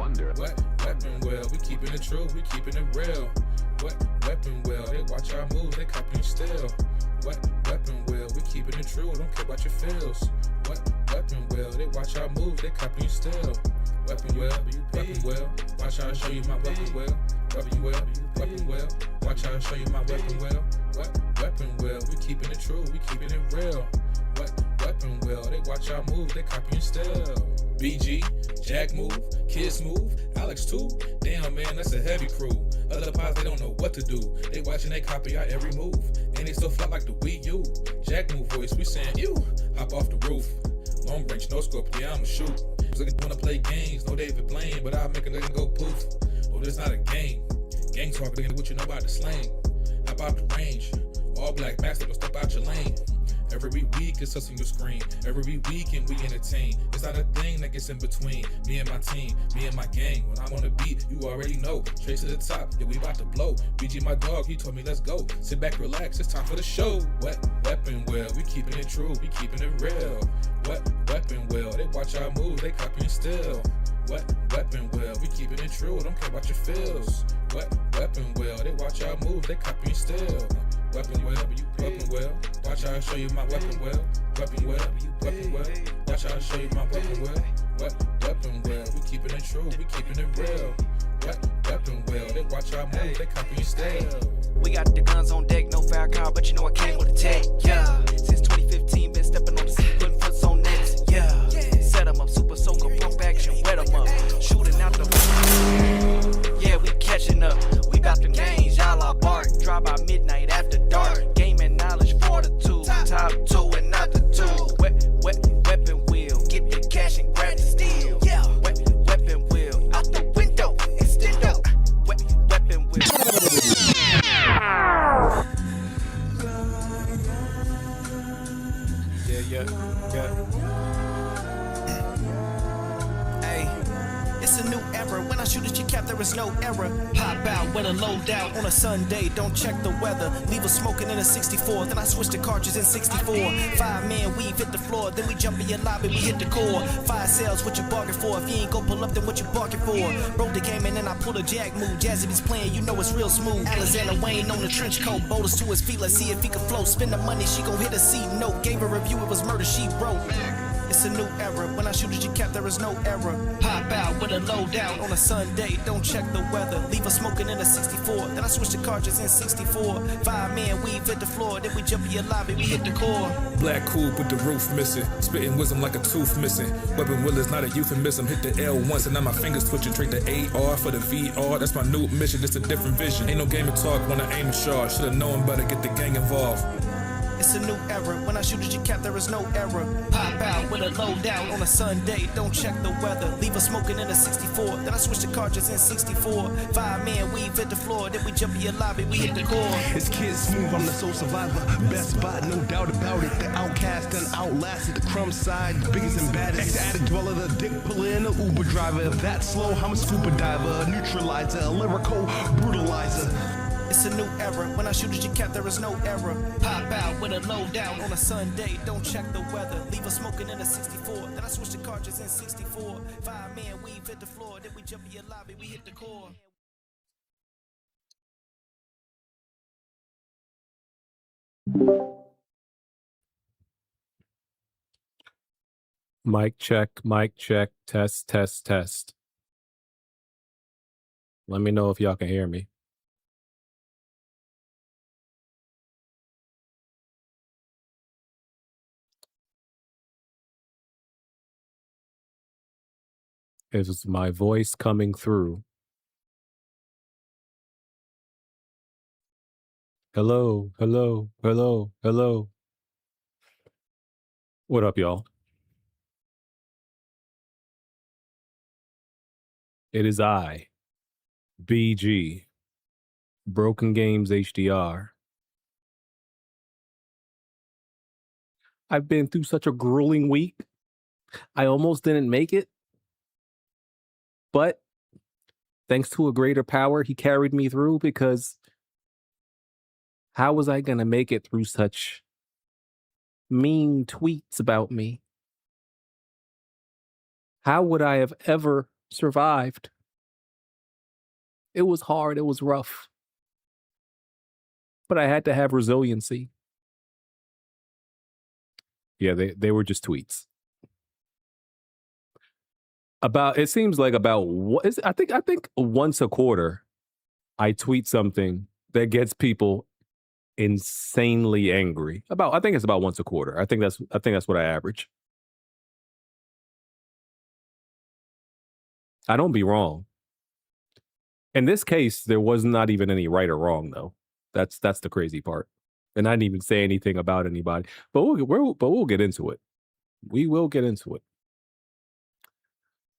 wonder. What weapon well? We keeping it true, we keeping it real. What weapon well? They watch our moves, they copying still. What weapon well? We keeping it true, don't care about your feels. What weapon well? They watch our moves, they copying still. Weapon well, watch how I show you my weapon well. Weapon well, watch how I show you my weapon well. What weapon well? We keeping it true, we keeping it real. What weapon well? They watch our moves, they copying still. BG, Jackmove, Kids Move, Alex too. Damn man, that's a heavy crew. Other pods, they don't know what to do. They watching, they copy our every move. And they still fly like the Wii U. Jackmove voice, we saying you. Hop off the roof. Long range, no scope, yeah, I'ma shoot. Looking wanna play games, no David Blaine, but I'll make a nigga go poof. Oh, this not a game. Gang talk, nigga, what you know about the slang? How about the range? All black master, don't step out your lane. Every week it's us on your screen. Every weekend we entertain. It's not a thing that gets in between me and my team, me and my gang. When I'm on the beat, you already know. Straight to the top, yeah, we about to blow. BG my dog, he told me let's go. Sit back, relax, it's time for the show. What weapon well? We keeping it true, we keeping it real. What weapon well? They watch our moves, they copying still. What weapon well? We keeping it true, don't care about your feels. What weapon well? They watch our moves, they copying still. Weapon well, watch how I show you my weapon well. Weapon well, watch how I show you my weapon well. What weapon well? We keeping it true, we keeping it real. What weapon well? They watch our moves, they copying still. We got the guns on deck, no fire car, but you know I came with a tech, yeah. Since 2015, been stepping on the scene, putting foots on nets, yeah. Set 'em up, super soaker, pump action, wet 'em up. Shooting out the yeah, we catching up. We bout the games, y'all are bark. Drive by midnight after dark. Gaming knowledge, fortitude. Top two and not the two. Weapon wheel, get the cash and grab the steel. Weapon wheel, out the window, extendo. Weapon wheel. Yeah. Hey, it's a new era. When I shoot at your cap, there is no error. Pop out with a low down on a Sunday. Don't check the weather. Leave us smoking in a 64. Then I switch the cartridge in 64. 5-man weave hit the floor. Then we jump in your lobby, we hit the core. 5 sales, what you bargain for? If you ain't gon' pull up, then what you bargain for? Broke the game and then I pull a Jackmove. Jazzy is playing, you know it's real smooth. Alexander Wayne on the trench coat. Boulders to his feet, let's see if he can float. Spend the money, she gon' hit a C note. Gave a review, it was murder, she wrote. It's a new era. When I shoot at your cap, there is no error. Pop out with a low down on a Sunday. Don't check the weather. Leave us smoking in a 64. Then I switch the cartridges in 64. 5-man weave hit the floor. Then we jump in your lobby, we hit the core. Black coupe with the roof missing. Spitting wisdom like a tooth missing. Weapon will is not a euphemism. Hit the L once and now my fingers twitching. Trade the AR for the VR. That's my new mission. It's a different vision. Ain't no game of talk when I aim and charge. Should've known better, get the gang involved. It's a new era. When I shoot at your cap, there is no error. Pop out with a low down on a Sunday. Don't check the weather. Leave us smoking in a 64. Then I switch the cartridges in 64. 5-man weave hit the floor. Then we jump in your lobby, we hit the core. It's Kids Smooth, I'm the soul survivor. Best spot, no doubt about it. The outcast and outlasted the crumb side. The biggest and baddest. Ex-addict dweller, the dick puller, and the Uber driver. If that's slow, I'm a scuba diver. A neutralizer, a lyrical brutalizer. It's a new era. When I shoot at your cap, there is no error. Pop out with a low down on a Sunday. Don't check the weather. Leave us smoking in a 64. Then I switch the cartridges in 64. 5-man weave hit the floor. Then we jump in your lobby, we hit the core. Mic check, test. Let me know if y'all can hear me. Is my voice coming through? Hello. What up, y'all? It is I, BG, Broken Games HDR. I've been through such a grueling week. I almost didn't make it. But thanks to a greater power, he carried me through, because how was I going to make it through such mean tweets about me? How would I have ever survived It was hard. It was rough. But I had to have resiliency. Yeah, they were just tweets. It seems like I think once a quarter I tweet something that gets people insanely angry. I think it's about once a quarter. I think that's what I average. I don't be wrong. In this case, there was not even any right or wrong, though. That's the crazy part. And I didn't even say anything about anybody. But we'll get into it. We will get into it.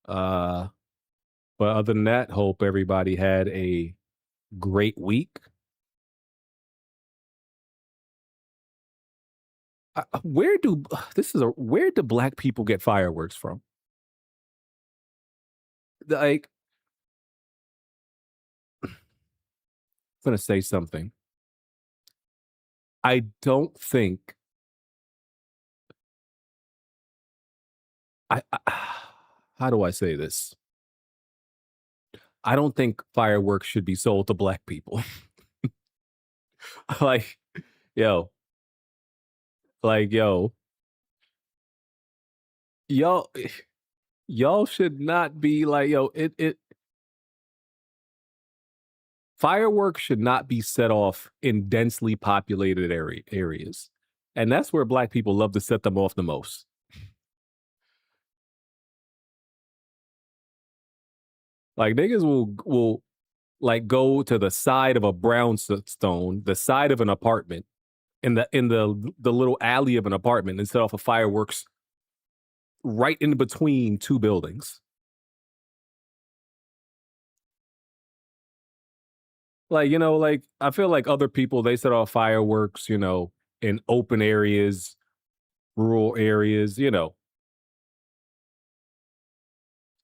But other than that, hope everybody had a great week. Where do black people get fireworks from? Like, I'm gonna say something. I don't think how do I say this? I don't think fireworks should be sold to black people. Like, yo, y'all should not be like, fireworks should not be set off in densely populated areas. And that's where black people love to set them off the most. Like, niggas will like go to the side of a brownstone, the side of an apartment, in the little alley of an apartment, and set off a fireworks right in between two buildings. Like, I feel like other people, they set off fireworks, in open areas, rural areas,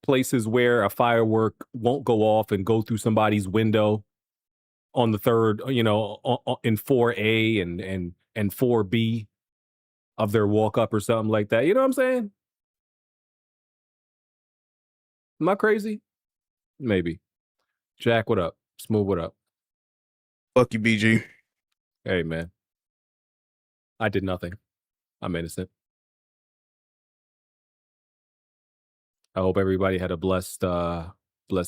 places where a firework won't go off and go through somebody's window on the third, in 4A and 4B of their walk up or something like that. You know what I'm saying? Am I crazy? Maybe. Jack, what up? Smooth, what up? Fuck you, BG. Hey, man. I did nothing. I'm innocent. I hope everybody had a blessed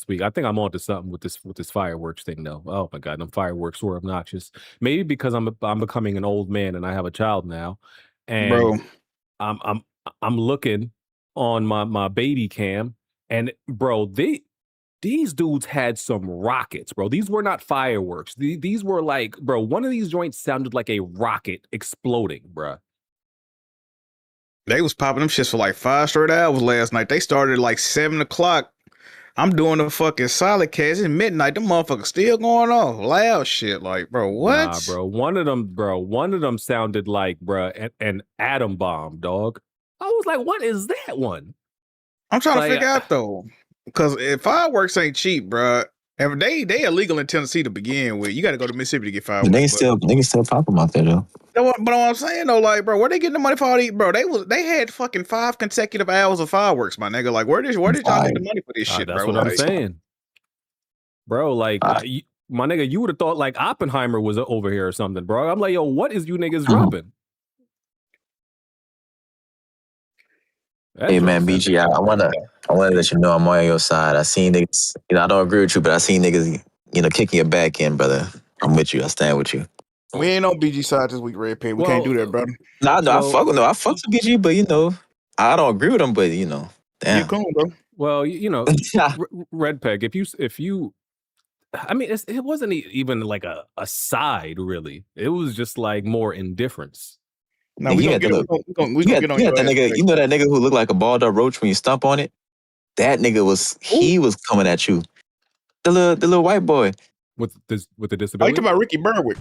week. I think I'm onto something with this fireworks thing, though. Oh my god, them fireworks were obnoxious. Maybe because I'm becoming an old man and I have a child now, and Bro, I'm looking on my baby cam, and bro, these dudes had some rockets, bro. These were not fireworks. These were like, bro, one of these joints sounded like a rocket exploding, bro. they was popping them shits for like 5 straight hours last night. They started at like 7 o'clock. I'm doing the fucking solid cast. It's midnight. Them motherfuckers still going off. Loud shit. Like, bro, what? Nah, bro. One of them sounded like, bro, an atom bomb, dog. I was like, what is that one? I'm trying to figure out though. Because if fireworks ain't cheap, bro, and they illegal in Tennessee to begin with. You got to go to Mississippi to get fireworks. They can still pop them out there though. But what I'm saying though, like, bro, where they getting the money for all these? Bro, they had fucking 5 consecutive hours of fireworks, my nigga. Like, where did y'all get the money for this shit, that's bro? That's what I'm saying, bro. Like, my nigga, you would have thought like Oppenheimer was over here or something, bro. I'm like, yo, what is you niggas dropping? Hey man, BG, I wanna let you know I'm on your side. I seen niggas, I don't agree with you, but I seen niggas, kicking your back in, brother. I'm with you. I stand with you. We ain't on BG side this week, Red Pig. We can't do that, brother. I fuck with BG, but I don't agree with him, but damn. You cool, bro. Well, Red Peg, if you I mean, it wasn't even like a side, really. It was just like more indifference. No, we gonna get on your that nigga. You know that nigga who looked like a balled up roach when you stomp on it? That nigga was coming at you. The little white boy with the disability. Oh, you talking about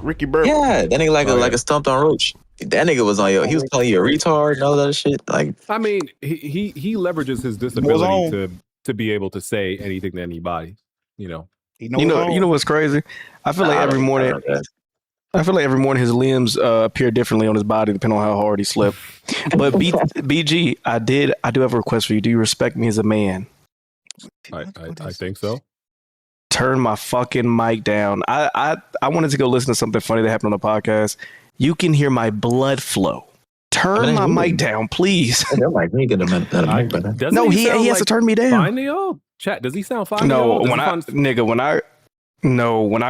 Ricky Berwick? Yeah, that nigga like a stumped on roach. That nigga was on your. He was calling you a retard and all that shit. Like, I mean, he leverages his disability to be able to say anything to anybody. You know what's crazy? I feel like every morning. I feel like every morning his limbs appear differently on his body depending on how hard he slept. But BG, I do have a request for you. Do you respect me as a man? I think so. turn my fucking mic down. I wanted to go listen to something funny that happened on the podcast. You can hear my blood flow. Turn my mic down, please. Your mic, you get a mic, brother. No, he has to turn me down. Fine to y'all? Chat, does he sound fine? No, when I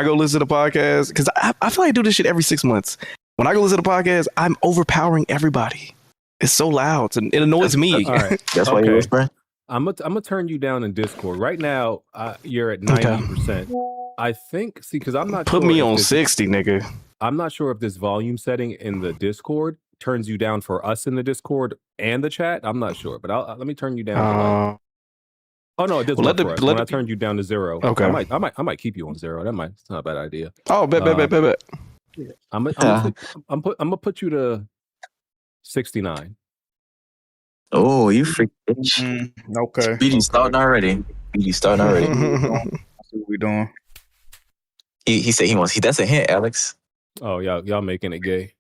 go listen to the podcast, because I feel like I do this shit every 6 months. When I go listen to the podcast, I'm overpowering everybody. It's so loud and it annoys me. All right. That's why you whisper. I'm gonna turn you down in Discord right now. You're at 90%. I think. See, because I'm not. Put me on 60, nigga. I'm not sure if this volume setting in the Discord turns you down for us in the Discord and the chat. I'm not sure, but let me turn you down. Oh no, it does work for us. When I turned you down to 0, okay. I might keep you on 0. It's not a bad idea. Oh, bet. I'm gonna put you to 69. Oh, you freak bitch. Okay. BG starting already. That's what we doing. He said he wants. That's a hint, Alex. Oh, y'all making it gay.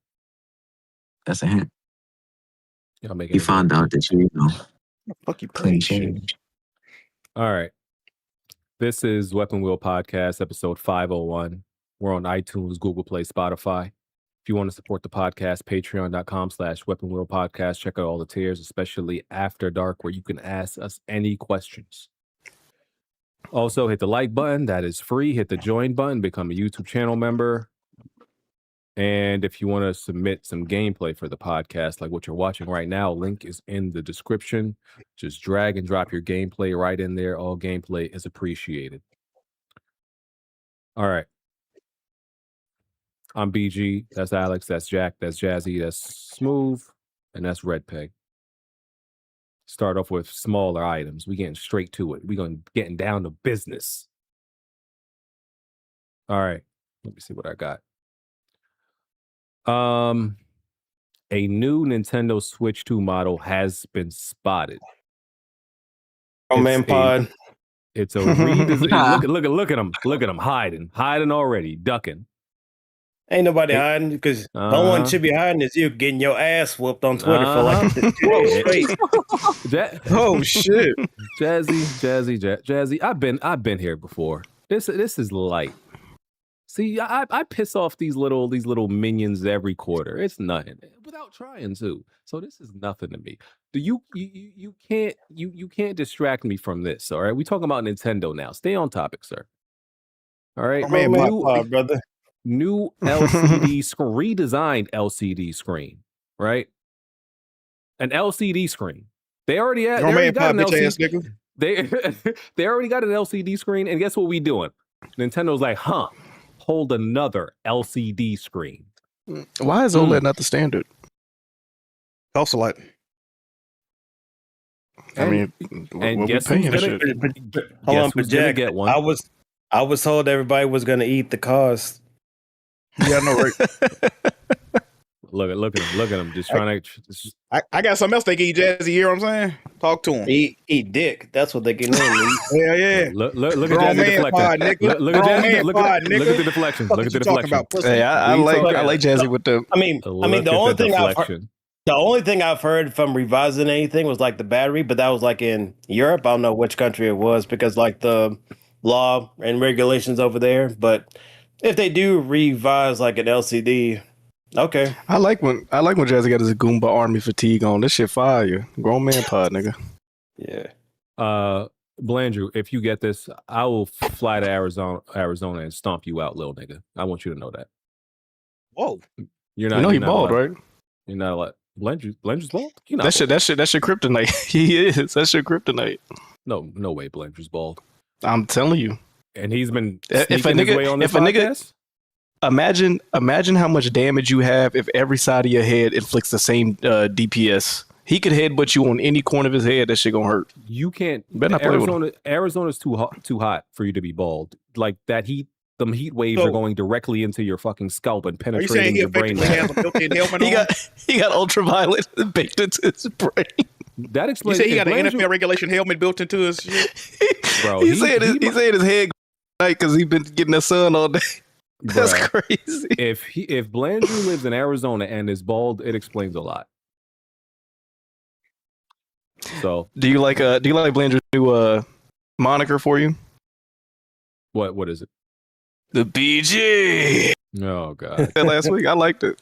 That's a hint. Y'all making. He found out that you know. Fuck you, clean change. All right. This is Weapon Wheel Podcast, episode 501. We're on iTunes, Google Play, Spotify. If you want to support the podcast, patreon.com/Weapon Wheel Podcast. Check out all the tiers, especially After Dark, where you can ask us any questions. Also, hit the like button. That is free. Hit the join button. Become a YouTube channel member. And if you want to submit some gameplay for the podcast, like what you're watching right now, link is in the description. Just drag and drop your gameplay right in there. All gameplay is appreciated. All right. I'm BG. That's Alex. That's Jack. That's Jazzy. That's Smooth. And that's Red Peg. Start off with smaller items. We getting straight to it. We getting down to business. All right. Let me see what I got. A new Nintendo Switch 2 model has been spotted. Pod. It's a redesign. Look at him. Look at him hiding already, ducking. Ain't nobody hiding because the only one should be hiding is you getting your ass whooped on Twitter for like 2 days straight. Oh shit, Jazzy. I've been here before. This is light. See, I piss off these little minions every quarter. It's nothing without trying to. So this is nothing to me. You can't distract me from this. All right, we talking about Nintendo now. Stay on topic, sir. All right, brother. New LCD redesigned LCD screen, right? An LCD screen. They already got an LCD. They already got an LCD screen, and guess what we doing? Nintendo's like, hold another LCD screen. Why is OLED not the standard? Also like, and guess who's gonna get one? I was told everybody was gonna eat the cost. Yeah, no right. Look at him. Just trying to. I got something else they can eat, Jazzy. You know what I'm saying? Talk to him. Eat dick. That's what they can eat. Yeah. Look at Jazzy deflecting. Look at the deflection. Look at the deflection. Hey, I like Jazzy with the. I mean, the only thing I've heard from revising anything was like the battery, but that was like in Europe. I don't know which country it was because like the law and regulations over there. But if they do revise like an LCD, okay. I like when Jazzy got his Goomba army fatigue on. This shit fire. Grown man pod, nigga. Yeah. Blandrew, if you get this, I will fly to Arizona and stomp you out, little nigga. I want you to know that. Whoa. You're not. You know he bald, right? You're not allowed. Blandrew's bald? That's your kryptonite. He is. That's your kryptonite. No way Blandrew's bald. I'm telling you. And he's been if a nigga imagine how much damage you have if every side of your head inflicts the same DPS. He could headbutt you on any corner of his head. That shit gonna hurt. You can't. Arizona, Arizona's too hot for you to be bald. Like that heat. Them heat waves are going directly into your fucking scalp and penetrating your brain. He got ultraviolet baked into his brain. That explains. You say he got an NFL regulation helmet built into his shit? Bro, he said his head night because he been getting the sun all day. That's crazy. If Blandrew lives in Arizona and is bald, it explains a lot. So do you like Blandrew's new moniker for you? What is it? The BG. Oh God. Last week, I liked it.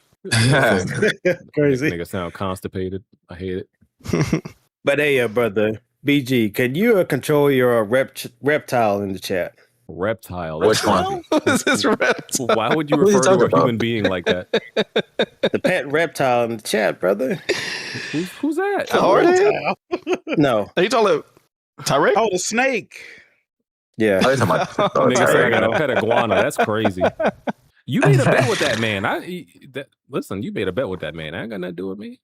Crazy. Nigga sound constipated. I hate it. But hey, brother, BG, can you control your reptile in the chat? Reptile. Which one? What is this reptile? Why would you What are you refer to a talking about? human being like that? The pet reptile in the chat, brother. Who's that? HardHead? No. Are you talking Tyrek? Oh, the snake. Yeah. Oh, you're talking about- oh, Nigga said I sorry. got a pet iguana. That's crazy. You made a bet with that man. Listen, you made a bet with that man. I ain't got nothing to do with me.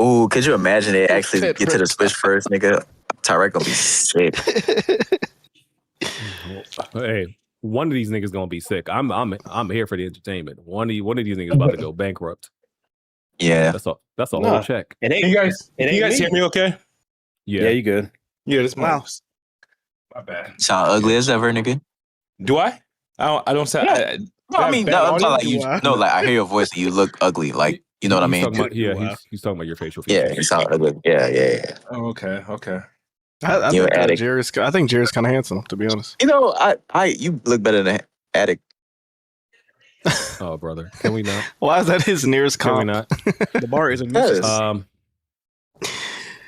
Ooh, could you imagine they actually get to the Switch first, nigga? Tyrek gonna be sick. Hey, one of these niggas gonna be sick. I'm here for the entertainment. One of these niggas about to go bankrupt. Yeah. That's a whole Nah. check. It ain't You guys, It ain't you guys me. hear me okay? Yeah, you good. Yeah, this Wow. mouse. My bad. Sound ugly as ever, nigga. Do I? I don't sound. Yeah. No, I mean, bad no, I'm audio? talking like you. No, like I hear your voice and you look ugly. Like you know what I mean? Talking about, he's talking about your facial Yeah, features. you sound ugly. Yeah. Oh, okay. I You're think an addict. Jared's kind of handsome, to be honest. You know, you look better than Addict. Oh, brother, can we not? Why is that his nearest Can we comp? not? The bar is a Yes. nuisance.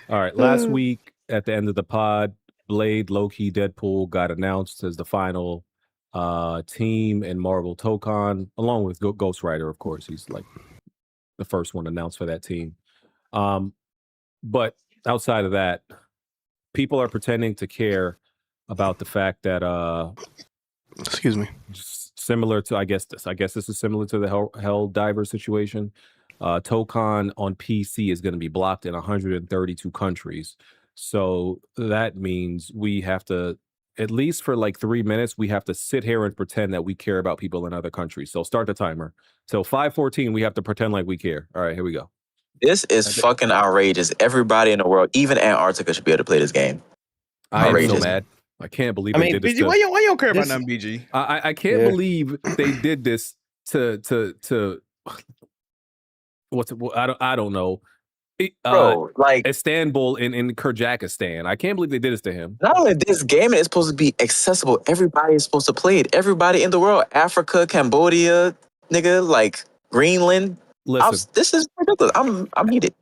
All right. Last week at the end of the pod, Blade, Loki, Deadpool got announced as the final team in Marvel Tokon, along with Ghost Rider, of course. He's like the first one announced for that team. But outside of that, people are pretending to care about the fact that Excuse me. similar to I guess this is similar to the Hell Diver situation. Tokon on PC is going to be blocked in 132 countries. So that means we have to, at least for like 3 minutes, we have to sit here and pretend that we care about people in other countries. So start the timer. So 5:14, we have to pretend like we care. All right, here we go. This is fucking outrageous. Everybody in the world, even Antarctica, should be able to play this game. I am so Outrageous. mad. I can't believe I they mean, did this. BG, why you don't care about this- nothing, BG? I can't Yeah. believe they did this to I don't know. Bro, like, Istanbul in Kyrgyzstan. I can't believe they did this to him. not only this game is supposed to be accessible, everybody is supposed to play it. Everybody in the world, Africa, Cambodia, nigga, like Greenland. Listen, This is ridiculous. I'm heated.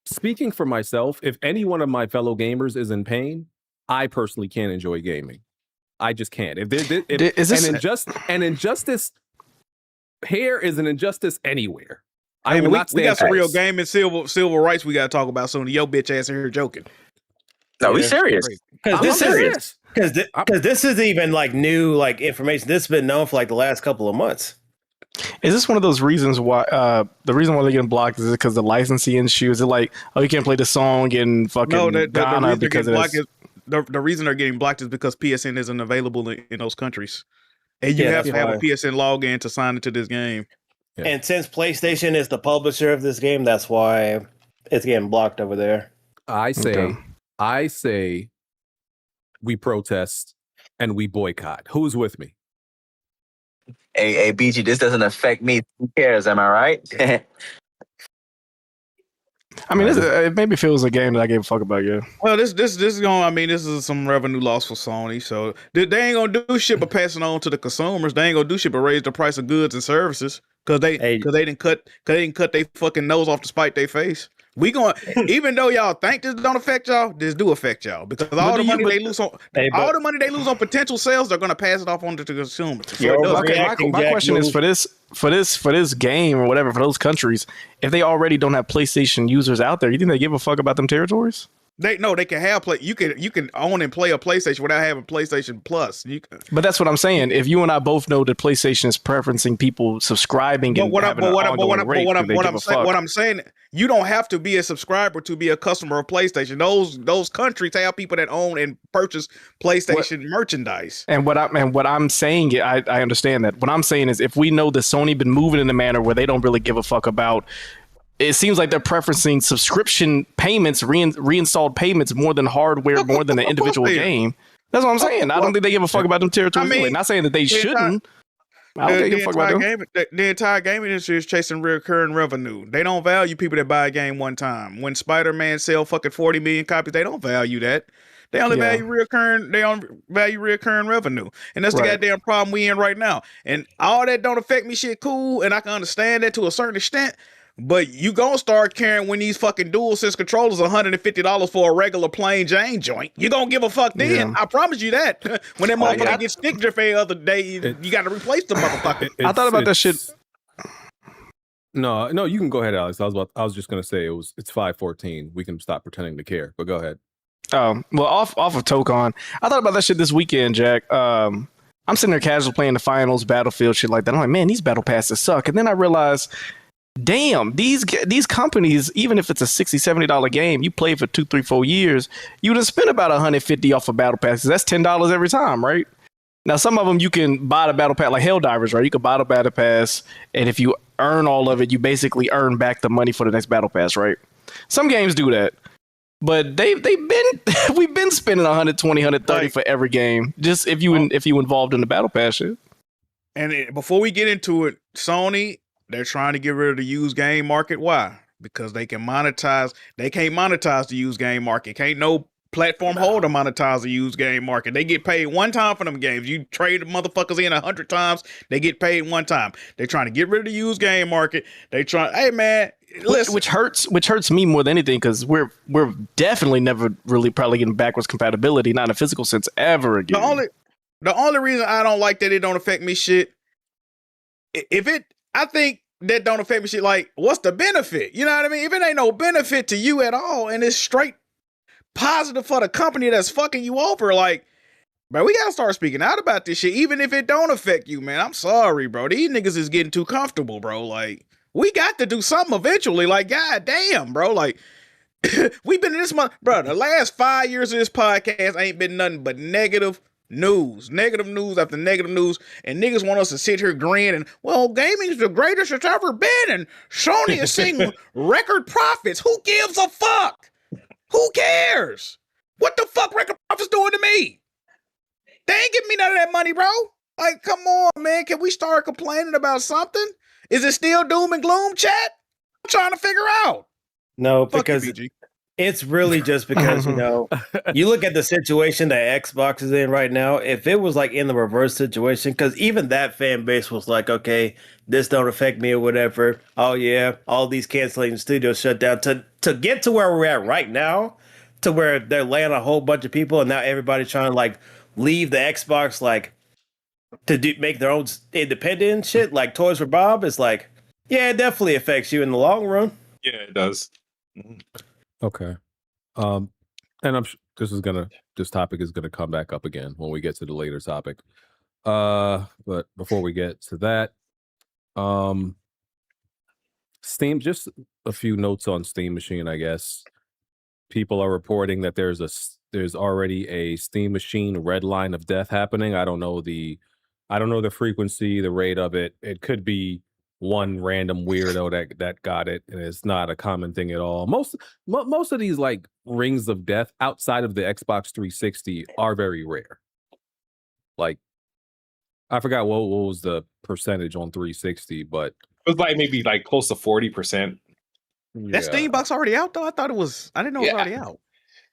speaking for myself, if any one of my fellow gamers is in pain, I personally can't enjoy gaming. I just can't. If Is this- an injustice here is an injustice anywhere. I Hey, will we not got stand some for real this. gaming civil rights we got to talk about soon. Yo, bitch ass in here joking. No, we Yeah. serious. Because I'm this serious. is because this is even like new like information. This has been known for like the last couple of months. Is this one of those reasons why the reason why they're getting blocked is it because the licensing issue? Is it like, oh, you can't play the song in fucking No, the Ghana reason they're because getting of blocked this? is the reason they're getting blocked is because PSN isn't available in those countries, and you Yeah, have to that's have why. a PSN login to sign into this game. Yeah. And since PlayStation is the publisher of this game, that's why it's getting blocked over there. I Okay. say we protest and we boycott. Who's with me? Hey, BG, this doesn't affect me. Who cares? Am I right? I mean, it made me feel it was a game that I gave a fuck about. Yeah, Well, this is going. I mean, this is some revenue loss for Sony. So they ain't gonna do shit but pass it on to the consumers. They ain't gonna do shit but raise the price of goods and services because they didn't cut their fucking nose off to spite their face. We going even though y'all think this don't affect y'all, this do affect y'all because all the money they lose on all the money they lose on potential sales, they're gonna pass it off on to the consumers. So You're it does okay. affect- My question is for this game or whatever for those countries, if they already don't have PlayStation users out there, you think they give a fuck about them territories? they can have play. You can own and play a PlayStation without having PlayStation Plus. But that's what I'm saying. If you and I both know that PlayStation is preferencing people subscribing and having an ongoing rate, do they give a fuck? What I'm saying, you don't have to be a subscriber to be a customer of PlayStation. Those countries have people that own and purchase PlayStation merchandise. And what I'm saying, I understand that. What I'm saying is, if we know that Sony been moving in a manner where they don't really give a fuck about, it seems like they're preferencing subscription payments, reinstalled payments more than hardware, more than an individual game. That's what I'm saying. I don't think they give a fuck about them territories. I mean, not saying that they shouldn't. I don't think they give a fuck about them. The entire gaming industry is chasing recurring revenue. They don't value people that buy a game one time. When Spider-Man sell fucking 40 million copies, they don't value that. They only Yeah. value reoccurring revenue. And that's the Right. goddamn problem we in right now. And all that don't affect me shit cool, and I can understand that to a certain extent. But you gonna start caring when these fucking DualSense controllers $150 for a regular plain Jane joint. You gonna give a fuck then. Yeah. I promise you that. When that motherfucker yeah. gets stick drift every other day, you gotta replace the motherfucker. I thought about that shit. No, you can go ahead, Alex. I was just gonna say it's 5:14. We can stop pretending to care, but go ahead. Well, off of Tokon, I thought about that shit this weekend, Jack. I'm sitting there casual playing the finals, Battlefield, shit like that. I'm like, man, these battle passes suck. And then I realized, damn, these companies, even if it's a $60, $70 game, you play for 2, 3, 4 years, you would have spent about $150 off of battle passes. That's $10 every time, right? Now, some of them you can buy the battle pass, like Helldivers, right? You can buy the battle pass, and if you earn all of it, you basically earn back the money for the next battle pass, right? Some games do that, but we've been spending 120, 130 for every game, just if you involved in the battle pass shit. And before we get into it, Sony, they're trying to get rid of the used game market. Why? Because they can monetize. They can't monetize the used game market. Can't no platform holder monetize the used game market. They get paid one time for them games. You trade the motherfuckers in 100 times, they get paid one time. They're trying to get rid of the used game market. Hey man, listen. Which hurts me more than anything, because we're definitely never really probably getting backwards compatibility, not in a physical sense, ever again. The only reason I don't like that it don't affect me shit, I think that don't affect me shit, like, what's the benefit? You know what I mean? If it ain't no benefit to you at all, and it's straight positive for the company that's fucking you over, like, bro, we gotta start speaking out about this shit, even if it don't affect you, man. I'm sorry, bro. These niggas is getting too comfortable, bro. Like, we got to do something eventually. Like, god damn, bro. Like, we've been in this month, bro. The last 5 years of this podcast ain't been nothing but negative news after negative news, and niggas want us to sit here grin and, well, gaming's the greatest it's ever been, and Sony is seeing record profits. Who gives a fuck? Who cares? What the fuck record profits doing to me? They ain't giving me none of that money, bro. Like, come on, man. Can we start complaining about something? Is it still doom and gloom, chat? I'm trying to figure out. No, Fuck because you, PG. it's really just because, you look at the situation that Xbox is in right now. If it was like in the reverse situation, because even that fan base was like, okay, this don't affect me or whatever. Oh yeah, all these canceling studios shut down. To get to where we're at right now, to where they're laying a whole bunch of people, and now everybody's trying to like leave the Xbox, like to make their own independent shit, like Toys for Bob. It's like, yeah, it definitely affects you in the long run. Yeah, it does. Okay. And this topic is gonna come back up again when we get to the later topic. But before we get to that, Steam, just a few notes on Steam Machine, I guess. People are reporting that there's already a Steam Machine red line of death happening. I don't know the frequency, the rate of it. It could be one random weirdo that got it, and it's not a common thing at all. Most of these like rings of death outside of the Xbox 360 are very rare. Like, I forgot what was the percentage on 360, but it was like maybe like close to 40%. That Steam box already out though? I didn't know it was already out.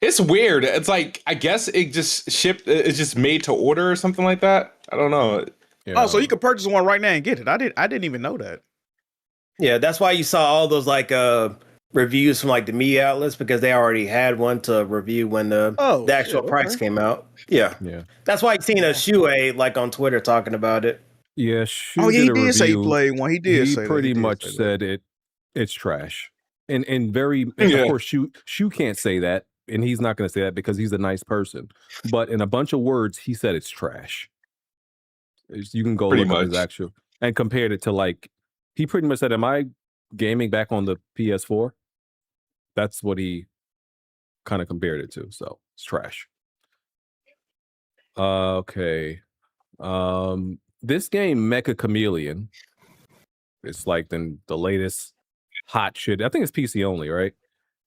It's weird. It's like, I guess it just shipped. It's just made to order or something like that. I don't know. Yeah. Oh, so you can purchase one right now and get it. I didn't even know that. Yeah, that's why you saw all those like reviews from like the media outlets, because they already had one to review when the actual price came out. Yeah. That's why you seen a Shuei like on Twitter talking about it. Yeah, he did say he played one. He pretty much said it's trash. And of course Shu can't say that, and he's not going to say that because he's a nice person. But in a bunch of words, he said it's trash. You can go look at his actual and compared it to, like, he pretty much said, am I gaming back on the PS4? That's what he kind of compared it to. So it's trash. Okay. This game, Meccha Chameleon, it's like the latest hot shit. I think it's PC only, right?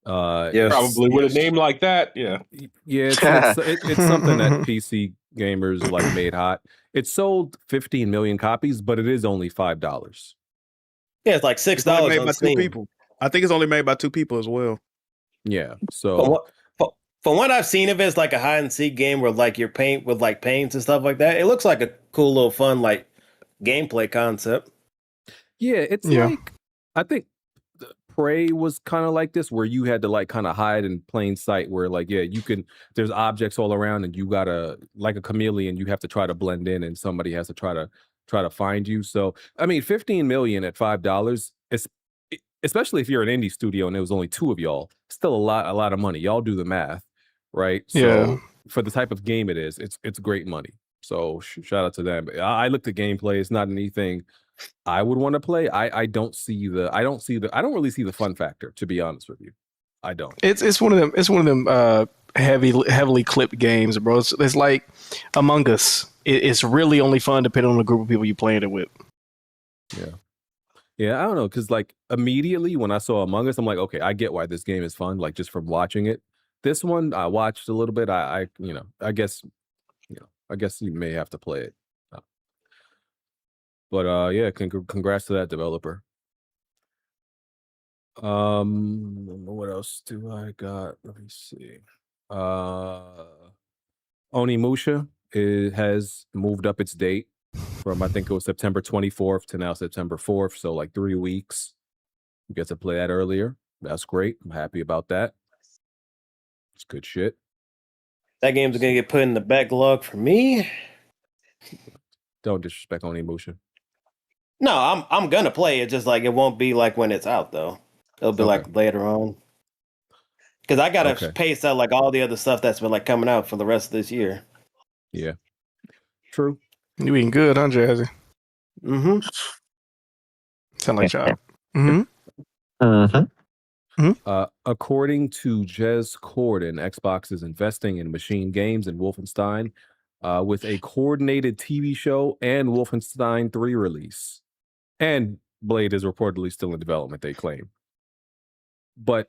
Yeah, probably with a name like that. Yeah. Yeah, it's something that PC gamers like made hot. It sold 15 million copies, but it is only $5. Yeah, it's like $6 on by Steam. 2 people. I think it's only made by 2 people as well. Yeah. So From what I've seen of it, it's like a hide and seek game where like you're paint with like paints and stuff like that. It looks like a cool little fun like gameplay concept. Yeah, it's like I think Prey was kind of like this, where you had to like kind of hide in plain sight, where like you can. There's objects all around, and you gotta like a chameleon. You have to try to blend in, and somebody has to try to find you. So I mean, 15 million at $5 is, especially if you're an indie studio and there was only two of y'all, still a lot of money. Y'all do the math, right? So for the type of game it is, it's great money. So shout out to them. I looked at gameplay. It's not anything I would want to play. I don't really see the fun factor, to be honest with you. I don't. It's one of them heavily clipped games, bro. It's like Among Us. It's really only fun depending on the group of people you playing it with. Yeah, I don't know, because like immediately when I saw Among Us, I'm like, okay, I get why this game is fun, like just from watching it. This one I watched a little bit. I guess you may have to play it. But yeah, congrats to that developer. What else do I got? Let me see. Onimusha has moved up its date from, I think it was September 24th to now September 4th. So like 3 weeks. You get to play that earlier. That's great. I'm happy about that. It's good shit. That game's gonna get put in the backlog for me. Don't disrespect Onimusha. No, I'm gonna play it. Just like it won't be like when it's out though. It'll be like later on. Because I gotta pace out like all the other stuff that's been like coming out for the rest of this year. Yeah, true. You eating good, huh, Jazzy? Mm-hmm. Sound like y'all. According to Jez Corden, Xbox is investing in MachineGames and Wolfenstein with a coordinated TV show and Wolfenstein 3 release. And Blade is reportedly still in development, they claim. But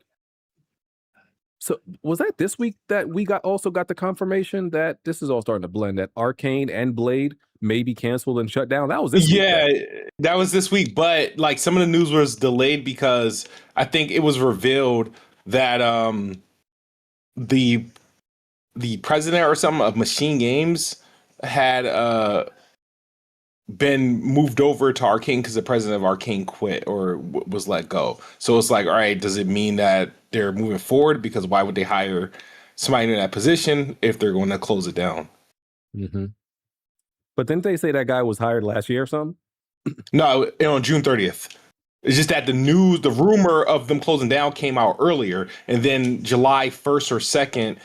so was that this week that we also got the confirmation that this is all starting to blend, that Arkane and Blade may be canceled and shut down? That was this week. Yeah, that was this week. But like some of the news was delayed because I think it was revealed that the president or something of MachineGames had been moved over to Arkane because the president of Arkane quit or was let go. So it's like, all right, does it mean that they're moving forward? Because why would they hire somebody in that position if they're going to close it down? Mm-hmm. But didn't they say that guy was hired last year or something? No, on June 30th. It's just that the rumor of them closing down came out earlier, and then July 1st or 2nd,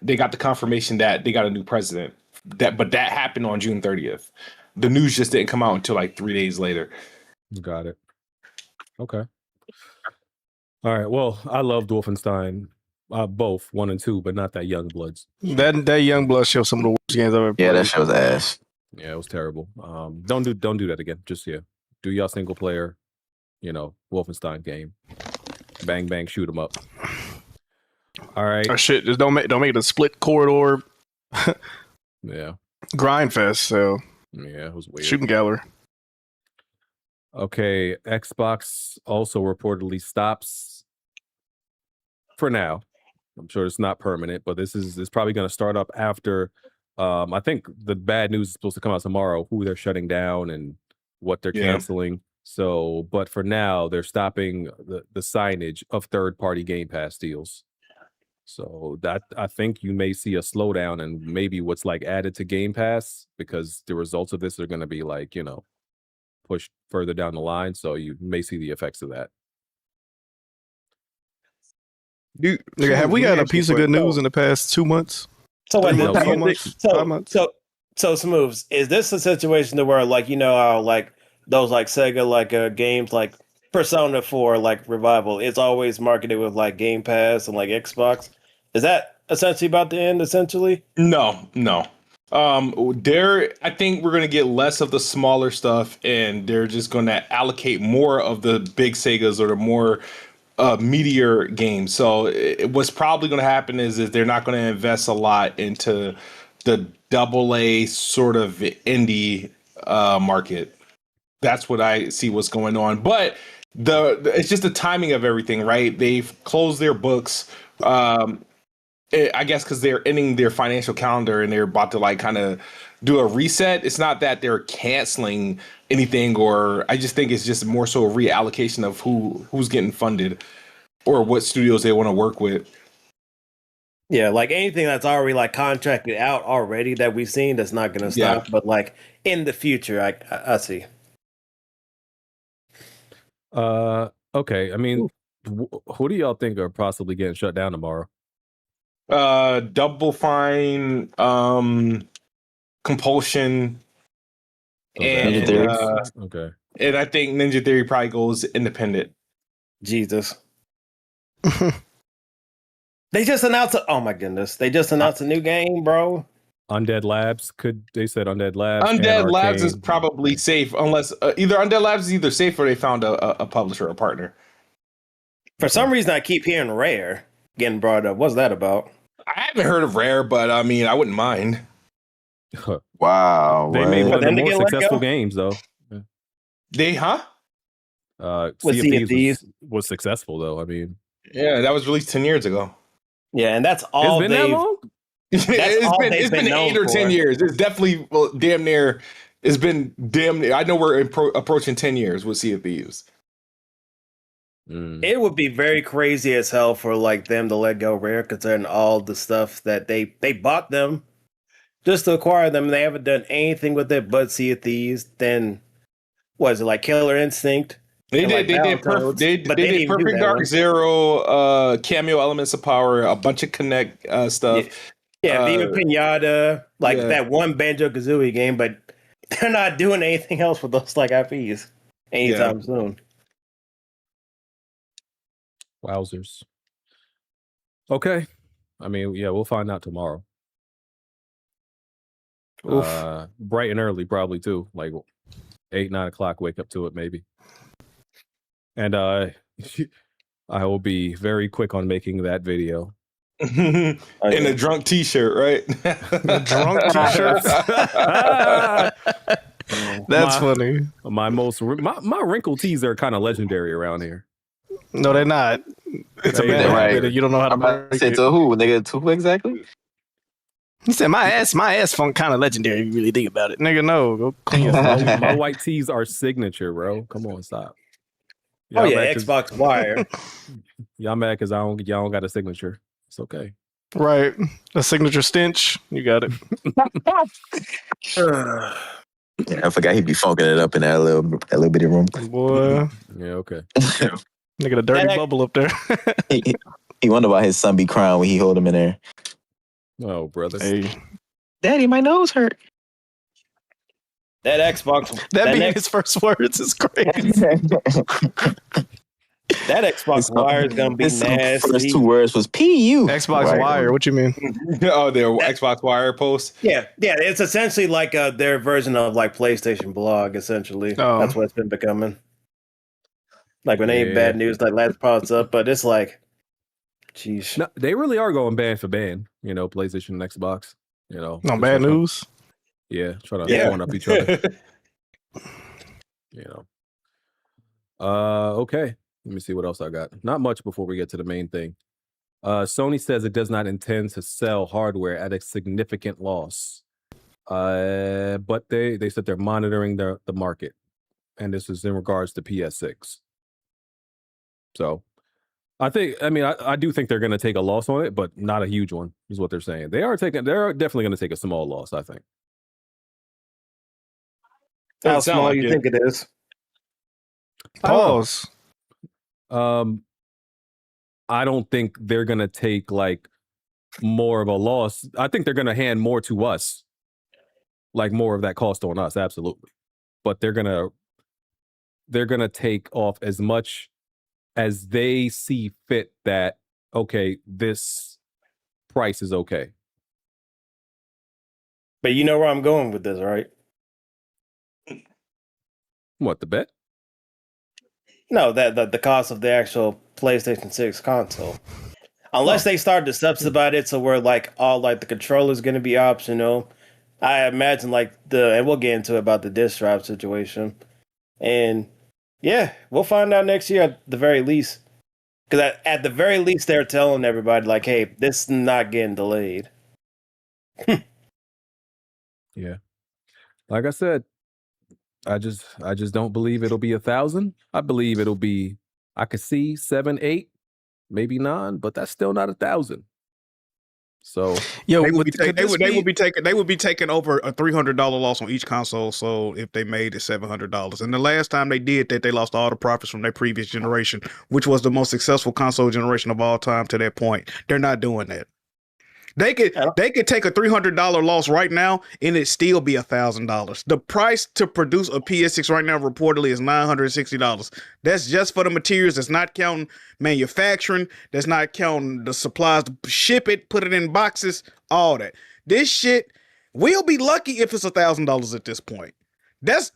they got the confirmation that they got a new president. But that happened on June 30th. The news just didn't come out until like 3 days later. Got it. Okay. All right. Well, I loved Wolfenstein, both 1 and 2, but not that Youngbloods. That Youngblood show some of the worst games I've ever played. Yeah, that shit was ass. Yeah, it was terrible. Don't do that again. Just do y'all single player, Wolfenstein game. Bang bang, shoot 'em up. All right. Oh shit! Just don't make it a split corridor. Yeah. Grind fest. So yeah, it was weird. Shooting gallery. Okay, Xbox also reportedly stops for now. I'm sure it's not permanent, but this is probably going to start up after. I think the bad news is supposed to come out tomorrow, who they're shutting down and what they're canceling. So, but for now, they're stopping the signage of third-party Game Pass deals. So that I think you may see a slowdown and maybe what's like added to Game Pass, because the results of this are going to be like, pushed further down the line. So you may see the effects of that. Dude, have we got a piece of good news in the past 2 months? So wait, 4 months? 5 months? So Smooths, is this a situation to where like how like those like Sega like games like Persona 4 like Revival, it's always marketed with like Game Pass and like Xbox? Is that essentially about to end? Essentially, no. I think we're gonna get less of the smaller stuff, and they're just gonna allocate more of the big Segas or the more meatier games. So what's probably gonna happen is they're not gonna invest a lot into the AA sort of indie market. That's what I see what's going on. But it's just the timing of everything, right? They've closed their books. I guess because they're ending their financial calendar and they're about to like kind of do a reset. It's not that they're canceling anything, or I just think it's just more so a reallocation of who's getting funded or what studios they want to work with. Yeah, like anything that's already like contracted out already that we've seen, that's not going to stop. Yeah. But like in the future, I see. Okay. I mean, who do y'all think are possibly getting shut down tomorrow? Double Fine, Compulsion, and okay. And I think Ninja Theory probably goes independent. Jesus. They just announced oh my goodness. They just announced a new game, bro. Undead Labs, they said Undead Labs. Undead Labs is probably safe unless either Undead Labs is either safe or they found a publisher or partner. For some reason, I keep hearing Rare getting brought up. What's that about? I haven't heard of Rare, but I mean, I wouldn't mind. Wow. They made one of the more successful games, though. They, huh? Sea of Thieves was successful, though. I mean, yeah, that was released 10 years ago. Yeah, and that's all. It's been that long. It's been 8 or 10 years. It's definitely damn near. It's been damn near. I know we're approaching 10 years with Sea of Thieves. It would be very crazy as hell for like them to let go Rare, considering all the stuff that they bought them just to acquire them. They haven't done anything with it but Sea of Thieves. Then what is it, like Killer Instinct? They did Perfect Dark Zero, cameo elements of power, a bunch of Connect stuff. Yeah, Viva Pinata, like that one Banjo-Kazooie game, but they're not doing anything else with those like IPs anytime soon. Wowzers. Okay. I mean, yeah, we'll find out tomorrow. Bright and early, probably too. Like 8, 9 o'clock, wake up to it, maybe. And I will be very quick on making that video. In a drunk t-shirt, right? The drunk t-shirts. That's funny. My wrinkled tees are kind of legendary around here. No, they're not. It's a bad habit. You don't know how to say to who? Nigga, to who exactly? He said my ass funk kind of legendary if you really think about it. Nigga, no. Go clean my white tees are signature, bro. Come on, stop. Y'all Xbox Wire. Y'all mad because y'all don't got a signature. It's okay. Right. A signature stench. You got it. Yeah, I forgot he'd be funking it up in that little bitty room. Boy. Yeah, okay. Nigga, a dirty bubble up there. he wonder why his son be crying when he hold him in there. Oh, brother. Hey. Daddy, my nose hurt. That Xbox. That being his first words is crazy. That Xbox Wire is gonna be nasty. First 2 words was PU. Xbox Wire. What you mean? Oh, their Xbox Wire post. Yeah. It's essentially like their version of like PlayStation Blog. Essentially, that's what it's been becoming. Like when any bad news like that pops up, but it's like, jeez. No, they really are going band for band. You know, PlayStation and Xbox. You know, no bad news. Yeah, trying to one up each other. You know. Okay. Let me see what else I got. Not much before we get to the main thing. Sony says it does not intend to sell hardware at a significant loss. But they said they're monitoring the market. And this is in regards to PS6. So I do think they're going to take a loss on it, but not a huge one, is what they're saying. They're definitely going to take a small loss, I think. How small do you think it is? Pause. I don't think they're gonna take like more of a loss. I think they're gonna hand more to us, like more of that cost on us, absolutely. But they're gonna take off as much as they see fit that, okay, this price is okay. But you know where I'm going with this, right? What, the bet? No, that the cost of the actual PlayStation 6 console. Unless they start to subsidize it so where like all like the controller is going to be optional. I imagine like and we'll get into it about the disc drive situation. And yeah, we'll find out next year at the very least. Because at the very least, they're telling everybody like, "Hey, this is not getting delayed." Yeah. Like I said, I just don't believe it'll be 1,000. I believe it'll be, I could see 7, 8, maybe 9, but that's still not 1,000. So Yo, they would be taking over a $300 loss on each console. So if they made it $700, and the last time they did that, they lost all the profits from their previous generation, which was the most successful console generation of all time to that point. They're not doing that. They could take a $300 loss right now and it still be $1,000. The price to produce a PS6 right now reportedly is $960. That's just for the materials. That's not counting manufacturing. That's not counting the supplies to ship it, put it in boxes, all that. This shit, we'll be lucky if it's $1,000 at this point. That's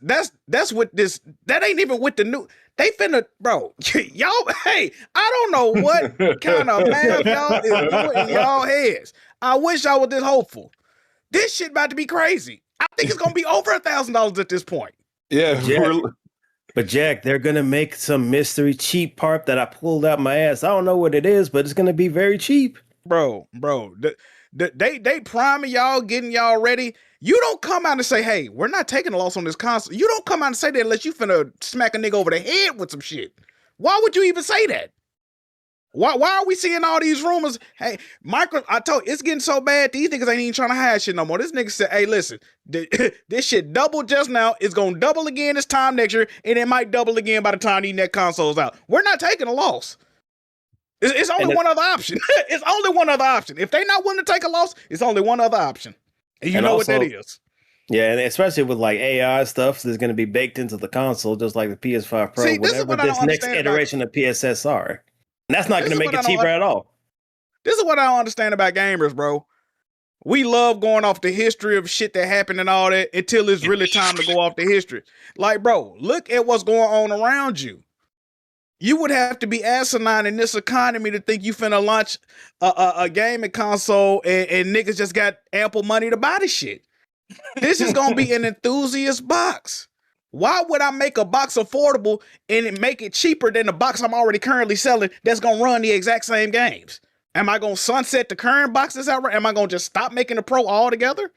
what this. That ain't even with the new. They finna, bro. Y'all, hey, I don't know what kind of math y'all is doing in y'all heads. I wish I was this hopeful. This shit about to be crazy. I think it's gonna be over $1,000 at this point. Yeah, but Jack, they're gonna make some mystery cheap part that I pulled out my ass. I don't know what it is, but it's gonna be very cheap, bro. They priming y'all, getting y'all ready. You don't come out and say, "Hey, we're not taking a loss on this console." You don't come out and say that unless you finna smack a nigga over the head with some shit. Why would you even say that? Why are we seeing all these rumors? Hey, I told you, it's getting so bad, these niggas ain't even trying to hide shit no more. This nigga said, "Hey, listen, this shit doubled just now. It's gonna double again this time next year, and it might double again by the time these next consoles out." We're not taking a loss. It's only one other option. It's only one other option. If they not willing to take a loss, it's only one other option. And you know also, what that is. Yeah, and especially with like AI stuff that's going to be baked into the console, just like the PS5 Pro, See, whatever this next iteration of PSS are. And that's not going to make it cheaper at all. This is what I don't understand about gamers, bro. We love going off the history of shit that happened and all that until it's really time to go off the history. Like, bro, look at what's going on around you. You would have to be asinine in this economy to think you finna launch a gaming console and niggas just got ample money to buy this shit. This is gonna be an enthusiast box. Why would I make a box affordable and make it cheaper than the box I'm already currently selling that's gonna run the exact same games? Am I gonna sunset the current boxes out? Am I gonna just stop making the Pro altogether?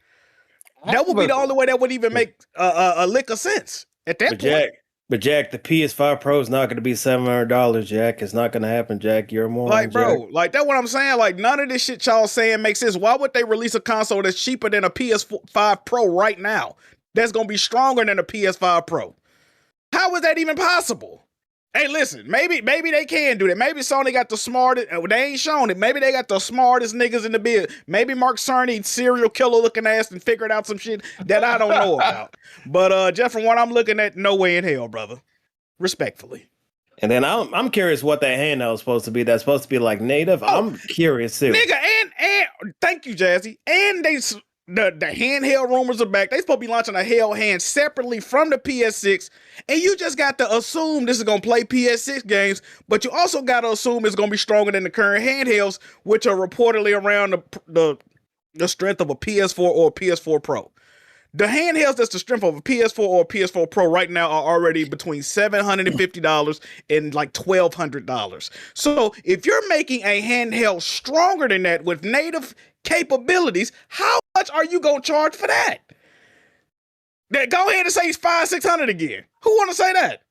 That would be the only way that would even make a lick of sense at that point. But Jack, the PS5 Pro is not going to be $700, Jack. It's not going to happen, Jack. You're a moron, like, bro, Jack. like that's what I'm saying. Like, none of this shit y'all saying makes sense. Why would they release a console that's cheaper than a PS5 Pro right now? That's going to be stronger than a PS5 Pro. How is that even possible? Hey, listen, maybe they can do that. Maybe Sony got the smartest. They ain't shown it. Maybe they got the smartest niggas in the biz. Maybe Mark Cerny, serial killer looking ass, and figured out some shit that I don't know about. But just from what I'm looking at, no way in hell, brother. Respectfully. And then I'm curious what that handheld is supposed to be. That's supposed to be like native. I'm curious too, nigga. And thank you, Jazzy. And the handheld rumors are back. They supposed to be launching a Held hand separately from the PS6, and you just got to assume this is gonna play PS6 games, but you also got to assume it's gonna be stronger than the current handhelds, which are reportedly around the strength of a PS4 or a PS4 Pro. The handhelds that's the strength of a PS4 or a PS4 Pro right now are already between $750 and like $1,200. So if you're making a handheld stronger than that with native capabilities, how much are you gonna charge for that? Go ahead and say it's $500-$600 again. Who want to say that?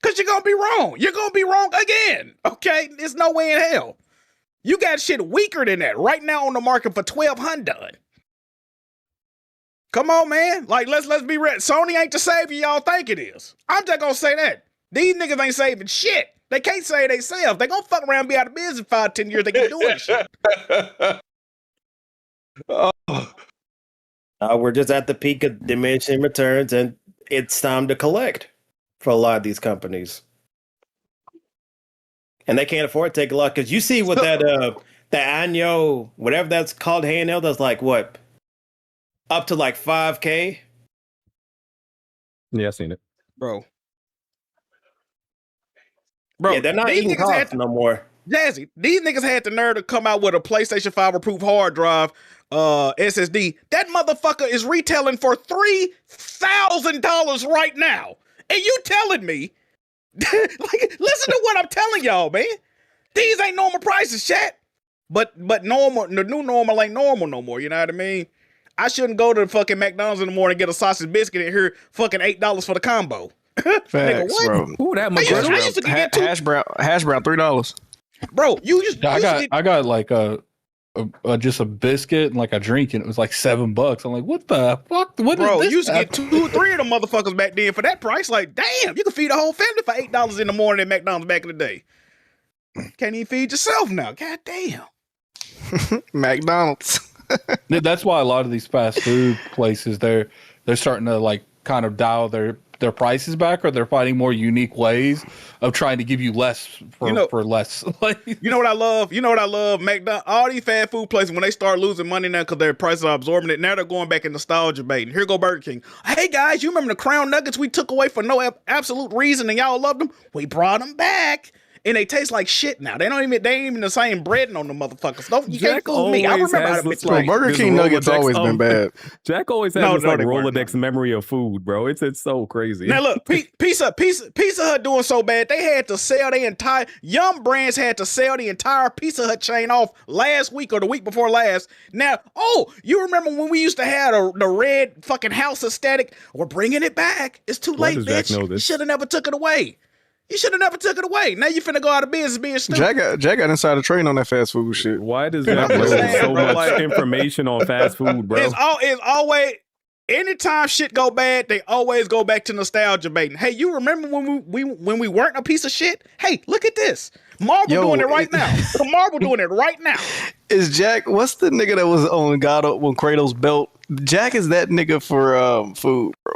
Because you're gonna be wrong. You're gonna be wrong again. Okay, there's no way in hell. You got shit weaker than that right now on the market for $1,200. Come on, man. Like, let's be real. Sony ain't the savior y'all think it is. I'm just gonna say that. These niggas ain't saving shit. They can't save themselves. They gonna fuck around and be out of business in 5-10 years. They keep doing this shit. We're just at the peak of diminishing returns, and it's time to collect for a lot of these companies. And they can't afford to take a lot, because you see what that Anyo, whatever that's called, handheld, that's like what? Up to like $5K? Yeah, I've seen it. Bro, yeah, they're not eating costs no more. Jazzy, these niggas had the nerve to come out with a PlayStation 5 approved hard drive SSD. That motherfucker is retailing for $3,000 right now. And you telling me, like, listen to what I'm telling y'all, man. These ain't normal prices, chat. But normal, the new normal ain't normal no more. You know what I mean? I shouldn't go to the fucking McDonald's in the morning and get a sausage biscuit and hear fucking $8 for the combo. Facts, Nigga, what? bro. Ooh, that I used to get two. Hash brown $3. Bro, I got like just a biscuit and like a drink, and it was like $7. I'm like, what the fuck? What bro, is this? you used to get 2 or 3 of them motherfuckers back then for that price. Like, damn, you can feed a whole family for $8 in the morning at McDonald's back in the day. Can't even feed yourself now. God damn. McDonald's. That's why a lot of these fast food places they're starting to like kind of dial their prices back, or they're finding more unique ways of trying to give you less for less. Like, you know what I love? McDonald's, all these fast food places, when they start losing money now because their prices are absorbing it, now they're going back in nostalgia baiting. Here go Burger King. Hey guys, you remember the Crown Nuggets we took away for no absolute reason and y'all loved them? We brought them back. And they taste like shit now. They ain't even the same breading on the motherfuckers. You can't fool me. I remember how the bitch like Burger King nuggets always been bad. Jack always has this Rolodex memory of food, bro. It's so crazy. Now look, Pizza Hut doing so bad, they had to sell the entire Yum Brands had to sell the entire Pizza Hut chain off last week or the week before last. Now, you remember when we used to have the red fucking house aesthetic? We're bringing it back. It's too late, bitch. You should have never took it away. You should have never took it away. Now you finna go out of business being stupid. Jack got inside the train on that fast food shit. Why does Jack know so much information on fast food, bro? It's always, anytime shit go bad, they always go back to nostalgia baiting. Hey, you remember when we weren't a piece of shit? Hey, look at this. Marvel doing it right now. Marvel doing it right now. Is Jack, what's the nigga that was on God when Kratos belt? Jack is that nigga for food, bro.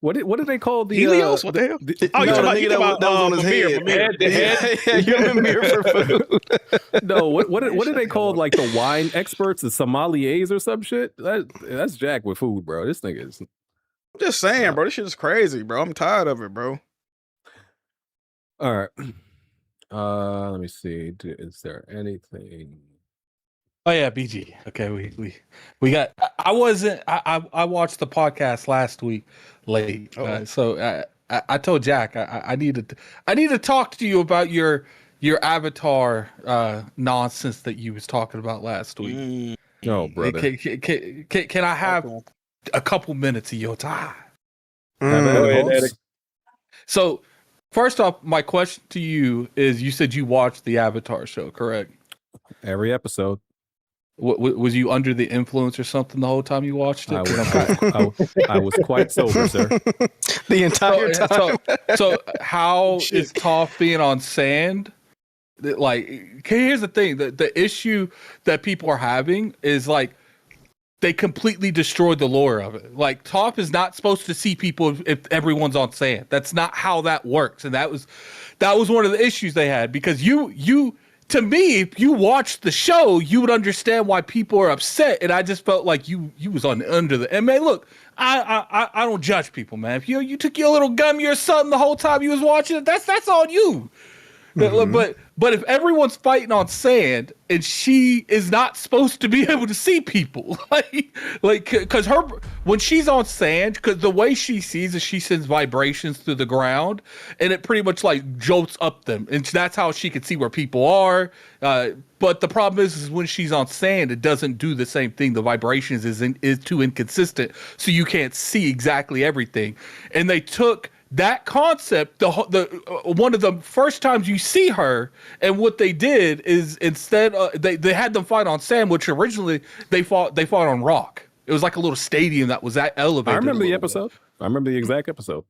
What did they call the Helios? What the hell? You talking about that was on his head. Yeah, you're a mirror for food. No, what did they call like the wine experts, the sommeliers or some shit? That's Jack with food, bro. This nigga is. I'm just saying, bro. This shit is crazy, bro. I'm tired of it, bro. All right. Let me see. Is there anything? Oh yeah, BG. Okay, we got. I watched the podcast last week late, so I told Jack I need to talk to you about your Avatar nonsense that you was talking about last week. No, brother. Can I have a couple minutes of your time? So, first off, my question to you is: you said you watched the Avatar show, correct? Every episode. Was you under the influence or something the whole time you watched it? I was quite sober, sir. The entire time. So how is Toph being on sand? Like, here's the thing: the issue that people are having is like they completely destroyed the lore of it. Like, Toph is not supposed to see people if everyone's on sand. That's not how that works, and that was one of the issues they had because you. To me, if you watched the show, you would understand why people are upset. And I just felt like you was under the. And man, look, I don't judge people, man. If you took your little gummy or something the whole time you was watching it, that's on you. Mm-hmm. But if everyone's fighting on sand and she is not supposed to be able to see people, like because when she's on sand, because the way she sees is she sends vibrations through the ground and it pretty much like jolts up them, and that's how she can see where people are. But the problem is when she's on sand, it doesn't do the same thing. The vibrations is too inconsistent, so you can't see exactly everything. And they took that concept, the one of the first times you see her, and what they did is instead they had them fight on sand, which originally they fought on rock. It was like a little stadium that was that elevated. I remember the episode. I remember the exact episode.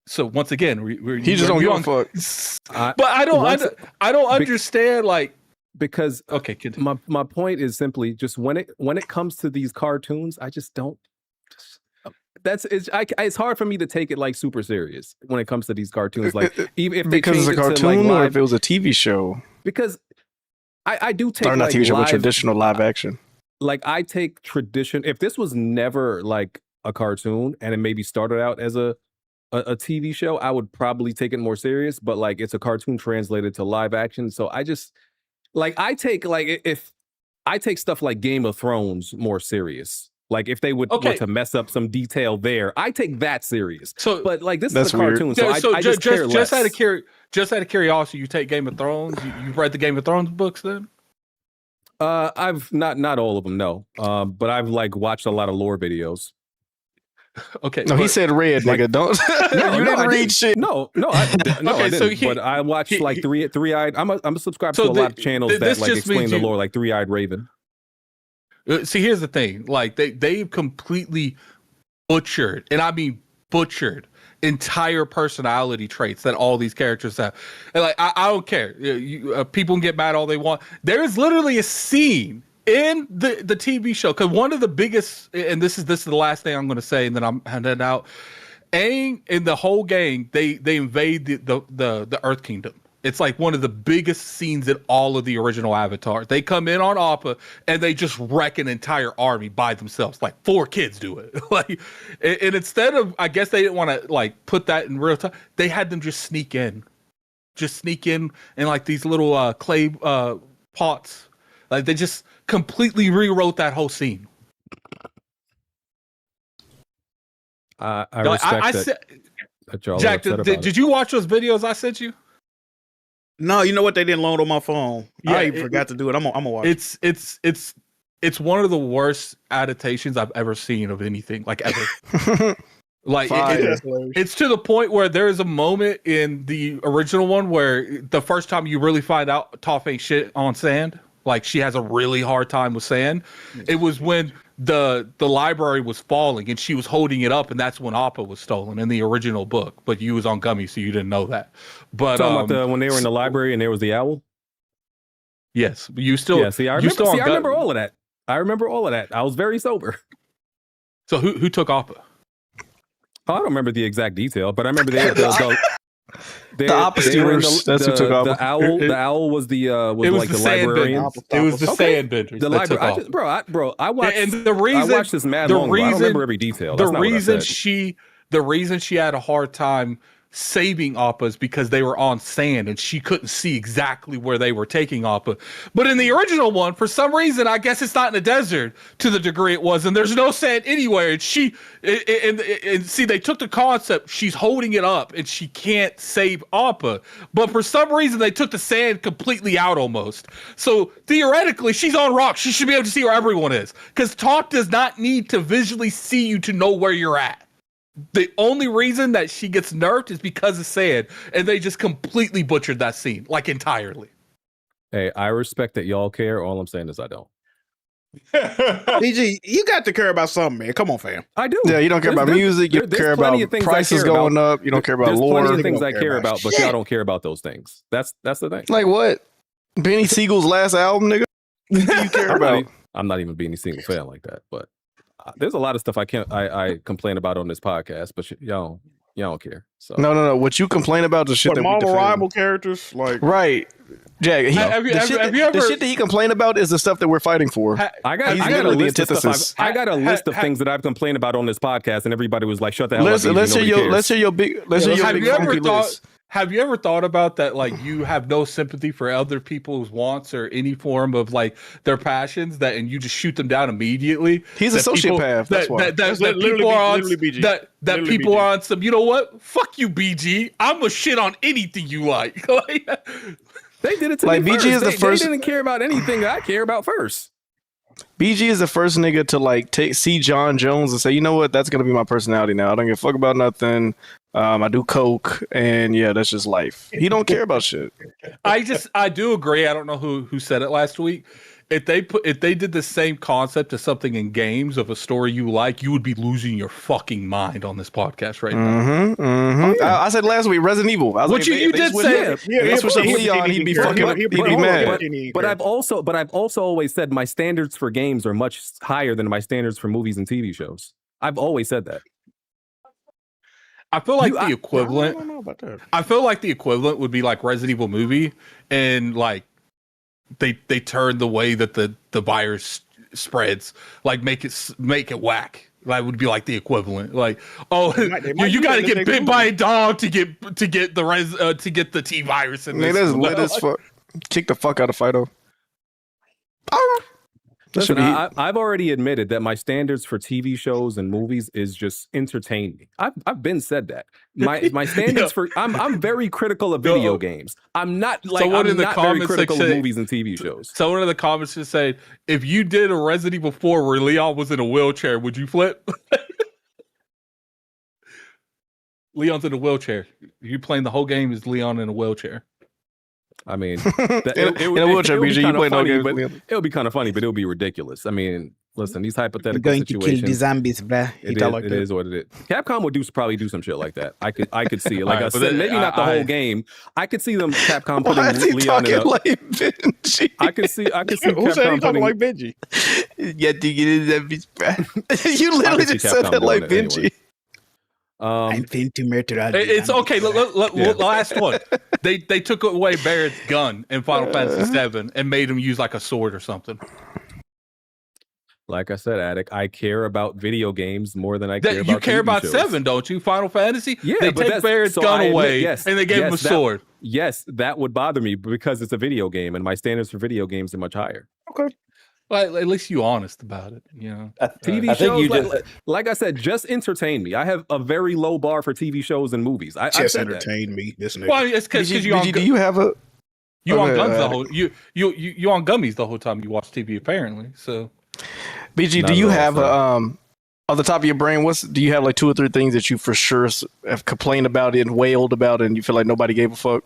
So once again, he just don't give a fuck. But I don't understand like because my point is simply just when it comes to these cartoons, I just don't. It's hard for me to take it like super serious when it comes to these cartoons. Like even if they because it's a cartoon or if it was a TV show. Because I do take not TV show, but traditional live action. Like I take tradition. If this was never like a cartoon and it maybe started out as a TV show, I would probably take it more serious. But like it's a cartoon translated to live action, so I just like I take stuff like Game of Thrones more serious. Like if they were to mess up some detail there, I take that serious. So, but like this is a cartoon, so I just care less. Just out of curiosity, you take Game of Thrones. You've read the Game of Thrones books, then? I've not all of them, no. But I've like watched a lot of lore videos. Okay. No, he said red, nigga. Don't. You didn't read shit. No, I didn't. But I watched like three-eyed. I'm a subscriber to a lot of channels that like explain the lore, like Three-Eyed Raven. See, here's the thing. Like they've completely butchered, and I mean butchered, entire personality traits that all these characters have. And like I don't care. People can get mad all they want. There's literally a scene in the TV show, because one of the biggest, and this is the last thing I'm going to say, and then I'm handing out. Aang and the whole gang, they invade the Earth Kingdom. It's like one of the biggest scenes in all of the original Avatar. They come in on Appa and they just wreck an entire army by themselves. Like 4 kids do it. Like, and instead of, I guess they didn't want to like put that in real time. They had them just sneak in like these little clay pots. Like they just completely rewrote that whole scene. I respect that y'all Jack, did you watch those videos I sent you? No, you know what? They didn't load on my phone. Yeah, I forgot to do it. I'm gonna watch. It's one of the worst adaptations I've ever seen of anything, like ever. Like it's to the point where there is a moment in the original one where the first time you really find out Toph ain't shit on sand. Like she has a really hard time with sand. It was when the library was falling and she was holding it up, and that's when Appa was stolen in the original book. But you was on gummy, so you didn't know that. But talking about when they were in the library and there was the owl. Yes, you still. Yeah, I remember all of that. I remember all of that. I was very sober. So who took Appa? Oh, I don't remember the exact detail, but I remember the opposite. That's who took Appa. The owl was the librarian. It was the sandbenders. The library. I watched. And the reason I watched this mad long. I don't remember every detail. The reason she had a hard time saving Appa is because they were on sand and she couldn't see exactly where they were taking Appa. But in the original one, for some reason, I guess it's not in the desert to the degree it was, and there's no sand anywhere. And see, they took the concept, she's holding it up and she can't save Appa. But for some reason, they took the sand completely out almost. So theoretically, she's on rocks. She should be able to see where everyone is, because Toph does not need to visually see you to know where you're at. The only reason that she gets nerfed is because of sand, and they just completely butchered that scene, like entirely. Hey, I respect that y'all care. All I'm saying is I don't. DG, you got to care about something, man. Come on, fam. I do. Yeah, you don't care about music. You don't care about prices going up. You don't care about lore. There's plenty of things I care about, but y'all don't care about those things. That's the thing. Like what? Benny Siegel's last album, nigga? What do you care about? I'm not even being a single fan like that, but there's a lot of stuff I complain about on this podcast, but y'all don't care. So no. What you complain about the shit that Marvel rival characters, like right? Jack, the shit that he complained about is the stuff that we're fighting for. I got a list of things that I've complained about on this podcast, and everybody was like, "Shut the hell up." Let's hear your big funky list. Have you ever thought about that? Like, you have no sympathy for other people's wants or any form of like their passions, and you just shoot them down immediately. He's a sociopath. That's why. That people are on some. You know what? Fuck you, BG. I'm a shit on anything you like. They did it to me first. BG is the first. They didn't care about anything that I care about first. BG is the first nigga to like see John Jones and say, you know what, that's gonna be my personality now. I don't give a fuck about nothing. I do coke, and yeah, that's just life. He don't care about shit. I do agree. I don't know who said it last week. If they did the same concept of something in games of a story you like, you would be losing your fucking mind on this podcast right now. Oh, yeah. I said last week Resident Evil. I was you did say. That's what Leon. He'd be mad. But I've also always said my standards for games are much higher than my standards for movies and TV shows. I've always said that. I feel like the equivalent. I don't know about that. I feel like the equivalent would be like Resident Evil movie, and like they turn the way that the virus spreads, like make it whack. That would be like the equivalent. Like, you got to get bit by a dog to get the T virus in this. Man, that's lit as fuck. Kick the fuck out of Fido. Listen, I've already admitted that my standards for TV shows and movies is just entertain me. I've been said that. My standards for I'm very critical of video games. I'm not like I'm not very critical of movies and TV shows. Someone in the comments just said, if you did a Resident Evil 4 where Leon was in a wheelchair, would you flip? Leon's in a wheelchair. You playing the whole game as Leon in a wheelchair. I mean, it would be kind of funny, but it would be ridiculous. I mean, listen, these hypothetical going situations. to kill the zombies, bruh. It is what it is. Capcom would probably do some shit like that. I could see it. Like I said, maybe not the whole game. I could see them Capcom putting Leon in like Benji? I could see Who Capcom said he talking putting like Benji? Yeah, do you get that bitch, bruh? You literally just said that like Benji. Anyway. I'm going to murder. It's okay. Last one. They took away Barrett's gun in Final Fantasy VII and made him use like a sword or something. Like I said, Addict, I care about video games more than I care about You care TV about shows. 7, don't you? Final Fantasy? Yeah, they but take Barrett's gun away and they gave him a sword. Yes, that would bother me because it's a video game and my standards for video games are much higher. Okay. Well, at least you're honest about it, you know. TV shows, like I said, just entertain me. I have a very low bar for TV shows and movies. Just entertain me. This nigga. Well, it's because you on. Do you have a? You on guns the whole. You on gummies the whole time you watch TV. Apparently, so. BG, do you have off the top of your brain? Do you have like 2 or 3 things that you for sure have complained about and wailed about, and you feel like nobody gave a fuck?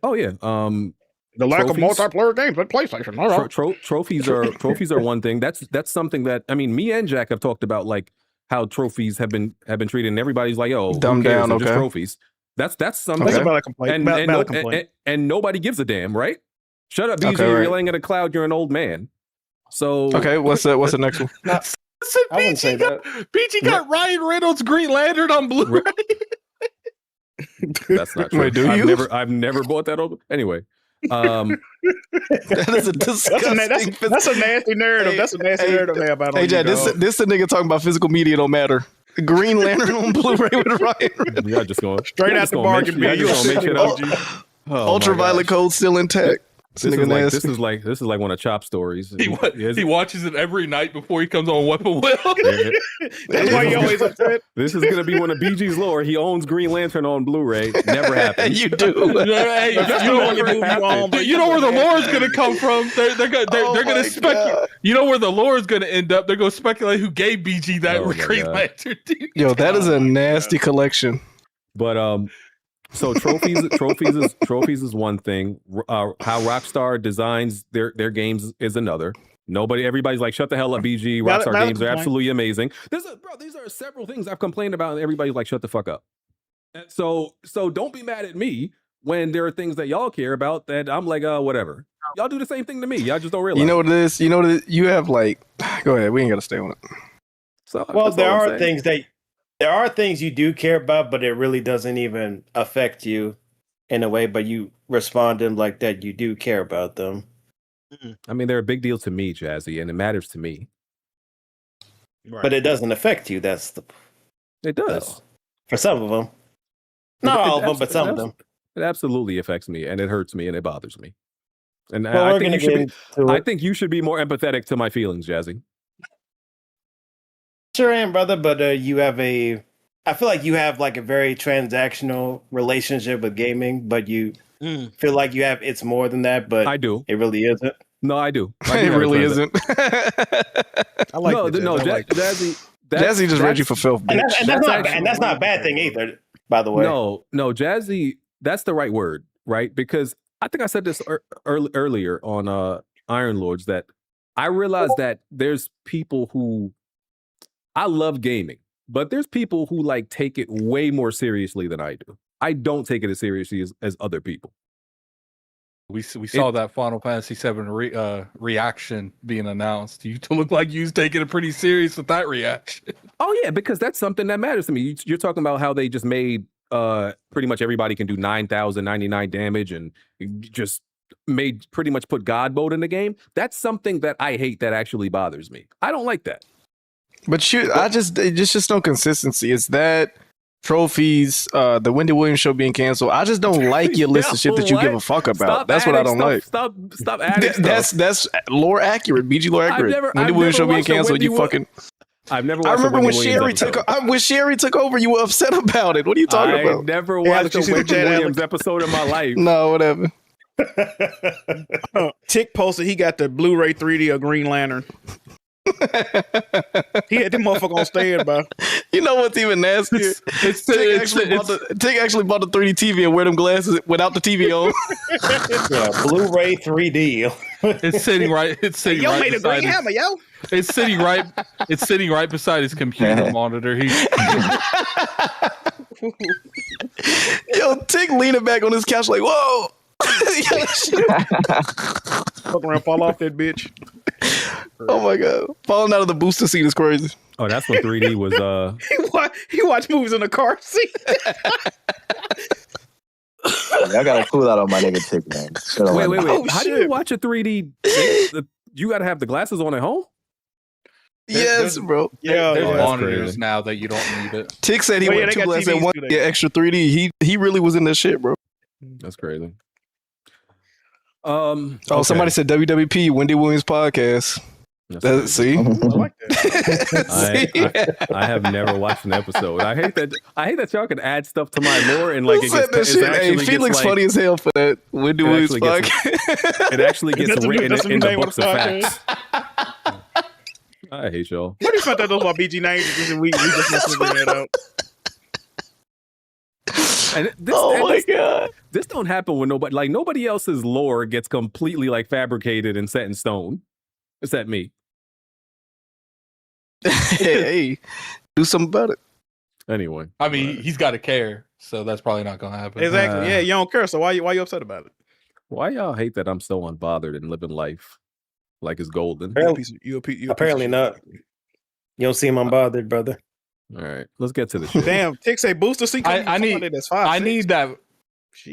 Oh yeah. The lack of multiplayer games at PlayStation. All right. Trophies are one thing. That's something that I mean, me and Jack have talked about, like how trophies have been treated, and everybody's like, "Oh, dumb down." Just trophies. That's something. That's about a complaint. And nobody gives a damn, right? Shut up, BG. Okay, You're laying in a cloud. You're an old man. So okay, what's the next one? I wouldn't say that. BG got Ryan Reynolds' Green Lantern on Blu-ray. That's not true. Wait, I've never bought that over. Anyway. That is a disgusting. That's a nasty narrative. That's a nasty narrative they have about. Hey, Jack, this a nigga talking about physical media don't matter. Green Lantern on Blu-ray with Ryan Reynolds. Y'all just going straight out the bargain bin. You gonna make it up. Ultraviolet code still intact. This is like one of Chop's stories. He watches it every night before he comes on Weapon Wheel. That's why you always upset. This is gonna be one of BG's lore. He owns Green Lantern on Blu-ray. Never happened. You do. Hey, you know where the lore is gonna come from. They're gonna speculate. You know where the lore is gonna end up. They're gonna speculate who gave BG that Green Lantern. Yo, that is a nasty collection. But so trophies is one thing. How Rockstar designs their games is another. Everybody's like, shut the hell up, BG. Rockstar games are absolutely amazing. These are several things I've complained about, and everybody's like, shut the fuck up. And so don't be mad at me when there are things that y'all care about that I'm like, whatever. Y'all do the same thing to me. Y'all just don't realize. You know what it is? You know what it is? You have like, go ahead. We ain't got to stay on it. So, well, there are things you do care about, but it really doesn't even affect you in a way, but you respond to them like that. You do care about them. I mean, they're a big deal to me, Jazzy, and it matters to me. Right. But it doesn't affect you. It does. For some of them. Not all of them, but some of them. It absolutely affects me, and it hurts me, and it bothers me. And I think you should be more empathetic to my feelings, Jazzy. Sure am, brother, but I feel like you have like a very transactional relationship with gaming, but you feel like it's more than that, but I do. It really isn't. No, I do. It really isn't. I like Jazzy. Jazzy just read you for filth, bitch. And that's not a bad thing either, by the way. No, Jazzy, that's the right word, right? Because I think I said this earlier on Iron Lords, that I realized that there's people who, I love gaming, but there's people who like take it way more seriously than I do. I don't take it as seriously as other people. We saw that Final Fantasy VII reaction being announced. You look like you was taking it pretty serious with that reaction. Oh yeah, because that's something that matters to me. You're talking about how they just made pretty much everybody can do 9,099 damage and just made pretty much put God mode in the game. That's something that I hate, that actually bothers me. I don't like that. But it's just no consistency. Is that trophies, the Wendy Williams show being canceled. I just don't like your list of shit that you give a fuck about. Stop That's what I don't like. Stop adding stuff. That's lore accurate. BG lore accurate. Wendy Williams show being canceled. You fucking. I've never. I remember when Sherry took over. You were upset about it. What are you talking about? I never watched a Wendy Williams episode in my life. No, whatever. Tick posted he got the Blu-ray 3D of Green Lantern. He had the motherfucker on stand, bro. You know what's even nastier? Tick actually bought the 3D TV and wear them glasses without the TV on. Yeah, Blu-ray 3D. It's sitting right. It's sitting Yo right made a beside green his, hammer, yo. It's sitting right. It's sitting right beside his computer monitor. Yo, Tick leaning back on his couch like, whoa. Fuck around, fall off that bitch. Oh my god, falling out of the booster seat is crazy. Oh, that's when 3D was. He watched movies in the car seat. I gotta cool out on my nigga Tick, man. Wait. Oh, How do you watch a 3D? You got to have the glasses on at home. Yes, bro. Yeah, There's yeah. monitors now that you don't need it. Tick said he Oh, yeah, went they 2 got glasses and TVs one too, get extra 3D. He really was in this shit, bro. That's crazy. Somebody said WWP Wendy Williams podcast. See, I like that. I have never watched an episode. I hate that y'all can add stuff to my lore and like who said that shit? Hey, Felix funny as hell for that Wendy Williams podcast. It actually gets That's written the in the name of books the of podcast. facts. I hate y'all. What do you found out those about BG names? We just must figure that out. And God, this don't happen with nobody. Like nobody else's lore gets completely like fabricated and set in stone. Except me. hey, do something about it. Anyway, I mean, he's got to care, so that's probably not going to happen. Exactly. Yeah, you don't care. So why you upset about it? why y'all hate that I'm so unbothered and living life like it's golden? Apparently not. You don't seem unbothered, brother. All right, let's get to the shit. Damn, Tick say booster seat. I need that's 5. I need that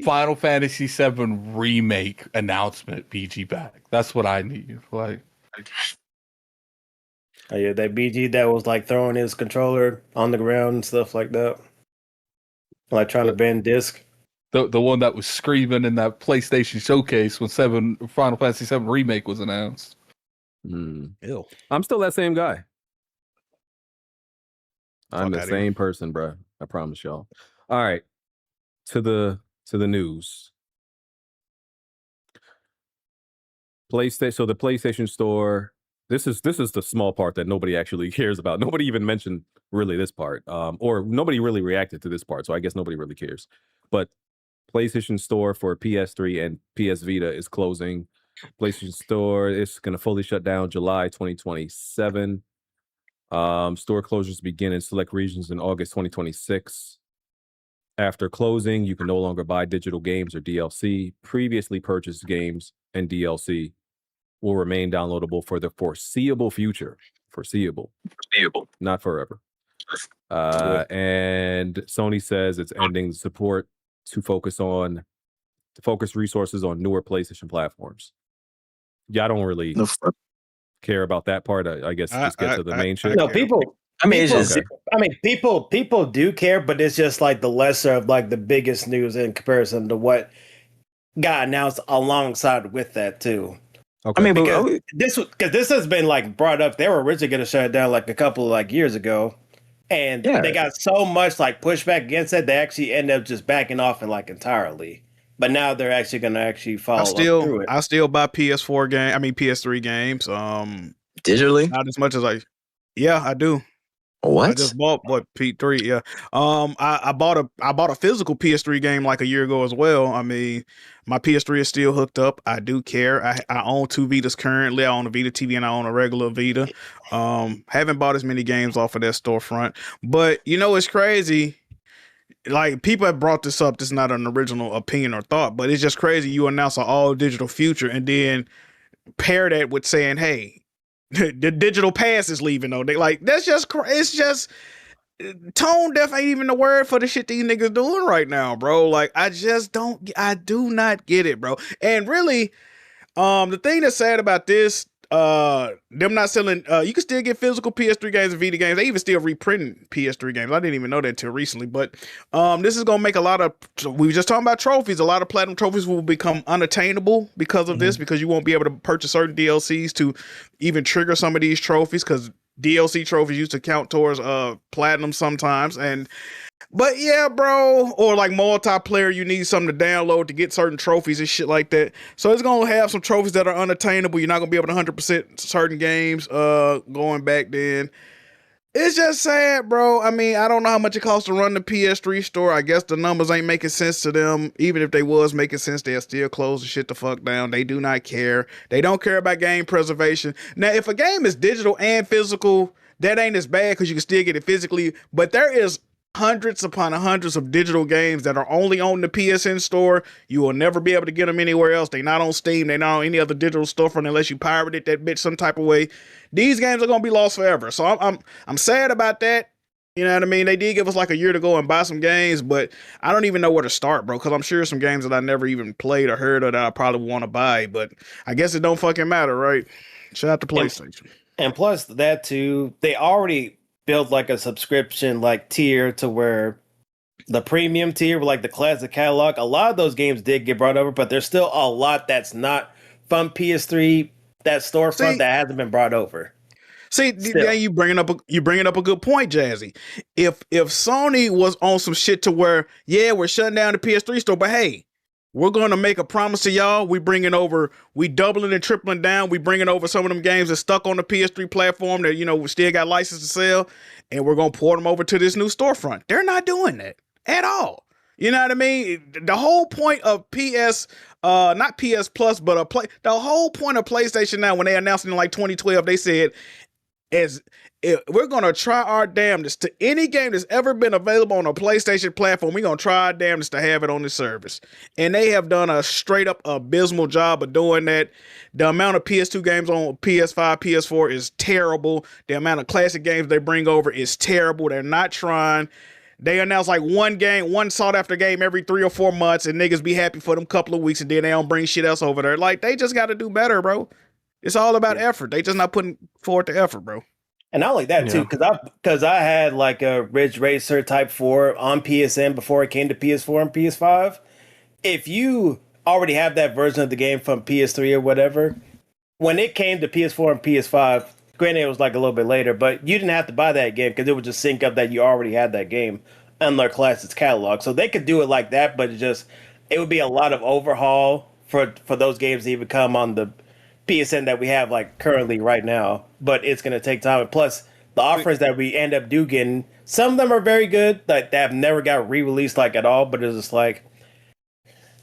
Final Fantasy VII remake announcement. BG back. That's what I need. Like, Oh, yeah, that BG that was like throwing his controller on the ground and stuff like that, like trying to bend disc. the one that was screaming in that PlayStation showcase when Final Fantasy VII remake was announced. Ew. I'm still that same guy. I'm Fuck the outta same here. person, bro. I promise y'all. All right, to the news. PlayStation. So the PlayStation Store. This is the small part that nobody actually cares about. Nobody even mentioned really this part, or nobody really reacted to this part. So I guess nobody really cares. But PlayStation Store for PS3 and PS Vita is closing. PlayStation Store is going to fully shut down July 2027. Store closures begin in select regions in August 2026. After closing, you can no longer buy digital games or DLC. Previously purchased games and DLC will remain downloadable for the foreseeable future. Foreseeable, not forever. And Sony says it's ending the support to focus resources on newer PlayStation platforms. Yeah, I don't really care about that part. I guess just get to the main shit. No, people. I mean, it's just people do care, but it's just like the lesser of like the biggest news in comparison to what got announced alongside with that too. Okay. I mean, Because this has been like brought up. They were originally going to shut it down like a couple of like years ago, and Yeah. they got so much like pushback against it. They actually ended up just backing off it like entirely. But now they're actually going to actually follow through it. I still buy PS3 games. digitally. Not as much as I do. I What? just bought P3. Yeah. I bought a physical PS3 game like a year ago as well. I mean, my PS3 is still hooked up. I do care. I own 2 Vitas currently. I own a Vita TV and I own a regular Vita. Haven't bought as many games off of that storefront. But you know it's crazy. Like people have brought this up. This is not an original opinion or thought, but it's just crazy. You announce an all digital future and then pair that with saying, "Hey, the digital pass is leaving." Though they like that's just it's just tone deaf ain't even the word for the shit these niggas doing right now, bro. Like I do not get it, bro. And really, the thing that's sad about this, them not selling. You can still get physical PS3 games and Vita games. They even still reprinting PS3 games. I didn't even know that until recently. But this is gonna make a lot of. We were just talking about trophies. A lot of platinum trophies will become unattainable because of this, because you won't be able to purchase certain DLCs to even trigger some of these trophies, because DLC trophies used to count towards platinum sometimes. But yeah, bro, or like multiplayer, you need something to download to get certain trophies and shit like that. So it's gonna have some trophies that are unattainable. You're not gonna be able to 100% certain games going back then. It's just sad, bro. I mean, I don't know how much it costs to run the PS3 store. I guess the numbers ain't making sense to them. Even if they was making sense, they'll still close the shit the fuck down. They do not care. They don't care about game preservation. Now, if a game is digital and physical, that ain't as bad because you can still get it physically. But there is hundreds upon hundreds of digital games that are only on the PSN store. You will never be able to get them anywhere else. They're not on Steam. They're not on any other digital storefront unless you pirated that bitch some type of way. These games are gonna be lost forever. So I'm sad about that. You know what I mean? They did give us like a year to go and buy some games, but I don't even know where to start, bro. Because I'm sure some games that I never even played or heard of that I probably want to buy. But I guess it don't fucking matter, right? Shout out to PlayStation. And plus that too, they already built like a subscription like tier to where the premium tier with like the classic catalog, a lot of those games did get brought over, but there's still a lot that's not from PS3, that storefront that hasn't been brought over. See, yeah, you bringing up a good point, Jazzy. If Sony was on some shit to where, yeah, we're shutting down the PS3 store, but hey, we're going to make a promise to y'all. We doubling and tripling down. We bringing over some of them games that stuck on the PS3 platform that, we still got license to sell, and we're going to port them over to this new storefront. They're not doing that at all. You know what I mean? The whole point of not PS Plus, but the whole point of PlayStation Now, when they announced it in like 2012, they said, we're going to try our damnedest to any game that's ever been available on a PlayStation platform. We're going to try our damnedest to have it on this service. And they have done a straight up abysmal job of doing that. The amount of PS2 games on PS5, PS4 is terrible. The amount of classic games they bring over is terrible. They're not trying. They announce like one sought after game every 3 or 4 months, and niggas be happy for them couple of weeks, and then they don't bring shit else over there. Like, they just got to do better, bro. It's all about effort. They just not putting forward the effort, bro. And not like that too, because I had like a Ridge Racer Type 4 on PSN before it came to PS4 and PS5. If you already have that version of the game from PS3 or whatever, when it came to PS4 and PS5, granted it was like a little bit later, but you didn't have to buy that game because it would just sync up that you already had that game on their Classics catalog. So they could do it like that, but it would be a lot of overhaul for those games to even come on the PSN that we have like currently right now, but it's going to take time. And plus the offers that we end up getting, some of them are very good, like they have never got re-released like at all, but it's just like,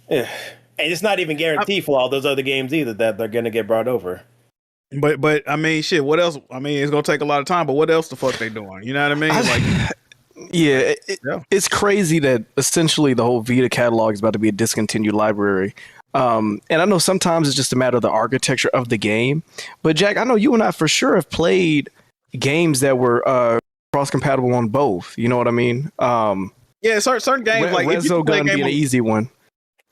and it's not even guaranteed for all those other games either that they're going to get brought over. But I mean, shit, what else? I mean, it's going to take a lot of time, but what else the fuck they doing? You know what I mean? It's crazy that essentially the whole Vita catalog is about to be a discontinued library. And I know sometimes it's just a matter of the architecture of the game, but Jack, I know you and I for sure have played games that were cross-compatible on both. You know what I mean? Yeah, certain games like Rezo Gun being an easy one.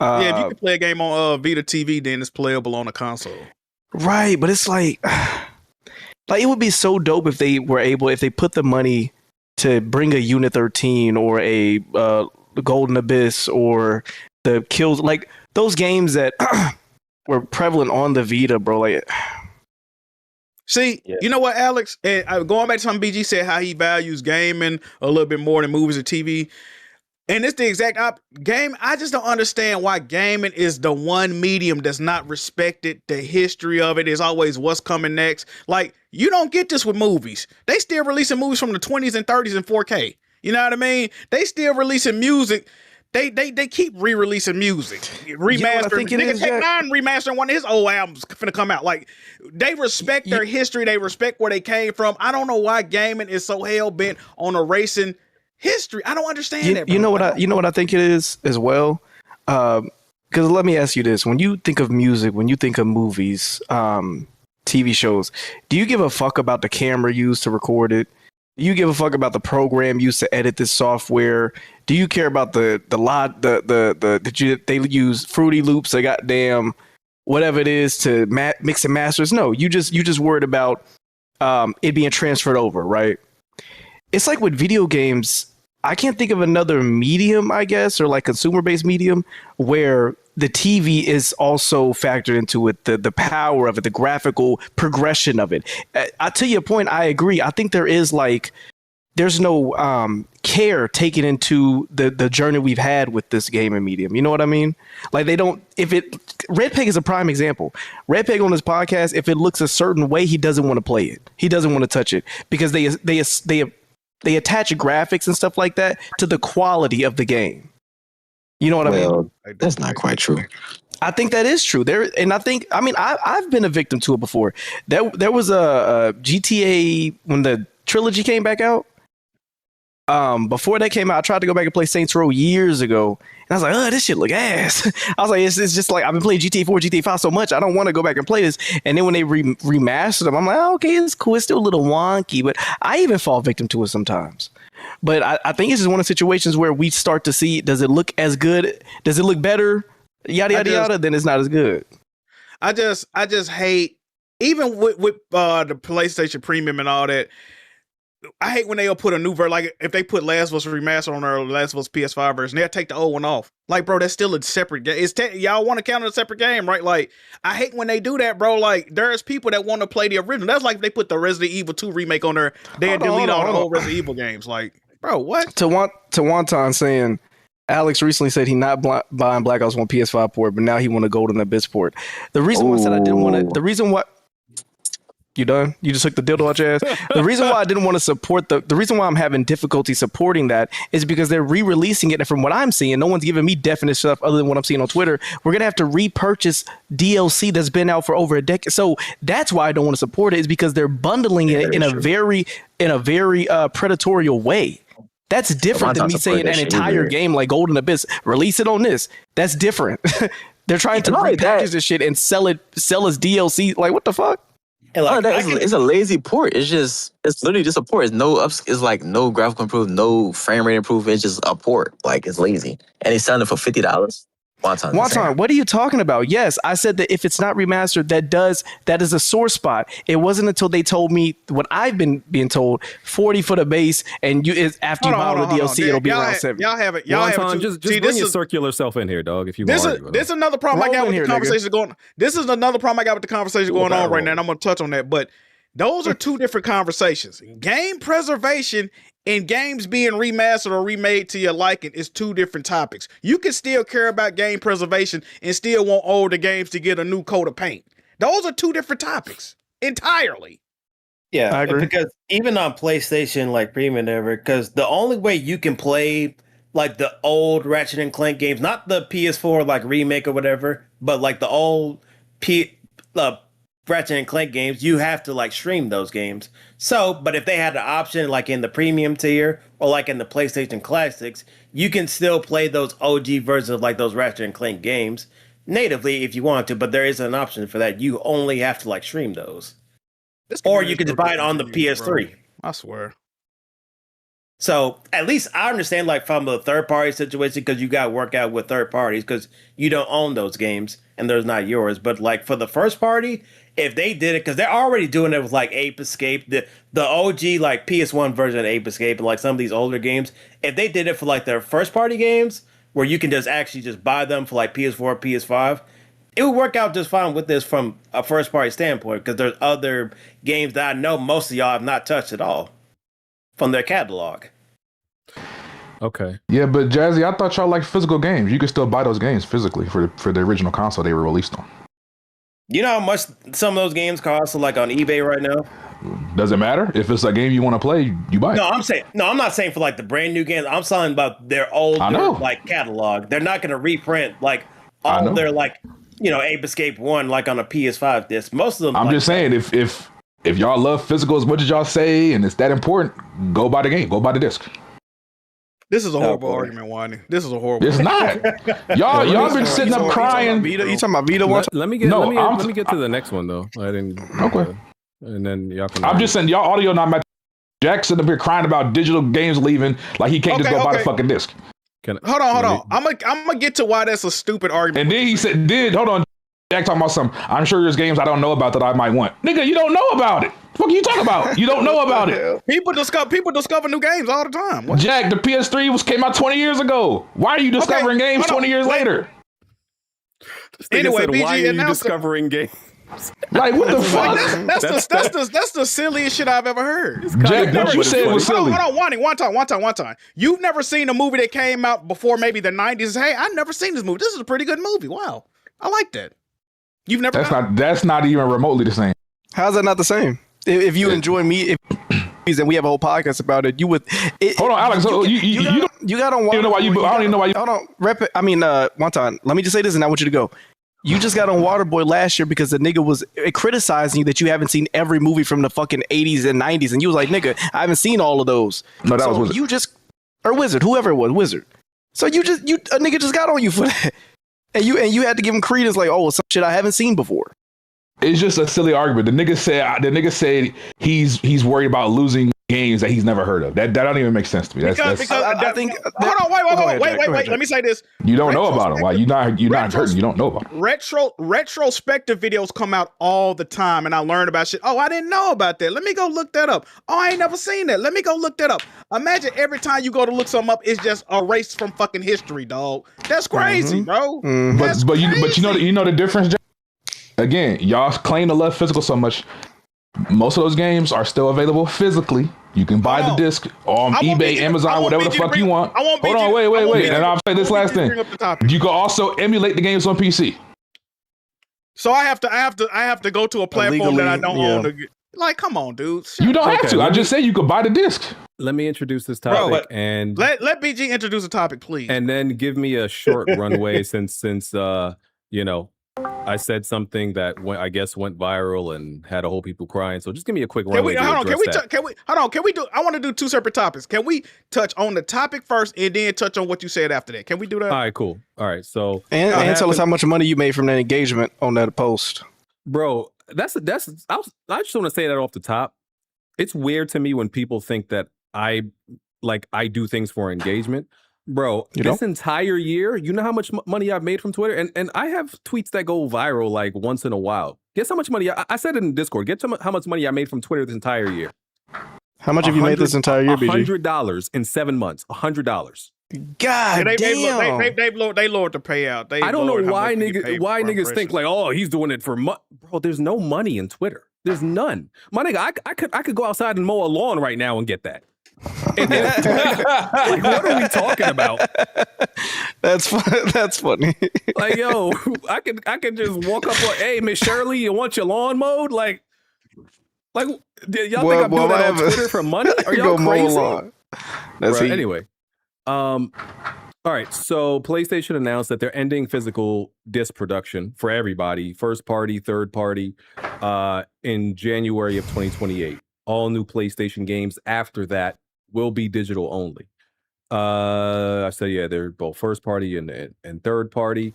If you can play a game on Vita TV, then it's playable on a console. Right, but it's like it would be so dope if they put the money to bring a Unit 13 or a Golden Abyss or the Kills, like those games that were prevalent on the Vita, bro. Like, see, you know what, Alex? And going back to something BG said, how he values gaming a little bit more than movies and TV. And it's the exact game. I just don't understand why gaming is the one medium that's not respected. The history of it is always what's coming next. Like, you don't get this with movies. They still releasing movies from the 20s and 30s in 4K. You know what I mean? They still releasing music. They keep re-releasing music, remastering. Nigga, Tech Nine remastering one of his old albums finna come out. Like, they respect their history. They respect where they came from. I don't know why gaming is so hell bent on erasing history. I don't understand that. Bro. You know what I think it is as well. Because let me ask you this: when you think of music, when you think of movies, TV shows, do you give a fuck about the camera used to record it? Do you give a fuck about the program used to edit this software? Do you care about they use Fruity Loops? They goddamn whatever it is to mix and masters. No, you just worried about it being transferred over, right? It's like with video games. I can't think of another medium, I guess, or like consumer-based medium where the TV is also factored into it, the power of it, the graphical progression of it. To your point, I agree. I think there's no care taken into the journey we've had with this gaming medium. You know what I mean? Like Red Pig is a prime example. Red Pig on his podcast, if it looks a certain way, he doesn't want to play it. He doesn't want to touch it because they attach graphics and stuff like that to the quality of the game. You know what I mean? That's not quite true. I think that is true. I've been a victim to it before. There was a GTA when the trilogy came back out. Before that came out, I tried to go back and play Saints Row years ago, and I was like, "Oh, this shit look ass." I was like, "It's just like I've been playing GTA 4, GTA 5 so much, I don't want to go back and play this." And then when they remastered them, I'm like, "Oh, okay, it's cool. It's still a little wonky," but I even fall victim to it sometimes. But I think it's just one of the situations where we start to see, does it look as good? Does it look better? Yada yada yada. Then it's not as good. I just hate, even with the PlayStation Premium and all that. I hate when they'll put a new version, like if they put Last of Us Remastered on their Last of Us PS5 version, they'll take the old one off. Like, bro, that's still a separate game. Y'all want to count it a separate game, right? Like, I hate when they do that, bro. Like, there's people that want to play the original. That's like if they put the Resident Evil 2 remake on there, they'll delete all the old Resident Evil games. Like, bro, what? To Wonton saying, Alex recently said he not buying Black Ops 1 PS5 port, but now he want a Golden Abyss port. The reason why I said I didn't want to, the reason why. You done? You just took the dildo out your ass? The reason why I didn't want to support the reason why I'm having difficulty supporting that is because they're re-releasing it. And from what I'm seeing, no one's giving me definite stuff other than what I'm seeing on Twitter. We're going to have to repurchase DLC that's been out for over a decade. So that's why I don't want to support it, is because they're bundling it in a very predatory way. That's different than me saying an entire game like Golden Abyss, release it on this. That's different. They're trying to repackage this shit and sell as DLC. Like, what the fuck? It's a lazy port. It's literally just a port. It's like no graphical improvement, no frame rate improvement. It's just a port. Like, it's lazy, and he's selling it for $50. Wonton, what are you talking about? Yes, I said that if it's not remastered, that is a sore spot. It wasn't until they told me what I've been being told: 40 for the base, and after you buy all the DLC, it'll be around 70. Y'all have it. Just bring your circular self in here, dog. If you want. This is another problem I got with the conversation going. This is another problem I got with the conversation going on right now, and I'm going to touch on that. But those are two different conversations. Game preservation and games being remastered or remade to your liking is two different topics. You can still care about game preservation and still want older games to get a new coat of paint. Those are two different topics entirely. Yeah, I agree. Because even on PlayStation, like Premium, because the only way you can play like the old Ratchet and Clank games, not the PS4 like remake or whatever, but like the old Ratchet and Clank games, you have to like stream those games. So, but if they had the option like in the premium tier or like in the PlayStation Classics, you can still play those OG versions of like those Ratchet and Clank games natively if you want to, but there is an option for that. You only have to like stream those. Or you can just buy it on the PS3. Bro. I swear. So at least I understand like from the third party situation, because you got to work out with third parties because you don't own those games and they're not yours. But like for the first party, if they did it, because they're already doing it with like Ape Escape, the OG like PS1 version of Ape Escape, and like some of these older games, if they did it for like their first party games where you can just actually just buy them for like PS4, PS5, it would work out just fine with this from a first party standpoint, because there's other games that I know most of y'all have not touched at all from their catalog. Okay. Yeah, but Jazzy, I thought y'all liked physical games. You could still buy those games physically for the original console they were released on. You know how much some of those games cost like on eBay right now? Doesn't matter. If it's a game you want to play, you buy it. I'm not saying for like the brand new games. I'm talking about their older like catalog. They're not going to reprint like all their like, you know, Ape Escape 1 like on a PS5 disc. Most of them. I'm just saying if y'all love physical as much as y'all say and it's that important, go buy the game. Go buy the disc. This is a horrible argument, Wani. This is a horrible. It's not. Y'all been sitting up crying. You talking about Vita? Let me get to the next one though. I didn't. Okay. And then y'all can. I'm just saying, y'all audio not matching. Jack sitting up here crying about digital games leaving, like he can't just go buy the fucking disc. Hold on. I'm gonna get to why that's a stupid argument. And then he said, hold on. Jack talking about some. I'm sure there's games I don't know about that I might want. Nigga, you don't know about it. What are you talking about? You don't know about it. People discover new games all the time. What? Jack, the PS3 came out 20 years ago. Why are you discovering games 20 years later? Anyway, BG, why are you discovering games? Like, what the fuck? That's the silliest shit I've ever heard. Jack, what you said was silly. Hold on, one time. You've never seen a movie that came out before maybe the 90s. Hey, I've never seen this movie. This is a pretty good movie. Wow. I like that. You've never. That's not even remotely the same. How's that not the same? If you enjoy me, and we have a whole podcast about it, you would. Hold on, Alex. You got on. I don't even know why you. Hold on, Wonton. Let me just say this, and I want you to go. You just got on Waterboy last year because the nigga was criticizing you that you haven't seen every movie from the fucking 80s and 90s, and you was like, nigga, I haven't seen all of those. No, that was Wizard. Wizard, whoever it was, Wizard. So a nigga just got on you for that. And you had to give him credence like, oh, some shit I haven't seen before. It's just a silly argument. The nigga said he's worried about losing games that he's never heard of. That don't even make sense to me. Because I think. Hold on, wait. Let me say this. You don't know about them. Why you're not hurting? You don't know about them. Retrospective videos come out all the time, and I learn about shit. Oh, I didn't know about that. Let me go look that up. Oh, I ain't never seen that. Let me go look that up. Imagine every time you go to look something up, it's just erased from fucking history, dog. That's crazy, bro. But you know the difference. Again, y'all claim to love physical so much. Most of those games are still available physically. You can buy the disc on eBay, Amazon, whatever the fuck you want. Hold on, wait. And I'll say this last thing. You can also emulate the games on PC. So I have to go to a platform that I don't own. Like, come on, dude. You don't have to. I just say you could buy the disc. Let me introduce this topic and let BG introduce the topic, please. And then give me a short runway since I said something that I guess went viral and had a whole people crying. So just give me a quick runway. Can we do? I want to do two separate topics. Can we touch on the topic first and then touch on what you said after that? Can we do that? All right, cool. All right, so and tell us how much money you made from that engagement on that post, bro. I just want to say that off the top. It's weird to me when people think that I do things for engagement. Bro, this entire year, you know how much money I've made from Twitter? And I have tweets that go viral like once in a while. Guess how much money, I said it in Discord, how much money I made from Twitter this entire year. How much have you made this entire year, BG? $100 in 7 months, $100. God damn. They lowered the payout. I don't know why niggas think like, oh, he's doing it for money. Bro, there's no money in Twitter. There's none. My nigga, I could go outside and mow a lawn right now and get that. And then, like, what are we talking about? That's funny. Like, yo, I can just walk up like, hey, Miss Shirley, you want your lawn mowed? Like y'all think I'm doing that on Twitter for money? Are y'all crazy? That's anyway. All right, so PlayStation announced that they're ending physical disc production for everybody, first party, third party, in January of 2028. All new PlayStation games after that will be digital only. I said, yeah, they're both first party and third party.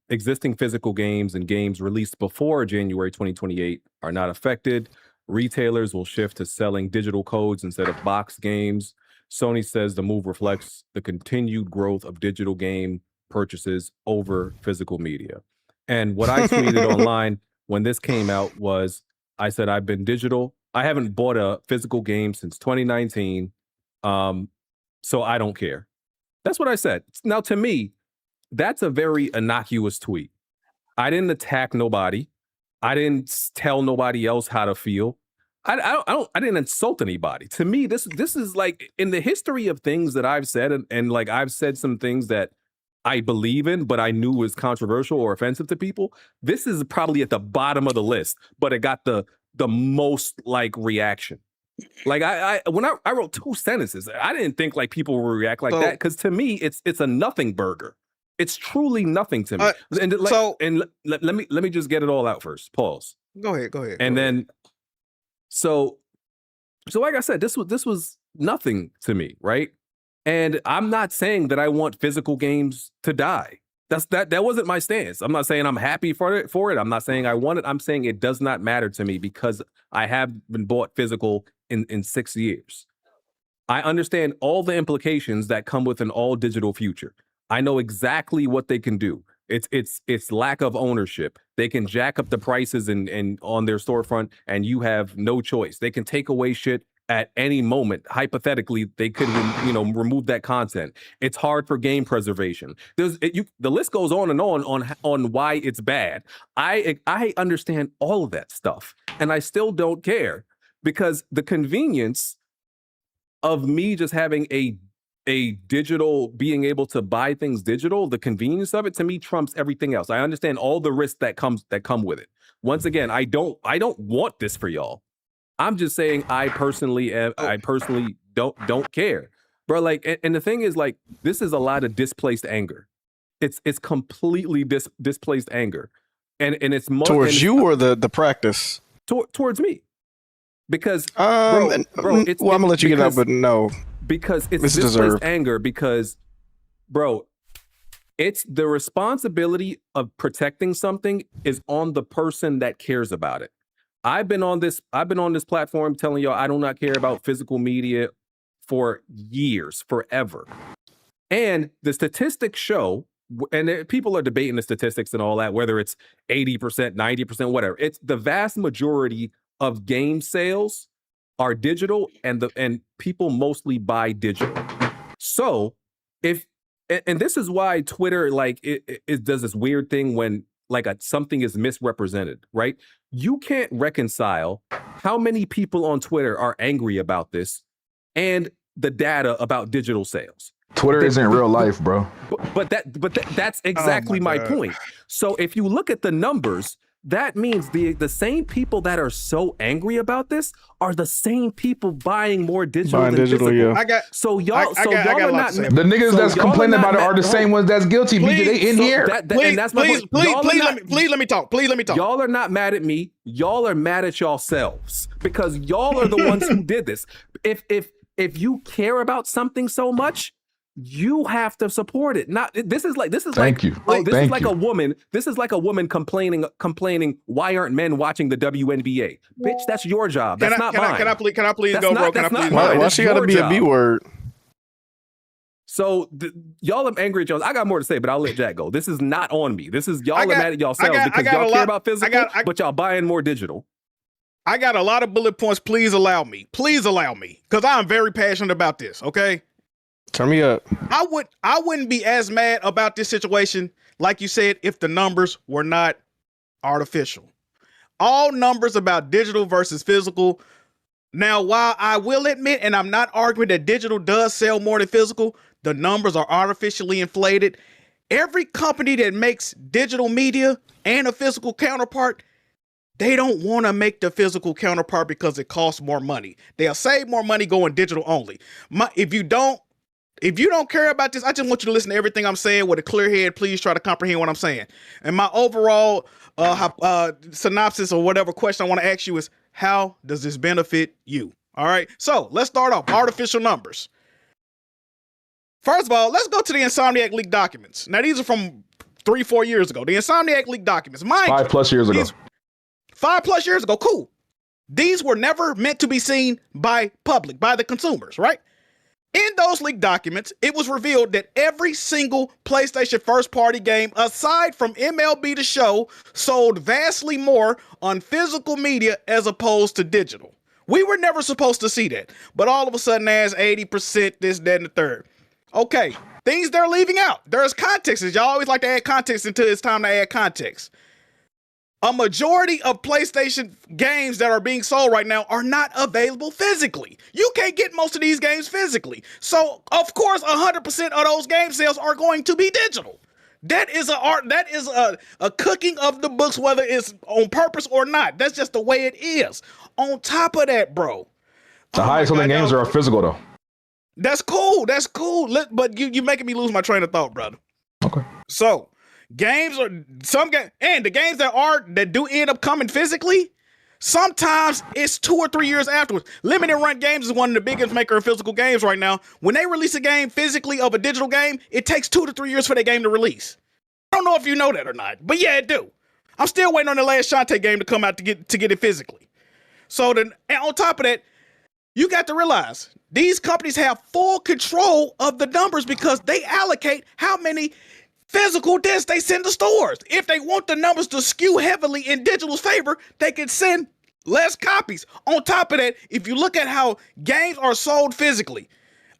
Existing physical games and games released before January 2028 are not affected. Retailers will shift to selling digital codes instead of box games. Sony says the move reflects the continued growth of digital game purchases over physical media. And what I tweeted online when this came out was, I said, I've been digital. I haven't bought a physical game since 2019, so I don't care. That's what I said. Now, to me, that's a very innocuous tweet. I didn't attack nobody. I didn't tell nobody else how to feel. I didn't insult anybody. To me, this is like in the history of things that I've said, and like I've said some things that I believe in, but I knew was controversial or offensive to people. This is probably at the bottom of the list, but it got the most like reaction. Like when I wrote 2 sentences, I didn't think like people would react like that, because to me it's a nothing burger. It's truly nothing to me. Let me just get it all out first. Pause. Go ahead. And then so like I said, this was nothing to me, right? And I'm not saying that I want physical games to die. That wasn't my stance. I'm not saying I'm happy for it. I'm not saying I want it. I'm saying it does not matter to me because I have been bought physical in 6 years. I understand all the implications that come with an all digital future. I know exactly what they can do. It's lack of ownership. They can jack up the prices and on their storefront, and you have no choice. They can take away shit at any moment. Hypothetically, they could remove that content. It's hard for game preservation. The list goes on and on why it's bad. I understand all of that stuff, and I still don't care because the convenience of me just having a digital, being able to buy things digital, the convenience of it to me trumps everything else. I understand all the risks that come with it. Once again, I don't want this for y'all. I'm just saying I personally don't care, bro. Like, and the thing is, like, this is a lot of displaced anger. It's completely displaced anger, and it's more towards you or the practice towards me, because well, I'm gonna let you get out, but no. Because it's displaced anger because, bro, it's the responsibility of protecting something is on the person that cares about it. I've been on this platform telling y'all I do not care about physical media for years, forever. And the statistics show, and people are debating the statistics and all that, whether it's 80%, 90%, whatever. It's the vast majority of game sales are digital, and people mostly buy digital. So and this is why Twitter, like, it does this weird thing when like something is misrepresented, right? You can't reconcile how many people on Twitter are angry about this and the data about digital sales. Twitter isn't real life, bro. But that's exactly my point. So if you look at the numbers, that means the same people that are so angry about this are the same people buying more digital than physical. Yeah. Y'all are not. The niggas that's complaining about it are the same ones that's guilty. Please, they in here. Please let me talk. Please let me talk. Y'all are not mad at me. Y'all are mad at yourselves because y'all are the ones who did this. If you care about something so much, you have to support it. This is like a woman. This is like a woman complaining. Why aren't men watching the WNBA? Bitch, that's your job. That's not mine. Can I please go, bro? Can I please? Why she gotta be a B word? So y'all are angry at y'all. I got more to say, but I'll let Jack go. This is not on me. This is y'all are mad at yourselves because y'all care about physical, but y'all buying more digital. I got a lot of bullet points. Please allow me. Please allow me, because I'm very passionate about this. Okay. Turn me up. I wouldn't be as mad about this situation, like you said, if the numbers were not artificial. All numbers about digital versus physical. Now, while I will admit, and I'm not arguing that digital does sell more than physical, the numbers are artificially inflated. Every company that makes digital media and a physical counterpart, they don't want to make the physical counterpart because it costs more money. They'll save more money going digital only. If you don't care about this, I just want you to listen to everything I'm saying with a clear head. Please try to comprehend what I'm saying. And my overall synopsis or whatever question I want to ask you is, how does this benefit you? All right. So let's start off. Artificial numbers. First of all, let's go to the Insomniac leaked documents. Now, these are from 3-4 years ago. The Insomniac leaked documents. 5+ years ago. 5+ years ago. Cool. These were never meant to be seen by public, by the consumers, right? In those leaked documents, it was revealed that every single PlayStation first-party game, aside from MLB The Show, sold vastly more on physical media as opposed to digital. We were never supposed to see that, but all of a sudden there's 80%, this, that, and the third. Okay, things they're leaving out. There's context. Y'all always like to add context until it's time to add context. A majority of PlayStation games that are being sold right now are not available physically. You can't get most of these games physically. So, of course, 100% of those game sales are going to be digital. That is a cooking of the books, whether it's on purpose or not. That's just the way it is. On top of that, bro. The highest selling games are physical, though. That's cool. That's cool. But you're making me lose my train of thought, brother. Okay. So, and the games that do end up coming physically, sometimes it's 2 or 3 years afterwards. Limited Run Games is one of the biggest maker of physical games right now. When they release a game physically of a digital game, it takes 2 to 3 years for that game to release. I don't know if you know that or not, but yeah, it do. I'm still waiting on the last Shantae game to come out to get it physically. So then, and on top of that, you got to realize these companies have full control of the numbers because they allocate how many Physical discs they send to stores. If they want the numbers to skew heavily in digital's favor, they can send less copies. On top of that, if you look at how games are sold physically,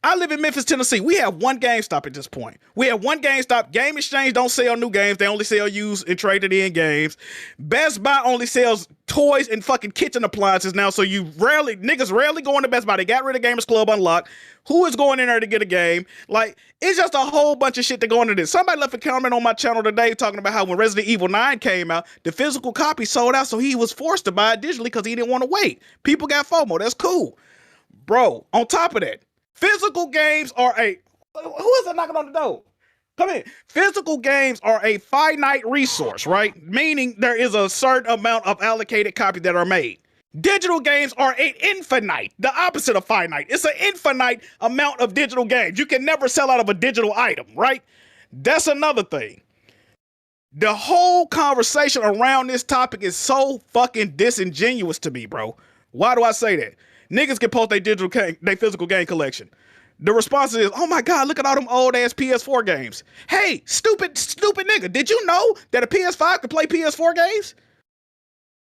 I live in Memphis, Tennessee. We have one GameStop at this point. We have one GameStop. Game Exchange don't sell new games. They only sell used and traded in games. Best Buy only sells toys and fucking kitchen appliances now. So niggas rarely go into Best Buy. They got rid of Gamers Club Unlocked. Who is going in there to get a game? Like, it's just a whole bunch of shit to go into this. Somebody left a comment on my channel today talking about how when Resident Evil 9 came out, the physical copy sold out, so he was forced to buy it digitally because he didn't want to wait. People got FOMO. That's cool. Bro, on top of that, physical games are who is that knocking on the door? Come in. Physical games are a finite resource, right? Meaning there is a certain amount of allocated copies that are made. Digital games are an infinite, the opposite of finite. It's an infinite amount of digital games. You can never sell out of a digital item, right? That's another thing. The whole conversation around this topic is so fucking disingenuous to me, bro. Why do I say that? Niggas can post their physical game collection. The response is, oh my God, look at all them old ass PS4 games. Hey, stupid nigga, did you know that a PS5 can play PS4 games?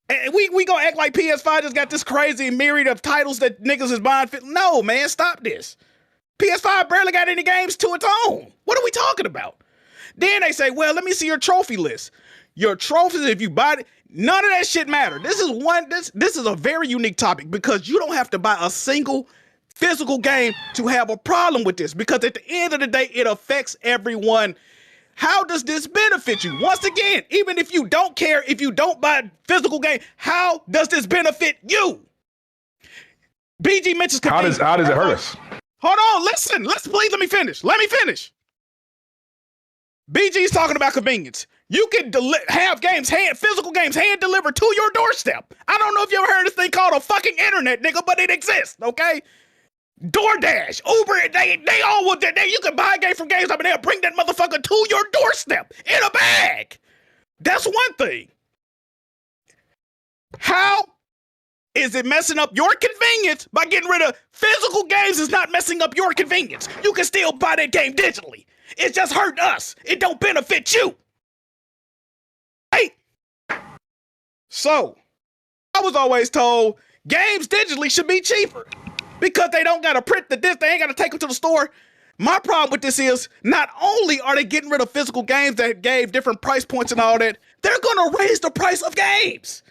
And we gonna act like PS5 just got this crazy myriad of titles that niggas is buying. No, man, stop this. PS5 barely got any games to its own. What are we talking about? Then they say, well, let me see your trophy list. Your trophies, if you buy it, none of that shit matter. This is a very unique topic because you don't have to buy a single physical game to have a problem with this, because at the end of the day, it affects everyone. How does this benefit you? Once again, even if you don't care, if you don't buy physical game, how does this benefit you? BG mentions convenience. How does it hurt us? Hold on, listen, please let me finish. BG's talking about convenience. You can have physical games hand delivered to your doorstep. I don't know if you ever heard of this thing called a fucking internet, nigga, but it exists, okay? DoorDash, Uber, they all will. You can buy a game from GameStop and they'll bring that motherfucker to your doorstep in a bag. That's one thing. How is it messing up your convenience by getting rid of physical games? Is not messing up your convenience. You can still buy that game digitally. It's just hurting us. It don't benefit you. Hey. So, I was always told games digitally should be cheaper, because they don't got to print the disc, they ain't got to take them to the store. My problem with this is, not only are they getting rid of physical games that gave different price points and all that, they're going to raise the price of games.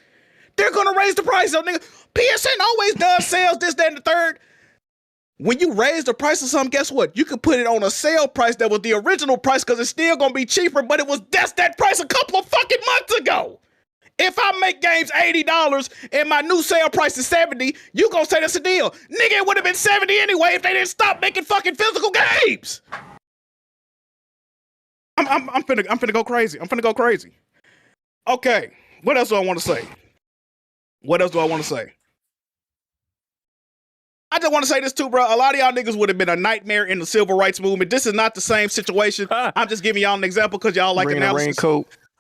They're going to raise the price of nigga. PSN always does sales, this, that, and the third. When you raise the price of something, guess what? You can put it on a sale price that was the original price because it's still going to be cheaper, but that's that price a couple of fucking months ago. If I make games $80 and my new sale price is $70, you gonna say that's a deal. Nigga, it would have been $70 anyway if they didn't stop making fucking physical games. I'm finna go crazy. Okay, what else do I want to say? I just want to say this too, bro. A lot of y'all niggas would have been a nightmare in the civil rights movement. This is not the same situation. I'm just giving y'all an example because y'all like analysis.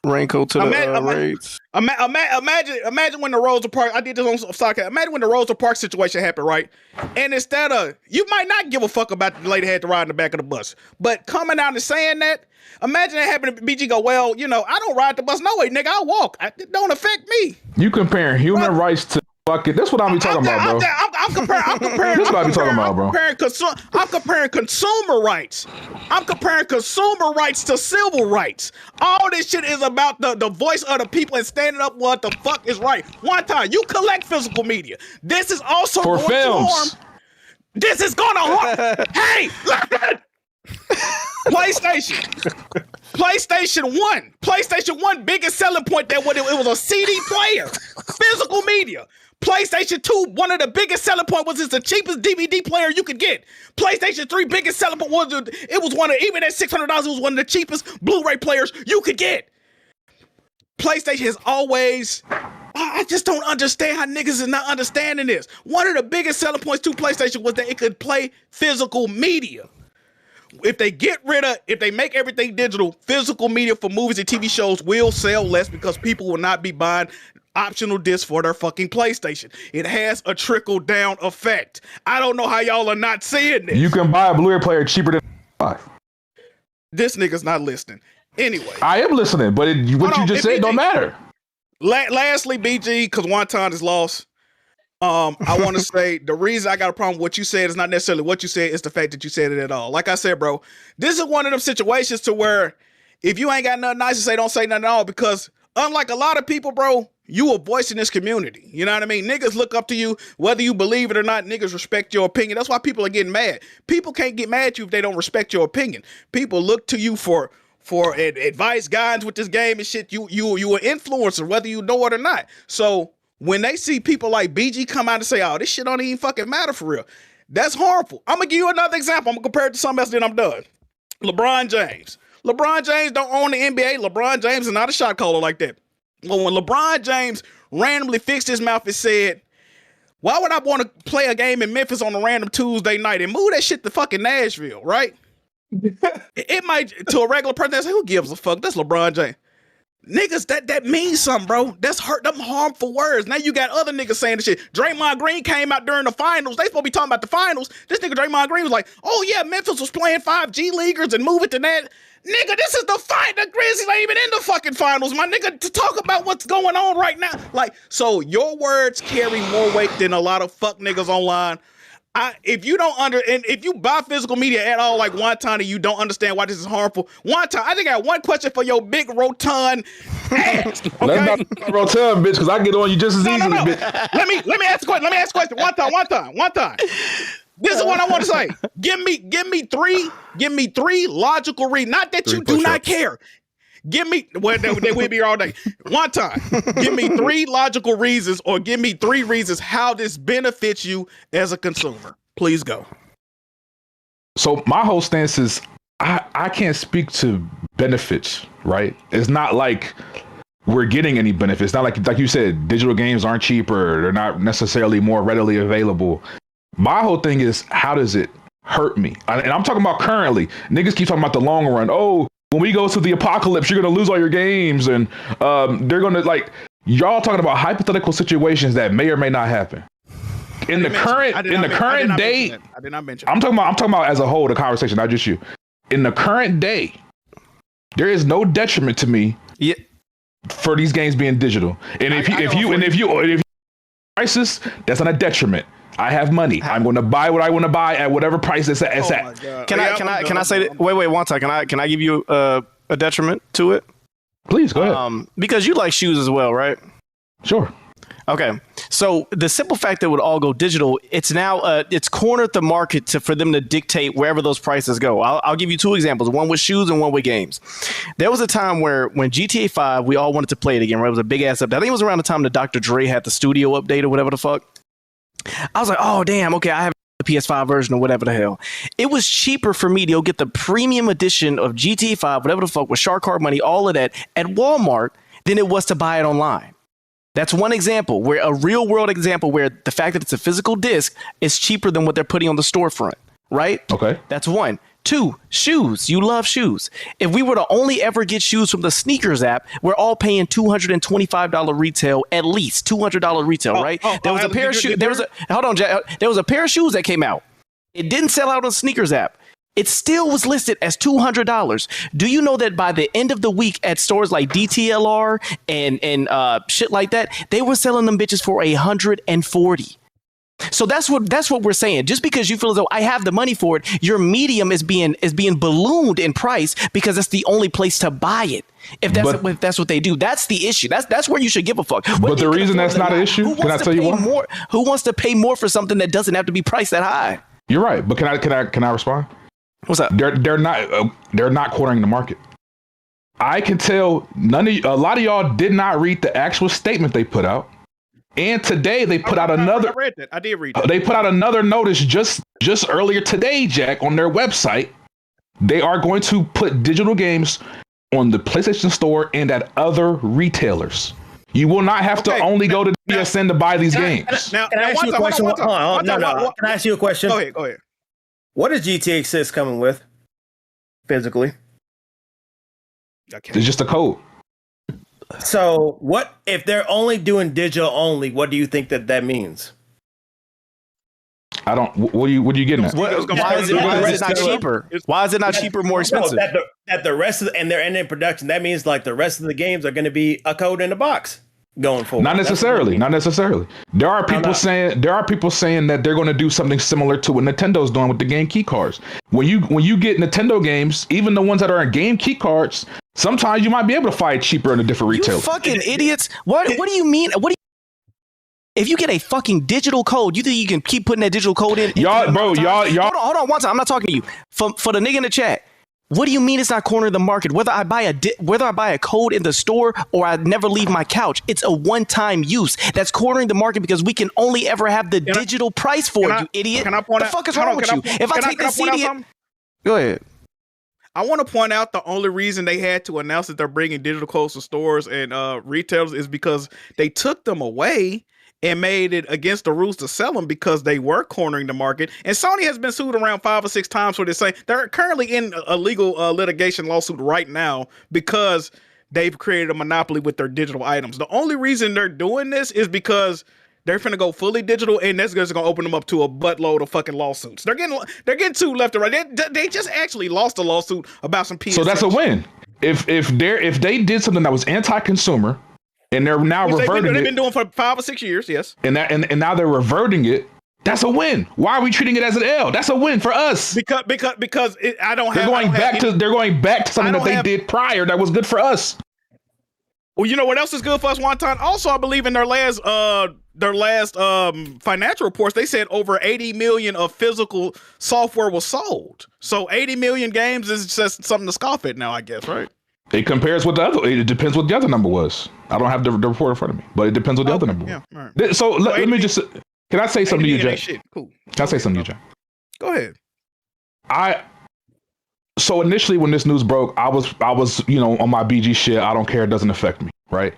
Raincoat to the raids. Imagine when the Rosa Parks. I did this on Stock. Imagine when the Rosa Parks situation happened, right? And instead of, you might not give a fuck about the lady had to ride in the back of the bus, but coming out and saying that, imagine that happened to BG. Go, well, I don't ride the bus. No way, nigga. I walk. It don't affect me. You comparing human rights to fucking. That's what I be talking about, bro. I'm comparing. That's what I be talking about, bro. I'm comparing consumer rights. I'm comparing consumer rights to civil rights. All this shit is about the voice of the people and standing up what the fuck is right. One time, you collect physical media. This is also for going films. to harm. This is gonna harm. Hey, PlayStation 1 biggest selling point that it was a CD player, physical media. PlayStation 2, one of the biggest selling point was it's the cheapest DVD player you could get. PlayStation 3 biggest selling point was it was one of, even at $600, it was one of the cheapest Blu-ray players you could get. PlayStation has always, I just don't understand how niggas is not understanding this. One of the biggest selling points to PlayStation was that it could play physical media. If they make everything digital, physical media for movies and TV shows will sell less because people will not be buying optional discs for their fucking PlayStation. It has a trickle down effect. I don't know how y'all are not seeing this. You can buy a Blu-ray player cheaper than $5. This nigga's not listening. Anyway, I am listening, but what you just said don't matter. Lastly, BG, because Wonton is lost. I want to say the reason I got a problem with what you said is not necessarily what you said, it's the fact that you said it at all. Like I said, bro, this is one of them situations to where if you ain't got nothing nice to say, don't say nothing at all, because unlike a lot of people, bro, you a voice in this community. You know what I mean? Niggas look up to you, whether you believe it or not. Niggas respect your opinion. That's why people are getting mad. People can't get mad at you if they don't respect your opinion. People look to you for advice, guidance with this game and shit. You an influencer, whether you know it or not. So when they see people like BG come out and say, oh, this shit don't even fucking matter for real, that's harmful. I'm going to give you another example. I'm going to compare it to something else, then I'm done. LeBron James. LeBron James don't own the NBA. LeBron James is not a shot caller like that. Well, when LeBron James randomly fixed his mouth and said, why would I want to play a game in Memphis on a random Tuesday night and move that shit to fucking Nashville, right? It might, to a regular person, that's who gives a fuck? That's LeBron James. Niggas, that means something, bro. That's hurt them harmful words. Now you got other niggas saying this shit. Draymond Green came out during the finals. They supposed to be talking about the finals. This nigga Draymond Green was like, oh yeah, Memphis was playing 5 G Leaguers and move it to that. Nigga, this is the fight. The Grizzlies ain't even in the fucking finals, my nigga, to talk about what's going on right now. Like, so your words carry more weight than a lot of fuck niggas online. If you don't if you buy physical media at all, like Wonton, and you don't understand why this is harmful, Wonton, I think I got one question for your big rotund ass. Okay? Let's not rotund, bitch, because I get on you just as easily, bitch. Let me ask a question. Wonton. This is what I want to say. Give me three logical reasons. Not that you do not care. Give me, well, we'll be here all day. Wonton, give me 3 logical reasons, or give me 3 reasons how this benefits you as a consumer. Please go. So my whole stance is I can't speak to benefits, right? It's not like we're getting any benefits. It's not like you said, digital games aren't cheaper. They're not necessarily more readily available. My whole thing is, how does it hurt me? And I'm talking about currently. Niggas keep talking about the long run. Oh, when we go to the apocalypse, you're going to lose all your games. And they're going to, like, y'all talking about hypothetical situations that may or may not happen. In the current day, I did not mention. I'm talking about as a whole, the conversation, not just you. In the current day, there is no detriment to me for these games being digital. And if you prices, that's not a detriment. I have money. I'm going to buy what I want to buy at whatever price it's at. Can I say that? Wait, Wonton, can I give you a detriment to it? Please go ahead. Because you like shoes as well, right? Sure. Okay. So the simple fact that it would all go digital, it's now it's cornered the market for them to dictate wherever those prices go. I'll give you 2 examples, one with shoes and one with games. There was a time when GTA 5, we all wanted to play it again, right? It was a big ass update. I think it was around the time that Dr. Dre had the studio update or whatever the fuck. I was like, oh, damn, okay, I have the PS5 version or whatever the hell. It was cheaper for me to go get the premium edition of GTA 5, whatever the fuck, with shark card money, all of that, at Walmart than it was to buy it online. That's one example, where a real world example where the fact that it's a physical disc is cheaper than what they're putting on the storefront, right? Okay. That's one. 2, shoes. You love shoes. If we were to only ever get shoes from the sneakers app, we're all paying $225 retail, at least $200 retail, right? There was a pair of shoes. Hold on, Jack. There was a pair of shoes that came out. It didn't sell out on the sneakers app. It still was listed as $200. Do you know that by the end of the week at stores like DTLR and shit like that, they were selling them bitches for $140? So that's what we're saying. Just because you feel as though I have the money for it, your medium is being ballooned in price because that's the only place to buy it. If that's what they do, that's the issue. That's where you should give a fuck. But the reason that's not an issue, can I tell you why? Who wants to pay more for something that doesn't have to be priced that high? You're right, but can I respond? What's up? They're not cornering the market. I can tell a lot of y'all did not read the actual statement they put out. And today they put out another. I read that. I did read that. They put out another notice just earlier today, Jack, on their website. They are going to put digital games on the PlayStation Store and at other retailers. You will not have to only go to PSN to buy these games. Can I ask you a question? Can I ask you a question? Go ahead. What is GTA 6 coming with physically? It's just a code. So what if they're only doing digital only? What do you think that means? I don't. What are you getting at? Why is it not cheaper? Why is it not cheaper, more expensive? That the rest of and they're in production. That means like the rest of the games are going to be a code in the box going forward. Not necessarily. There are people saying that they're going to do something similar to what Nintendo's doing with the game key cards. When you get Nintendo games, even the ones that are in game key cards, sometimes you might be able to find it cheaper in a different retailer. You fucking idiots! What do you mean? If you get a fucking digital code, you think you can keep putting that digital code in? Y'all. Hold on, one time. I'm not talking to you. For the nigga in the chat, what do you mean it's not cornering the market? Whether I buy a code in the store or I never leave my couch, it's a one-time use. That's cornering the market because we can only ever have the digital price for it, you idiot. Can I point out? The fuck is wrong with you? If I take this CD, go ahead. I want to point out the only reason they had to announce that they're bringing digital codes to stores and retailers is because they took them away and made it against the rules to sell them because they were cornering the market. And Sony has been sued around 5 or 6 times for this. They're currently in a legal litigation lawsuit right now because they've created a monopoly with their digital items. The only reason they're doing this is because they're finna go fully digital, and that's just gonna open them up to a buttload of fucking lawsuits. They're getting two left and right. They just actually lost a lawsuit about some PS. So that's a win. If they did something that was anti-consumer, and they're now reverting they've been doing for 5 or 6 years, yes. And now they're reverting it. That's a win. Why are we treating it as an L? That's a win for us. Because they're going back to something that they did prior that was good for us. Well, you know what else is good for us, Wonton? Also, I believe in their last financial reports, they said over 80 million of physical software was sold. So 80 million games is just something to scoff at now, I guess, right? It compares with the other. It depends what the other number was. I don't have the report in front of me, but it depends what the other number was. Yeah, right. So let me just. Can I say something to you, Jack? Cool. Can I say something to you, Jack? Go ahead. So initially when this news broke, I was on my BG shit. I don't care. It doesn't affect me, right?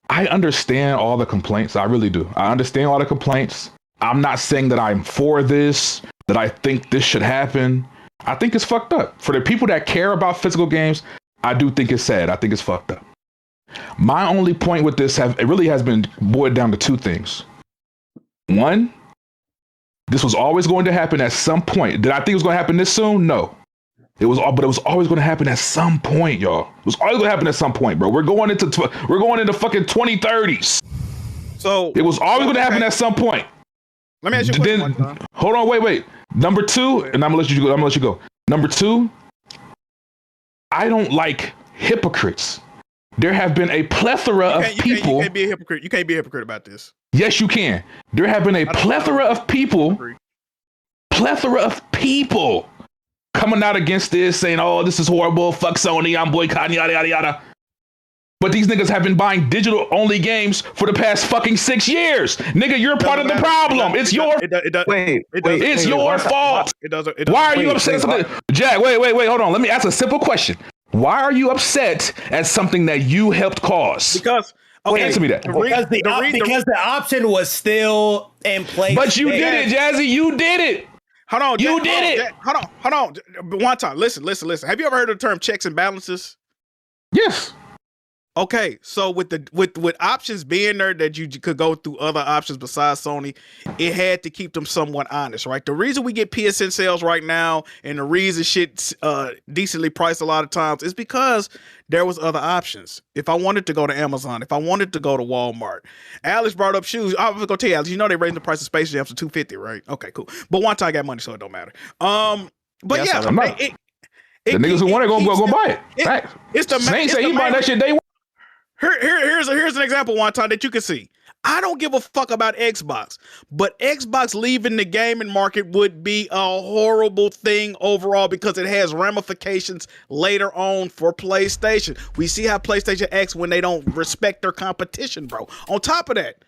I understand all the complaints. I really do. I understand all the complaints. I'm not saying that I'm for this, that I think this should happen. I think it's fucked up. For the people that care about physical games, I do think it's sad. I think it's fucked up. My only point with this it really has been boiled down to 2 things. One, this was always going to happen at some point. Did I think it was going to happen this soon? No. But it was always going to happen at some point, y'all. It was always going to happen at some point, bro. We're going into fucking 2030s. So it was always going to happen at some point. Let me ask you a question. Hold on, wait. Number 2, and I'm gonna let you go. Number 2, I don't like hypocrites. There have been a plethora of people. You can't be a hypocrite. You can't be a hypocrite about this. Yes, you can. There have been a plethora of people coming out against this, saying, "Oh, this is horrible. Fuck Sony. I'm boycotting, yada yada yada." But these niggas have been buying digital only games for the past fucking 6 years. Nigga, you're part of the problem. It's your fault. Why are you upset? Jack, wait, hold on. Let me ask a simple question. Why are you upset at something that you helped cause? Because answer me that. Because the option was still in place. But you did it, Jazzy. You did it. Hold on. You did it. Hold on. One time. Listen. Have you ever heard of the term checks and balances? Yes. Okay, so with options being there that you could go through other options besides Sony, it had to keep them somewhat honest, right? The reason we get PSN sales right now and the reason shit's decently priced a lot of times is because there was other options. If I wanted to go to Amazon, if I wanted to go to Walmart, Alex brought up shoes. I was gonna tell you, Alex, you know they raised the price of Space Jams to $250, right? Okay, cool. But one time I got money, so it don't matter. But yes, the niggas who want it go buy it. It's the Saint say he bought that shit day one. Here's an example one time that you can see. I don't give a fuck about Xbox, but Xbox leaving the gaming market would be a horrible thing overall because it has ramifications later on for PlayStation. We see how PlayStation acts when they don't respect their competition, bro. On top of that,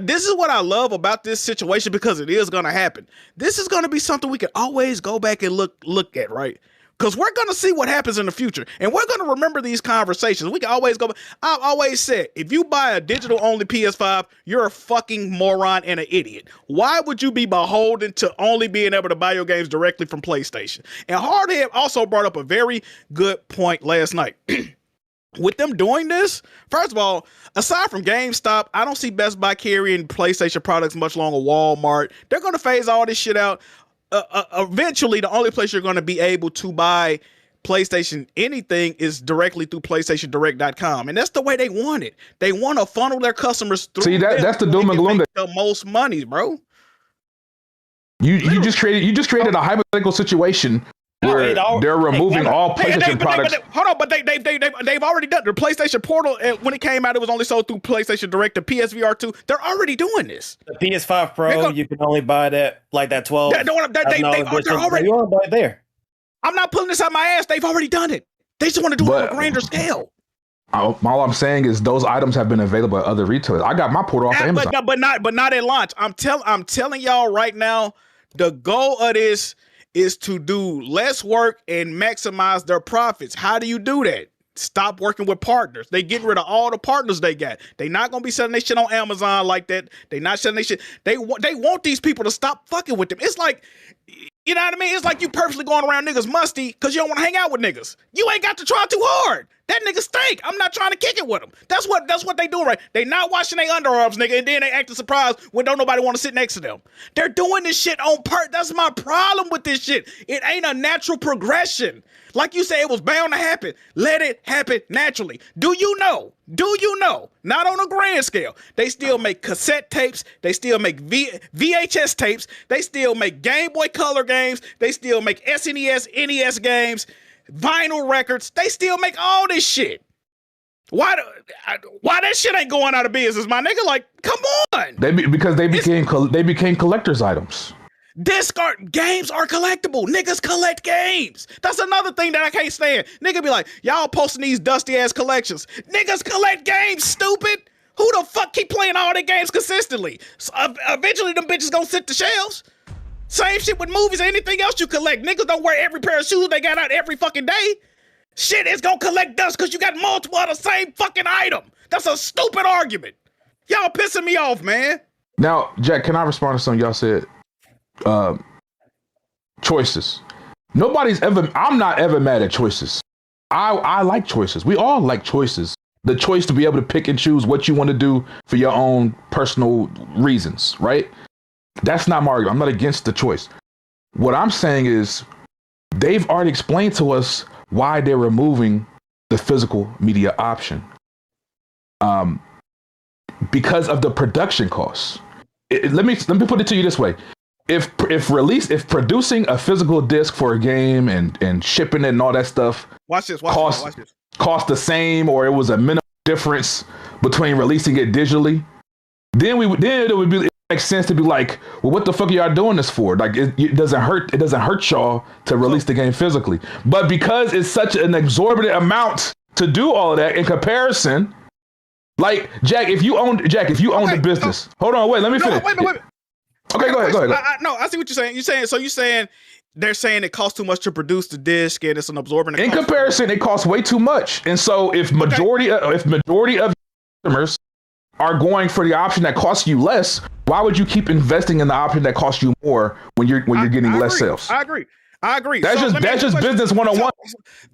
this is what I love about this situation because it is going to happen. This is going to be something we can always go back and look at, right? Because we're going to see what happens in the future. And we're going to remember these conversations. We can always go back. I've always said, if you buy a digital-only PS5, you're a fucking moron and an idiot. Why would you be beholden to only being able to buy your games directly from PlayStation? And HardHead also brought up a very good point last night. with them doing this, first of all, aside from GameStop, I don't see Best Buy carrying PlayStation products much longer. Walmart, they're going to phase all this shit out. Eventually, the only place you're going to be able to buy PlayStation anything is directly through PlayStationDirect.com, and that's the way they want it. They want to funnel their customers through. See, that's the doom and gloom. The most money, bro. You just created a hypothetical situation where they're removing all PlayStation products. Hold on, but they've already done the PlayStation Portal. When it came out, it was only sold through PlayStation Direct to PSVR 2. They're already doing this. The PS5 Pro, you can only buy that like that 12. They're already you want to buy it there. I'm not pulling this out my ass. They've already done it. They just want to do it on a grander scale. All I'm saying is those items have been available at other retailers. I got my portal off Amazon, but not at launch. I'm telling y'all right now, the goal of this is to do less work and maximize their profits. How do you do that? Stop working with partners. They getting rid of all the partners they got. They not gonna be selling their shit on Amazon like that. They not selling their shit. They want these people to stop fucking with them. It's like, you know what I mean? It's like you purposely going around niggas musty because you don't want to hang out with niggas. You ain't got to try too hard. That nigga stink. I'm not trying to kick it with them. That's what they do, right? They not washing their underarms, nigga, and then they acting surprised when don't nobody want to sit next to them. They're doing this shit on purpose. That's my problem with this shit. It ain't a natural progression. Like you say, it was bound to happen. Let it happen naturally. Do you know? Not on a grand scale. They still make cassette tapes. They still make VHS tapes. They still make Game Boy Color games. They still make SNES, NES games, vinyl records. They still make all this shit. Why that shit ain't going out of business, my nigga? Like, come on. Because they became collector's items. Games are collectible. Niggas collect games. That's another thing that I can't stand. Nigga be like, y'all posting these dusty ass collections. Niggas collect games, stupid. Who the fuck keep playing all their games consistently? So, eventually them bitches gonna sit the shelves. Same shit with movies or anything else you collect. Niggas don't wear every pair of shoes they got out every fucking day. Shit is gonna collect dust because you got multiple of the same fucking item. That's a stupid argument. Y'all pissing me off, man. Now, Jack, can I respond to something y'all said? Choices. I'm not ever mad at choices. I like choices. We all like choices. The choice to be able to pick and choose what you want to do for your own personal reasons, right? That's not my argument. I'm not against the choice. What I'm saying is they've already explained to us why they're removing the physical media option. Because of the production costs. Let me put it to you this way. If producing a physical disc for a game and shipping it and all that stuff cost the same, or it was a minimal difference between releasing it digitally, then it makes sense to be like, well, what the fuck are y'all doing this for? Like, it doesn't hurt y'all to release the game physically. But because it's such an exorbitant amount to do all of that in comparison, like Jack, if you own the business, hold on, wait, let me finish. Wait. Okay, go ahead. No, I see what you're saying. You're saying they're saying it costs too much to produce the disc and it's an absorbent. In comparison, it costs way too much. And so if majority of customers are going for the option that costs you less, why would you keep investing in the option that costs you more when you're getting less sales? I agree. That's just business 101.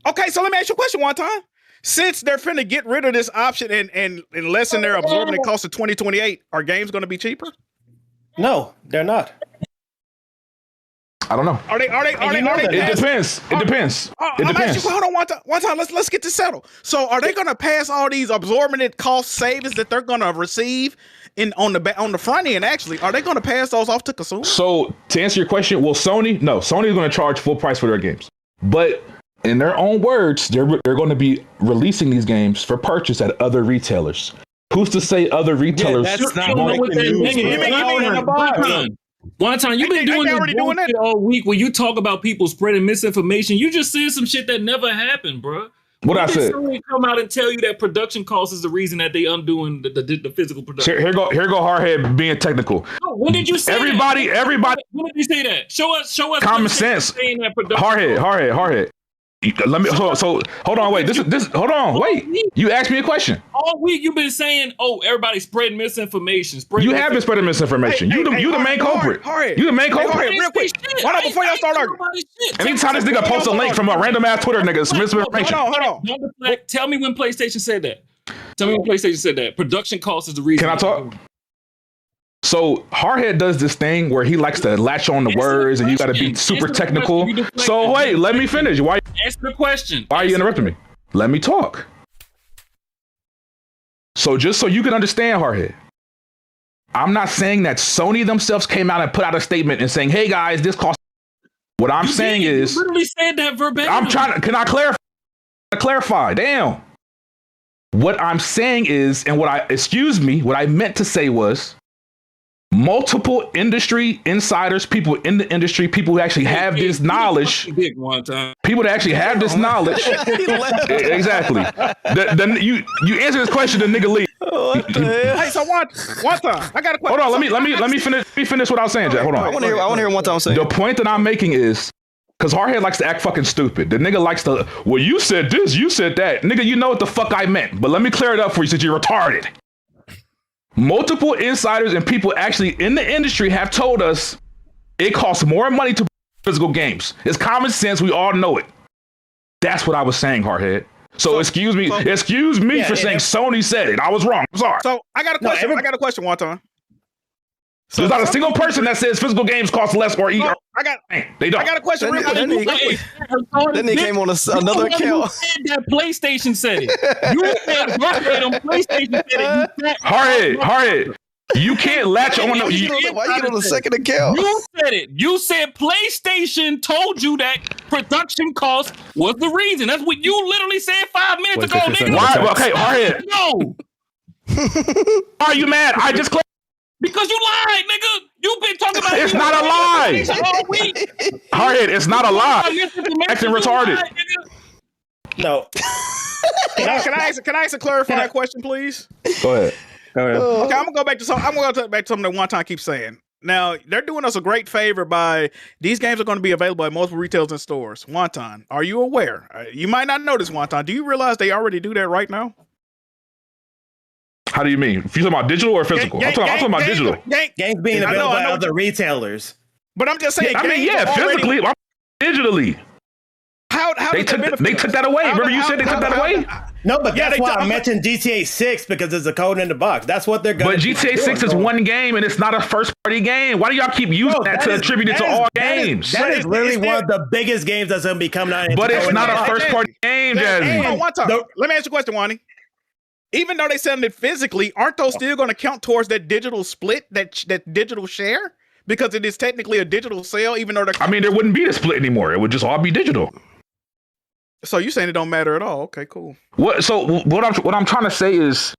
Okay, so let me ask you a question one time. Since they're finna get rid of this option and lessen their absorbent cost of 2028, are games going to be cheaper? No, they're not. I don't know. Are they? It depends. It depends. It depends. Hold on one time. Let's get this settled. So, are they going to pass all these absorbent cost savings that they're going to receive on the front end? Actually, are they going to pass those off to consumers? So, to answer your question, Sony's going to charge full price for their games, but in their own words, they're going to be releasing these games for purchase at other retailers. Who's to say other retailers? Yeah, that's not what One time, you've been doing this all week where you talk about people spreading misinformation. You just said some shit that never happened, bro. What I said? Sony come out and tell you that production cost is the reason that they undoing the physical production. Here go HardHead being technical. No, when did you say everybody? When did you say that? Show us. Common sense. HardHead. Let me. So hold on. Wait. This. Hold on. Wait. You asked me a question. All week you've been saying, "Oh, everybody's spreading misinformation." You have been spreading misinformation. You the main culprit. You the main culprit. Real quick. Why not before y'all start arguing? Anytime this nigga posts a link from a random ass Twitter nigga, it's misinformation. Hold on. Tell me when PlayStation said that. Tell me when PlayStation said that. Production cost is the reason. Can I talk? So HardHead does this thing where he likes to latch on the words and you got to be super technical. So wait, let me finish. Why? Answer the question. Why are you interrupting me? Let me talk. So just so you can understand, HardHead, I'm not saying that Sony themselves came out and put out a statement and saying, "Hey guys, this costs." What I'm saying is, you literally said that verbatim. I'm trying to. Can I clarify? Clarify. Damn. What I'm saying is, and what I meant to say was, multiple industry insiders, people in the industry, people who actually have this knowledge, people that actually have this knowledge. Exactly. Then you answer this question, the nigga leave. Hey, so Wonton, I got a question. Hold on, let me finish what I was saying, Jack. Hold on. I want to hear Wonton say. The point that I'm making is, because HardHead likes to act fucking stupid. The nigga likes to, well, you said this, you said that. Nigga, you know what the fuck I meant. But let me clear it up for you since you're retarded. Multiple insiders and people actually in the industry have told us it costs more money to physical games. It's common sense. We all know it. That's what I was saying, HardHead. So excuse me for saying Sony said it. I was wrong. I'm sorry. So I got a question. I got a question, Wonton. So there's not a single person that says physical games cost less or eat. They don't. I got a question. Then they came on another account. That PlayStation said it. You said verbatim. PlayStation said it. HardHead. You can't latch on. Why you get on the second account? You said it. You said PlayStation told you that production cost was the reason. That's what you literally said 5 minutes ago, nigga. Why? Okay, HardHead. No. Are you mad? I just clicked. Because you lied, nigga. You've been talking about it's not a lie. HardHead, it's not a lie. Acting retarded. No. Can I ask a clarifying question, please? Go ahead. Okay, I'm gonna go back to something. I'm gonna go back to something that Wonton keeps saying. Now they're doing us a great favor by these games are going to be available at multiple retailers and stores. Wonton, are you aware? You might not know this, Wonton. Do you realize they already do that right now? How do you mean? If you're talking about digital or physical? I'm talking about digital. Games being available by other retailers. But I'm just saying. Physically, digitally. How they took that away? Remember you said they took that away? No, but that's why I mentioned GTA 6 because there's a code in the box. That's what they're going to do. But GTA 6 is one game and it's not a first-party game. Why do y'all keep using that to attribute it to all games? That is literally one of the biggest games that's going to be coming out. But it's not a first-party game, Jazzy. Let me ask you a question, Wani. Even though they selling it physically, aren't those still going to count towards that digital split, that digital share? Because it is technically a digital sale, even though they're... I mean, there wouldn't be the split anymore. It would just all be digital. So you're saying it don't matter at all? Okay, cool. What I'm trying to say is,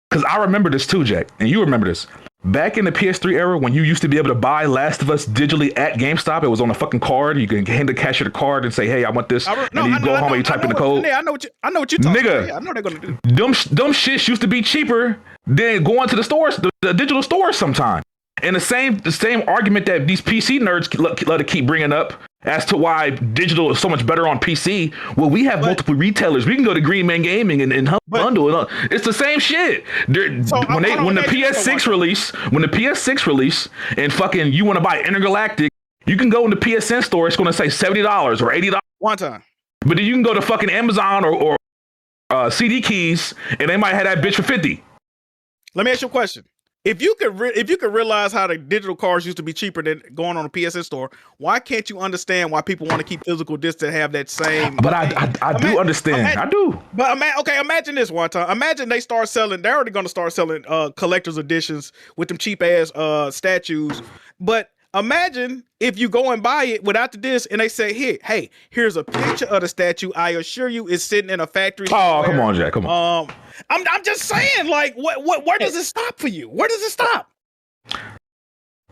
because I remember this too, Jack, and you remember this. Back in the PS3 era, when you used to be able to buy Last of Us digitally at GameStop, it was on a fucking card. You can hand the cashier the card and say, "Hey, I want this," and you go home and you type in the code. I know what you're talking about. Yeah, I know they're gonna do. Them shits used to be cheaper than going to the stores, the digital stores sometimes. And the same argument that these PC nerds love to keep bringing up as to why digital is so much better on PC. Well, we have multiple retailers. We can go to Green Man Gaming and bundle it up. It's the same shit. When the PS6 release and fucking you want to buy Intergalactic, you can go in the PSN store. It's going to say $70 or $80 one time. But then you can go to fucking Amazon or CD Keys and they might have that bitch for $50. Let me ask you a question. If you could realize how the digital cards used to be cheaper than going on a PSN store, why can't you understand why people want to keep physical discs to have that same? But I do understand. I do. But imagine this one time. Imagine they start selling. They're already going to start selling collector's editions with them cheap ass statues. But imagine if you go and buy it without the disc, and they say, "Hey, here's a picture of the statue. I assure you, it's sitting in a factory." Oh, come on, Jack. Come on. I'm just saying, like, where does it stop for you? Where does it stop?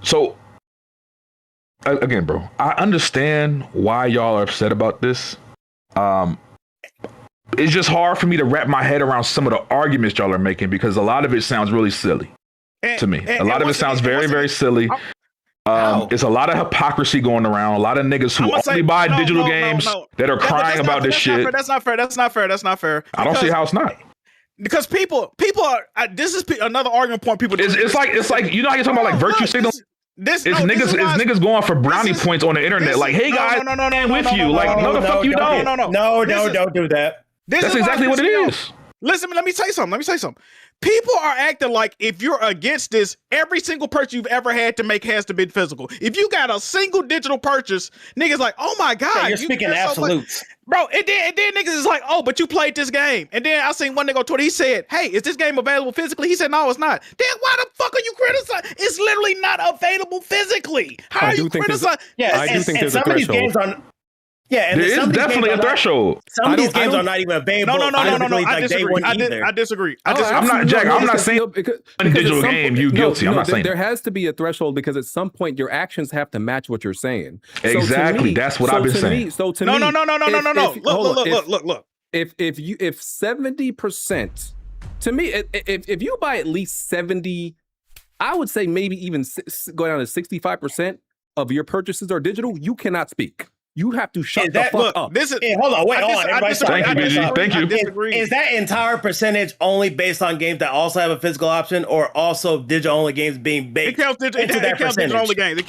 So, again, bro, I understand why y'all are upset about this. It's just hard for me to wrap my head around some of the arguments y'all are making because a lot of it sounds really silly to me. A lot of it sounds very, very silly. It's a lot of hypocrisy going around. A lot of niggas who only buy digital games that are crying about this shit. That's not fair. I don't see how it's not. Because people are. This is another argument point. People. It's like you know how you're talking about like virtue signal. Niggas going for brownie points on the internet. Like, hey guys, I'm with you. Like, no, the fuck you don't. No, don't do that. That's exactly what it is. Listen, let me say something. People are acting like if you're against this, every single purchase you've ever had to make has to be physical. If you got a single digital purchase, niggas like, oh my God. Yeah, you're speaking absolutes. So bro, and then niggas is like, oh, but you played this game. And then I seen one nigga on Twitter, he said, hey, is this game available physically? He said, no, it's not. Then why the fuck are you criticizing? It's literally not available physically. How are you criticizing? I do think there's a threshold. Yeah, and there is definitely a threshold. Some of these games are not even available. No. I disagree. I disagree. I'm not saying a digital game, you guilty. I'm not saying there has to be a threshold because at some point your actions have to match what you're saying. Exactly. That's what I've been saying. So to no. me, Look. If 70%, to me, if you buy at least 70, I would say maybe even go down to 65% of your purchases are digital, you cannot speak. You have to shut the fuck up. Hold on. Thank you. Is that entire percentage only based on games that also have a physical option, or also digital only games being baked into that percentage?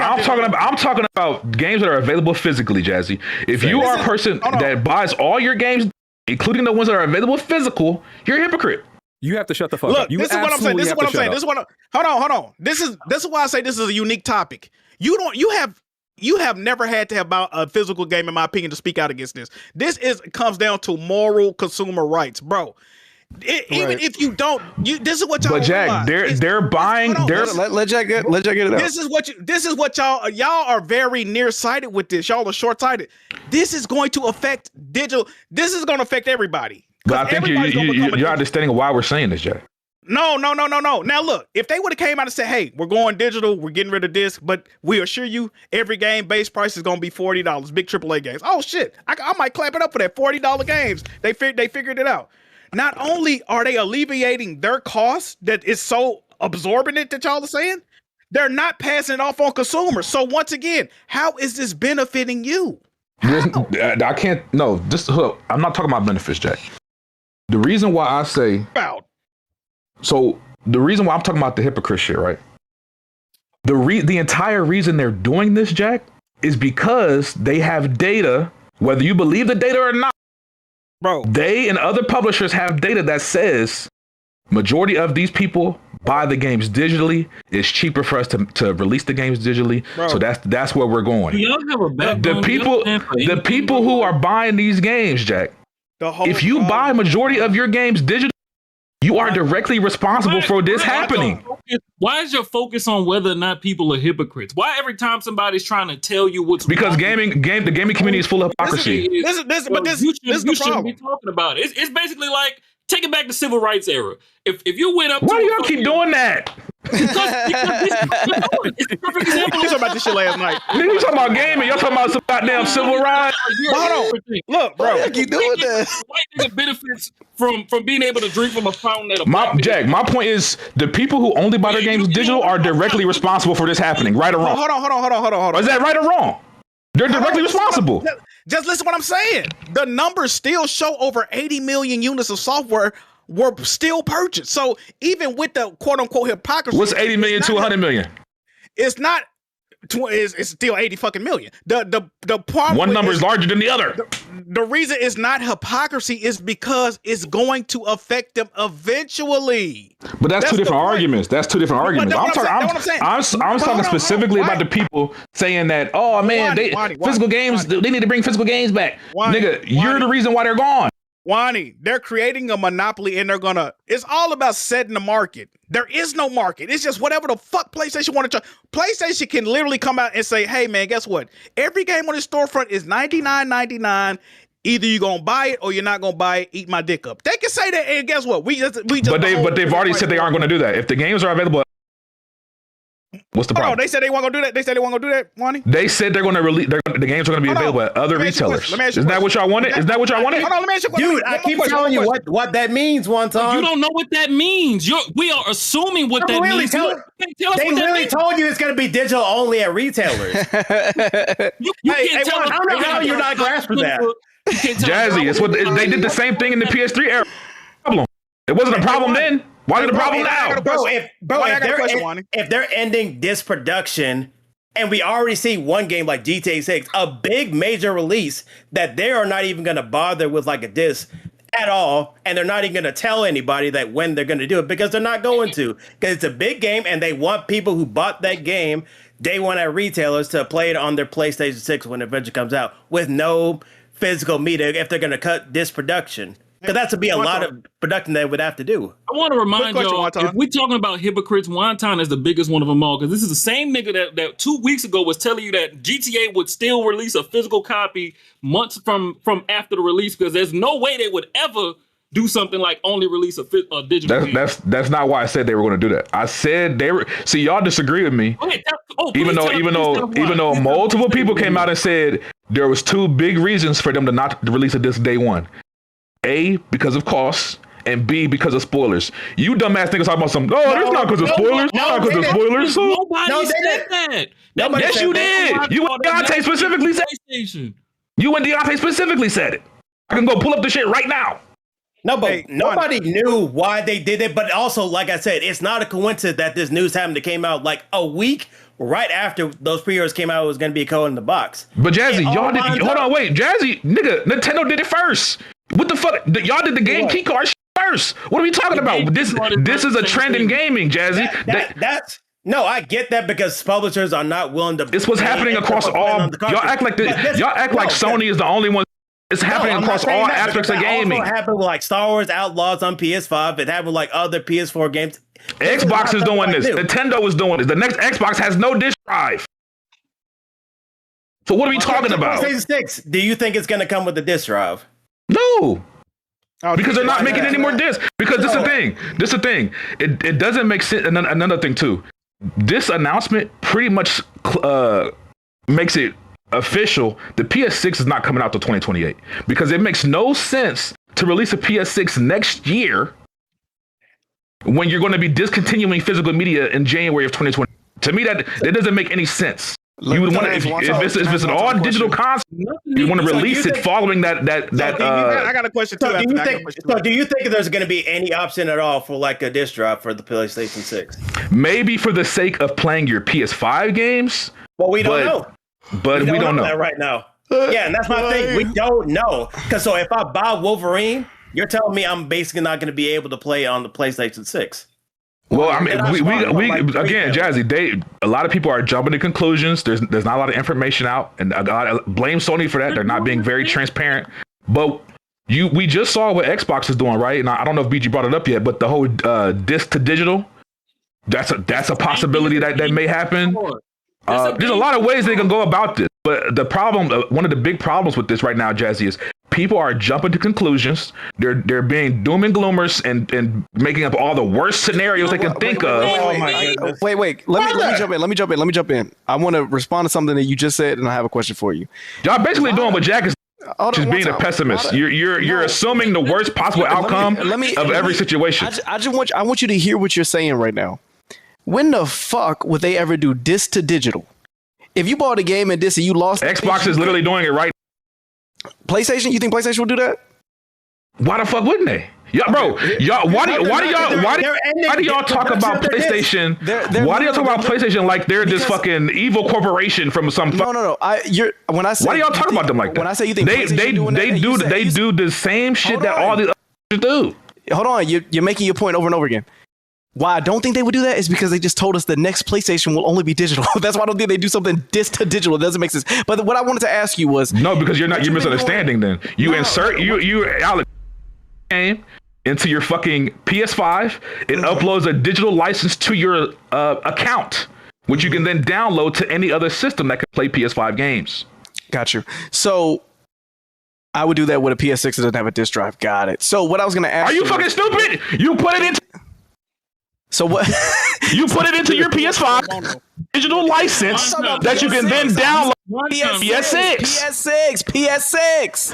I'm talking about games that are available physically, Jazzy. If you are a person that buys all your games, including the ones that are available physical, you're a hypocrite. You have to shut the fuck up. This is what I'm saying. Hold on. This is why I say this is a unique topic. You have never had to have bought a physical game, in my opinion, to speak out against this. This comes down to moral consumer rights, bro. Even if you don't, this is what y'all. But Jack, they're buying. Let Jack get it out. This is what y'all are very nearsighted with this. Y'all are short-sighted. This is going to affect digital. This is going to affect everybody. But I think you're understanding why we're saying this, Jack. No. Now look, if they would have came out and said, hey, we're going digital, we're getting rid of disc, but we assure you every game base price is going to be $40, big AAA games. Oh shit, I might clap it up for that $40 games. They figured it out. Not only are they alleviating their costs that is so absorbent that y'all are saying, they're not passing it off on consumers. So once again, how is this benefiting you? I can't, no, I'm not talking about benefits, Jack. The reason why I say... So the reason why I'm talking about the hypocrite shit, right? The entire reason they're doing this, Jack, is because they have data, whether you believe the data or not. Bro, they and other publishers have data that says majority of these people buy the games digitally. It's cheaper for us to release the games digitally. Bro. So that's where we're going. The people who are buying these games, Jack, if you buy majority of your games digitally, you are directly responsible for this happening. Why is your focus on whether or not people are hypocrites? Why every time somebody's trying to tell you what's because the gaming community is full of hypocrisy. You shouldn't be talking about it. It's basically like take it back to civil rights era. If you went up, why do y'all keep doing that? Because it's a perfect example. You talking about this shit last night. You talking about gaming? Y'all talking about some goddamn civil rights? Hold on. Look, bro. Why keep doing that? White nigga benefits from being able to drink from a fountain at a my point is the people who only buy their games digital are directly responsible for this happening, right or wrong? Hold on. Is that right or wrong? They're directly responsible. Just listen to what I'm saying. The numbers still show over 80 million units of software were still purchased. So even with the quote unquote hypocrisy, what's 80 million to 100 million? It's not. It's still 80 fucking million. The problem. One number is larger than the other. The reason it's not hypocrisy is because it's going to affect them eventually. But that's two different arguments. I'm talking specifically about the people saying that, oh man, physical games, they need to bring physical games back. Nigga, you're the reason why they're gone. Wani, they're creating a monopoly and it's all about setting the market. There is no market. It's just whatever the fuck PlayStation want to try. PlayStation can literally come out and say, hey man, guess what? Every game on the storefront is $99.99. Either you're gonna buy it or you're not gonna buy it, eat my dick up. They can say that, and guess what? But they've already said they aren't gonna do that. If the games are available, What's the Hold on, problem? they said they weren't gonna do that. They said they weren't gonna do that, Money. They said they're going to release. The games are going to be available at other retailers. Isn't that what y'all wanted? Is that what y'all wanted? Hold on, let me ask you a question. Dude, I keep telling you what that means, Wonton. You don't know what that means. We are assuming what that means. They literally told you it's going to be digital only at retailers. you can't tell us. I don't know how you're not grasping that. Jazzy, it's what they did the same thing in the PS3 era. Problem. It wasn't a problem then. Why is it a problem now? If they're ending this production, and we already see one game like GTA 6, a big major release that they are not even going to bother with like a disc at all, and they're not even going to tell anybody that when they're going to do it, because they're not going to, because it's a big game and they want people who bought that game day one at retailers to play it on their PlayStation 6 when it eventually comes out with no physical media if they're going to cut this production. Because that's to be a lot of production they would have to do. I want to remind y'all, if we're talking about hypocrites, Wonton is the biggest one of them all. Because this is the same nigga that 2 weeks ago was telling you that GTA would still release a physical copy months from after the release. Because there's no way they would ever do something like only release a digital. That's not why I said they were going to do that. I said they were. See, y'all disagree with me. Okay, even though multiple people came out and said there was 2 big reasons for them to not release a disc day one. A, because of costs, and B, because of spoilers. You dumbass niggas talking about some, that's not because of spoilers. Not because of spoilers. Nobody said that. Yes, you did. You and Deontay specifically said it. You and Deontay specifically said it. I can go pull up the shit right now. No, but nobody knew why they did it. But also, like I said, it's not a coincidence that this news happened that came out like a week right after those pre-orders came out. It was going to be a code in the box. But Jazzy, y'all did. Hold on, wait, Jazzy, nigga, Nintendo did it first. What the fuck? Y'all did the game key card first. What are we talking about? This is a trend in gaming, Jazzy. No, I get that because publishers are not willing to. It's what's happening across all. Y'all act like Sony is the only one. It's happening across all aspects of gaming. It happened with like Star Wars Outlaws on PS5. It happened with like other PS4 games. Xbox is doing this. Nintendo is doing this. The next Xbox has no disk drive. So what are we talking about? PlayStation 6. Do you think it's going to come with the disk drive? No. Because they're not making any more discs. Because this is the thing. It doesn't make sense. Another thing too. This announcement pretty much makes it official. The PS6 is not coming out till 2028 because it makes no sense to release a PS6 next year when you're going to be discontinuing physical media in January of 2020. To me, that doesn't make any sense. You would want to, if it's an all digital console, you want to release it following that. I got a question too. Do you think there's going to be any option at all for like a disc drive for the PlayStation 6? Maybe for the sake of playing your PS5 games. Well, we don't know. But we don't know that right now. Yeah, and that's my thing. We don't know. Because so if I buy Wolverine, you're telling me I'm basically not going to be able to play on the PlayStation 6. Well, I mean, we again, Jazzy, a lot of people are jumping to conclusions. There's not a lot of information out, and I blame Sony for that. They're not being very transparent. But we just saw what Xbox is doing, right? And I don't know if BG brought it up yet, but the whole disc to digital, that's a possibility that may happen. There's a lot of ways they can go about this, but the problem, one of the big problems with this right now, Jazzy, is people are jumping to conclusions. They're being doom and gloomers and making up all the worst scenarios they can think of. Wait. Let me jump in. I want to respond to something that you just said, and I have a question for you. Y'all basically doing what Jack is just being a pessimist. You're assuming the worst possible outcome of every situation. I want you to hear what you're saying right now. When the fuck would they ever do disc to digital? If you bought a game and disc and you lost, Xbox is literally doing it right. PlayStation, you think PlayStation will do that? Why the fuck wouldn't they? Yeah, bro. Why do y'all talk about PlayStation? Why do y'all talk about PlayStation like they're this fucking evil corporation from some? No. Why do y'all talk about them like that? When I say you think they do the same shit that all the others do. Hold on, you're making your point over and over again. Why I don't think they would do that is because they just told us the next PlayStation will only be digital. That's why I don't think they do something disc to digital. It doesn't make sense. But what I wanted to ask you was no, because you're misunderstanding. Then you insert Alex game into your fucking PS5. It uploads a digital license to your account, which you can then download to any other system that can play PS5 games. Got you. So I would do that with a PS6 that doesn't have a disc drive. Got it. So what I was going to ask are you fucking stupid? You put it into So what? You put it into your PS5 digital license that you can then download. PS6.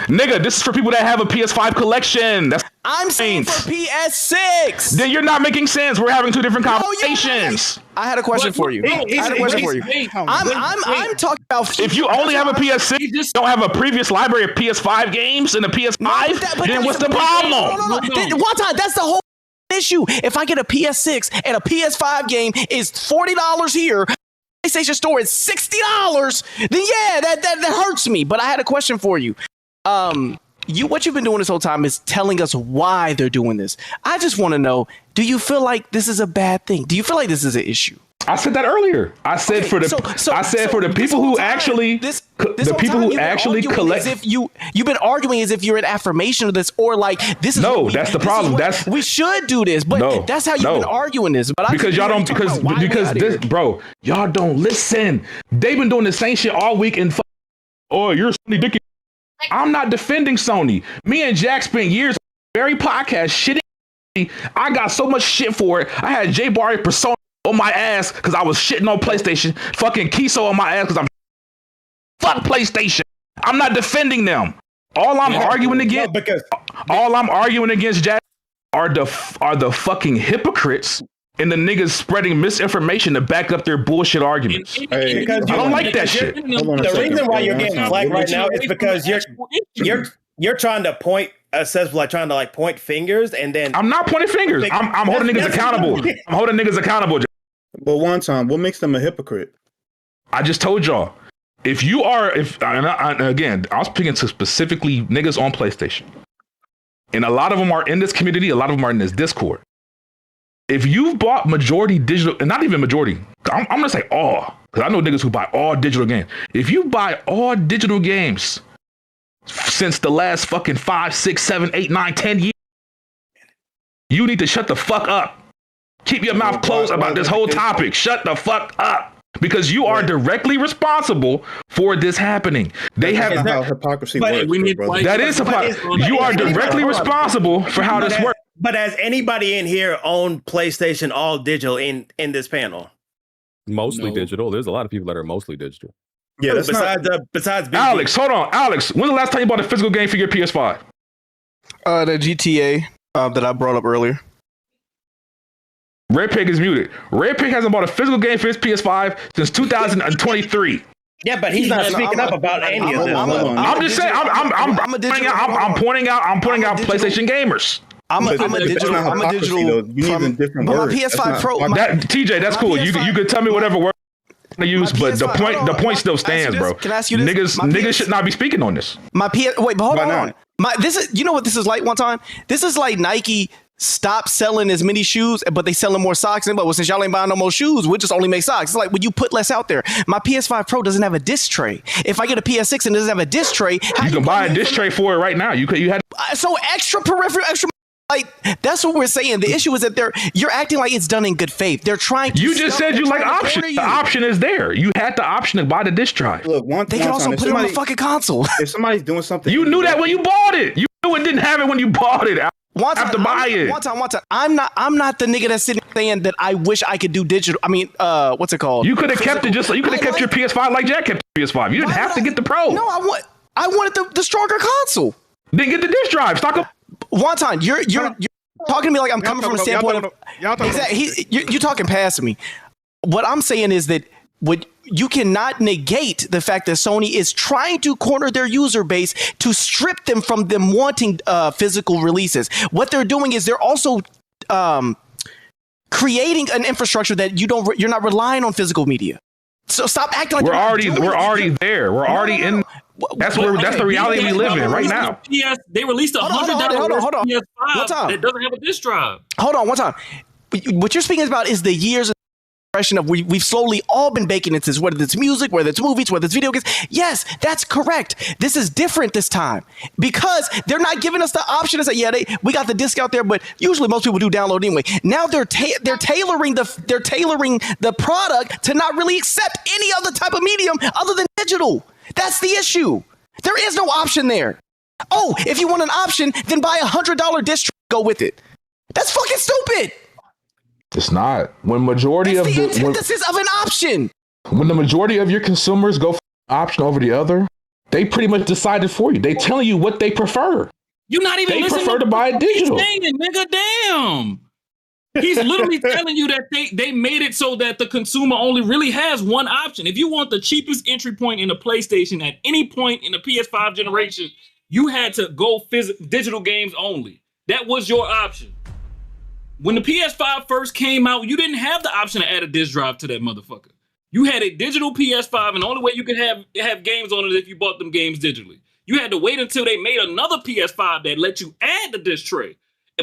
Nigga, this is for people that have a PS5 collection. I'm saying for PS6. Then you're not making sense. We're having two different conversations. I had a question for you. I'm talking about if you only have a PS6, you don't have a previous library of PS5 games and a PS5, then what's the problem? One time, that's the whole issue. If I get a PS6 and a PS5 game is $40 here, PlayStation Store is $60, then yeah, that hurts me. But I had a question for you. What you've been doing this whole time is telling us why they're doing this. I just want to know, do you feel like this is a bad thing? Do you feel like this is an issue? I said that earlier. I said for the people who actually collect. As if you've been arguing as if you're an affirmation of this, or like this is. No, that's the problem. We should do this, but that's how you've been arguing this. But because y'all don't because this, bro, y'all don't listen. They've been doing the same shit all week and you're Sony dicky. I'm not defending Sony. Me and Jack spent years on the very podcast shitting. I got so much shit for it. I had J Barry Persona on my ass because I was shitting on PlayStation. Fucking Kiso on my ass because I'm fuck PlayStation. I'm not defending them. All I'm arguing against Jack are the fucking hypocrites and the niggas spreading misinformation to back up their bullshit arguments. I don't like that shit. The reason why you're getting flagged right now is because you're trying to point trying to point fingers, and then I'm not pointing fingers. I'm holding niggas accountable. I'm holding niggas accountable. But one time, what makes them a hypocrite? I just told y'all. Again, I was speaking to specifically niggas on PlayStation. And a lot of them are in this community. A lot of them are in this Discord. If you've bought majority digital, and not even majority, I'm going to say all, because I know niggas who buy all digital games. If you buy all digital games since the last fucking 5, 6, 7, 8, 9, 10 years, you need to shut the fuck up. Keep your mouth closed about this whole topic. Shut the fuck up. Because you are directly responsible for this happening. They have how hypocrisy works. That is hypocrisy. You are directly responsible for how this works. But has anybody in here owned PlayStation all digital in this panel? Mostly digital. There's a lot of people that are mostly digital. Yeah, besides Alex, hold on. Alex, when's the last time you bought a physical game for your PS5? The GTA that I brought up earlier. Red Pig is muted. Red Pig hasn't bought a physical game for his PS5 since 2023. Yeah, but he's not speaking up about any of this. I'm just saying. I'm pointing out PlayStation gamers. I'm a digital. You using different words. My PS5 Pro. TJ, that's cool. You could tell me whatever word to use, but the point still stands, bro. Can I ask you this? Niggas should not be speaking on this. Wait, but hold on. You know what this is like? One time, this is like Nike stop selling as many shoes, but they selling more socks. But since y'all ain't buying no more shoes, we'll just only make socks. It's like when you put less out there. My PS5 Pro doesn't have a disc tray. If I get a PS6 and it doesn't have a disc tray, you can buy a disc tray for it right now. You had so extra peripheral, extra. Like that's what we're saying. The issue is that you're acting like it's done in good faith. They're trying to. You just said you like option. The option is there. You had the option to buy the disc drive. Look, they can also put it on the fucking console. If somebody's doing something, you knew that when you bought it. You knew it didn't have it when you bought it. Have to buy it. One time. I'm not the nigga that's sitting saying that I wish I could do digital. I mean, what's it called? You could have kept it you could have kept your PS5 like Jack kept your PS5. You didn't have to get the Pro. No, I wanted the stronger console. Then get the disc drive. One time, you're talking to me like I'm coming from a standpoint of you're talking past me. What I'm saying is that you cannot negate the fact that Sony is trying to corner their user base to strip them from them wanting physical releases. What they're doing is they're also creating an infrastructure that you're not relying on physical media. So stop acting like we're already there. We're already in. That's the reality we live in right now. They released $100 PS5 that doesn't have a disc drive. Hold on, one time. What you're speaking about is the years of of we've slowly all been baking into this, whether it's music, whether it's movies, whether it's video games. Yes, that's correct. This is different this time because they're not giving us the option to say, yeah, we got the disc out there, but usually most people do download anyway. Now they're tailoring the product to not really accept any other type of medium other than digital. That's the issue. There is no option there. Oh, if you want an option, then buy $100 disc, go with it. That's fucking stupid. It's not. When majority That's of the the antithesis of an option. when the majority of your consumers go for option over the other, they pretty much decided for you. They telling you what they prefer. You're not even They listening prefer to buy what digital. he's saying, nigga. Damn. He's literally telling you that they made it so that the consumer only really has one option. If you want the cheapest entry point in a PlayStation at any point in the PS5 generation, you had to go digital games only. That was your option. When the PS5 first came out, you didn't have the option to add a disc drive to that motherfucker. You had a digital PS5, and the only way you could have games on it is if you bought them games digitally. You had to wait until they made another PS5 that let you add the disc tray.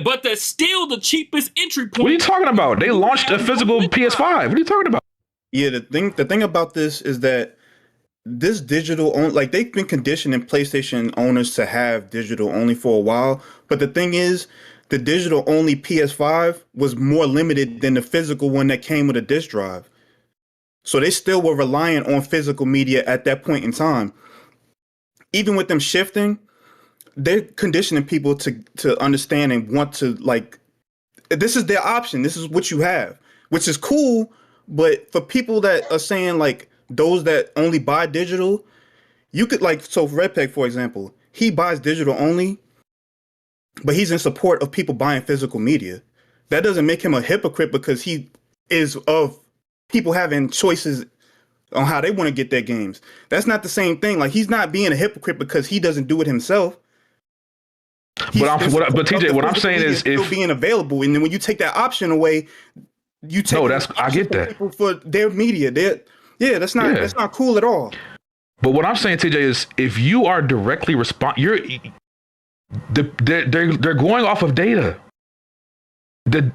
But that's still the cheapest entry point. What are you talking about? They launched a physical PS5. What are you talking about? Yeah, the thing about this is that this digital like they've been conditioning PlayStation owners to have digital only for a while. But the thing is, the digital only PS5 was more limited than the physical one that came with a disc drive. So they still were reliant on physical media at that point in time. Even with them shifting, they're conditioning people to understand and want to, like, this is their option. This is what you have, which is cool. But for people that are saying, like, those that only buy digital, you could, like, so Redpeg, for example, he buys digital only, but he's in support of people buying physical media. That doesn't make him a hypocrite because he is of people having choices on how they want to get their games. That's not the same thing. Like, he's not being a hypocrite because he doesn't do it himself. But TJ, what I'm saying is, if being available, and then when you take that option away, you take I get that people for their media. That's not cool at all. But what I'm saying, TJ, is if you are directly they're going off of data.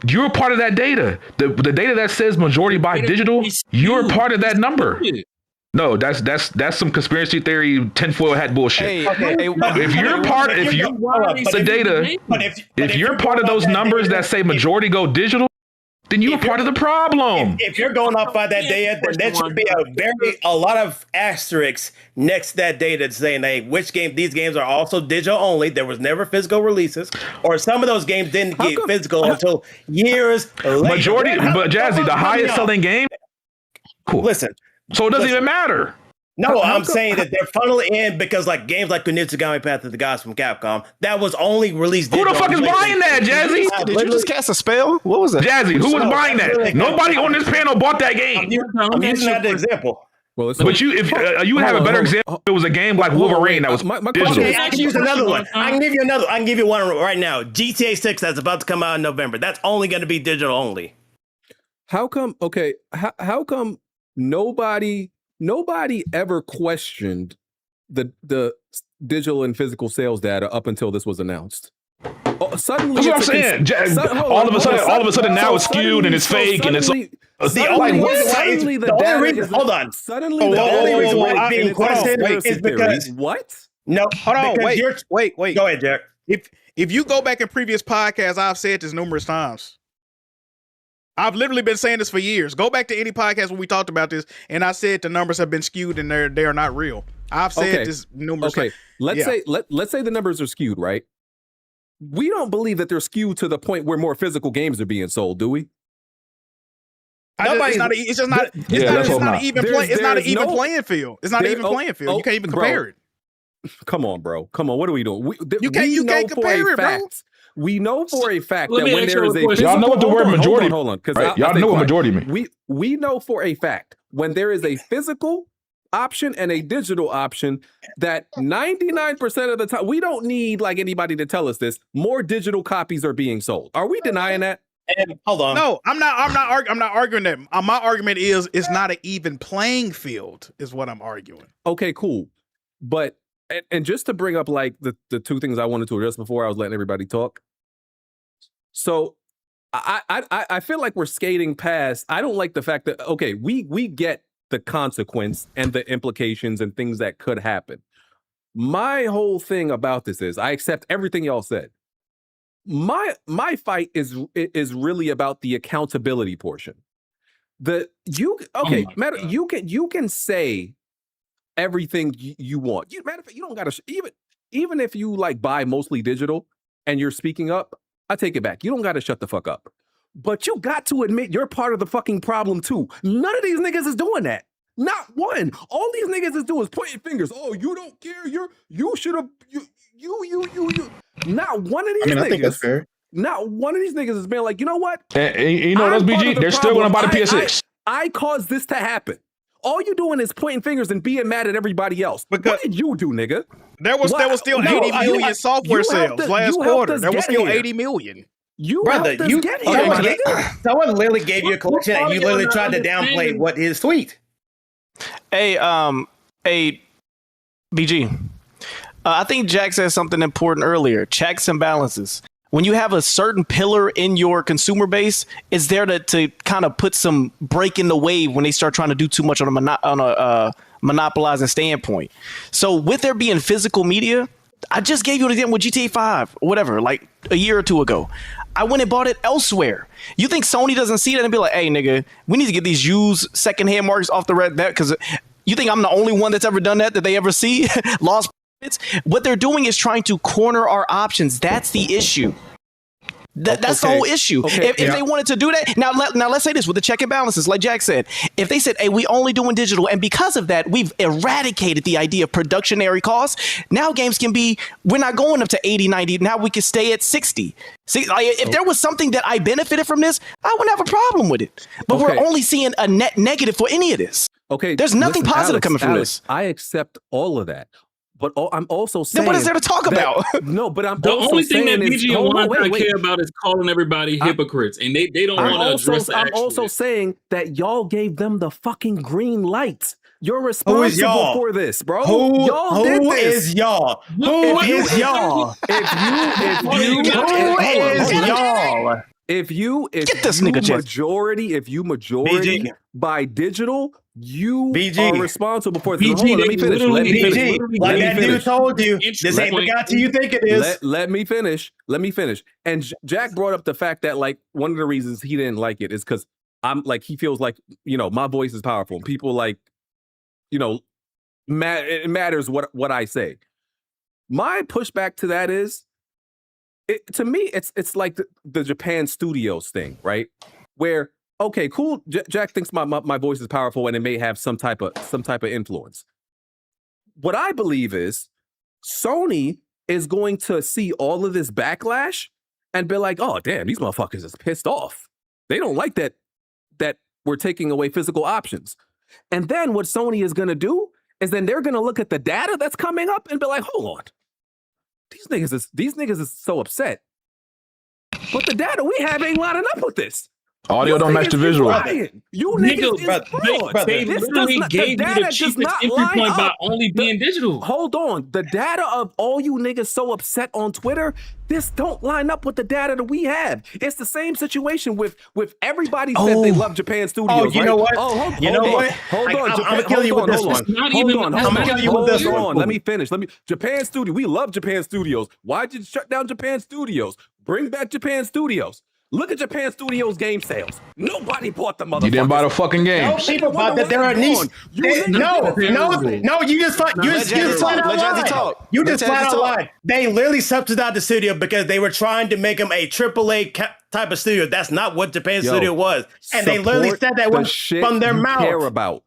You're a part of that data. The data that says majority buy digital, you're part of that number. No, that's some conspiracy theory tinfoil hat bullshit. If you're part of those numbers that say majority go digital, then you're part of the problem. If you're going off by that data, then there should be a lot of asterisks next to that data saying, hey, these games are also digital only. There was never physical releases, or some of those games didn't get physical until years later. Majority, but Jazzy, the highest selling game. Cool. Listen. So it doesn't even matter. No, I'm saying that they're funneling in because, like, games like Kunitsugami Path of the Gods from Capcom, that was only released. Who the fuck is buying that, Jazzy? Did you just cast a spell? What was that? Jazzy, who was buying that? Nobody on this panel bought that game. I'm using that as an example. Well, but you would have a better example if it was a game like Wolverine that was digital. Okay, I can use another one. I can give you another. I can give you one right now. GTA 6 that's about to come out in November. That's only going to be digital only. How come? Okay, how come nobody ever questioned the digital and physical sales data up until this was announced? Suddenly, that's what I'm saying. All of a sudden, now it's skewed and it's fake and it's the only reason why it's being questioned is because what? No, hold on, wait. Go ahead, Jack. If you go back in previous podcasts, I've said this numerous times. I've literally been saying this for years. Go back to any podcast when we talked about this, and I said the numbers have been skewed and they are not real. I've said this numerous times. Let's say the numbers are skewed, right? We don't believe that they're skewed to the point where more physical games are being sold, do we? It's not an even playing field. It's not an even playing field. You can't even compare it. Come on, bro. Come on. What are we doing? You can't compare it, bro. We know for a fact that when there is a y'all know what the word majority. Hold on, right? Y'all know what majority means. We know for a fact when there is a physical option and a digital option that 99% of the time, we don't need like anybody to tell us this. More digital copies are being sold. Are we denying that? And hold on. No, I'm not arguing that. My argument is it's not an even playing field. Is what I'm arguing. Okay, cool. But and just to bring up like the two things I wanted to address before I was letting everybody talk. So I feel like we're skating past. I don't like the fact that we get the consequence and the implications and things that could happen. My whole thing about this is I accept everything y'all said. My fight is really about the accountability portion. You can say everything you want. Matter of fact, you don't gotta even if you like buy mostly digital and you're speaking up, I take it back. You don't gotta shut the fuck up. But you got to admit you're part of the fucking problem too. None of these niggas is doing that. Not one. All these niggas is doing is pointing fingers. Oh, you don't care. You should have. You. Not one of these niggas. I think that's fair. Not one of these niggas has been like, you know what? You know that's BG. They're still going to buy the PS6. I caused this to happen. All you doing is pointing fingers and being mad at everybody else. What did you do, nigga? There was still 80 million software sales last quarter. There was still 80 million. Brother, someone literally gave you a collection and you literally tried to downplay what his tweet. Hey, BG. I think Jack said something important earlier. Checks and balances. When you have a certain pillar in your consumer base, it's there to kind of put some break in the wave when they start trying to do too much on a monopolizing standpoint. So with there being physical media, I just gave you an example with GTA 5 or whatever, like a year or two ago. I went and bought it elsewhere. You think Sony doesn't see that and be like, hey, nigga, we need to get these used secondhand markets off the red that because you think I'm the only one that's ever done that they ever see? Lost profits? What they're doing is trying to corner our options. That's the issue. That's the whole issue. If they wanted to do that, now let's say this with the check and balances, like Jack said, if they said, hey, we only doing digital, and because of that, we've eradicated the idea of productionary costs. Now games can be, we're not going up to 80, 90. Now we can stay at 60. See, if there was something that I benefited from this, I wouldn't have a problem with it. But we're only seeing a net negative for any of this. Okay, there's nothing positive coming from this. I accept all of that. But I'm also saying, then what is there to talk about? No, but I'm the also only thing that saying BG and Wonton care about is calling everybody hypocrites, and they don't want to address it. I'm also saying that y'all gave them the fucking green light. You're responsible for this, bro. Y'all did this. Who is y'all? Who is y'all? If you majority buy digital, you are responsible for this. BG, let me finish. Like that dude told you, this ain't the guy you think it is. Let me finish. And Jack brought up the fact that like one of the reasons he didn't like it is because I'm like he feels like my voice is powerful. And people like it matters what I say. My pushback to that is, to me, it's like the Japan Studios thing, right? Where okay, cool. Jack thinks my voice is powerful and it may have some type of influence. What I believe is Sony is going to see all of this backlash and be like, oh damn, these motherfuckers is pissed off. They don't like that we're taking away physical options. And then what Sony is going to do is then they're going to look at the data that's coming up and be like, hold on. These niggas is so upset. But the data we have ain't lining up with this. Audio don't match the visual. You niggas, they literally gave you the cheapest entry point by only being digital. Hold on. The data of all you niggas so upset on Twitter, this don't line up with the data that we have. It's the same situation with everybody said they love Japan Studios. Oh, you know what? Hold on. I'm gonna kill you with this one. I'm gonna kill you with this one. Let me finish. Japan Studio. We love Japan Studios. Why'd you shut down Japan Studios? Bring back Japan Studios. Look at Japan Studios game sales. Nobody bought the motherfuckers. You didn't buy the fucking games. No people bought that. There are niche. No. You just flat out lied. They literally subsidized the studio because they were trying to make them a AAA type of studio. That's not what Japan Studio was, and they literally said that from their mouth. Care about.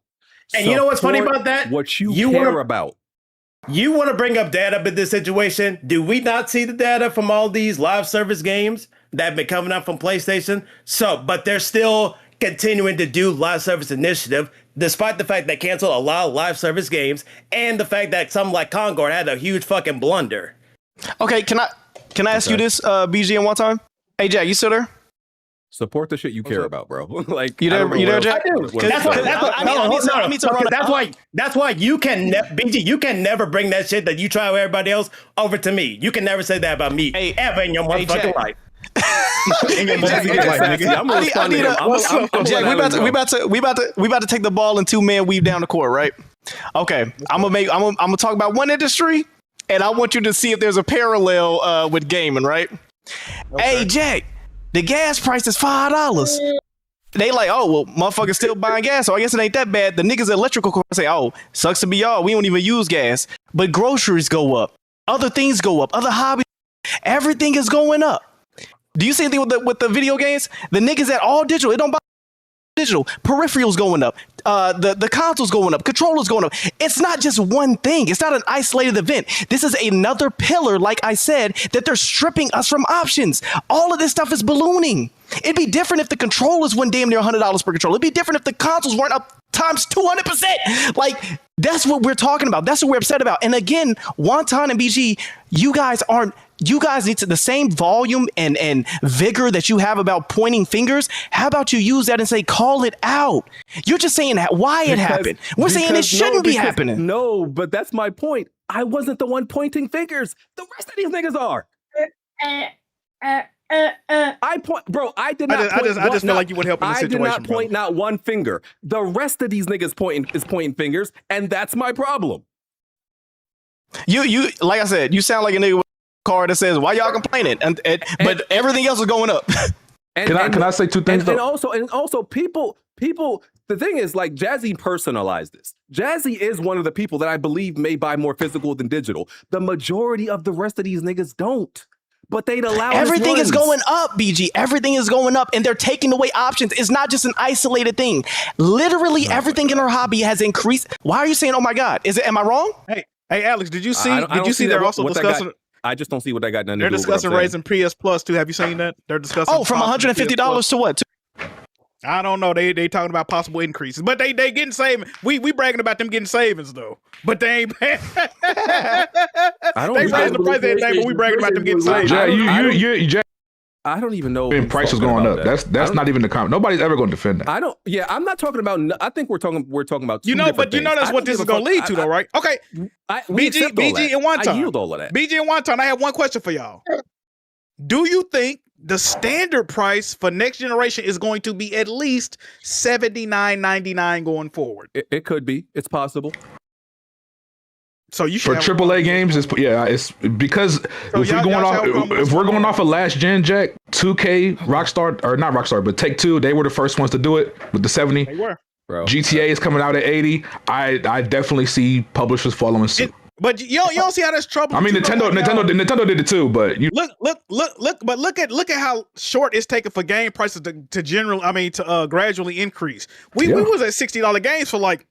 And you know what's funny about that? What you care about. You want to bring up data in this situation? Do we not see the data from all these live service games that have been coming up from PlayStation? But they're still continuing to do live service initiative, despite the fact they canceled a lot of live service games and the fact that something like Concord had a huge fucking blunder. Okay, can I ask you this, BG, and one time? Hey, Jack, you still there? Support the shit you care about, bro. Like you there, Jack? That's why you can BG. You can never bring that shit that you try with everybody else over to me. You can never say that about me ever in your motherfucking life. Jack, we about to take the ball and two-man weave down the court, right? Okay, I'm gonna talk about one industry, and I want you to see if there's a parallel with gaming, right? Okay. Hey, Jack. The gas price is $5. They like, oh, well, motherfuckers still buying gas, so I guess it ain't that bad. The niggas at electrical company say, oh, sucks to be y'all. We don't even use gas. But groceries go up. Other things go up. Other hobbies. Everything is going up. Do you see anything with the video games? The niggas at all digital. It don't buy digital. Peripherals going up. The consoles going up. Controllers going up. It's not just one thing. It's not an isolated event. This is another pillar, like I said, that they're stripping us from options. All of this stuff is ballooning. It'd be different if the controllers went damn near $100 per controller. It'd be different if the consoles weren't up times 200%. Like, that's what we're talking about. That's what we're upset about. And again, Wonton and BG, you guys need the same volume and vigor that you have about pointing fingers. How about you use that and say, call it out? You're just saying why it happened. We're saying it shouldn't be happening. No, but that's my point. I wasn't the one pointing fingers. The rest of these niggas are. I point, bro. I did not. I just feel like you would help in this situation. I did not point not one finger. The rest of these niggas pointing fingers, and that's my problem. You like I said, you sound like a nigga with a card that says, "Why y'all complaining?" But everything else is going up. Can I say two things? And also, people. The thing is, like, Jazzy personalized this. Jazzy is one of the people that I believe may buy more physical than digital. The majority of the rest of these niggas don't. But they'd allow everything is going up, BG. Everything is going up, and they're taking away options. It's not just an isolated thing. Literally, everything in our hobby has increased. Why are you saying, "Oh my God"? Am I wrong? Hey, Alex, did you see? Did you see they're also discussing? I just don't see what they got done. They're discussing raising PS Plus too. Have you seen that? They're discussing. Oh, from $150 to what? I don't know. They talking about possible increases, but they getting savings. We bragging about them getting savings though, but they ain't. They raising the price every day, but we bragging about them getting savings. I don't even know. Prices going up. That's not even the comment. Nobody's ever going to defend that. I don't. Yeah, I'm not talking about. I think we're talking about. But that's what this is going to lead to, though, right? Okay. BG and Wonton. I yield all of that. BG and Wonton. I have one question for y'all. Do you think the standard price for next generation is going to be at least $79.99 going forward? It could be. It's possible. So you should for AAA games, it's because if we're going off of last gen, Jack, 2K, Rockstar, or not Rockstar, but Take-Two, they were the first ones to do it with the 70. They were. Bro. GTA is coming out at 80. I definitely see publishers following suit. But you don't see how that's trouble. I mean, Nintendo did it too, but you look at how short it's taking for game prices to gradually increase. We was at $60 games for like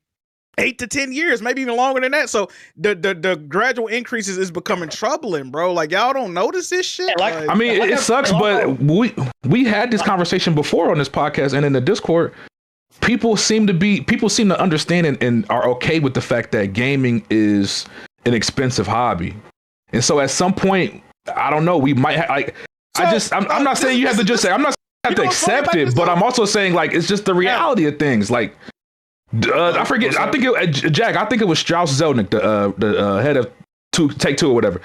8 to 10 years, maybe even longer than that. So the gradual increases is becoming troubling, bro. Like, y'all don't notice this shit. It sucks, but we had this conversation before on this podcast and in the Discord. People seem to understand and are okay with the fact that gaming is an expensive hobby, and so at some point, I don't know, we might I'm not saying you have to just say, I'm not saying you have to accept it, but I'm also saying, like, it's just the reality of things. Like, I forget. I think it was Strauss Zelnick, the head of Take-Two or whatever.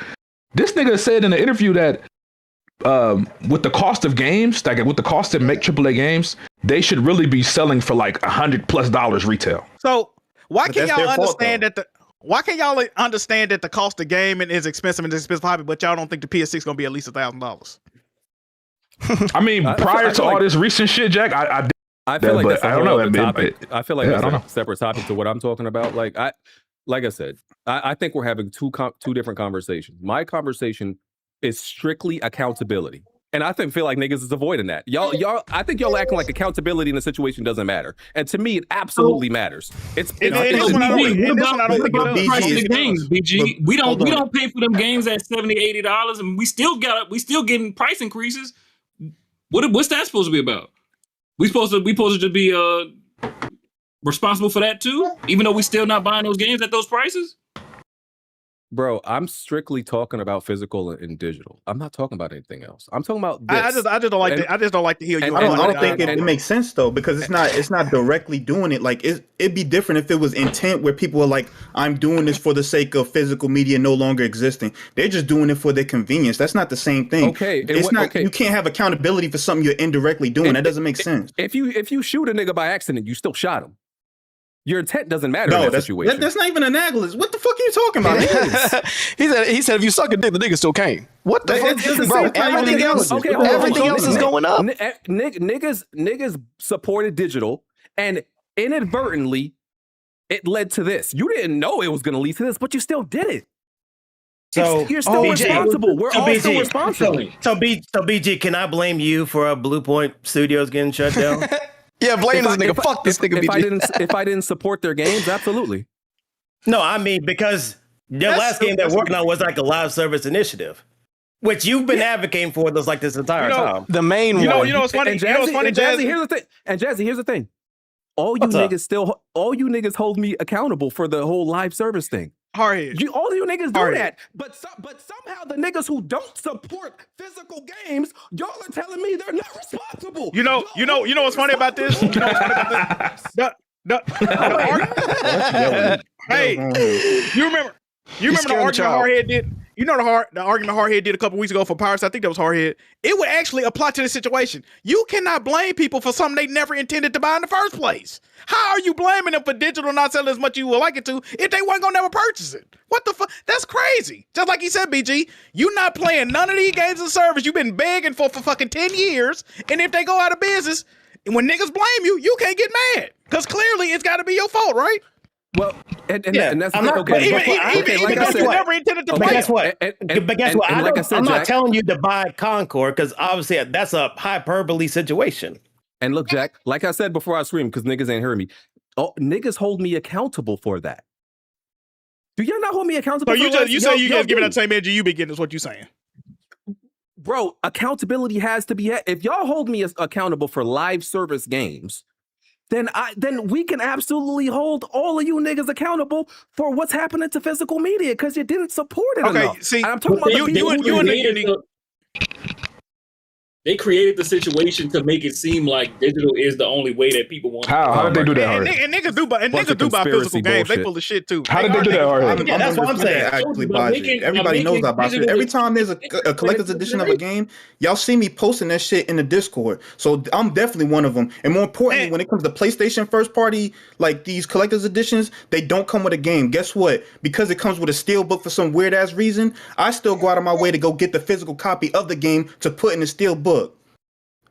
This nigga said in an interview that with the cost of games, like with the cost to make AAA games, they should really be selling for like $100+ retail. So why can't y'all understand that the cost of gaming is expensive and it's expensive hobby, but y'all don't think the PS6 gonna be at least $1,000? I mean, prior to all this recent shit, Jack, I feel like that's a whole other topic. I feel like that's a separate topic to what I'm talking about. Like I said, I think we're having two different conversations. My conversation is strictly accountability, and I feel like niggas is avoiding that. Y'all, I think y'all acting like accountability in the situation doesn't matter, and to me, it absolutely matters. BG, we don't pay for them games at $70, $80, and we still getting price increases. What's that supposed to be about? We supposed to be responsible for that too, even though we still not buying those games at those prices. Bro, I'm strictly talking about physical and digital. I'm not talking about anything else. I'm talking about this. I just don't like to hear you. I don't think it makes sense though, because it's not directly doing it. Like it'd be different if it was intent where people are like, I'm doing this for the sake of physical media no longer existing. They're just doing it for their convenience. That's not the same thing. Okay, You can't have accountability for something you're indirectly doing. That doesn't make sense. If you shoot a nigga by accident, you still shot him. Your intent doesn't matter in that situation. That's not even an analysis. What the fuck are you talking about? he said if you suck a dick, the nigga still came. What the fuck, bro? Everything else is going up. Niggas supported digital, and inadvertently, it led to this. You didn't know it was going to lead to this, but you still did it. So you're still responsible. We're all still responsible. So BG, can I blame you for Blue Point Studios getting shut down? Yeah, blame this nigga. Fuck this nigga. If I didn't support their games, absolutely. No, I mean because their last game they're working on was like a live service initiative, which you've been advocating for this entire time. The main one. You know what's funny? Jazzy, here's the thing. And Jazzy, here's the thing. All you niggas hold me accountable for the whole live service thing. HardHead. All you niggas do that, but somehow the niggas who don't support physical games, y'all are telling me they're not responsible. You know what's funny about this? You know what's funny about this? Hey, you remember the argument HardHead did? You know the argument HardHead did a couple weeks ago for Pirates. I think that was HardHead. It would actually apply to the situation. You cannot blame people for something they never intended to buy in the first place. How are you blaming them for digital not selling as much as you would like it to if they weren't gonna never purchase it? What the fuck? That's crazy. Just like he said, BG, you not playing none of these games of service you've been begging for fucking 10 years, and if they go out of business, and when niggas blame you, you can't get mad because clearly it's got to be your fault, right? Well, and that's the thing. Okay, even though you never intended to play. But guess what? I'm not telling you to buy Concord because obviously that's a hyperbole situation. And look, Jack, like I said before I screamed because niggas ain't heard me. Oh, niggas hold me accountable for that. Do y'all not hold me accountable? So you say you guys giving that same energy you been getting is what you saying? Bro, accountability has to be. If y'all hold me accountable for live service games, then we can absolutely hold all of you niggas accountable for what's happening to physical media because you didn't support it enough. Okay, see, I'm talking about they created the situation to make it seem like digital is the only way that people want. How did they do that? And niggas do buy physical games. They full of shit too. How did they do that? Yeah, that's what I'm saying. Everybody knows I buy it. Every time there's a collector's edition of a game, y'all see me posting that shit in the Discord. So I'm definitely one of them. And more importantly, when it comes to PlayStation first party, like these collector's editions, they don't come with a game. Guess what? Because it comes with a steelbook for some weird ass reason, I still go out of my way to go get the physical copy of the game to put in the steelbook.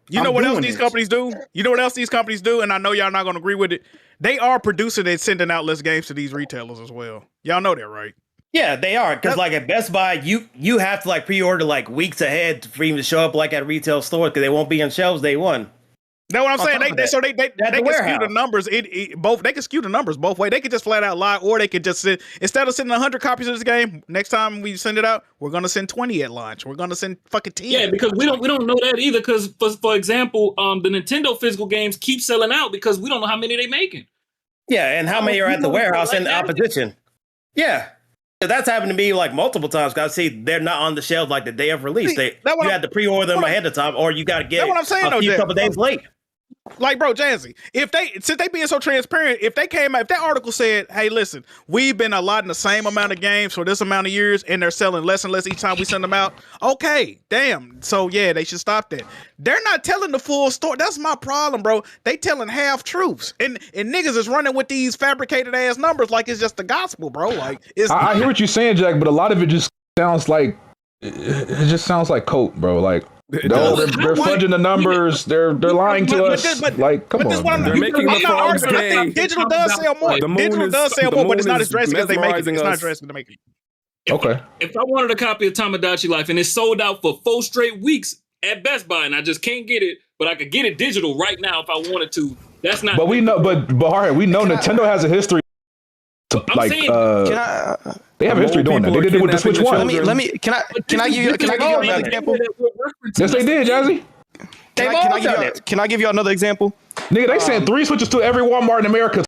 You know what else these companies do? You know what else these companies do? And I know y'all not going to agree with it. They are producing and sending out less games to these retailers as well. Y'all know that, right? Yeah, they are. Because like at Best Buy, you have to like pre-order like weeks ahead for even to show up like at retail stores because they won't be on shelves day one. That's what I'm saying. They can skew the numbers. They can skew the numbers both ways. They could just flat out lie, or they could just send, instead of sending 100 copies of this game, next time we send it out, we're gonna send 20 at launch. We're gonna send fucking 10. Yeah, because we don't know that either. Because for example, the Nintendo physical games keep selling out because we don't know how many they making. Yeah, and how many are at the warehouse in opposition? Yeah. That's happened to me like multiple times. Cause I see they're not on the shelves like the day of release. You had to pre-order them ahead of time, or you got to get a couple days late. Like, bro, Jazzy, since they being so transparent, if that article said, hey, listen, we've been allotting the same amount of games for this amount of years and they're selling less and less each time we send them out. Okay, damn. So yeah, they should stop that. They're not telling the full story. That's my problem, bro. They telling half truths. And niggas is running with these fabricated ass numbers like it's just the gospel, bro. Like I hear what you're saying, Jack, but a lot of it just sounds like coke, bro. Like they're fudging the numbers. They're lying to us. Like, come on. They're making the frogs gay. Digital does sell more. Digital does sell more, but it's not as drastic as they make it. It's not drastic as they make it. Okay. If I wanted a copy of Tamagotchi Life and it's sold out for 4 straight weeks at Best Buy and I just can't get it, but I could get it digital right now if I wanted to, that's not. But we know, but Harry, we know Nintendo has a history. They have a history doing that. They did it with the Switch 1. Can I give you another example? Yes, they did, Jazzy. Can I give you another example? Nigga, they sent 3 Switches to every Walmart in America.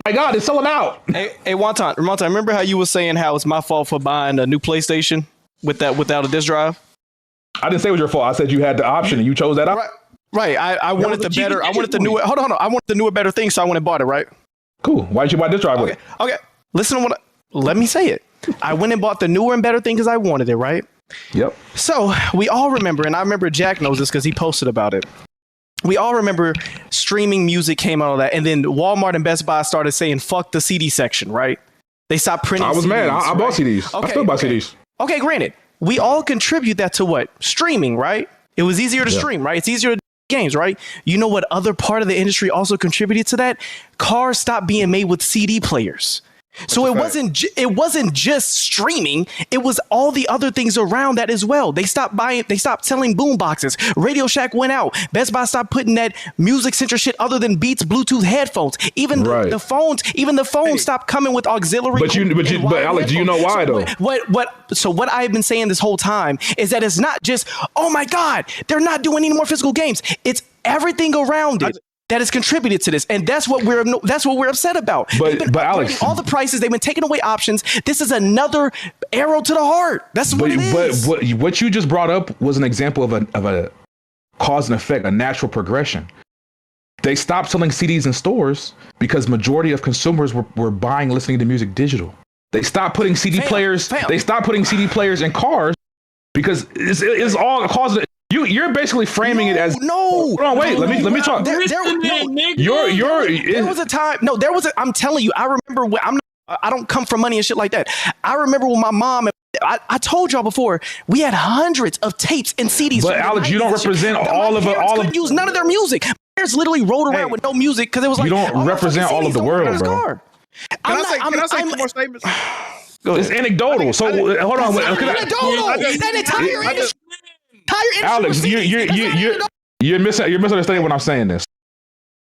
My God, it's selling out. Hey, Wonton, remember how you were saying how it's my fault for buying a new PlayStation without a disc drive? I didn't say it was your fault. I said you had the option and you chose that option. Right. I wanted the better. I wanted the newer. Hold on. I wanted the newer, better thing, so I went and bought it. Right. Cool. Why did you buy this drive? Okay. Listen to let me say it. I went and bought the newer and better thing because I wanted it. Right. Yep. So we all remember, and I remember Jack knows this because he posted about it. We all remember streaming music came out of that, and then Walmart and Best Buy started saying "fuck the CD section." Right? They stopped printing. I was CDs, mad. I bought CDs. I still buy CDs. Okay, granted, we all contribute that to what? Streaming, right? It was easier to stream, right? It's easier to games, right? You know what other part of the industry also contributed to that? Cars stopped being made with CD players. So it wasn't just streaming. It was all the other things around that as well. They stopped selling boom boxes. Radio Shack went out. Best Buy stopped putting that music center shit other than Beats Bluetooth headphones. Even the phones stopped coming with auxiliary. But Alex, do you know why though? So what I've been saying this whole time is that it's not just, oh my God, they're not doing any more physical games. It's everything around it that has contributed to this, and that's what we're upset about. But Alex, all the prices, they've been taking away options. This is another arrow to the heart. That's what it is. But what you just brought up was an example of a cause and effect, a natural progression. They stopped selling CDs in stores because majority of consumers were buying, listening to music digital. They stopped putting CD players. They stopped putting CD players in cars because it's all a cause of. You're basically framing it as no. Hold on, wait. Let me talk. There was a time. No, there was. I'm telling you. I remember. I don't come from money and shit like that. I remember when my mom. I told y'all before. We had hundreds of tapes and CDs. But Alex, you don't represent all of use none of their music. My parents literally rode around with no music because it was like you don't represent all of the world, bro. Can I say two more statements? It's anecdotal. So hold on. That entire industry. Alex, you're misunderstanding when I'm saying this.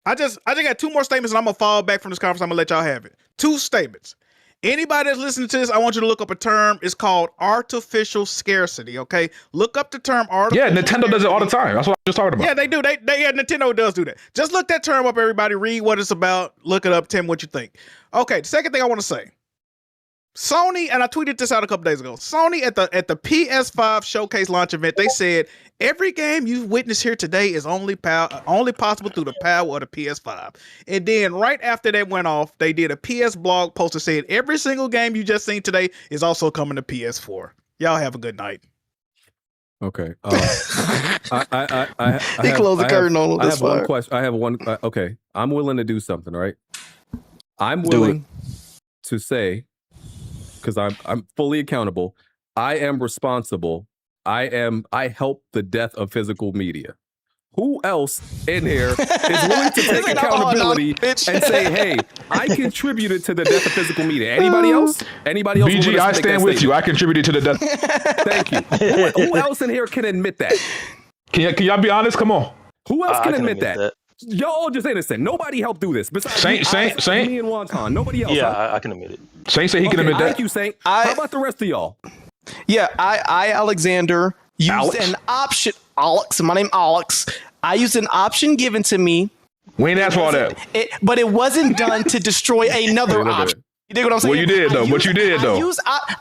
I just got two more statements, and I'm gonna fall back from this conference. I'm gonna let y'all have it. Two statements. Anybody that's listening to this, I want you to look up a term. It's called artificial scarcity. Okay, look up the term artificial. Yeah, Nintendo does it all the time. That's what I'm just talking about. Yeah, they do. Nintendo does do that. Just look that term up, everybody. Read what it's about. Look it up. Tell me what you think. Okay, the second thing I want to say. Sony, and I tweeted this out a couple days ago. Sony at the PS5 showcase launch event, they said every game you've witnessed here today is only possible through the power of the PS5. And then right after that went off, they did a PS blog post that said every single game you just seen today is also coming to PS4. Y'all have a good night. Okay. He closed the curtain on this. I have one question. I have one. Okay, I'm willing to do something. Right. I'm willing to say. Because I'm fully accountable. I am responsible. I help the death of physical media. Who else in here is willing to take accountability and say, hey, I contributed to the death of physical media? Anybody else? Anybody else? BG, I stand with you. I contributed to the death. Thank you. Who else in here can admit that? Can y'all be honest? Come on. Who else can admit that? Y'all just innocent. Nobody helped do this. Besides Saint, me and Wonton. Nobody else. Yeah, I can admit it. Saint said he can admit that. Thank you, Saint. How about the rest of y'all? Yeah, I Alexander, used an option. Alex, my name Alex. I used an option given to me. We ain't asked for all that. But it wasn't done to destroy another option. You dig what I'm saying? Well, you did though.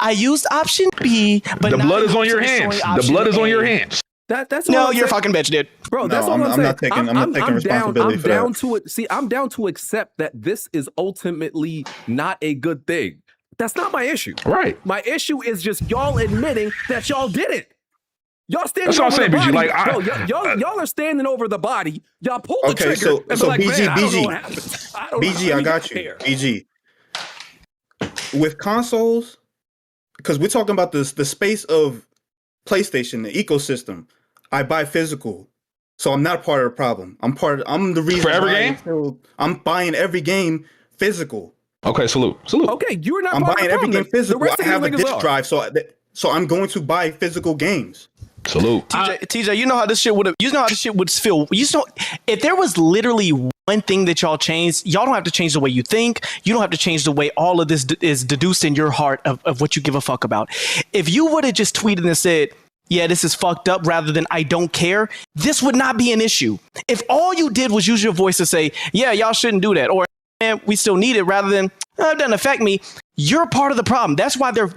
I used option B, but the blood is on your hands. The blood is on your hands. That's no, you're a fucking bitch, dude. Bro, that's all I'm saying. I'm not taking responsibility for that. I'm down to it. See, I'm down to accept that this is ultimately not a good thing. That's not my issue. Right. My issue is just y'all admitting that y'all did it. Y'all standing that's over the body. Like, y'all are standing over the body. Y'all pull the trigger. So like, BG, I got you. Care. BG. With consoles, because we're talking about the space of PlayStation, the ecosystem. I buy physical, so I'm not part of the problem. I'm the reason for every game. I'm buying every game physical. Okay, salute. Okay, you're not. I'm buying every game physical. I have a disc drive, so I'm going to buy physical games. Salute. TJ, you know how this shit would feel. If there was literally one thing that y'all changed, y'all don't have to change the way you think. You don't have to change the way all of this is deduced in your heart of what you give a fuck about. If you would have just tweeted and said, yeah, this is fucked up, rather than I don't care, this would not be an issue. If all you did was use your voice to say, yeah, y'all shouldn't do that, or man, we still need it, rather than it doesn't affect me, you're part of the problem. That's why they're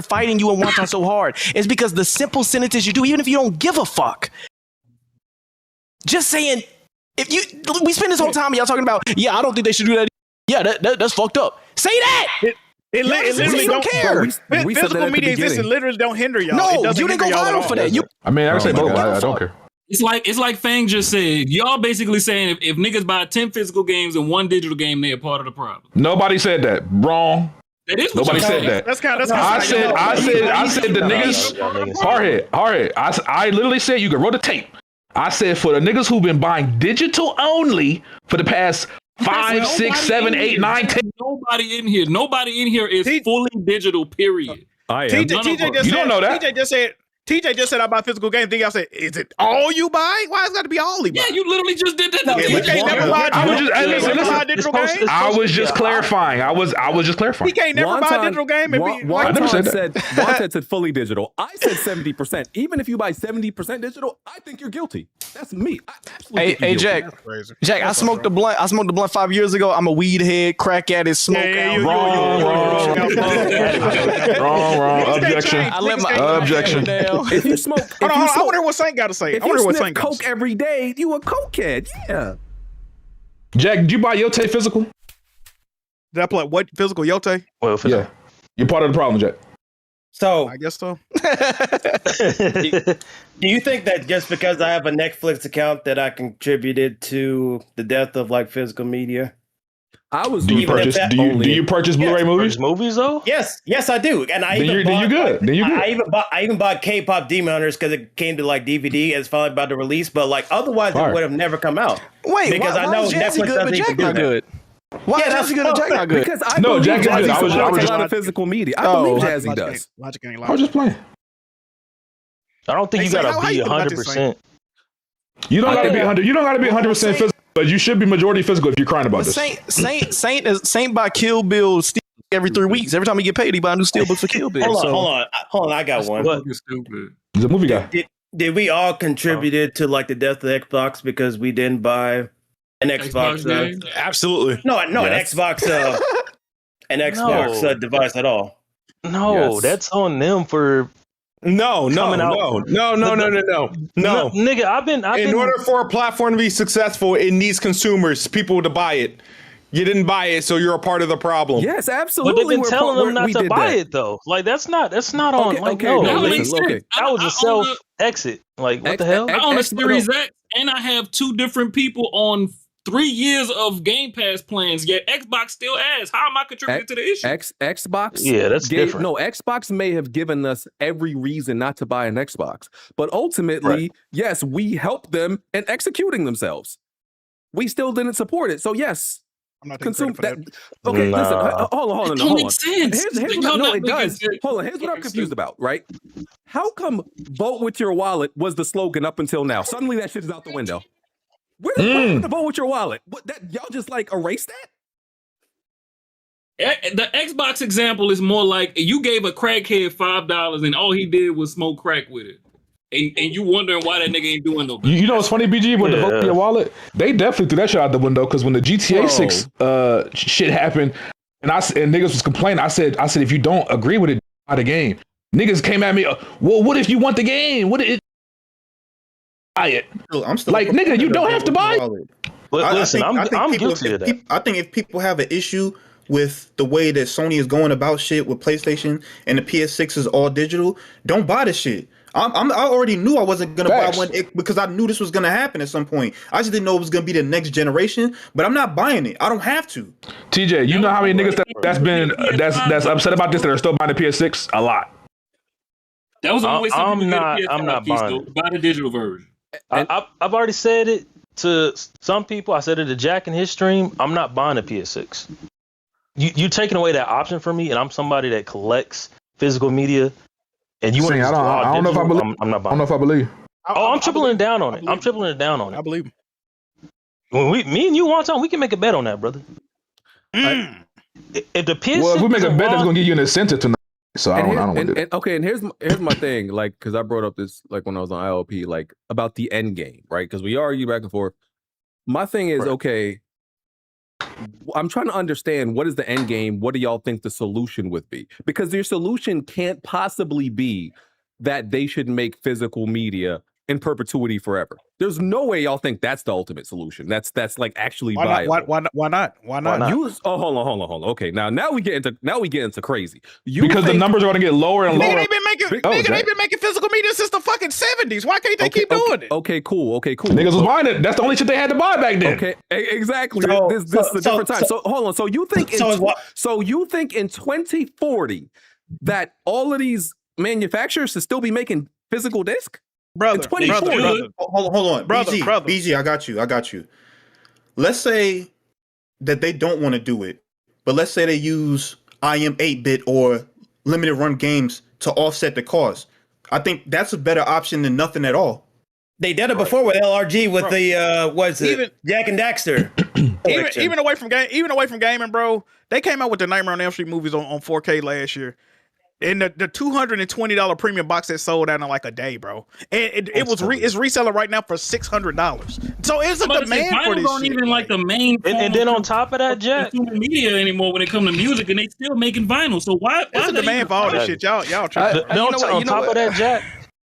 fighting you and Wonton so hard. It's because the simple sentences you do, even if you don't give a fuck. Just saying, we spend this whole time y'all talking about, yeah, I don't think they should do that. Yeah, that's fucked up. Say that. It literally don't care. Physical media exists and literally don't hinder y'all. No, you didn't go viral for that. I mean, I say both. I don't care. It's like Fang just said. Y'all basically saying if niggas buy 10 physical games and 1 digital game, they are part of the problem. Nobody said that. Wrong. Nobody said that. That's kind of. I said the niggas. HardHead. I literally said you can roll the tape. I said for the niggas who've been buying digital only for the past 5, 6, 7, 8, 9, 10. Nobody in here is fully digital. Period. I am. TJ just said I buy physical games. Then y'all said, is it all you buy? Why is it got to be all you buy? Yeah, you literally just did that. TJ never buy digital games. I was just clarifying. I was just clarifying. He can't never buy a digital game and be like. Wonton said fully digital. I said 70%. Even if you buy 70% digital, I think you're guilty. That's me. Hey, Jack. Jack, I smoked the blunt. 5 years ago. I'm a weed head, crack addict, smoke out. Wrong. Objection. I let my objection. If you smoke, hold on, I wonder what Saint got to say. If you sniff coke every day, you a cokehead. Yeah. Jack, did you buy Yote physical? Did I play what physical Yote? Well, yeah. You're part of the problem, Jack. So I guess so. Do you think that just because I have a Netflix account that I contributed to the death of like physical media? I was. Do you purchase Blu-ray movies? Movies though? Yes, I do. And I Then you good. I even bought K-pop Demon Hunters because it came to like DVD and it's finally about to release. But like otherwise, it would have never come out. Wait, because I know Netflix doesn't even do that. Why is Jazzy good and Jack not good? Because I believe Jack is good. Jazzy I was supports just a lot of physical media. I believe Jazzy does. I was just playing. I don't think you gotta be 100%. You don't gotta be 100. You don't gotta be 100% physical, but you should be majority physical if you're crying about this. Saint buy Kill Bill steel every 3 weeks. Every time he get paid, he buy a new steel book for Kill Bill. Hold on. I got one. Stupid. He's a movie guy. Did we all contributed to like the death of Xbox because we didn't buy an Xbox? Absolutely. No, yes. An Xbox device at all. No, that's on them for. No, nigga. I've been. In order for a platform to be successful, it needs consumers, people to buy it. You didn't buy it, so you're a part of the problem. Yes, absolutely. But they've been telling them not to buy it though. Like that's not on. That was a self exit. Like what the hell? I own a Series X, and I have 2 different people on 3 years of Game Pass plans, yet Xbox still has. How am I contributing to the issue? Xbox? Yeah, that's different. No, Xbox may have given us every reason not to buy an Xbox. But ultimately, yes, we helped them in executing themselves. We still didn't support it. So yes. I'm not consume that. Okay, listen. Hold on. It don't make sense. Here's what it does. Hold on. Here's what I'm confused about, right? How come vote with your wallet was the slogan up until now? Suddenly that shit is out the window. Where the vote with your wallet? What, y'all just like erase that? The Xbox example is more like you gave a crackhead $5 and all he did was smoke crack with it. And you wondering why that nigga ain't doing no better. You know what's funny, BG, with the vote with your wallet? They definitely threw that shit out the window because when the GTA 6 shit happened and niggas was complaining, I said if you don't agree with it, buy the game. Niggas came at me, well, what if you want the game? What it buy it? I'm still like, nigga, you don't have to buy it. But listen, I'm guilty of that. I think if people have an issue with the way that Sony is going about shit with PlayStation and the PS6 is all digital, don't buy this shit. I already knew I wasn't gonna buy one because I knew this was gonna happen at some point. I just didn't know it was gonna be the next generation. But I'm not buying it. I don't have to. TJ, you know how many niggas that's upset about this that are still buying the PS6? A lot. That was the only way I'm not buying buy the digital version. I've already said it to some people. I said it to Jack in his stream. I'm not buying a PS6. You taking away that option from me, and I'm somebody that collects physical media. And you want to? I don't know if I believe. I'm not buying. I don't know if I believe. I'm tripling down on it. I'm tripling it down on it. I believe. When me and you want time, we can make a bet on that, brother. If the PS6 well, if we make a bet, that's gonna give you an incentive tonight. So I don't want to do it. Okay, and here's my thing, like, because I brought up this like when I was on ILP, like about the end game, right? Because we argue back and forth. My thing is, okay, I'm trying to understand what is the end game. What do y'all think the solution would be? Because your solution can't possibly be that they should make physical media in perpetuity forever. There's no way y'all think that's the ultimate solution. That's like actually viable. Why not? Why not? Hold on. Okay, now we get into crazy. Because the numbers are going to get lower and lower. They've been making physical media since the fucking 70s. Why can't they keep doing it? Okay, cool. Niggas was buying it. That's the only shit they had to buy back then. Okay, exactly. This is a different time. So hold on. So you think in 2040 that all of these manufacturers should still be making physical disc? Brother, hold on. BG, I got you. Let's say that they don't want to do it, but let's say they use IM 8-bit or limited run games to offset the cost. I think that's a better option than nothing at all. They did it before with LRG with the Jack and Daxter. even away from gaming, bro. They came out with the Nightmare on Elm Street movies on 4K last year. And the $220 premium box set sold out in like a day, bro. And it's reselling right now for $600. So it's a demand for this aren't shit. even like the main. And then on top of that, Jack, media anymore when it comes to music, and they still making vinyl. So why? It's a demand for all this shit, y'all trying. On top of that, Jack.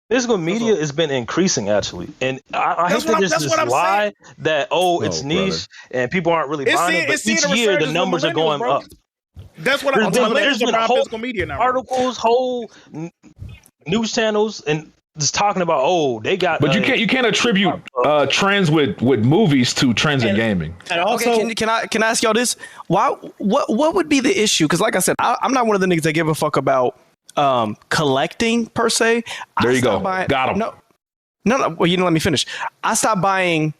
Physical media has been increasing actually, and I hate that this lie that it's niche and people aren't really buying it. But each year the numbers are going up. That's what I'm talking about. There's been whole physical media now. Articles, whole news channels, and just talking about they got. But you can't attribute trends with movies to trends in gaming. And also, can I ask y'all this? What would be the issue? Because like I said, I'm not one of the niggas that give a fuck about collecting per se. There you go. Got him. No. Well, let me finish. I stopped buying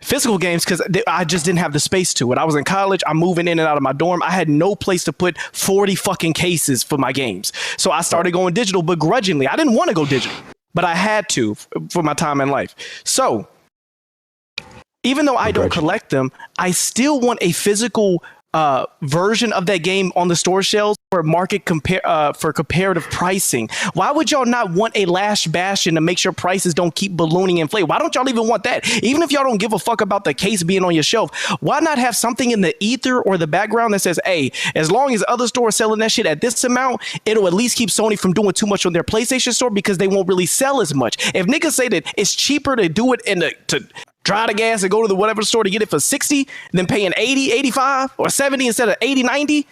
physical games because I just didn't have the space to it. I was in college. I'm moving in and out of my dorm. I had no place to put 40 fucking cases for my games. So I started going digital begrudgingly. I didn't want to go digital, but I had to for my time in life. So even though I don't collect them, I still want a physical version of that game on the store shelves for for comparative pricing. Why would y'all not want a Last Bastion to make sure prices don't keep ballooning and inflate? Why don't y'all even want that? Even if y'all don't give a fuck about the case being on your shelf, why not have something in the ether or the background that says, hey, as long as other stores selling that shit at this amount, it'll at least keep Sony from doing too much on their PlayStation store because they won't really sell as much. If niggas say that it's cheaper to do it to dry the gas and go to the whatever store to get it for 60 than paying 80, 85 or 70 instead of 80, 90.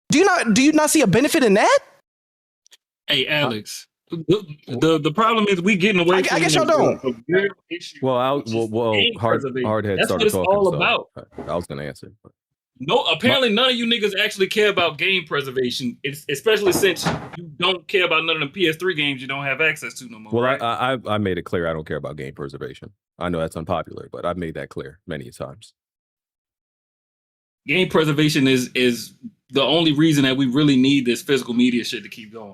Do you not see a benefit in that? Hey, Alex, the problem is we getting away from I guess y'all don't. HardHead That's started what it's talking, all so about. I was going to answer. No, apparently none of you niggas actually care about game preservation, especially since you don't care about none of the PS3 games you don't have access to no more. Well, right? I made it clear I don't care about game preservation. I know that's unpopular, but I've made that clear many times. Game preservation is the only reason that we really need this physical media shit to keep going.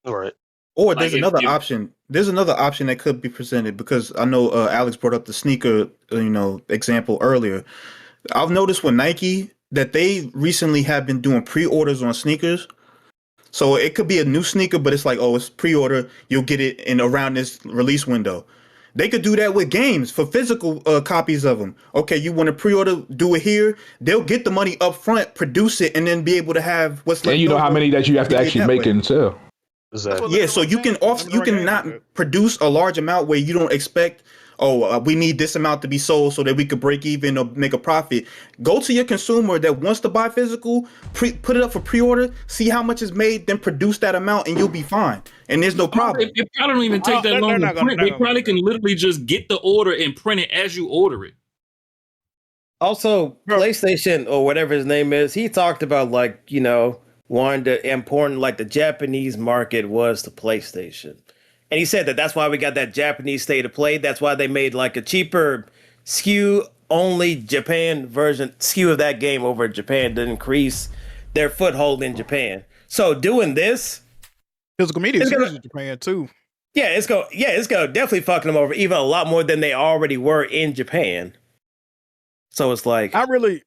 All right. Or there's another option. There's another option that could be presented because I know Alex brought up the sneaker, example earlier. I've noticed with Nike that they recently have been doing pre-orders on sneakers. So it could be a new sneaker, but it's like, it's pre-order. You'll get it in around this release window. They could do that with games for physical copies of them. Okay, you want to pre-order, do it here. They'll get the money up front, produce it, and then be able to have what's left. And you know how many that you have to actually make and sell. Exactly. Yeah, so you can not produce a large amount where you don't expect, we need this amount to be sold so that we could break even or make a profit. Go to your consumer that wants to buy physical, put it up for pre-order, see how much is made, then produce that amount, and you'll be fine. And there's no problem. It probably don't even take that long to print. They probably can literally just get the order and print it as you order it. Also, PlayStation or whatever his name is, he talked about wanting to important the Japanese market was the PlayStation. And he said that's why we got that Japanese state of play. That's why they made a cheaper SKU only Japan version SKU of that game over in Japan to increase their foothold in Japan. So doing this physical media is in Japan too. Yeah, it's gonna definitely fucking them over even a lot more than they already were in Japan. So it's like I really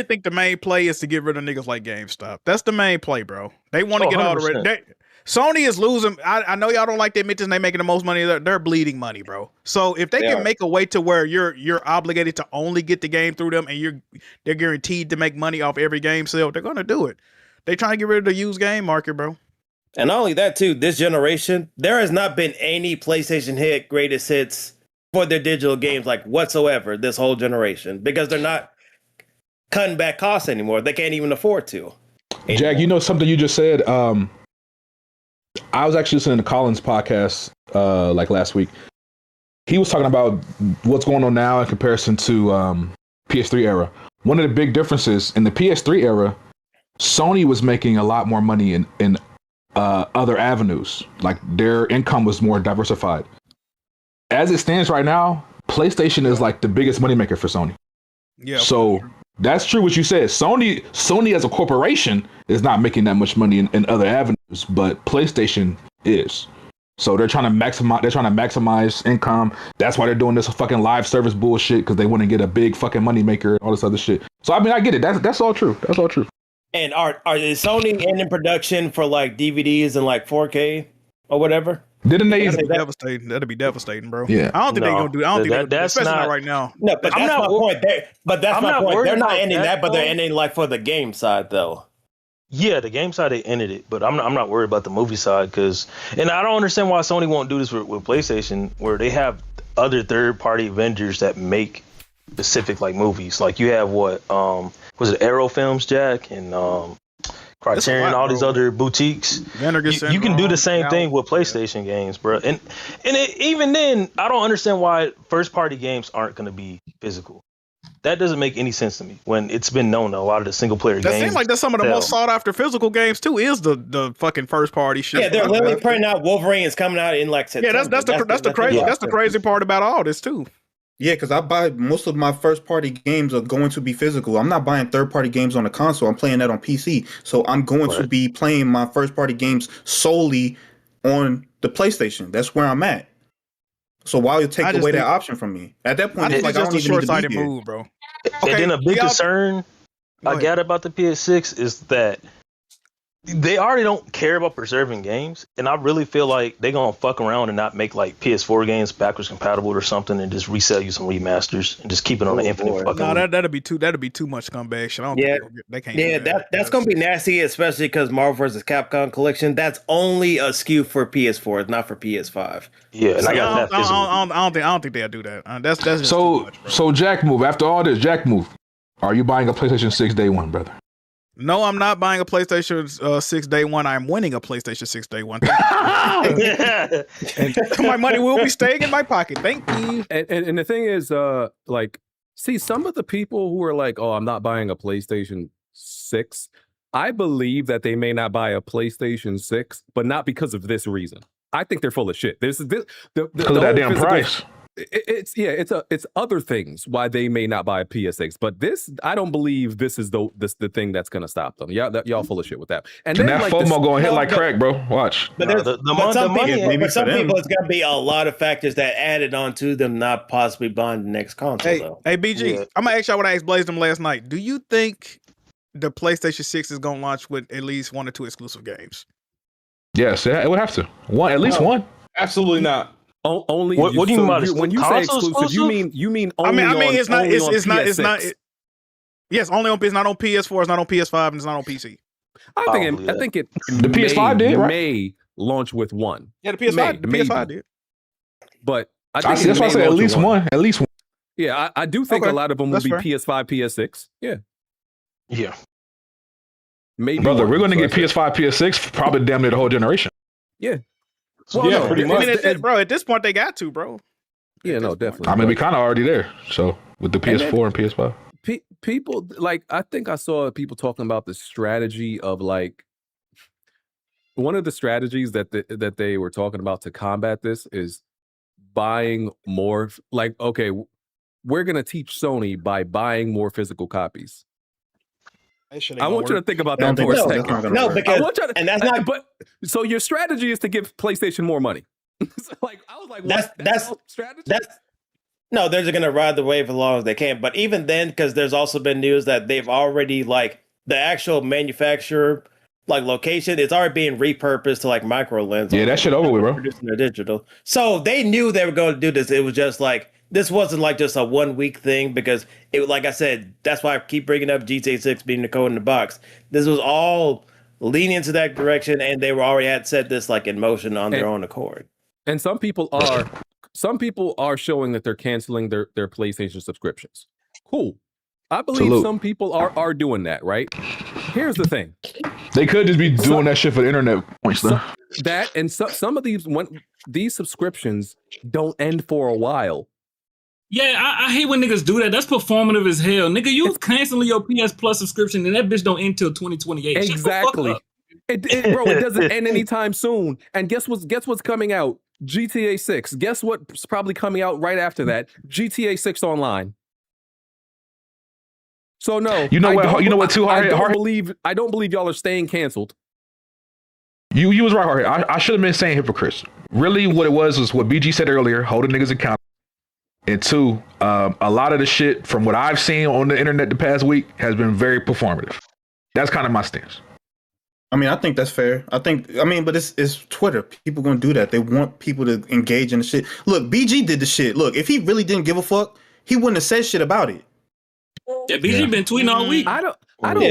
think the main play is to get rid of niggas like GameStop. That's the main play, bro. They want to get all the Sony is losing. I know y'all don't like to admit this. And they making the most money. They're bleeding money, bro. So if they can make a way to where you're obligated to only get the game through them, and they're guaranteed to make money off every game sale, they're gonna do it. They trying to get rid of the used game market, bro. And not only that, too. This generation, there has not been any PlayStation hit greatest hits for their digital games whatsoever. This whole generation because they're not cutting back costs anymore. They can't even afford to. Jack, something you just said. I was actually listening to Colin's podcast last week. He was talking about what's going on now in comparison to PS3 era. One of the big differences in the PS3 era, Sony was making a lot more money in other avenues. Like their income was more diversified. As it stands right now, PlayStation is the biggest moneymaker for Sony. Yeah. So That's true what you said. Sony as a corporation is not making that much money in other avenues, but PlayStation is. So they're trying to maximize income. That's why they're doing this fucking live service bullshit, because they want to get a big fucking money maker, all this other shit. So I mean, I get it. That's all true. That's all true. And is Sony in production for like DVDs and like 4K or whatever? Didn't they? That'd be devastating. That'd be devastating, bro. Yeah. I don't think they're gonna do. I don't think that's especially not right now. No, but that's my point. But that's my point. They're not ending that, but they're ending like for the game side though. Yeah, the game side they ended it, but I'm not worried about the movie side and I don't understand why Sony won't do this with PlayStation, where they have other third-party vendors that make specific like movies. Like you have was it Arrow Films, Jack, and Criterion, all these other boutiques. You can do the same thing with PlayStation games, bro. And even then, I don't understand why first-party games aren't going to be physical. That doesn't make any sense to me when it's been known that a lot of the single player games. That seems like that's some of the most sought after physical games too. Is the fucking first party shit? Yeah, they're literally printing out Wolverine is coming out in like September. Yeah, that's the crazy part about all this too. Yeah, because I buy most of my first party games are going to be physical. I'm not buying third party games on the console. I'm playing that on PC. So I'm going to be playing my first party games solely on the PlayStation. That's where I'm at. So why you take away that option from me? At that point, it's like I don't even need to be here. Move, bro. Okay, and then a big concern I got about the PS6 is that they already don't care about preserving games, and I really feel like they're gonna fuck around and not make like PS4 games backwards compatible or something, and just resell you some remasters and just keep it on the infinite fucking. No, that'd be too much scumbag shit. I don't think they can't. Yeah, that's gonna be nasty, especially because Marvel vs. Capcom Collection. That's only a SKU for PS4, it's not for PS5. Yeah, and so I don't think they'll do that. That's just so too much, bro. So Jackmove. After all this, Jackmove, are you buying a PlayStation 6 day one, brother? No, I'm not buying a PlayStation 6 day one. I'm winning a PlayStation 6 day one. And my money will be staying in my pocket. Thank you. And the thing is, see, some of the people who are like, "Oh, I'm not buying a PlayStation 6." I believe that they may not buy a PlayStation 6, but not because of this reason. I think they're full of shit. Because of that damn price. It's other things why they may not buy a PS6, but this, I don't believe this is the thing that's gonna stop them. Y'all full of shit with that. And then that FOMO going to hit like crack, bro. Watch. But some people, it's gonna be a lot of factors that added on to them not possibly buying the next console. Hey, BG, I'm gonna ask y'all what I asked Blaze them last night. Do you think the PlayStation 6 is gonna launch with at least 1 or 2 exclusive games? Yes, it would have to. At least one. Absolutely not. Only what do you mean by when you say exclusive? You mean only it's not. Yes, only on. It's not on PS4. It's not on PS5, and it's not on PC. I think it. The PS5 did, right? May launch with one. Yeah, the PS5 did. But I think that's why I say at least one. At least one. Yeah, I do think a lot of them will be PS5, PS6. Yeah. Maybe, brother, we're going to get PS5, PS6 probably damn near the whole generation. Yeah. Well, yeah, pretty much. Bro, at this point, they got to, bro. Yeah, no, definitely. I mean, we kind of already there. So with the PS4 and PS5. People, I think I saw people talking about the strategy of one of the strategies that they were talking about to combat this is buying more. Okay, we're going to teach Sony by buying more physical copies. I want you to think about that for a second. No, because and that's not. But so your strategy is to give PlayStation more money. I was like, that's strategy. No, they're just gonna ride the wave as long as they can. But even then, because there's also been news that they've already the actual manufacturer location, it's already being repurposed to micro lens. Yeah, that shit over with, bro. Producing their digital. So they knew they were going to do this. It was just this wasn't just a 1 week thing because it, like I said, that's why I keep bringing up GTA 6 being the code in the box. This was all leaning into that direction, and they already had set this in motion on their own accord. And some people are showing that they're canceling their PlayStation subscriptions. Cool. I believe some people are doing that, right? Here's the thing. They could just be doing that shit for the internet points, though. Some of these subscriptions don't end for a while. Yeah, I hate when niggas do that. That's performative as hell. Nigga, you canceling your PS Plus subscription and that bitch don't end till 2028. Exactly. It doesn't end anytime soon. And guess what's coming out? GTA 6. Guess what's probably coming out right after that? GTA 6 Online. So no, You know what? You know what? Too I hard. I don't believe y'all are staying canceled. You was right, HardHead. I should have been saying hypocrites. Really, what it was what BG said earlier: holding niggas accountable. And two, a lot of the shit from what I've seen on the internet the past week has been very performative. That's kind of my stance. I mean, I think that's fair. But it's Twitter. People gonna do that. They want people to engage in the shit. Look, BG did the shit. Look, if he really didn't give a fuck, he wouldn't have said shit about it. Yeah, BG been tweeting all week. I don't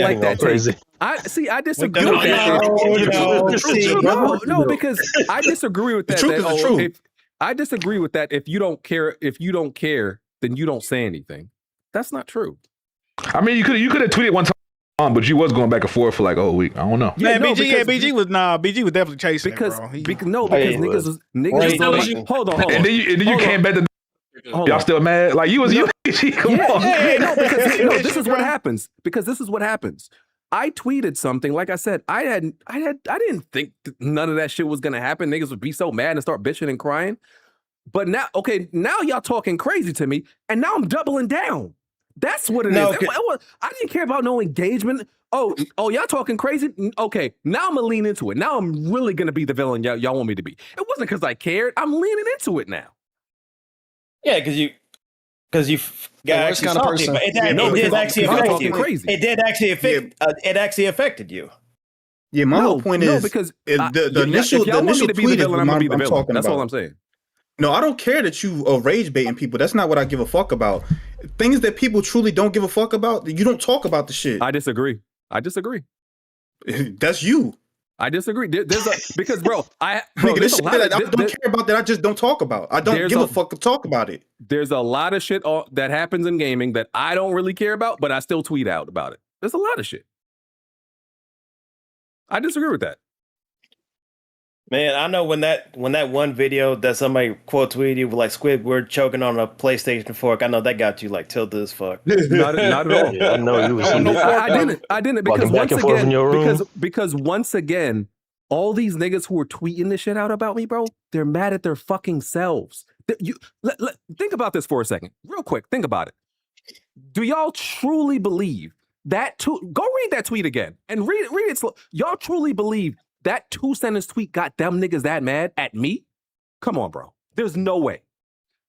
like that take. I disagree with that. No, because I disagree with that. The truth is the truth. I disagree with that. If you don't care, then you don't say anything. That's not true. I mean, you could have tweeted one time, but you was going back and forth for like a week. I don't know. Yeah, BG was definitely chasing because niggas was hold on. And then you came back to y'all still mad? Like you was you. Come on. Because this is what happens. Because this is what happens. I tweeted something. Like I said, I didn't think none of that shit was gonna happen. Niggas would be so mad and start bitching and crying. But now y'all talking crazy to me, and now I'm doubling down. That's what it is. I didn't care about no engagement. Oh, y'all talking crazy? Okay, now I'm gonna lean into it. Now I'm really gonna be the villain y'all want me to be. It wasn't because I cared. I'm leaning into it now. Yeah, because you got actually kind of salty, person. but it did actually affected you. Yeah, my whole point is because the initial tweet is what I'm talking That's about. all I'm saying. No, I don't care that you are rage baiting people. That's not what I give a fuck about. Things that people truly don't give a fuck about, you don't talk about the shit. I disagree. That's you. I disagree. Because I don't care about that. I just don't talk about. I don't give a fuck to talk about it. There's a lot of shit that happens in gaming that I don't really care about, but I still tweet out about it. There's a lot of shit. I disagree with that. Man, I know when that one video that somebody quote tweeted you with like Squidward choking on a PlayStation fork, I know that got you like tilted as fuck. Not at all. Yeah, I know you was. I didn't because once again, all these niggas who are tweeting this shit out about me, bro, they're mad at their fucking selves. Think about this for a second, real quick. Think about it. Do y'all truly believe that? Go read that tweet again and read it slow. Y'all truly believe that 2-sentence tweet got them niggas that mad at me? Come on, bro. There's no way.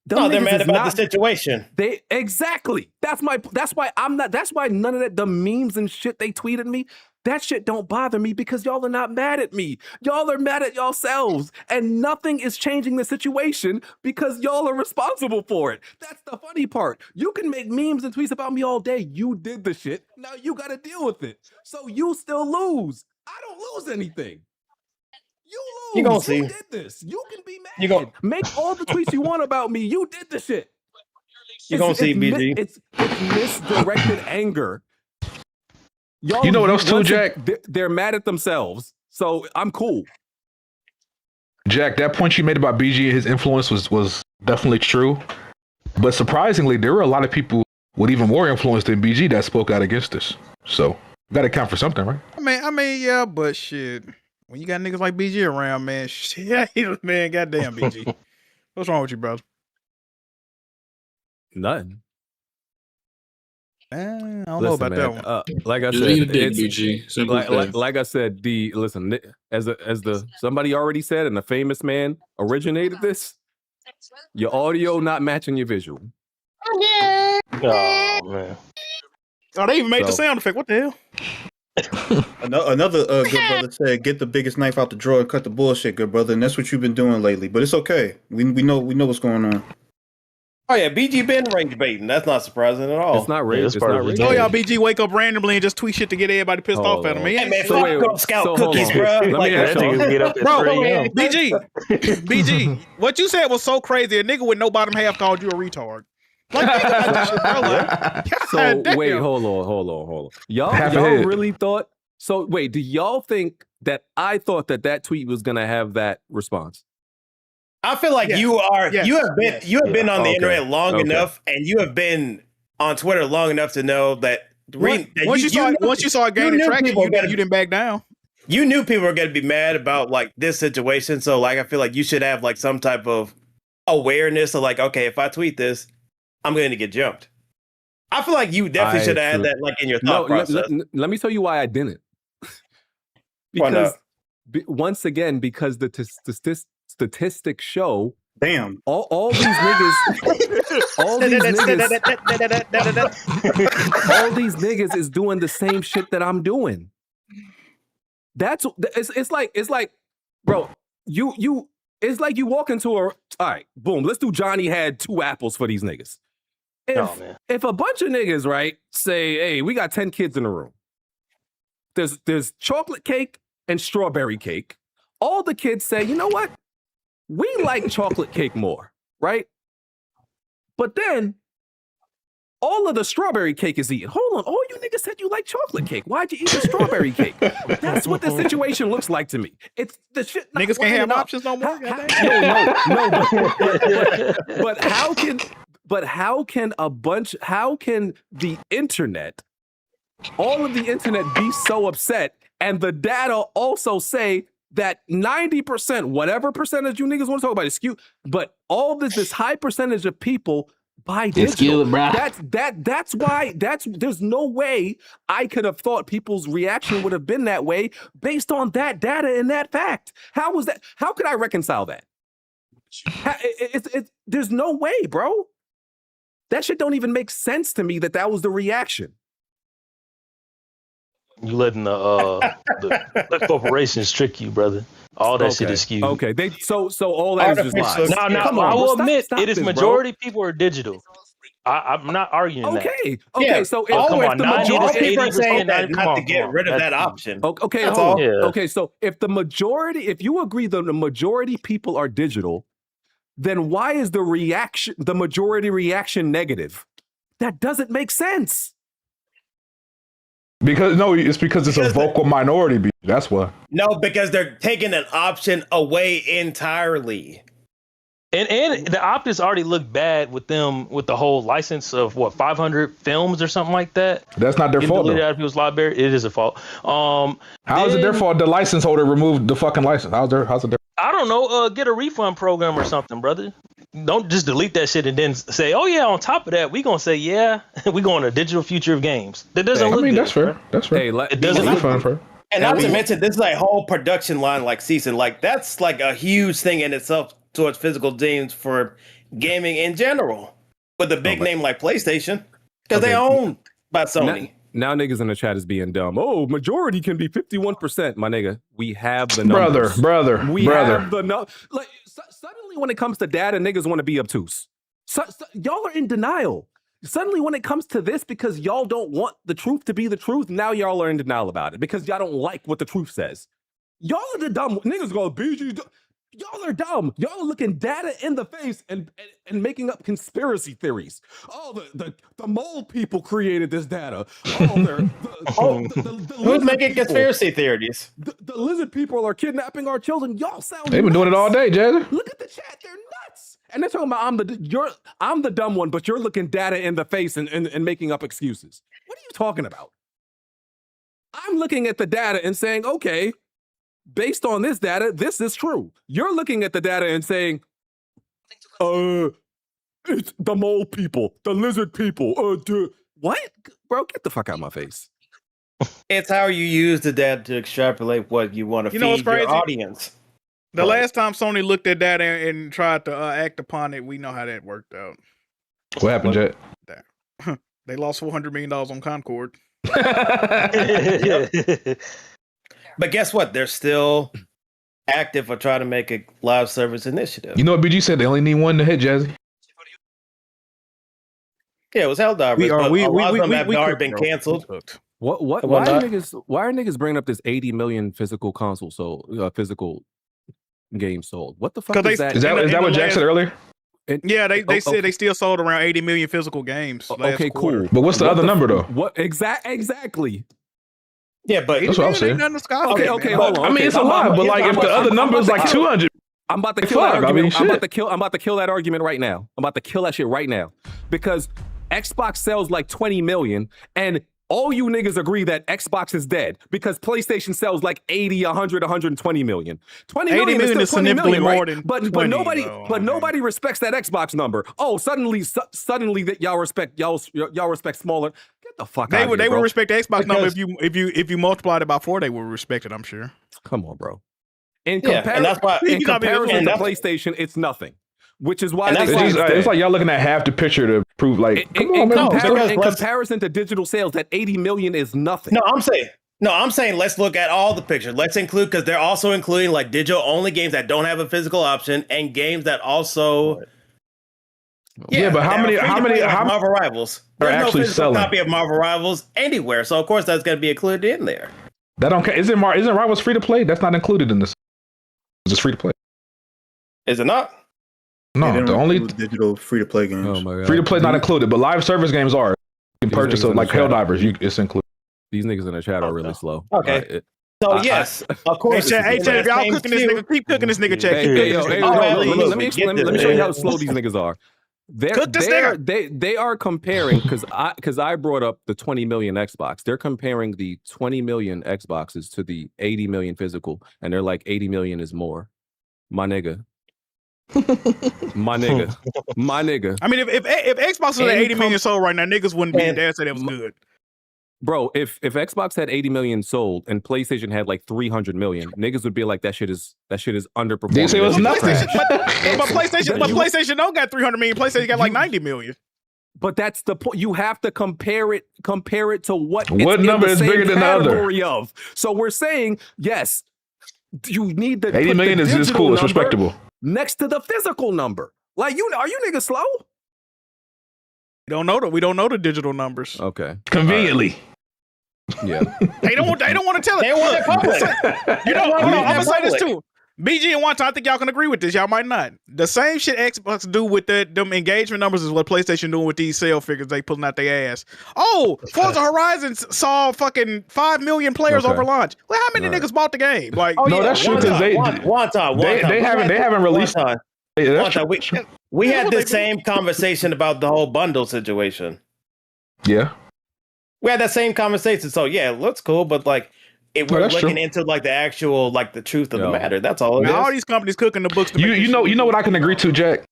They're mad about the situation. Exactly. That's why none of that the memes and shit they tweeted me, that shit don't bother me because y'all are not mad at me. Y'all are mad at yourselves, and nothing is changing the situation because y'all are responsible for it. That's the funny part. You can make memes and tweets about me all day. You did the shit. Now you got to deal with it. So you still lose. I don't lose anything. You lose. You gonna see. You did this. You can be mad. Make all the tweets you want about me. You did the shit. You gonna see, BG. It's misdirected anger. Y'all, you know what else too, Jack? They're mad at themselves. So I'm cool. Jack, that point you made about BG and his influence was definitely true. But surprisingly, there were a lot of people with even more influence than BG that spoke out against this. So got to count for something, right? I mean, yeah, but shit. When you got niggas like BG around, man, shit, man, goddamn BG. What's wrong with you, bro? Nothing. I don't know about that one. Like I said, BG. Like I said, as somebody already said, and the famous man originated this. Your audio not matching your visual. Oh man! Oh, they even made the sound effect. What the hell? Another good brother said, "Get the biggest knife out the drawer and cut the bullshit, good brother." And that's what you've been doing lately. But it's okay. We know what's going on. Oh yeah, BG been rage baiting. That's not surprising at all. It's not rage. It's not rage. Oh y'all, BG wake up randomly and just tweet shit to get everybody pissed off at him. Hey man, fuck Scout cookies, bro. BG, what you said was so crazy. A nigga with no bottom half called you a retard. Like, think about that shit, bro. Like, wait, hold on. Y'all really thought? So wait, do y'all think that I thought that tweet was gonna have that response? I feel like you have been on the internet long enough, and you have been on Twitter long enough to know that once you saw it gaining traction, you didn't back down. You knew people were going to be mad about like this situation, so like I feel like you should have like some type of awareness of like, okay, if I tweet this, I'm going to get jumped. I feel like you definitely should have had that like in your thought process. Let me tell you why I didn't. Because once again, because the statistics show, damn, all these niggas, all these niggas is doing the same shit that I'm doing. It's like, bro, it's like you walk into all right, boom, let's do Johnny had 2 apples for these niggas. If a bunch of niggas, right, say, hey, we got 10 kids in the room. There's chocolate cake and strawberry cake. All the kids say, you know what? We like chocolate cake more, right? But then all of the strawberry cake is eaten. Hold on, all you niggas said you like chocolate cake. Why'd you eat the strawberry cake? That's what the situation looks like to me. It's the shit. Niggas can't have options no more. No. But how can the internet, all of the internet be so upset and the data also say that 90%, whatever percentage you niggas want to talk about is skewed, but all this high percentage of people buy digital. Skewed, bro. That's why there's no way I could have thought people's reaction would have been that way based on that data and that fact. How was that? How could I reconcile that? There's no way, bro. That shit don't even make sense to me that was the reaction. You letting the corporations trick you, brother. All that shit is skewed. Okay, so all that is just lies. No, I will admit it is majority people are digital. I'm not arguing that. Okay. So come on, all people are saying that not to get rid of that option. Okay, that's hold on. all. Okay, so if you agree that the majority people are digital, then why is the majority reaction negative? That doesn't make sense. It's because it's a vocal minority. That's why. No, because they're taking an option away entirely. And the optics already look bad with them with the whole license of 500 films or something like that. That's not their fault. Out of people's library. It is a fault. How is it their fault? The license holder removed the fucking license. How's it their? I don't know. Get a refund program or something, brother. Don't just delete that shit and then say, "Oh yeah." On top of that, we gonna say, "Yeah, we going to digital future of games." That doesn't look good. That's fair. That's fair. It doesn't look fair. And not to mention, this is like whole production line like season. Like that's like a huge thing in itself towards physical games for gaming in general. With a big name like PlayStation, because they own by Sony. Now niggas in the chat is being dumb. Oh, majority can be 51%, my nigga. We have the numbers. Brother. Have the like suddenly when it comes to data, niggas want to be obtuse. Y'all are in denial. Suddenly when it comes to this, because y'all don't want the truth to be the truth, now y'all are in denial about it because y'all don't like what the truth says. Y'all are the dumb niggas go BG. Y'all are dumb. Y'all are looking data in the face and making up conspiracy theories. Oh, the mole people created this data. Who's making conspiracy theories? The lizard people are kidnapping our children. Y'all sound They've been doing it all day, Jazzy. Look at the chat. They're nuts. And they're talking about I'm the dumb one, but you're looking data in the face and making up excuses. What are you talking about? I'm looking at the data and saying, okay, based on this data, this is true. You're looking at the data and saying, it's the mole people, the lizard people. What? Bro, get the fuck out of my face. It's how you use the data to extrapolate what you want to feed your audience. The last time Sony looked at data and tried to act upon it, we know how that worked out. What happened, Jet? They lost $400 million on Concord. But guess what? They're still active for trying to make a live service initiative. You know what BG said? They only need one to hit, Jazzy. Yeah, it was Helldivers. A lot of them have already been canceled. Why are niggas bringing up this 80 million physical console physical games sold? What the fuck is that? Is that what Jack said earlier? Yeah, they said they still sold around 80 million physical games. Okay, cool. But what's the other number though? What exactly? Yeah, but that's what I'm saying. Okay, hold on. I mean, it's a lot, but like if the other number is like 200. I'm about to kill that argument. I'm about to kill that argument right now. I'm about to kill that shit right now because Xbox sells like 20 million, and all you niggas agree that Xbox is dead because PlayStation sells like 80, 100, 120 million. 20 million is still 20 million, more right? than But 20, nobody respects that Xbox number. Oh, suddenly that y'all respect smaller. Get the fuck out of here, They bro. would respect the Xbox number if you multiplied it by 4, they would respect it, I'm sure. Come on, bro. In and that's why comparison to PlayStation, it's nothing. Which is why it's like y'all looking at half the picture to prove like in comparison to digital sales, that 80 million is nothing. No, I'm saying let's look at all the pictures. Let's include, because they're also including like digital only games that don't have a physical option and games that also. Yeah, but how many Marvel Rivals? are There's no actually physical selling? copy of Marvel Rivals anywhere, so of course that's going to be included in there. That don't isn't Rivals free to play? That's not included in this. It's just free to play. Is it not? No, the only digital free to play games. Oh my God. free to play not included, but live service games are. You can purchase it like Helldivers. It's included. These niggas in the chat are really slow. Okay. So yes, of course. Hey, Chad, if y'all cooking this nigga, keep cooking this nigga, Chad. Let me show you how slow these niggas are. They are comparing because I brought up the 20 million Xbox. They're comparing the 20 million Xboxes to the 80 million physical, and they're like 80 million is more. My nigga. My nigga. I mean, if Xbox was at 80 million sold right now, niggas wouldn't be there, so that was good. Bro, if Xbox had 80 million sold and PlayStation had like 300 million, niggas would be like, that shit is underperforming. They say it was nothing. But PlayStation don't got 300 million. PlayStation got like 90 million. But that's the point. You have to compare it to what number is bigger than the other. Of. So we're saying, yes, you need the 80 million is cool. It's respectable. Next to the physical number. Like, are you niggas slow? We don't know the digital numbers. Okay. Conveniently. Yeah. They don't want to tell it. They want it public. I'm gonna say this too. BG and Wonton, I think y'all can agree with this. Y'all might not. The same shit Xbox do with them engagement numbers is what PlayStation doing with these sale figures they pulling out their ass. Oh, Forza Horizon saw fucking 5 million players over launch. Well, how many niggas bought the game? Like, that's true because they haven't released. We had the same conversation about the whole bundle situation. Yeah. We had that same conversation. So yeah, it looks cool, but like if we're looking into like the actual like the truth of the matter, that's all it is. All these companies cooking the books. You know what I can agree to, Jack?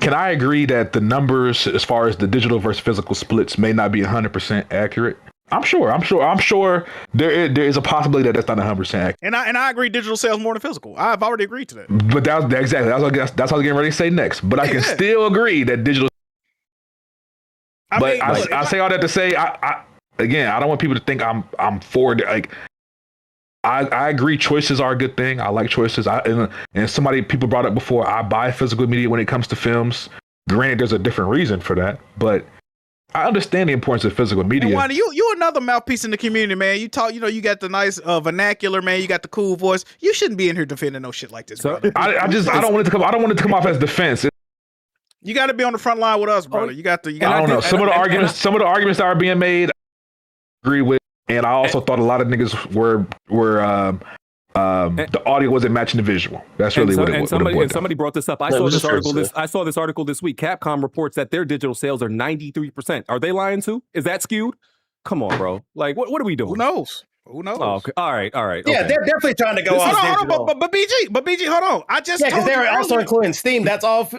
Can I agree that the numbers as far as the digital versus physical splits may not be 100% accurate? I'm sure there is a possibility that that's not 100% accurate. And I agree digital sells more than physical. I've already agreed to that. But that's what I was getting ready to say next. But I can still agree that digital. I say all that to say I don't want people to think I'm for it. Like I agree choices are a good thing. I like choices. And people brought up before, I buy physical media when it comes to films. Granted, there's a different reason for that, but I understand the importance of physical media. Wanda, you another mouthpiece in the community, man. You talk, you got the nice vernacular, man. You got the cool voice. You shouldn't be in here defending no shit like this. So I don't want it to come off as defense. You got to be on the front line with us, brother. You got to. I don't know. Some of the arguments that are being made, I agree with, and I also thought a lot of niggas were the audio wasn't matching the visual. That's really what it was. Somebody brought this up. I saw this article this week. Capcom reports that their digital sales are 93%. Are they lying too? Is that skewed? Come on, bro. Like, what are we doing? Who knows? Oh, okay. All right. Yeah, they're definitely trying to go off digital. But BG, hold on. I just because they're also including Steam. That's all.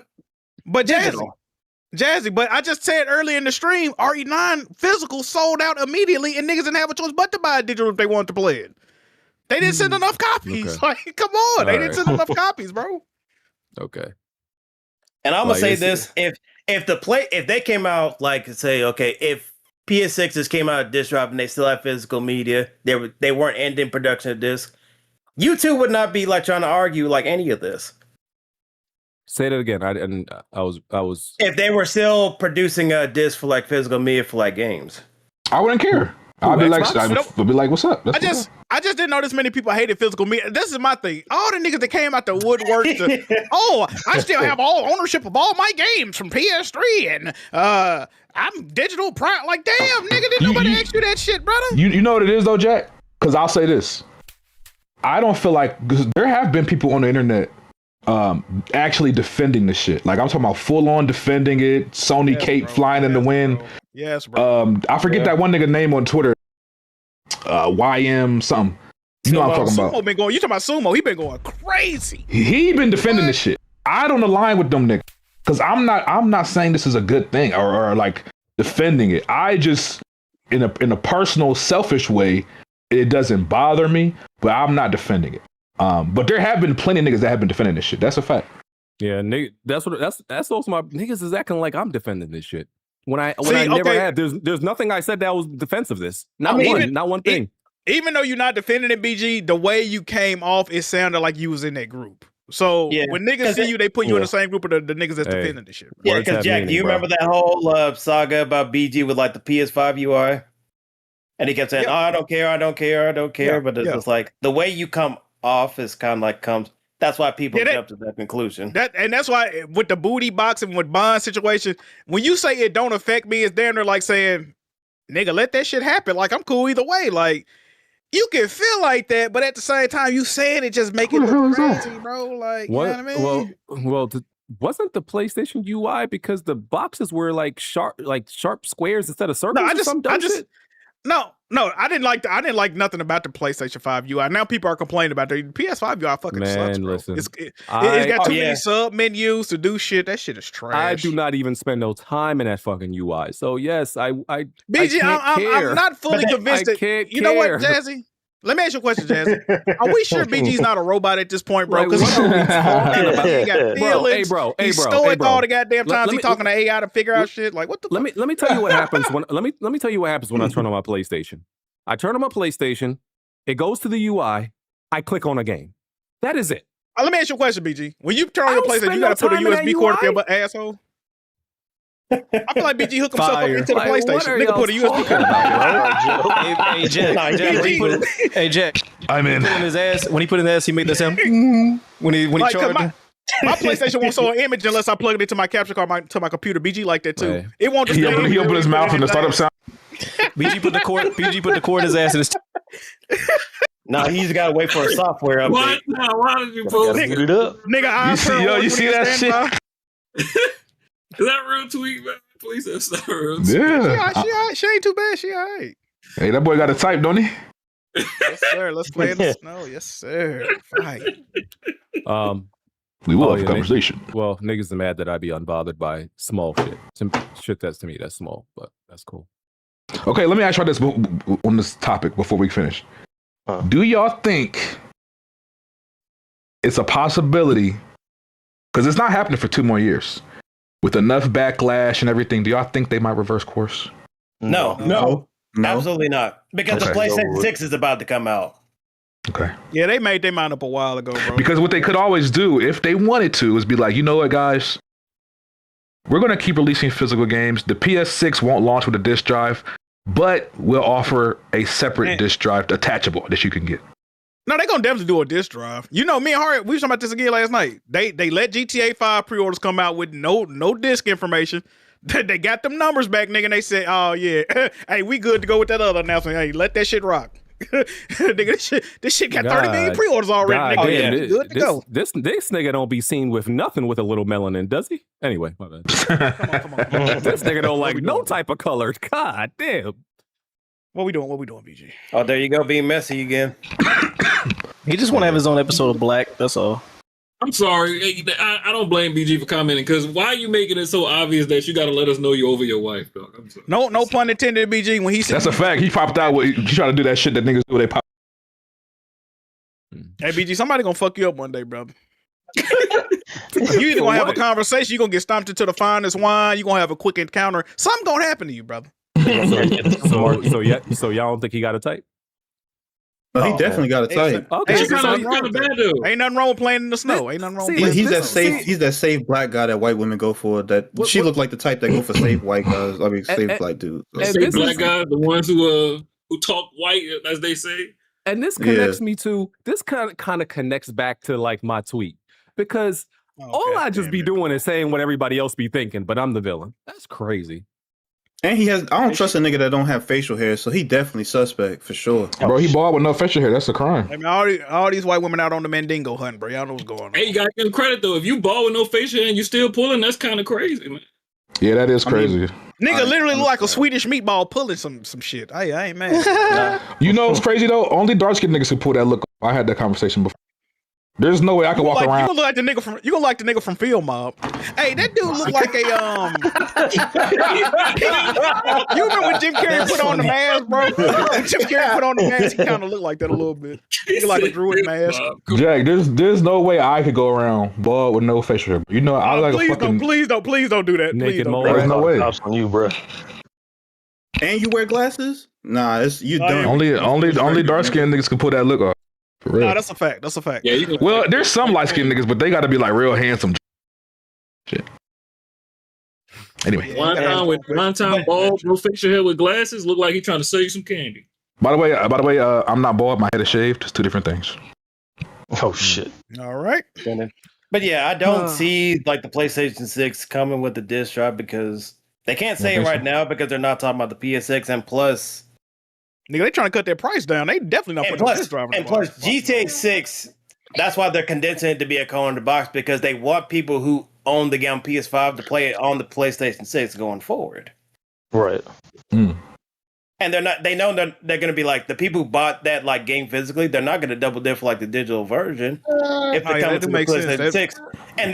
But Jazzy, but I just said earlier in the stream, RE9 physical sold out immediately, and niggas didn't have a choice but to buy digital if they wanted to play it. They didn't send enough copies. Okay. Like, come on, they didn't send enough copies, bro. Okay. And I'm gonna say this: if they came out like say, okay, if PS6s came out of disc drop and they still have physical media, they weren't ending production of disc, you two would not be like trying to argue like any of this. Say that again. I was. If they were still producing a disc for like physical media for like games, I wouldn't care. I'd be like, what's up? I just didn't know this many people hated physical media. This is my thing. All the niggas that came out the woodwork I still have all ownership of all my games from PS3 and I'm digital proud. Like, damn, nigga, didn't nobody ask you that shit, brother? You know what it is though, Jack? Because I'll say this. I don't feel like, because there have been people on the internet actually defending the shit. Like, I'm talking about full on defending it. Sony cape flying in the wind. Yes, bro. I forget that one nigga name on Twitter. YM something. You know what I'm talking Sumo about. been going. You talking about Sumo? He been going crazy. He been defending this shit. I don't align with them niggas because I'm not saying this is a good thing or like defending it. I just in a personal selfish way, it doesn't bother me, but I'm not defending it. But there have been plenty of niggas that have been defending this shit. That's a fact. Yeah, that's also my niggas is acting like I'm defending this shit. When I never have. There's nothing I said that was defense of this. Not one thing. Even though you're not defending it, BG, the way you came off, it sounded like you was in that group. So when niggas see you, they put you in the same group of the niggas that's defending this shit. Yeah, because Jack, do you remember that whole saga about BG with like the PS5 UI? And he kept saying, "Oh, I don't care. Yeah, but it's just like the way you come off is kind of like comes. That's why people jump to that conclusion. That's why with the booty box and with Bond situation, when you say it don't affect me, it's damn near like saying, "Nigga, let that shit happen. Like I'm cool either way." Like you can feel like that, but at the same time, you saying it just make it look crazy, bro. Like what? You know what I mean? Well, wasn't the PlayStation UI because the boxes were like sharp squares instead of circles? No, I didn't like nothing about the PlayStation 5 UI. Now people are complaining about the PS5 UI fucking sucks, bro. Listen, It's got too many sub menus to do shit. That shit is trash. I do not even spend no time in that fucking UI. So yes, BG, I'm not fully convinced that you know what, Jazzy? Let me ask you a question, Jazzy. Are we sure BG's not a robot at this point, bro? Because he's talking about he ain't got feelings. He's stoic all the goddamn times. He's talking to AI to figure out shit. Like what the? Let me tell you what happens when let me tell you what happens when I turn on my PlayStation. I turn on my PlayStation. It goes to the UI. I click on a game. That is it. Let me ask you a question, BG. When you turn on your PlayStation, you got to put a USB cord up your butt, asshole. I feel like BG hooked himself up into the PlayStation. Nigga put a USB cord. Hey Jack. I'm in. When he put in his ass, he made that sound. When he charged. My PlayStation won't show an image unless I plug it into my capture card to my computer. BG like that too. Hey. It won't just. He opened his mouth and the startup sound. BG put the cord in his ass in his. No, he's got to wait for a software update. What? Now, why did you post it up? Nigga, you see that shit? Is that real tweet, man? Please, that's not real tweet. Yeah. She ain't too bad. She all right. Hey, that boy got a type, don't he? Yes, sir. Let's play in the snow. Yes, sir. Fight. We will have a conversation. Niggas are mad that I be unbothered by small shit. Shit that's to me, that's small, but that's cool. Okay, let me ask you this on this topic before we finish. Do y'all think it's a possibility, because it's not happening for 2 more years, with enough backlash and everything, do y'all think they might reverse course? No. Absolutely not. Because the PlayStation 6 is about to come out. Okay. Yeah, they made their mind up a while ago, bro. Because what they could always do, if they wanted to, is be like, you know what, guys? We're going to keep releasing physical games. The PS6 won't launch with a disc drive, but we'll offer a separate disc drive attachable that you can get. No, they're going to definitely do a disc drive. You know, me and Harry, we were talking about this again last night. They let GTA 5 pre-orders come out with no disc information. They got them numbers back, nigga, and they said, oh, yeah, hey, we good to go with that other announcement. Hey, let that shit rock. Nigga, this shit got 30 million pre-orders already. Nigga. Good to go. This nigga don't be seen with nothing with a little melanin, does he? Anyway, my bad. Come on. This nigga don't like no type of color. God damn. What we doing, BG? Oh, there you go, being messy again. He just want to have his own episode of Black. That's all. I'm sorry. I don't blame BG for commenting, because why are you making it so obvious that you got to let us know you're over your wife, dog? I'm sorry. No pun intended, BG. When he said that's a fact. He popped out. He trying to do that shit that niggas do. They pop. Hey, BG, somebody gonna fuck you up one day, brother. You either gonna have a conversation, you gonna get stomped into the finest wine, you gonna have a quick encounter. Something gonna happen to you, brother. So y'all don't think he got a type? No, he definitely got a type. Okay, he's kind of bad dude. Ain't nothing wrong with playing in the snow. Ain't nothing wrong. He's that safe black guy that white women go for. She looked like the type that go for safe white guys. I mean, safe black dudes. Safe black guys, the ones who talk white, as they say. And this connects me to this kind of connects back to like my tweet, because all I just be doing is saying what everybody else be thinking, but I'm the villain. That's crazy. And I don't trust a nigga that don't have facial hair, so he definitely suspect for sure. Bro, he bald with no facial hair. That's a crime. I mean, all these white women out on the Mandingo hunt, bro. Y'all know what's going on. Hey, you got to give him credit though. If you bald with no facial hair and you still pulling, that's kind of crazy, man. Yeah, that is crazy. Nigga literally look like a Swedish meatball pulling some shit. I ain't mad. You know what's crazy though? Only dark skinned niggas can pull that look. I had that conversation before. There's no way I can walk around. You gonna look like the nigga from Field Mob. Hey, that dude look like a You remember when Jim Carrey put on the mask, bro? Jim Carrey put on the mask. He kind of looked like that a little bit. He like a druid mask. Jack, there's no way I could go around bald with no facial hair. You know, I like a fucking. Please don't do that. Naked mole. There's no way. On you, bro. And you wear glasses? Nah, it's you done. Only dark skinned niggas can pull that look off. For real. Nah, that's a fact. That's a fact. Yeah, well, there's some light skinned niggas, but they got to be like real handsome. Shit. Anyway. One time bald, no facial hair with glasses, look like he trying to sell you some candy. By the way, I'm not bald. My head is shaved. It's two different things. Oh shit. All right. But yeah, I don't see like the PlayStation 6 coming with the disc drive because they can't say it right now because they're not talking about the PSX, and plus. Nigga, they trying to cut their price down. They definitely not putting this driver. And plus, GTA 6, that's why they're condensing it to be a code in the box because they want people who own the game on PS5 to play it on the PlayStation 6 going forward. Right. Mm. And they're not. They know they're going to be like the people who bought that like game physically. They're not going to double dip for like the digital version if they come to the PlayStation 6. And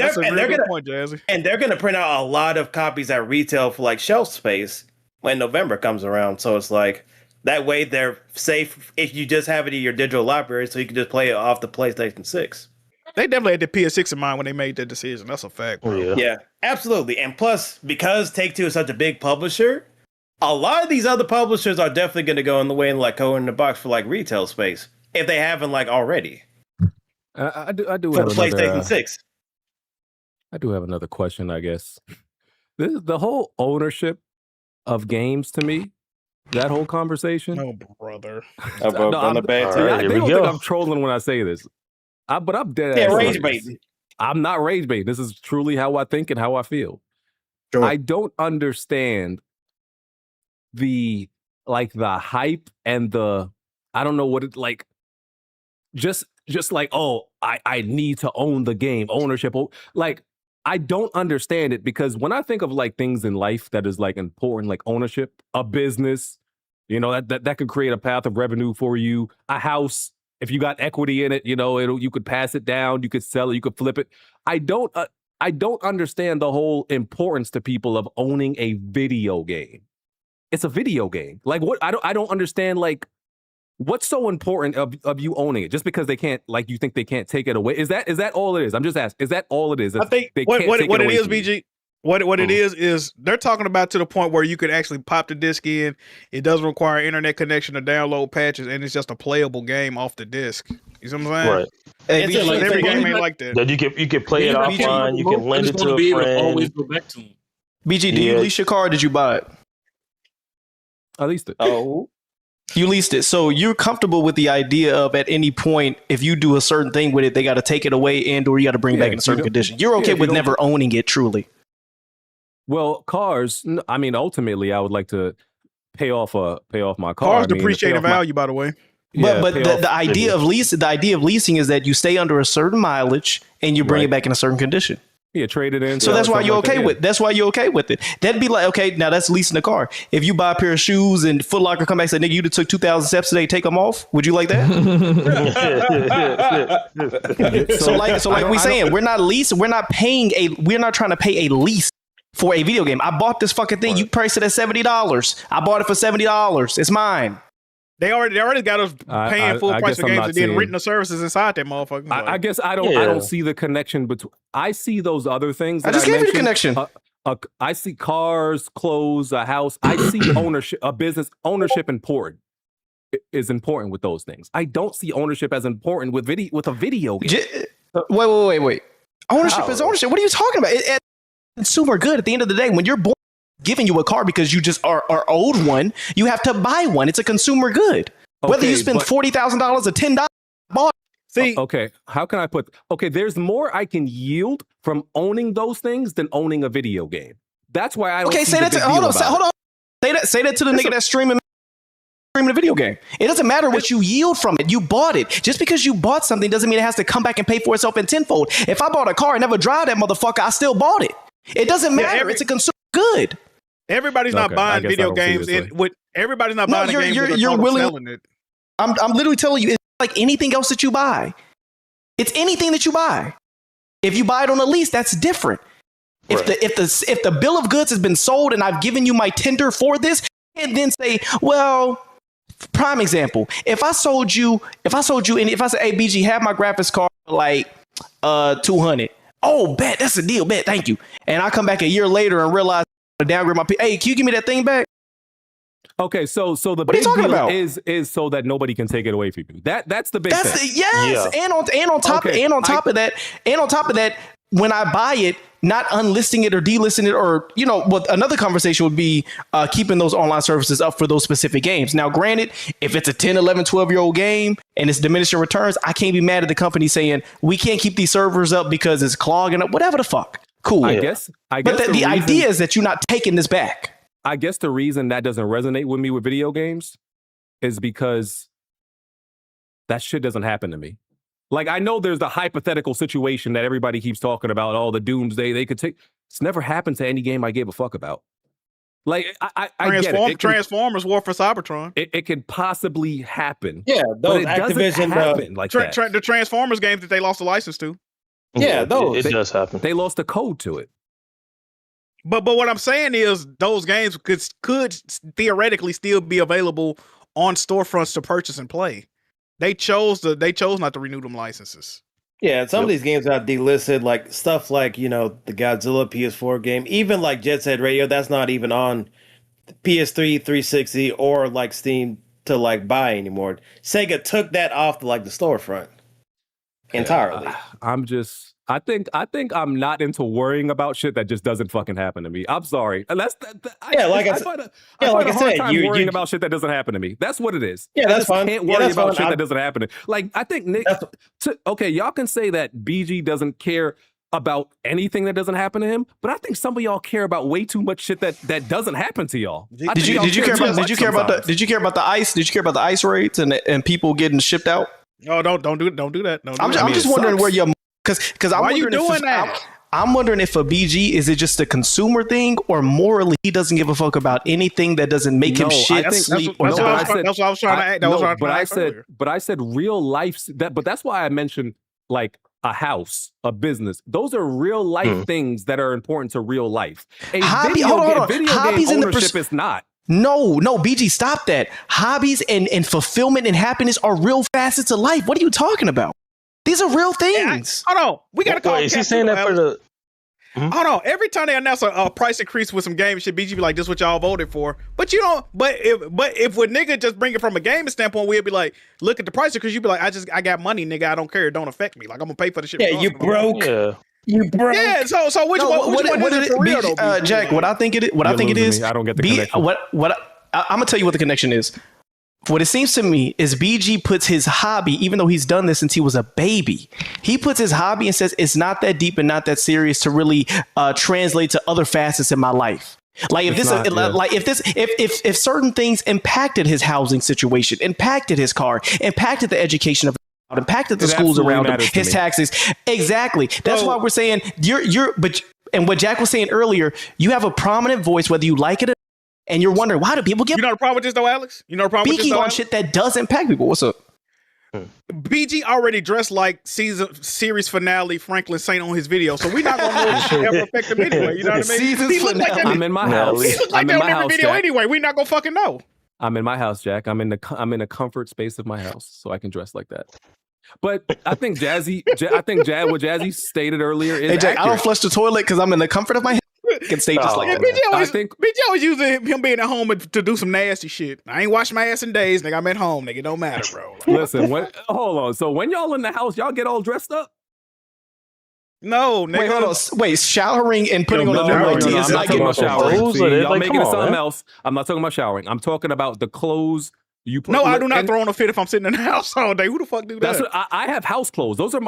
they're going to print out a lot of copies at retail for like shelf space when November comes around. So it's like. That way, they're safe if you just have it in your digital library, so you can just play it off the PlayStation 6. They definitely had the PS6 in mind when they made that decision. That's a fact, bro. Yeah, absolutely. And plus, because Take-Two is such a big publisher, a lot of these other publishers are definitely going to go in the way and like code in the box for like retail space if they haven't like already. I do for have PlayStation 6. I do have another question, I guess. This is the whole ownership of games to me. That whole conversation. Oh, brother. They don't think I'm trolling when I say this. But I'm dead. Yeah, rage baiting. I'm not rage baiting. This is truly how I think and how I feel. Sure. I don't understand the hype and the I don't know what it like. Just like, oh, I need to own the game, ownership. Like, I don't understand it because when I think of like things in life that is like important, like ownership, a business, you know, that could create a path of revenue for you, a house, if you got equity in it, you know, you could pass it down, you could sell it, you could flip it. I don't understand the whole importance to people of owning a video game. It's a video game. Like what? I don't understand like what's so important of you owning it just because they can't like you think they can't take it away. Is that all it is? I'm just asking. Is that all it is? I think what it is, BG. What it is they're talking about to the point where you could actually pop the disc in. It doesn't require internet connection to download patches, and it's just a playable game off the disc. You see what I'm saying? Right. Hey, like, every game ain't like that. That you can play it offline. You can lend it to a friend. Always go back to them. BG, do you lease your car or did you buy it? I leased it. Oh. You leased it. So you're comfortable with the idea of at any point, if you do a certain thing with it, they got to take it away and or you got to bring it back in a certain condition. You're okay with never owning it truly. Well, cars, I mean, ultimately, I would like to pay off my car. Cars depreciate in value, by the way. But the idea of leasing is that you stay under a certain mileage and you bring it back in a certain condition. Yeah, trade it in. So that's why you're okay with. That's why you're okay with it. That'd be like, okay, now that's leasing a car. If you buy a pair of shoes and Foot Locker come back and say, nigga, you took 2,000 steps today, take them off. Would you like that? so like we saying, we're not leasing. We're not trying to pay a lease for a video game. I bought this fucking thing. You priced it at $70. I bought it for $70. It's mine. They already got us paying full price for games and then renting the services inside that motherfucker. I guess I don't see the connection between. I see those other things. I just gave you the connection. I see cars, clothes, a house. I see ownership, a business ownership important is important with those things. I don't see ownership as important with a video game. Wait. Ownership is ownership. What are you talking about? It's consumer good. At the end of the day, when you're born, giving you a car because you just are owed one, you have to buy one. It's a consumer good. Whether you spend $40,000 or $10, bought. See, okay, how can I put? Okay, there's more I can yield from owning those things than owning a video game. That's why I don't. Okay, say that. Hold on. Say that to the nigga that's streaming a video game. It doesn't matter what you yield from it. You bought it. Just because you bought something doesn't mean it has to come back and pay for itself in tenfold. If I bought a car and never drive that motherfucker, I still bought it. It doesn't matter. It's a consumer good. Everybody's not buying video games everybody's not buying a game with a thought of selling it. I'm literally telling you, it's like anything else that you buy. It's anything that you buy. If you buy it on a lease, that's different. Right. If the bill of goods has been sold and I've given you my tender for this, and then say, well, prime example, if I sold you, and if I say, hey, BG, have my graphics card for like $200. Oh, bet, that's a deal, bet, thank you. And I come back a year later and realize I downgrade my hey, can you give me that thing back? Okay, so the big deal is so that nobody can take it away from you. That's the big thing. Yes, yeah. and on top of that, when I buy it, not unlisting it or delisting it, or what another conversation would be keeping those online services up for those specific games. Now, granted, if it's a 10, 11, 12-year-old game and it's diminishing returns, I can't be mad at the company saying we can't keep these servers up because it's clogging up, whatever the fuck. Cool. I guess. But the idea is that you're not taking this back. I guess the reason that doesn't resonate with me with video games is because that shit doesn't happen to me. Like, I know there's the hypothetical situation that everybody keeps talking about, all the doomsday they could take. It's never happened to any game I gave a fuck about. Like, I get it. Transformers War for Cybertron. It could possibly happen. Yeah, those but it Activision happen like that. The Transformers games that they lost the license to. Yeah, those. It does happen. They lost the code to it. But what I'm saying is those games could theoretically still be available on storefronts to purchase and play. They chose not to renew them licenses. Yeah, and some of these games are delisted, like stuff like, the Godzilla PS4 game, even like Jet Set Radio, that's not even on PS3, 360, or like Steam to like buy anymore. Sega took that off the storefront entirely. I think I'm not into worrying about shit that just doesn't fucking happen to me. I'm sorry. And that's like I said, worrying about shit that doesn't happen to me. That's what it is. Yeah, that's fine. Can't worry about shit that doesn't happen to me. Like, I think Nick. Okay, y'all can say that BG doesn't care about anything that doesn't happen to him, but I think some of y'all care about way too much shit that doesn't happen to y'all. Did you care about the ice? Did you care about the ice raids and people getting shipped out? Oh, don't do that. I'm just wondering where your because why are you doing that? I'm wondering if a BG is it just a consumer thing or morally he doesn't give a fuck about anything that doesn't make him shit, sleep, or die. That's what I was trying to act. But I said real life. But that's why I mentioned like a house, a business. Those are real life things that are important to real life. Video game ownership is not. No, BG, stop that. Hobbies and fulfillment and happiness are real facets of life. What are you talking about? These are real things. Hold on. We got to call Is he saying that for the... Hold on. Every time they announce a price increase with some game shit, BG be like, this is what y'all voted for. But you don't... But if with nigga just bring it from a gaming standpoint, we'd be like, look at the price increase. You'd be like, I got money, nigga. I don't care. It don't affect me. Like, I'm going to pay for the shit. Yeah, you broke. Yeah. You broke. Yeah, so which one is it for real, though? Jack, what I think it is... I don't get the connection. I'm going to tell you what the connection is. What it seems to me is BG puts his hobby, even though he's done this since he was a baby, he puts his hobby and says it's not that deep and not that serious to really translate to other facets in my life. Like if certain things impacted his housing situation, impacted his car, impacted the education of impacted the schools around him, his taxes. Exactly. That's why we're saying and what Jack was saying earlier, you have a prominent voice, whether you like it or not, and you're wondering, why do people get... You know the problem with this, though, Alex? You know the problem with this, though, Alex? Shit that does impact people. What's up? BG already dressed like series finale Franklin Saint on his video, so we're not going to know if it ever affect him anyway. You know what I mean? He looked like that. I'm in my house. He looked like that on every video anyway. We're not going to fucking know. I'm in my house, Jack. I'm in a comfort space of my house, so I can dress like that. But I think what Jazzy stated earlier is Hey, Jack, accurate. I don't flush the toilet because I'm in the comfort of my house. Can stay just like that. BG always using him being at home to do some nasty shit. I ain't washed my ass in days, nigga. I'm at home, nigga. It don't matter, bro. Listen, hold on. So when y'all in the house, y'all get all dressed up? No, nigga. Wait, hold on. Wait, showering and putting on a new white tee is not getting showering. Y'all making it something else. I'm not talking about showering. I'm talking about the clothes you put. No, I do not throw on a fit if I'm sitting in the house all day. Who the fuck do that? That's what, I have house clothes. Those are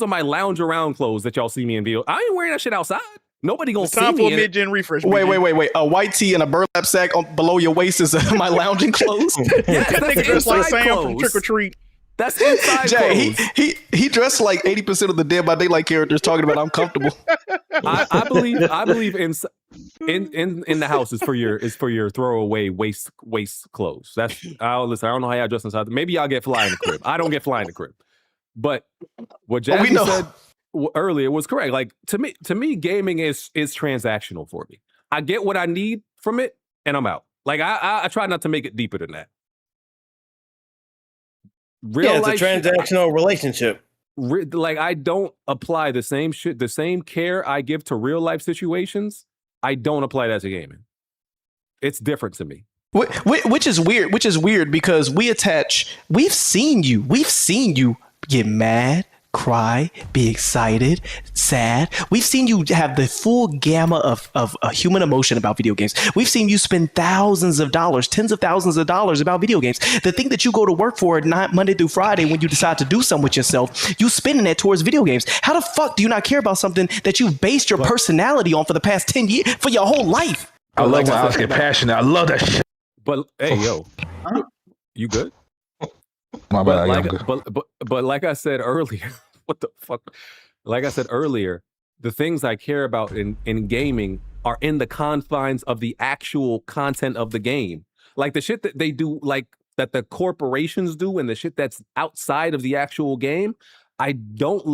my lounge around clothes that y'all see me in video. I ain't wearing that shit outside. Nobody gonna see me. Time for a mid-gen refresh. Wait. A white tee and a burlap sack below your waist is my lounging clothes. Yeah, that nigga dressed like Sam from Trick or Treat. That's inside Jay, clothes. He dressed like 80% of the Dead by Daylight characters talking about I'm comfortable. I believe in In the house is for your throwaway waste clothes. That's listen. I don't know how y'all dress inside. Maybe y'all get fly in the crib. I don't get fly in the crib. But what Jazzy said earlier was correct. Like to me, gaming is transactional for me. I get what I need from it, and I'm out. Like I try not to make it deeper than that. It's a transactional relationship. Like I don't apply the same shit, the same care I give to real life situations. I don't apply that to gaming. It's different to me. Which is weird because we've seen you get mad, cry, be excited, sad. We've seen you have the full gamma of human emotion about video games. We've seen you spend thousands of dollars, tens of thousands of dollars about video games. The thing that you go to work for not Monday through Friday when you decide to do something with yourself, you spending that towards video games. How the fuck do you not care about something that you've based your personality on for the past 10 years, for your whole life? I love when I get passionate. I love that shit. But hey, yo, you good? My bad. But like I said earlier, what the fuck? Like I said earlier, the things I care about in gaming are in the confines of the actual content of the game. Like the shit that they do, like that the corporations do, and the shit that's outside of the actual game. I don't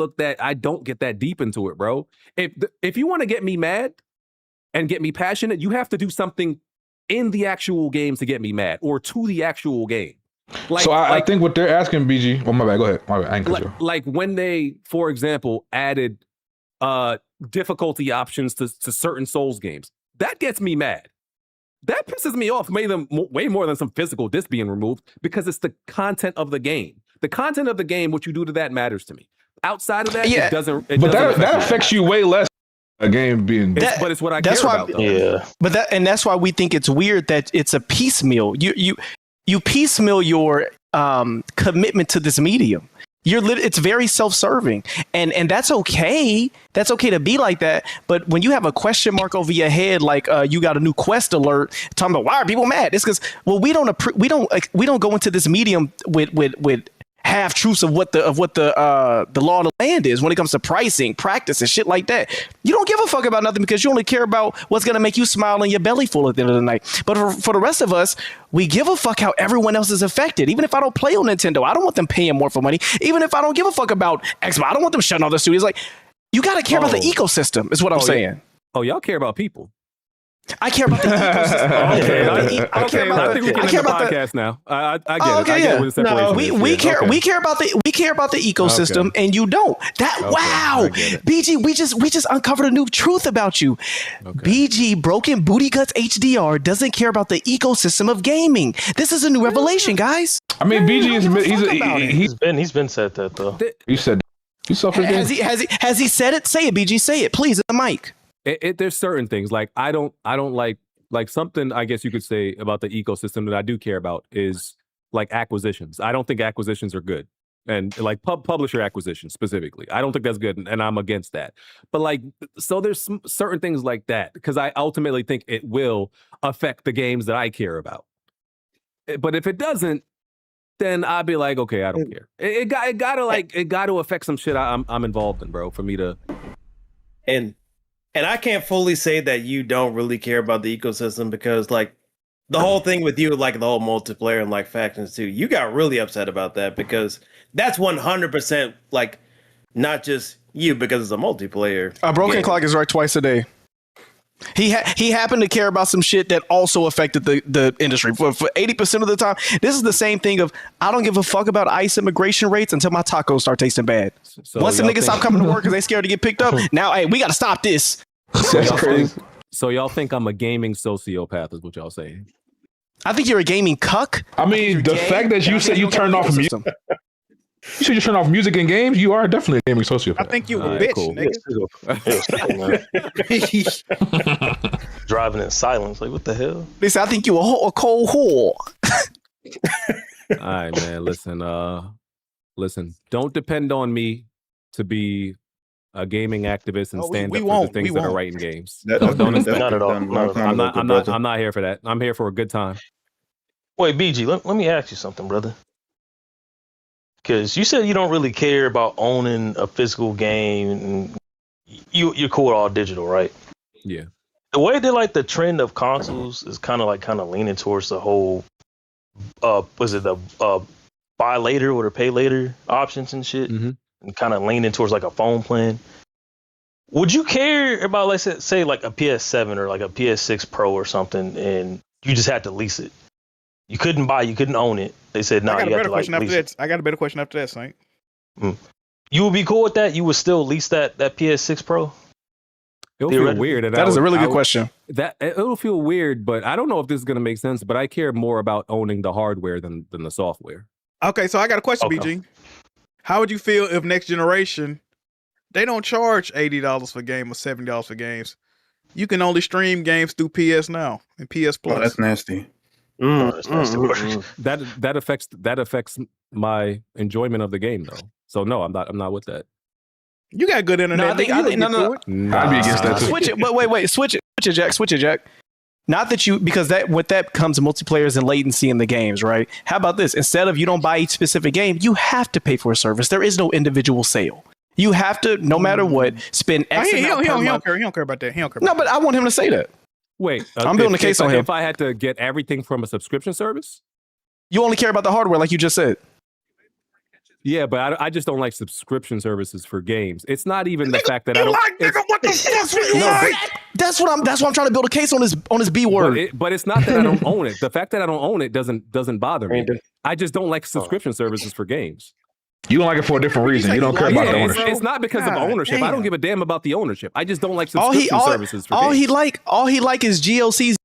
get that deep into it, bro. If you want to get me mad and get me passionate, you have to do something in the actual game to get me mad, or to the actual game. I think what they're asking, BG. Oh, my bad. Go ahead. My bad. I ain't cut you. Like when they, for example, added difficulty options to certain Souls games, that gets me mad. That pisses me off way more than some physical disc being removed, because it's the content of the game. The content of the game, what you do to that matters to me. Outside of that, it doesn't. That affects you way less. A game being, but it's what I care about. Though. Yeah, but that's why we think it's weird that it's a piecemeal. You piecemeal your commitment to this medium. It's very self-serving, and that's okay. That's okay to be like that. But when you have a question mark over your head, like you got a new quest alert talking about why are people mad? It's because we don't go into this medium with half truths of what the law of the land is when it comes to pricing, practice, and shit like that. You don't give a fuck about nothing because you only care about what's gonna make you smile and your belly full at the end of the night. But for the rest of us, we give a fuck how everyone else is affected. Even if I don't play on Nintendo, I don't want them paying more for money. Even if I don't give a fuck about Xbox, I don't want them shutting all their studios. Like, you gotta care about the ecosystem, is what I'm saying. Yeah. Oh, y'all care about people. I care about the ecosystem. I think we can end the podcast now. I get it. I get what the separation is. We care about the ecosystem, and you don't. Wow, BG, we just uncovered a new truth about you. BG, Broken Booty Guts HDR, doesn't care about the ecosystem of gaming. This is a new revelation, guys. I mean, BG he's been said that though. You said you suffered. Has he said it? Say it, BG. Say it, please, in the mic. There's certain things like I don't like something I guess you could say about the ecosystem that I do care about is like acquisitions. I don't think acquisitions are good, and like publisher acquisitions specifically. I don't think that's good, and I'm against that. But like, so there's some certain things like that because I ultimately think it will affect the games that I care about. But if it doesn't, then I'd be like, okay, I don't care. It got to affect some shit I'm involved in, bro, for me to. And I can't fully say that you don't really care about the ecosystem because, like, the whole thing with you, like the whole multiplayer and like factions too, you got really upset about that because that's 100% like not just you because it's a multiplayer. A broken clock is right twice a day. He happened to care about some shit that also affected the industry for 80% of the time. This is the same thing of I don't give a fuck about ICE immigration rates until my tacos start tasting bad. So once the niggas stop coming to work because they scared to get picked up, now hey, we got to stop this. That's crazy. So y'all think I'm a gaming sociopath is what y'all saying? I think you're a gaming cuck. I mean, the fact that you said you turned off music. You should just turn off music in games. You are definitely a gaming sociopath. I think you a bitch, nigga. Driving in silence, like what the hell? They say I think you a cold whore. All right, man. Listen. Don't depend on me to be a gaming activist and stand up for the things that are right in games. Don't expect not at all. I'm not here for that. I'm here for a good time. Wait, BG, let me ask you something, brother. Because you said you don't really care about owning a physical game, and you're cool with all digital, right? Yeah. The way that like the trend of consoles is kind of leaning towards the whole, was it the buy later or pay later options and shit, and kind of leaning towards like a phone plan. Would you care about, let's say like a PS7 or like a PS6 Pro or something, and you just had to lease it? You couldn't own it. They said no. I got you a better have to question after that. I got a better question after that, Saint. You would be cool with that? You would still lease that PS6 Pro? It'll feel weird. That is a really good question. That it'll feel weird, but I don't know if this is going to make sense. But I care more about owning the hardware than the software. Okay, so I got a question, BG. How would you feel if next generation they don't charge $80 for game or $70 for games? You can only stream games through PS Now and PS Plus. Oh, that's nasty. That affects my enjoyment of the game though. So no, I'm not with that. You got good internet. No, I think no. I'd be against that too. Switch it, but wait, switch it, Jack. Not that because with that comes multiplayers and latency in the games, right? How about this? Instead of you don't buy each specific game, you have to pay for a service. There is no individual sale. You have to, no matter what, spend X amount per month. He don't care about that. No, but I want him to say that. Wait, I'm building a case on him. If I had to get everything from a subscription service, you only care about the hardware, like you just said. Yeah, but I just don't like subscription services for games. It's not even the fact that I don't. What the fuck's what you like? That's what I'm trying to build a case on this B word. But it's not that I don't own it. The fact that I don't own it doesn't bother me. I just don't like subscription services for games. You don't like it for a different reason. You don't care about the ownership. It's not because of ownership. Damn. I don't give a damn about the ownership. I just don't like subscription services for games. All he like is GLCs.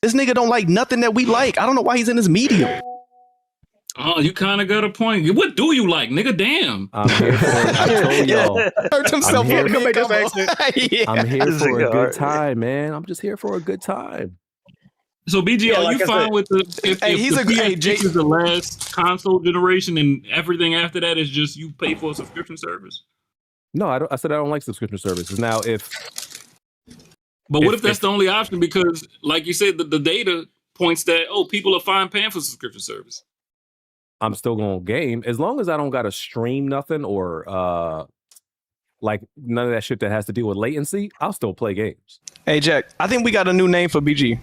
This nigga don't like nothing that we like. I don't know why he's in this medium. Oh, you kind of got a point. What do you like, nigga? Damn. I'm here for I told y'all. Hurt himself. I'm here for a good time, man. I'm just here for a good time. So BG, are you fine with the if the PS6 is the last console generation and everything after that is just you pay for a subscription service? No, I said I don't like subscription services. Now, what if that's the only option? Because, like you said, the data points that people are fine paying for subscription service. I'm still going to game as long as I don't got to stream nothing or like none of that shit that has to deal with latency. I'll still play games. Hey Jack, I think we got a new name for BG.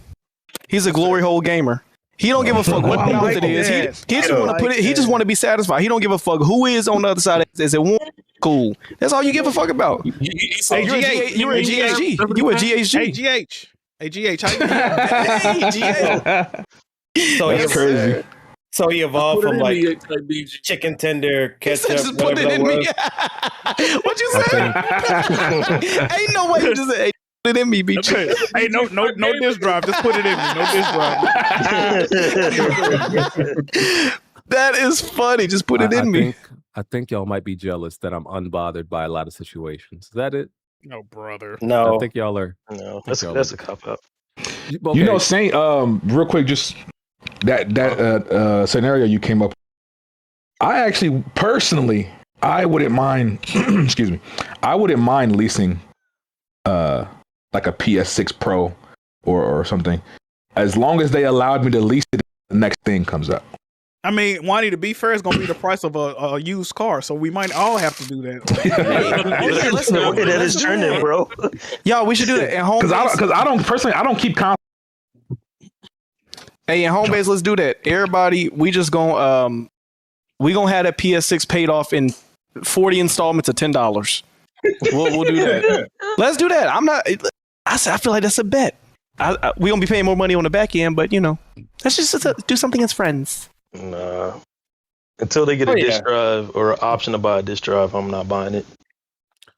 He's a glory hole gamer. He don't give a fuck what bandwidth it is. He just want to put it. He just want to be satisfied. He don't give a fuck who is on the other side. Is it one? Cool. That's all you give a fuck about. You're a GHG. You a GHG. Hey GH. So that's crazy. So he evolved from like chicken tender ketchup. Just put it in me. What you say? Ain't no way you just say. Put it in me, bitch. Hey, no disk drive. Just put it in me. No disk drive. That is funny. Just put it in me. I think y'all might be jealous that I'm unbothered by a lot of situations. Is that it? No, brother. No. I think y'all are. No, that's a cop out. Okay. You know, Saint. Real quick, just that scenario you came up with. I actually personally, I wouldn't mind. Excuse me. I wouldn't mind leasing. Like a PS6 Pro or something, as long as they allowed me to lease it. The next thing comes up. I mean, Wani, to be fair, it's gonna be the price of a used car, so we might all have to do that. That is trending, bro. Y'all, we should do that at home. Because I don't personally, I don't keep. Hey, in home base, let's do that. Everybody, we just gonna have that PS6 paid off in 40 installments of $10. We'll do that. Let's do that. I feel like that's a bet. We gonna be paying more money on the back end, but let's just do something as friends. Nah. Until they get a disk drive or an option to buy a disk drive, I'm not buying it.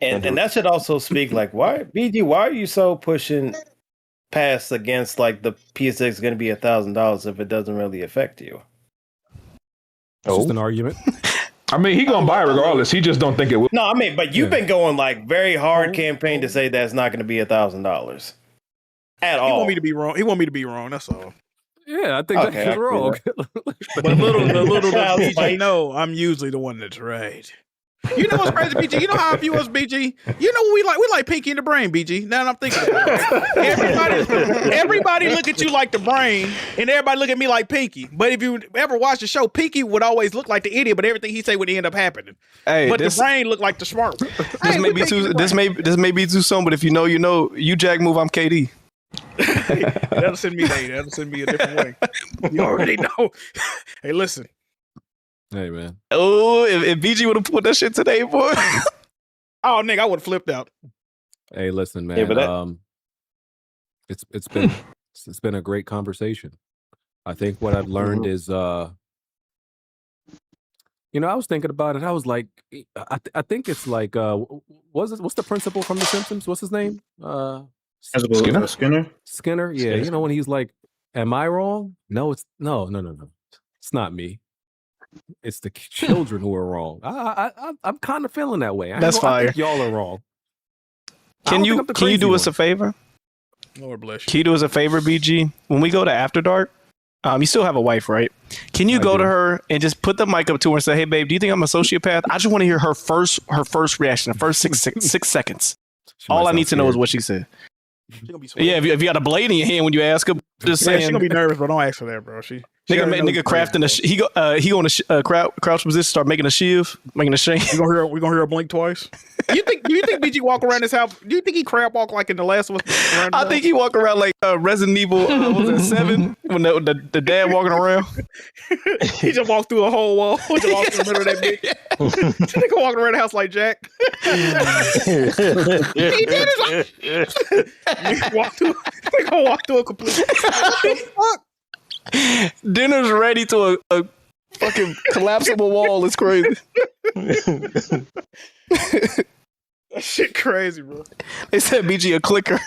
And that should also speak like, why are you so pushing past against like the PS6 is going to be $1,000 if it doesn't really affect you? It's just an argument. I mean, he gonna buy it regardless. He just don't think it will. No, I mean, but you've been going like very hard campaign to say that's not going to be $1,000 at all. He want me to be wrong. He want me to be wrong. That's all. Yeah, I think that's wrong. But the little BG know, I'm usually the one that's right. You know what's crazy, BG? You know how I view us, BG? You know what we like? We like Pinky in the brain, BG. Now that I'm thinking about it. Everybody look at you like the brain, and everybody look at me like Pinky. But if you ever watch the show, Pinky would always look like the idiot, but everything he say would end up happening. Hey, but the brain looked like the smart one. This may be too soon, but if you know, you Jackmove, I'm KD. That'll send me that'll send me a different way. You already know. Hey, listen. Hey, man. Oh, if BG would have put that shit today, boy. Oh, nigga, I would have flipped out. Hey, listen, man. Yeah, but It's been a great conversation. I think what I've learned is, I was thinking about it. I was like, I think it's like, what's the principal from The Simpsons? What's his name? Skinner. Skinner. Yeah, when he's like, "Am I wrong?" No, it's no. It's not me. It's the children who are wrong. I'm kind of feeling that way. That's fire. I think y'all are wrong. Can you do us a favor? Lord bless you. Can you do us a favor, BG? When we go to After Dark, you still have a wife, right? Can you go to her and just put the mic up to her and say, "Hey, babe, do you think I'm a sociopath?" I just want to hear her first reaction, the first six seconds. All I need to know is what she said. Yeah, if you got a blade in your hand when you ask her, just saying. She's gonna be nervous, but don't ask for that, bro. Nigga crafting he go in a crouch position, start making a shiv, making a shame. We gonna hear her blink twice. Do you think BG walk around his house? Do you think he crab walk like in The Last of Us? I think he walk around like Resident Evil. What was it, 7? When the dad walking around. He just walked through a whole wall. Just walked through the middle of that bitch. Nigga walking around the house like Jack. He did it. Nigga walk through a complete. What the fuck? Dinner's ready to a fucking collapsible wall. It's crazy. That shit crazy, bro. They said BG a clicker.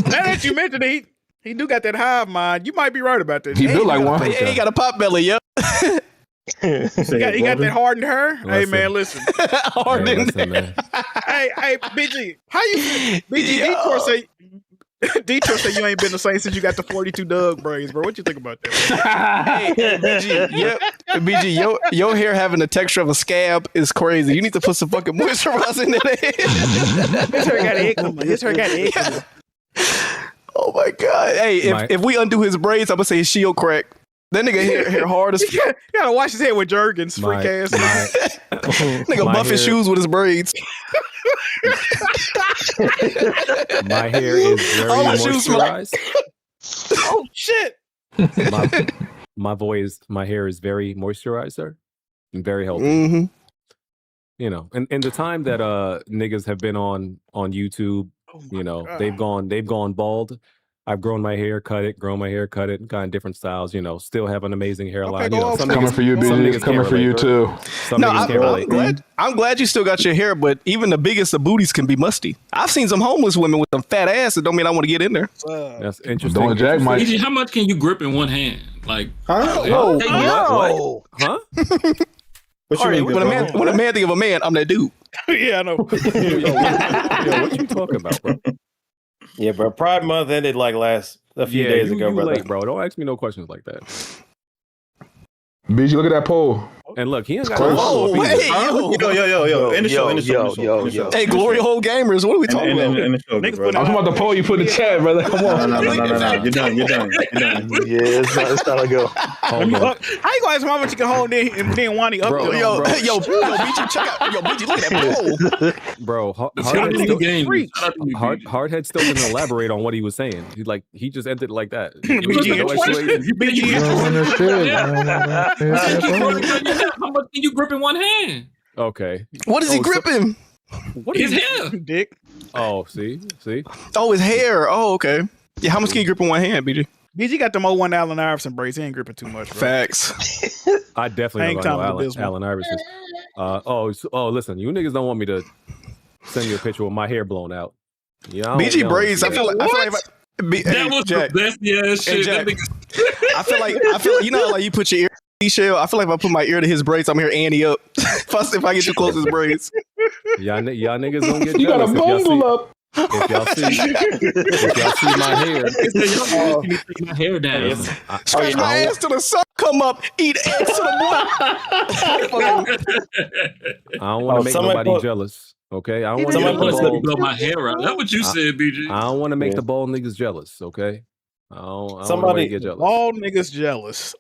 Now that you mentioned it, he do got that hive mind. You might be right about that. He built like one. He got a pot belly, yeah. He got that hardened hair. Hey man, listen. Hardened hair. Hey, BG. How you BG Detour say you ain't been the same since you got the 42 Doug braids, bro. What you think about that? Hey, BG, your hair having the texture of a scab is crazy. You need to put some fucking moisturizer in there. His hair got eczema. Oh my god. Hey, if we undo his braids, I'm gonna say his shield crack. That nigga hair hard as you gotta wash his head with Jergens, freak ass. Nigga buff his shoes with his braids. My hair is very moisturized. Oh shit! My hair is very moisturized, sir, and very healthy. Mm-hmm. In the time that niggas have been on YouTube, they've gone bald. I've grown my hair, cut it, gotten different styles, still have an amazing hairline. Coming for you, BG. Coming for you too. I'm glad you still got your hair, but even the biggest of booties can be musty. I've seen some homeless women with some fat ass that don't mean I want to get in there. That's interesting. BG, how much can you grip in one hand? Like, huh? What? Huh? When a man think of a man, I'm that dude. Yeah, I know. What you talking about, bro? Yeah, bro. Pride Month ended like a few days ago, brother. Late, bro. Don't ask me no questions like that. BG, look at that poll. And look, he ain't got Yo. In the show. Hey, Glory Hole Gamers, what are we talking about? In the show, bro. I'm talking about the poll you put in the chat, brother. Come on. No. You're done. Yeah, it's not a go. How you gonna ask how much you can hold in and then Wani up there? BG, check out. Yo, BG, look at that poll. Bro, HardHead still didn't elaborate on what he was saying. He just ended it like that. How much can you grip in one hand? Okay. What is he gripping? What his hair, dick? Oh, see. Oh, his hair. Oh, okay. Yeah, how much can you grip in one hand, BG? BG got them 01 Allen Iverson braids. He ain't gripping too much, bro. Facts. I definitely don't know Allen Iverson. Listen, you niggas don't want me to send you a picture with my hair blown out. BG braids. I feel like that was Jack, the best shit. Jack, I feel like like you put your ear shell. I feel like if I put my ear to his braids, I'm here Annie up. Plus, if I get too close to his braids, y'all niggas don't get jealous. You got a bundle up. If y'all see my hair, my hair down. Scratch my ass till the sun come up. Eat ass to the I don't want to make nobody jealous. Okay, I don't want to blow my hair out. That's what you said, BG. I don't want to make the bald niggas jealous. Okay, I don't somebody get jealous. All niggas jealous.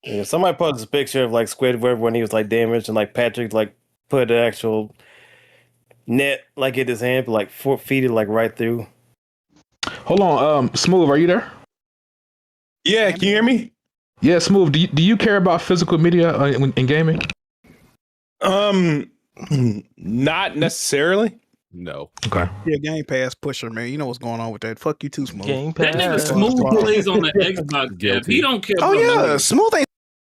Yeah, somebody posted a picture of like Squidward when he was like damaged, and like Patrick like put an actual net like in his hand, but like 4 feet, like right through. Hold on, Smooth, are you there? Yeah, can you hear me? Yeah, Smooth. Do you care about physical media in gaming? Not necessarily. No. Okay. Yeah, Game Pass pusher, man. You know what's going on with that. Fuck you too, Smooth. Game That nigga Smooth plays on the Xbox app. He don't care Oh about yeah, none of Smooth ain't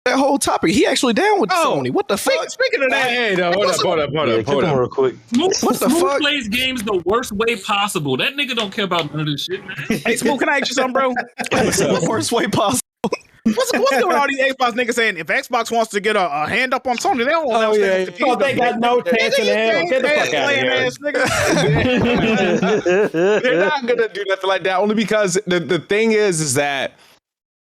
that whole topic. He actually down with Sony. What the fuck? Speaking of that, Hey, no, hold up. real quick. Smooth, What the Smooth fuck? plays games the worst way possible. That nigga don't care about none of this shit, man. hey, Smooth, can I ask you something, bro? The worst way possible. What's going on all these Xbox niggas saying if Xbox wants to get a hand up on Sony, they don't want to. Oh, they got no chance in hell. Get the fuck out of here. They're not gonna do nothing like that. Only because the thing is that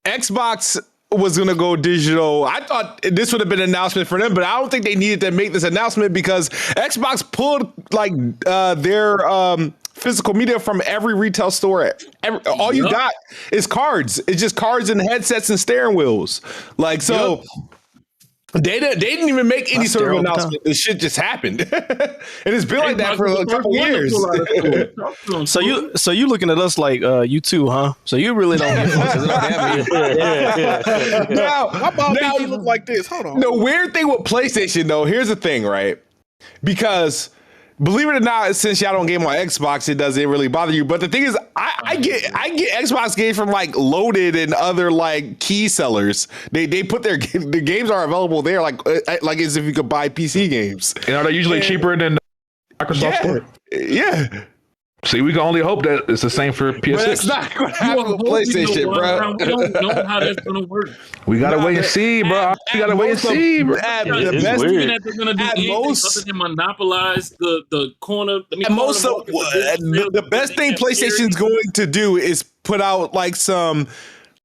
Xbox was gonna go digital. I thought this would have been an announcement for them, but I don't think they needed to make this announcement because Xbox pulled like their physical media from every retail store. All you got is cards. It's just cards and headsets and steering wheels. Like so. They didn't even make any sort of announcement. This shit just happened, and it's been like that for a couple years. So you looking at us like you too, huh? So you really don't give a fuck. Now you look like this. Hold on. The weird thing with PlayStation, though, here's the thing, right? Because believe it or not, since y'all don't game on Xbox, it doesn't really bother you. But the thing is, I get Xbox games from like Loaded and other like key sellers. They put the games are available there, like as if you could buy PC games. And are they usually cheaper than Microsoft Store? Yeah. See, we can only hope that it's the same for PS6. But that's not going to happen with PlayStation, bro. We don't know how that's going to work. We got to wait and see, bro. We got to wait and see, bro. The best thing that they're going to do other than monopolize the corner. The best thing PlayStation's going to do is put out like some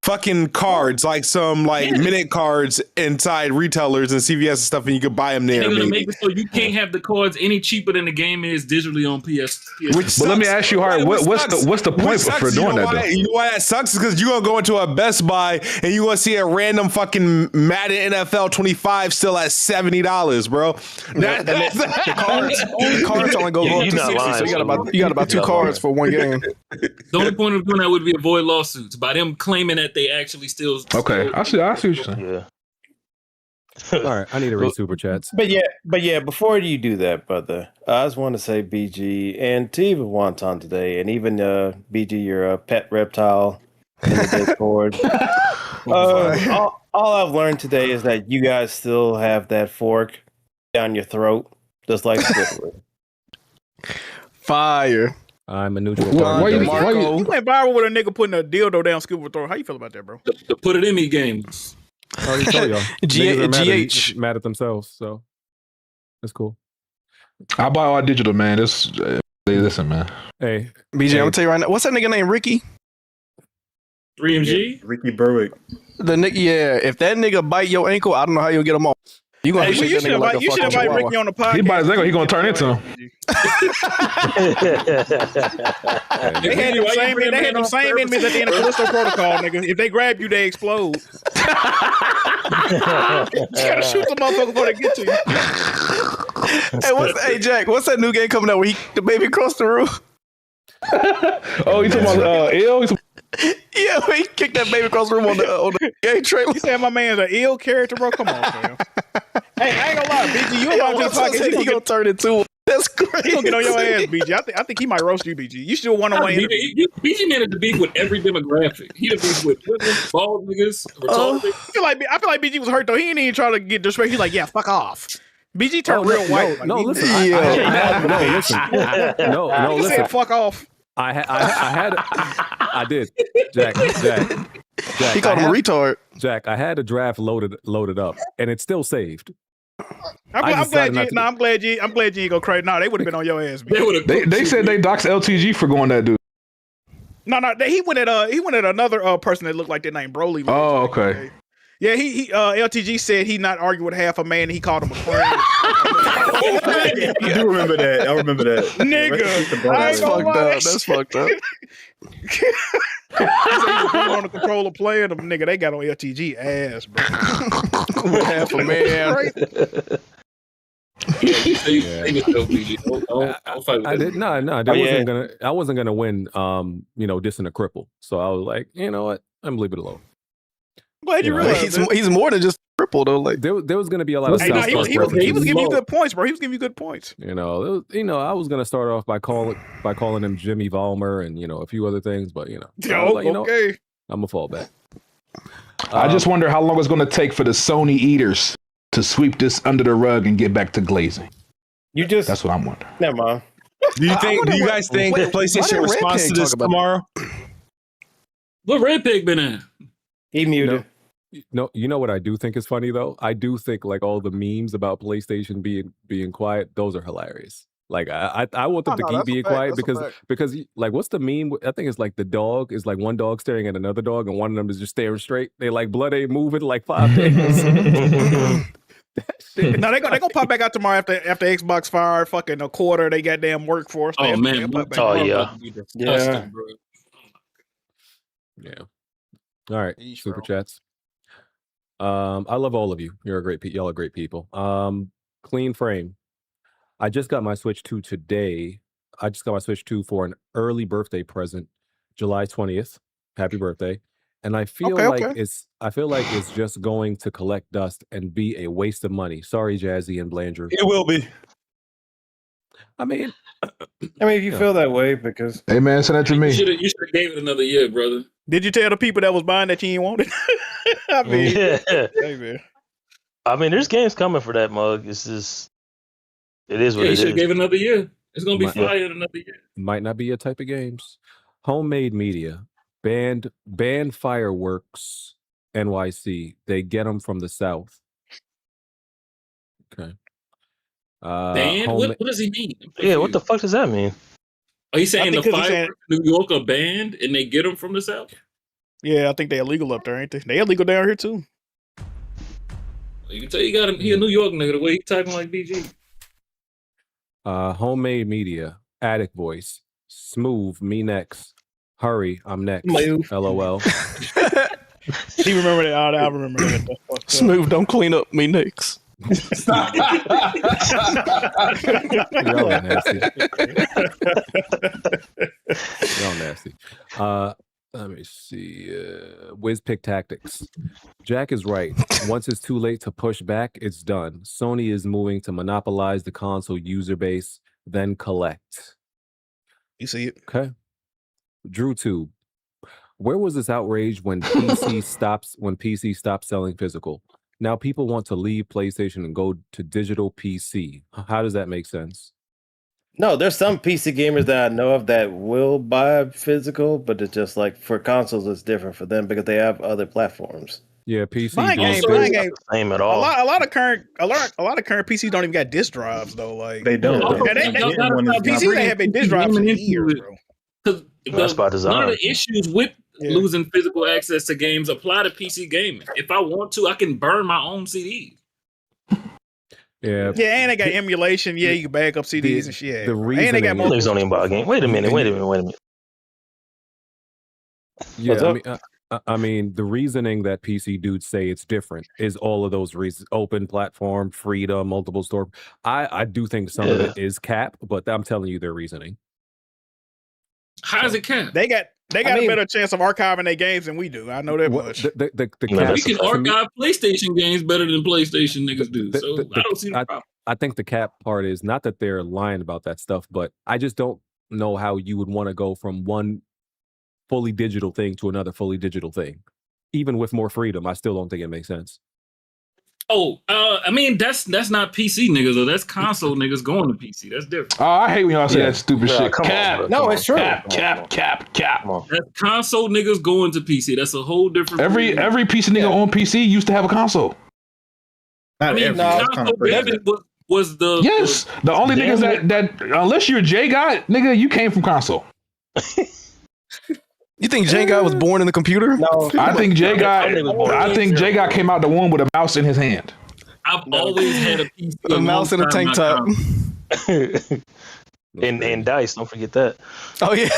fucking cards, like some minute cards inside retailers and CVS and stuff, and you can buy them there. They're gonna make it so you can't have the cards any cheaper than the game is digitally on PS. But let me ask you, Hard, what's the point for doing that? Though? You know why that sucks? Is because you're gonna go into a Best Buy and you're gonna see a random fucking Madden NFL 25 still at $70, bro. The cards only go up to 60, so you got about 2 cards for one game. The only point of doing that would be avoid lawsuits by them claiming that they actually still. Okay, I see what you're saying. Yeah. All right, I need to read super chats. But yeah, before you do that, brother, I just want to say BG and to even Wonton today, and even BG, your pet reptile in the Discord. All I've learned today is that you guys still have that fork down your throat, just like Squidward. Fire. I'm a neutral. Why you went viral with a nigga putting a dildo down Scuba throat? How you feel about that, bro? To put it in me games. I already told y'all. GH mad at themselves, so that's cool. I buy all digital, man. Listen, man. Hey, BJ, I'm gonna tell you right now. What's that nigga name? Ricky? 3MG? Ricky Berwick. The nigga, yeah. If that nigga bite your ankle, I don't know how you'll get him off. You gonna you should invite Ricky on the podcast. He bites his ankle, he gonna turn into him. They had them same enemies at the end of Callisto Protocol, nigga. If they grab you, they explode. You gotta shoot the motherfucker before they get to you. Hey, Jack, what's that new game coming out where the baby crossed the room? Oh, you talking about ill? Yeah, he kicked that baby across the room on the game trailer. You saying my man's an ill character, bro? Come on, fam. Hey, I ain't gonna lie, BG. You about this podcast? He gonna turn into. That's crazy. He gonna get on your ass, BG. I think he might roast you, BG. You still one-on-one interview. BG man is the beef with every demographic. He the beef with women, bald niggas, retarded. I feel like BG was hurt though. He ain't even trying to get disrespect. He's like, yeah, fuck off. BG turned real white. Listen. Listen. Fuck off. I did. Jack. He called him a retard. Jack, I had a draft loaded up, and it's still saved. I'm glad you ain't go crazy. No, they would have been on your ass. They said they doxed LTG for going that dude. No, he went at another person that looked like that named Broly. Oh, okay. Yeah, he LTG said he not arguing with half a man. And he called him a friend. I do remember that. Nigga, that's fucked up. That's fucked up. He said he was on the controller playing them. Nigga, they got on LTG ass, bro. Half a man. I wasn't gonna win. Dissing a cripple. So I was like, you know what? I'm leave it alone. Glad you realized he's more than just a cripple though. Like there was gonna be a lot of. He was giving you good points, bro. He was giving you good points. I was gonna start off by calling him Jimmy Valmer and a few other things, but okay. I'm a fallback. I just wonder how long it's going to take for the Sony eaters to sweep this under the rug and get back to glazing. That's what I'm wondering. Never mind. Do you guys think PlayStation responds to this tomorrow? What Red Pig been at? He muted. No, you know what I do think is funny though? I do think like all the memes about PlayStation being quiet, those are hilarious. Like I want them to keep being quiet because like what's the meme? I think it's like the dog is like one dog staring at another dog and one of them is just staring straight. They like blood ain't moving like 5 days. No, they gonna pop back out tomorrow after Xbox fired fucking a quarter they goddamn workforce. Oh man, yeah. All right, super chats. I love all of you. Y'all are great people. Clean frame. I just got my Switch 2 today. I just got my Switch 2 for an early birthday present, July 20th. Happy birthday. And I feel it's just going to collect dust and be a waste of money. Sorry, Jazzy and Blandrew. It will be. I mean, if you feel that way, because hey man, send that to me. You should have gave it another year, brother. Did you tell the people that was buying that you ain't want it? I mean, hey, man. I mean, there's games coming for that mug. It's just, it is what it is. You should have gave it another year. It's gonna be fire in another year. Might not be your type of games. Homemade media. Banned fireworks. NYC. They get them from the South. Okay. Banned? What does he mean? Yeah, what the fuck does that mean? Are you saying the fireworks in New York are banned and they get them from the South? Yeah, I think they're illegal up there, ain't they? They illegal down here too. You can tell he a New York nigga the way he typing like BG. Homemade media. Addict voice. Smooth. Me next. Hurry. I'm next. Smooth. LOL. He remember that. I remember that. Smooth. Don't clean up. Me next. Y'all are nasty. Y'all nasty. Let me see. WizPick Tactics. Jack is right. Once it's too late to push back, it's done. Sony is moving to monopolize the console user base, then collect. You see it? Okay. DrewTube. Where was this outrage when PC stopped selling physical? Now people want to leave PlayStation and go to digital PC. How does that make sense? No, there's some PC gamers that I know of that will buy physical, but it's just like for consoles, it's different for them because they have other platforms. Yeah, PC. Buying game. Same at all. A lot of current PCs don't even got disk drives though. Like they don't. PCs they have been disk drives for years, bro. That's by design. One of the issues with losing physical access to games apply to PC gaming. If I want to, I can burn my own CDs. Yeah, and they got emulation. Yeah, you can back up CDs and shit. The reason and they got niggas don't even buy a game. Wait a minute. Yeah, I mean, the reasoning that PC dudes say it's different is all of those reasons: open platform, freedom, multiple store. I do think some of it is cap, but I'm telling you their reasoning. How is it cap? They got a better chance of archiving their games than we do. I know that much. We can archive PlayStation games better than PlayStation niggas do. So I don't see the problem. I think the cap part is not that they're lying about that stuff, but I just don't know how you would want to go from one fully digital thing to another fully digital thing. Even with more freedom, I still don't think it makes sense. Oh, I mean, that's not PC niggas, though. That's console niggas going to PC. That's different. Oh, I hate when y'all say that stupid shit. Cap. No, it's true. Cap. That's console niggas going to PC. That's a whole different. Every PC nigga on PC used to have a console. Console was the the only niggas that unless you're a J guy, nigga, you came from console. You think J Guy was born in the computer? No, I think J Guy came out the womb with a mouse in his hand. I've always had a PC, a mouse and a tank top, and dice. Don't forget that. Oh yeah,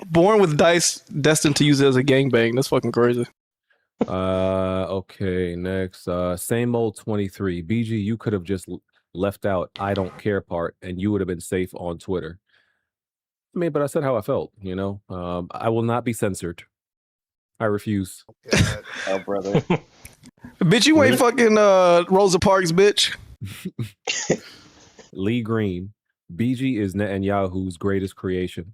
born with dice, destined to use it as a gangbang. That's fucking crazy. Okay, next. Same old 23. BG, you could have just left out I don't care part and you would have been safe on Twitter. I mean, but I said how I felt, you know. I will not be censored. I refuse. Oh, brother. Bitch, you ain't fucking Rosa Parks, bitch. Lee Green. BG is Netanyahu's greatest creation.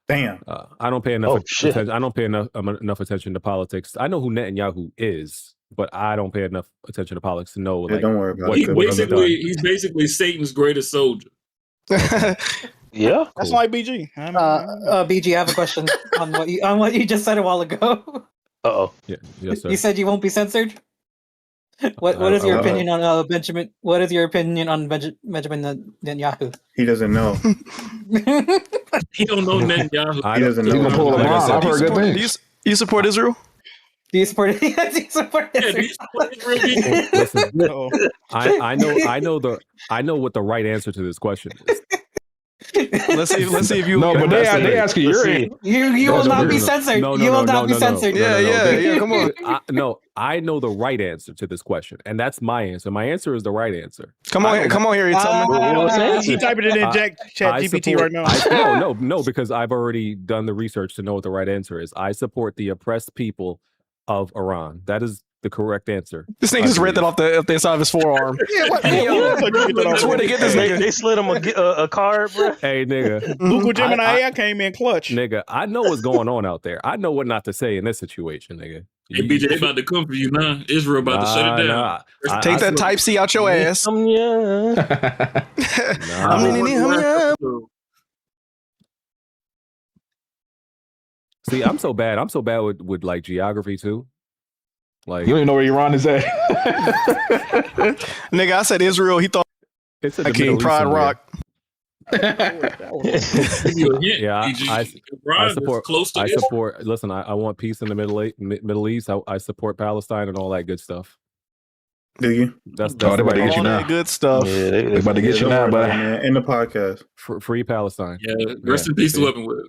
Damn. I don't pay enough attention. I don't pay enough attention to politics. I know who Netanyahu is, but I don't pay enough attention to politics to know. Yeah, like, don't worry about what it. could have been done. He's basically Satan's greatest soldier. Yeah, That's like BG. BG, I have a question on what you just said a while ago. Uh-oh. Yeah, yes, sir. You said you won't be censored. What is your opinion on Benjamin? What is your opinion on Benjamin Netanyahu? He doesn't know. He don't know Netanyahu. He doesn't know. Gonna pull him out. I've heard good things. You support Israel? Do you support? Yes, you support Israel. Listen, I know what the right answer to this question is. Let's see if you. No, but they asking your. You will not be censored. You will not be censored. Yeah. Come on. I know the right answer to this question, and that's my answer. My answer is the right answer. Come on here. You tell me. He typing it in chat GPT right now. No, because I've already done the research to know what the right answer is. I support the oppressed people of Iran. That is the correct answer. This nigga just read that off the inside of his forearm. That's where they get this nigga. They slid him a card, bro. Hey, nigga. Google Gemini AI came in clutch. Nigga, I know what's going on out there. I know what not to say in this situation, nigga. Hey, BJ, they about to come for you now. Israel about to shut it down. Take that Type C out your ass. See, I'm so bad. I'm so bad with like geography too. Like, you don't even know where Iran is at. Nigga, I said Israel. He thought it's a King Pride Rock. Yeah, I support. I support. Listen, I want peace in the Middle East. I support Palestine and all that good stuff. Do you? That's they about to get you now. Good stuff. Yeah, they about to get you now, but in the podcast. Free Palestine. Yeah, rest in peace to Weapon Wheel.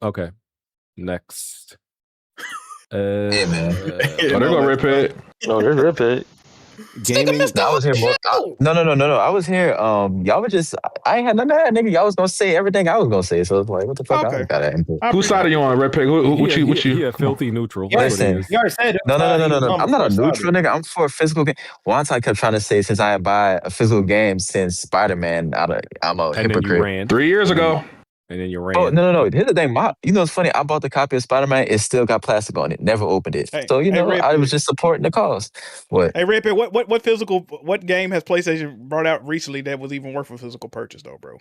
Okay. Next. Hey man. They're gonna rip it. No, they're rip it. Gaming. I was here. No. I was here. Y'all were just. I ain't had none of that, nigga. Y'all was gonna say everything I was gonna say. So it's like, what the fuck? Okay. I got that input. Whose side are you on, Red Pig? What you? He a filthy neutral. Listen. You already said it. No. I'm not a neutral nigga. I'm for a physical game. Once I kept trying to say since I buy a physical game since Spider-Man, I'm a hypocrite. 3 years ago. And then you ran. Oh no! Here's the thing, you know, it's funny. I bought the copy of Spider-Man. It still got plastic on it. Never opened it. So you know, I was just supporting the cause. What? Hey, Red Pit, what game has PlayStation brought out recently that was even worth a physical purchase though, bro?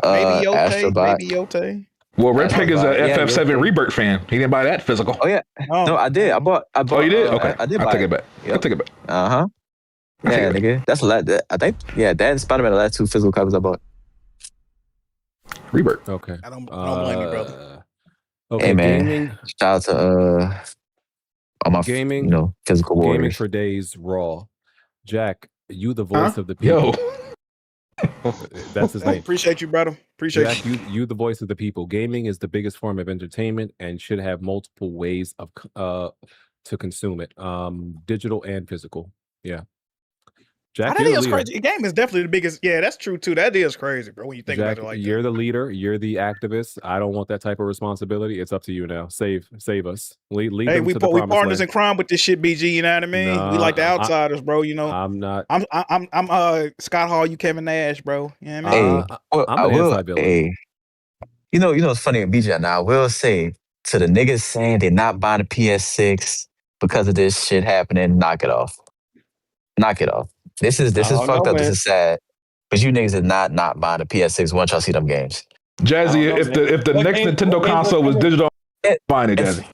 Maybe Yote. Well, Red Pig is a FF7 Rebirth fan. He didn't buy that physical. Oh yeah. No, I did. I bought. Oh, you did? Okay. I did. I'll take it back. Yep. I'll take it back. Yeah, nigga. That's a lot. I think. Yeah, that and Spider-Man are the last 2 physical copies I bought. Rebirth. Okay. I don't blame you, brother. Okay, hey man, gaming. Shout out to all my gaming, physical warriors. Gaming for days raw. Jack, you the voice of the people. That's his name. Appreciate you, brother. Appreciate Jack, you the voice of the people. Gaming is the biggest form of entertainment and should have multiple ways of to consume it. Digital and physical. Yeah. Jack, that is crazy. The game is definitely the biggest. Yeah, that's true too. That is crazy, bro. When you think Jack, about it like you're the leader. You're the activist. I don't want that type of responsibility. It's up to you now. Save us. Lead hey, them we to the promised partners land. in crime with this shit, BG. You know what I mean? We like the outsiders, bro. You know. I'm not. I'm Scott Hall. You Kevin Nash, bro. You know what I mean? I'm an inside villain. Hey, you know it's funny, BG. Now I will say to the niggas saying they're not buying a PS6 because of this shit happening, knock it off. Knock it off. This is fucked up. This is sad. But you niggas are not buying a PS6 once y'all see them games. Jazzy, if the next Nintendo console was digital, fine it, Jazzy.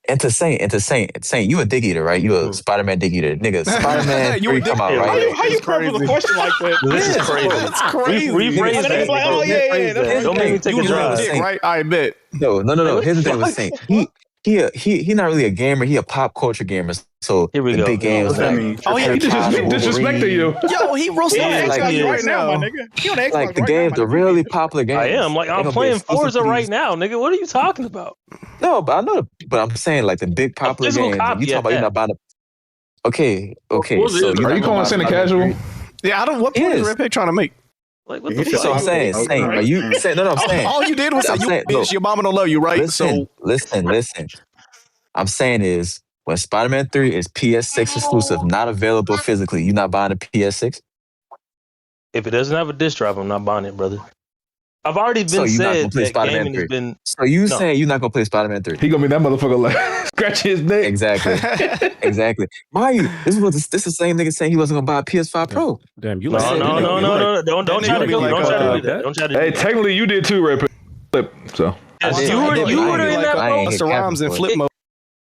And to Saint, you a dick eater, right? You a Spider-Man dick eater, nigga. Spider-Man 3 come out, right? How you pose a question like that? This is crazy. It's crazy. Rephrase that. Like, oh yeah. Don't make me take a drive. Right? I admit. No. Here's the thing with Saint. He not really a gamer. He a pop culture gamer. So here we the go. big games like he disrespected you. Yo, he roasted right now, my nigga. Like the games, the really popular games. I am. Like I'm playing Forza right now, nigga. What are you talking about? No, but I know. But I'm saying like the big popular physical games. copy You talk at about you're that. not buying it. Okay. was So it? you're Are not you gonna calling buy Sin a Spider-Man casual? 3? Yeah, I don't. What point is Yes. Red Pick trying to make? Like what the So fuck? I'm saying, are you saying? No, I'm saying. All you did was say I'm you saying, bitch. Your mama don't love you, right? listen. I'm saying is when Spider-Man 3 is PS6 exclusive, not available physically, you not buying a PS6? If it doesn't have a disc drive, I'm not buying it, brother. I've already been So you're not gonna said play that Spider-Man gaming 3. has been. So you No. saying you're not gonna play Spider-Man 3? He gonna be that motherfucker like scratch his neck. Exactly. Mario, this is the same nigga saying he wasn't gonna buy a PS5 Pro. Damn, you No, like no. Don't try to do that. Don't try to do Hey, that. technically you did too, Red Pick. So You were in that mode. Busta Rhymes in flip mode.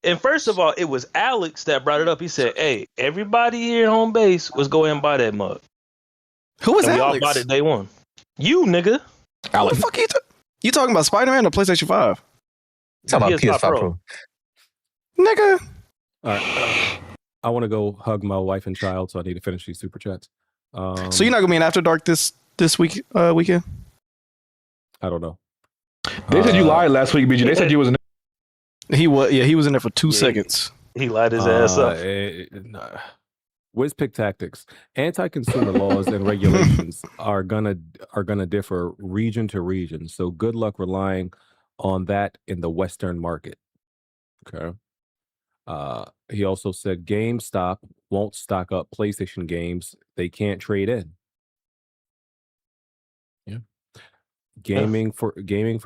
And first of all, it was Alex that brought it up. He said, "Hey, everybody here at home base was go ahead and buy that mug." Who was and we Alex? all bought it day one. You nigga. What the fuck you talking about? Spider-Man or PlayStation 5? Talking about PS5 Pro. Nigga. All right. I want to go hug my wife and child, so I need to finish these super chats. So you're not gonna be in After Dark this weekend? I don't know. They said you lied last week, BG. They said you was in He was in there for 2 seconds. He lied his ass up. WizPick tactics. Anti-consumer laws and regulations are gonna differ region to region. So good luck relying on that in the Western market. Okay. He also said GameStop won't stock up PlayStation games they can't trade in. Yeah. Gaming for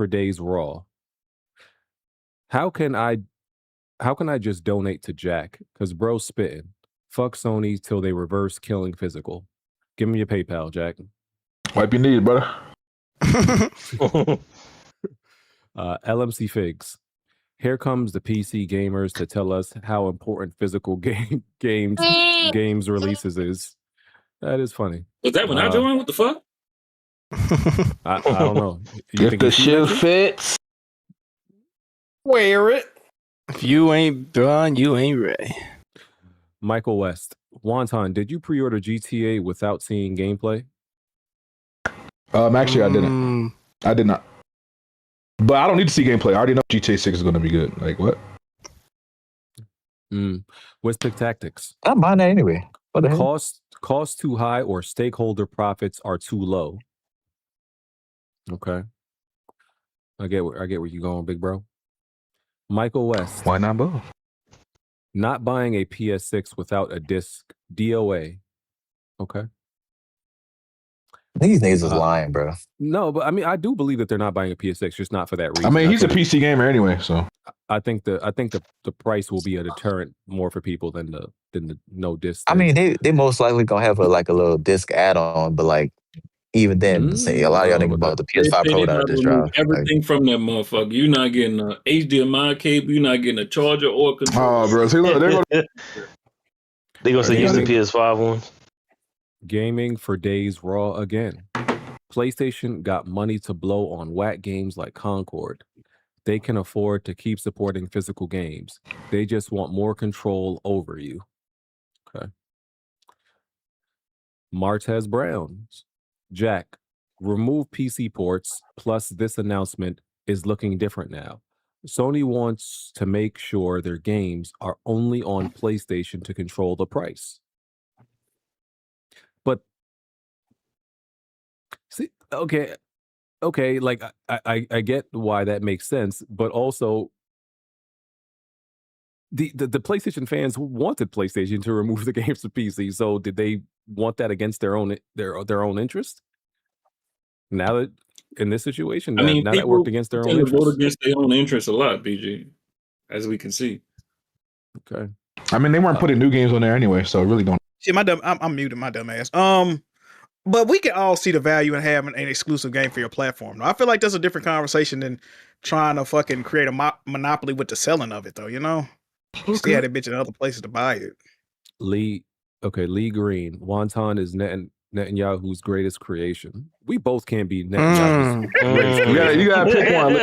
days raw. How can I just donate to Jack? Because bro's spitting. Fuck Sony till they reverse killing physical. Give me your PayPal, Jack. Wipe your knees, brother. LMC Figs. Here comes the PC gamers to tell us how important physical games releases is. That is funny. Was that when I joined? What the fuck? I don't know. If the shoe fits, wear it. If you ain't done, you ain't ready. Michael West. Wonton, did you pre-order GTA without seeing gameplay? Actually, I didn't. I did not. But I don't need to see gameplay. I already know GTA 6 is going to be good. Like, what? WizPick tactics. I'm buying that anyway. What the hell? Cost too high or stakeholder profits are too low. Okay. I get where you're going, big bro. Michael West. Why not both? Not buying a PS6 without a disc. DOA. Okay. These niggas is lying, bro. No, but I mean, I do believe that they're not buying a PS6, just not for that reason. I mean, he's a PC gamer anyway, so I think the price will be a deterrent more for people than the no disc. I mean, they most likely gonna have a little disc add-on, but like even then, say a lot of y'all niggas bought the PS5 Pro without a disc drive. Everything from that motherfucker. You're not getting a HDMI cable. You're not getting a charger or controller. Oh, bro, so they gonna say use the PS5 ones. Gaming for days raw again. PlayStation got money to blow on whack games like Concord. They can afford to keep supporting physical games. They just want more control over you. Okay. Martez Browns. Jack, remove PC ports, plus this announcement is looking different now. Sony wants to make sure their games are only on PlayStation to control the price. But see, okay, like I get why that makes sense, but also the PlayStation fans wanted PlayStation to remove the games from PC. So did they want that against their own interest? Now that in this situation, now that worked against their own interest. Vote against their own interest a lot, BG, as we can see. Okay. I mean, they weren't putting new games on there anyway, so it really don't. See, I'm muted, my dumb ass. But we can all see the value in having an exclusive game for your platform. I feel like that's a different conversation than trying to fucking create a monopoly with the selling of it, though. You know, you still had that bitch in other places to buy it. Lee Green. Wonton is Netanyahu's greatest creation. We both can't be Netanyahu's greatest creation. You gotta pick one.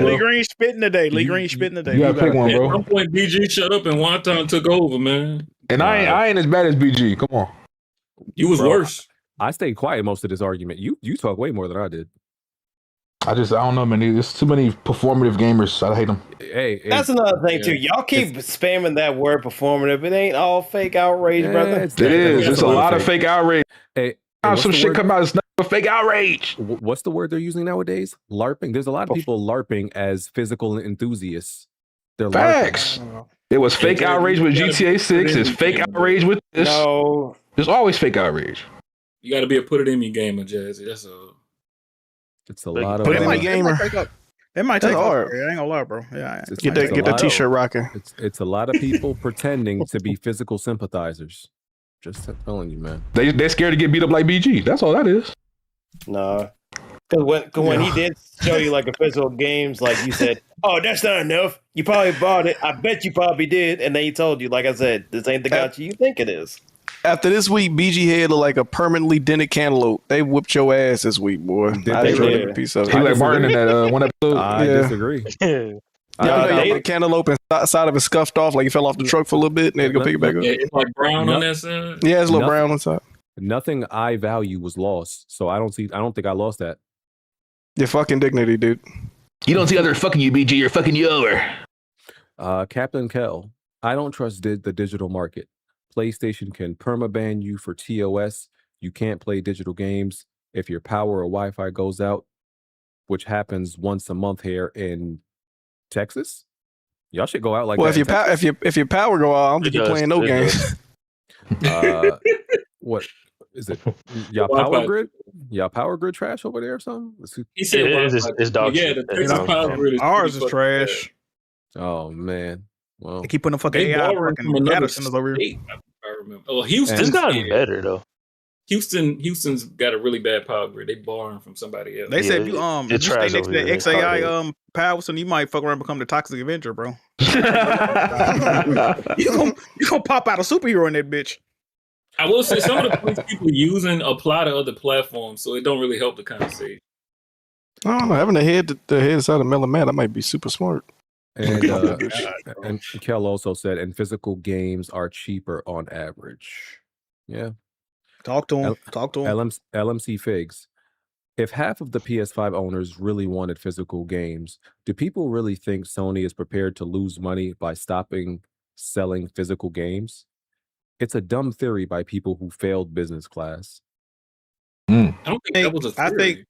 Lee Green spitting today. Lee Green spitting today. You gotta pick one, bro. At one point, BG shut up and Wonton took over, man. And I ain't as bad as BG. Come on. You was worse. I stayed quiet most of this argument. You talk way more than I did. I don't know, man. There's too many performative gamers. I hate them. Hey, that's another thing too. Y'all keep spamming that word performative. It ain't all fake outrage, brother. It is. It's a lot of fake outrage. Hey, some shit come out. It's not a fake outrage. What's the word they're using nowadays? LARPing. There's a lot of people LARPing as physical enthusiasts. They're Facts. LARPing. It was fake outrage with GTA 6. It's fake outrage with this. No. There's always fake outrage. You got to be a put it in me gamer, Jazzy. That's a. It's a lot of. Put it in me gamer. It might That's take hard. I ain't gonna lie, bro. Yeah, Get that t-shirt rocking. It's a lot of people pretending to be physical sympathizers. Just telling you, man. They're scared to get beat up like BG. That's all that is. No. Because when he did show you like official games, like you said, oh, that's not enough. You probably bought it. I bet you probably did. And then he told you, like I said, this ain't the gotcha you think it is. After this week, BG head look like a permanently dented cantaloupe. They whipped your ass this week, boy. I enjoyed every piece of it. He like Martin in that one episode. I disagree. The cantaloupe inside of it scuffed off, like he fell off the truck for a little bit, and they had to go pick it back up. Yeah, it's like brown on that side. Yeah, it's a little brown on the side. Nothing I value was lost, so I don't think I lost that. Your fucking dignity, dude. You don't see others fucking you, BG. You're fucking you over. Captain Kell, I don't trust the digital market. PlayStation can permaban you for TOS. You can't play digital games if your power or Wi-Fi goes out, which happens once a month here in Texas. Y'all should go out like that. If your power go out, I don't think you're playing no games. What is it? Y'all power grid? Y'all power grid trash over there or something? He said it's dog shit. Yeah, the Texas power grid. Ours is trash. Oh man. Well, they keep putting fucking AI fucking data centers over here. I remember. Oh, Houston's gotten better though. Houston's got a really bad power grid. They borrowing from somebody else. They said if you stay next to the XAI power, so you might fuck around and become the Toxic Avenger, bro. you gonna pop out a superhero in that bitch. I will say some of the points people using apply to other platforms, so it don't really help the conversation. I don't know. Having the head side of Melon Man, that might be super smart. And Kel also said, and physical games are cheaper on average. Yeah. Talk to him. LMC Figs. If half of the PS5 owners really wanted physical games, do people really think Sony is prepared to lose money by stopping selling physical games? It's a dumb theory by people who failed business class. I don't think that was a theory.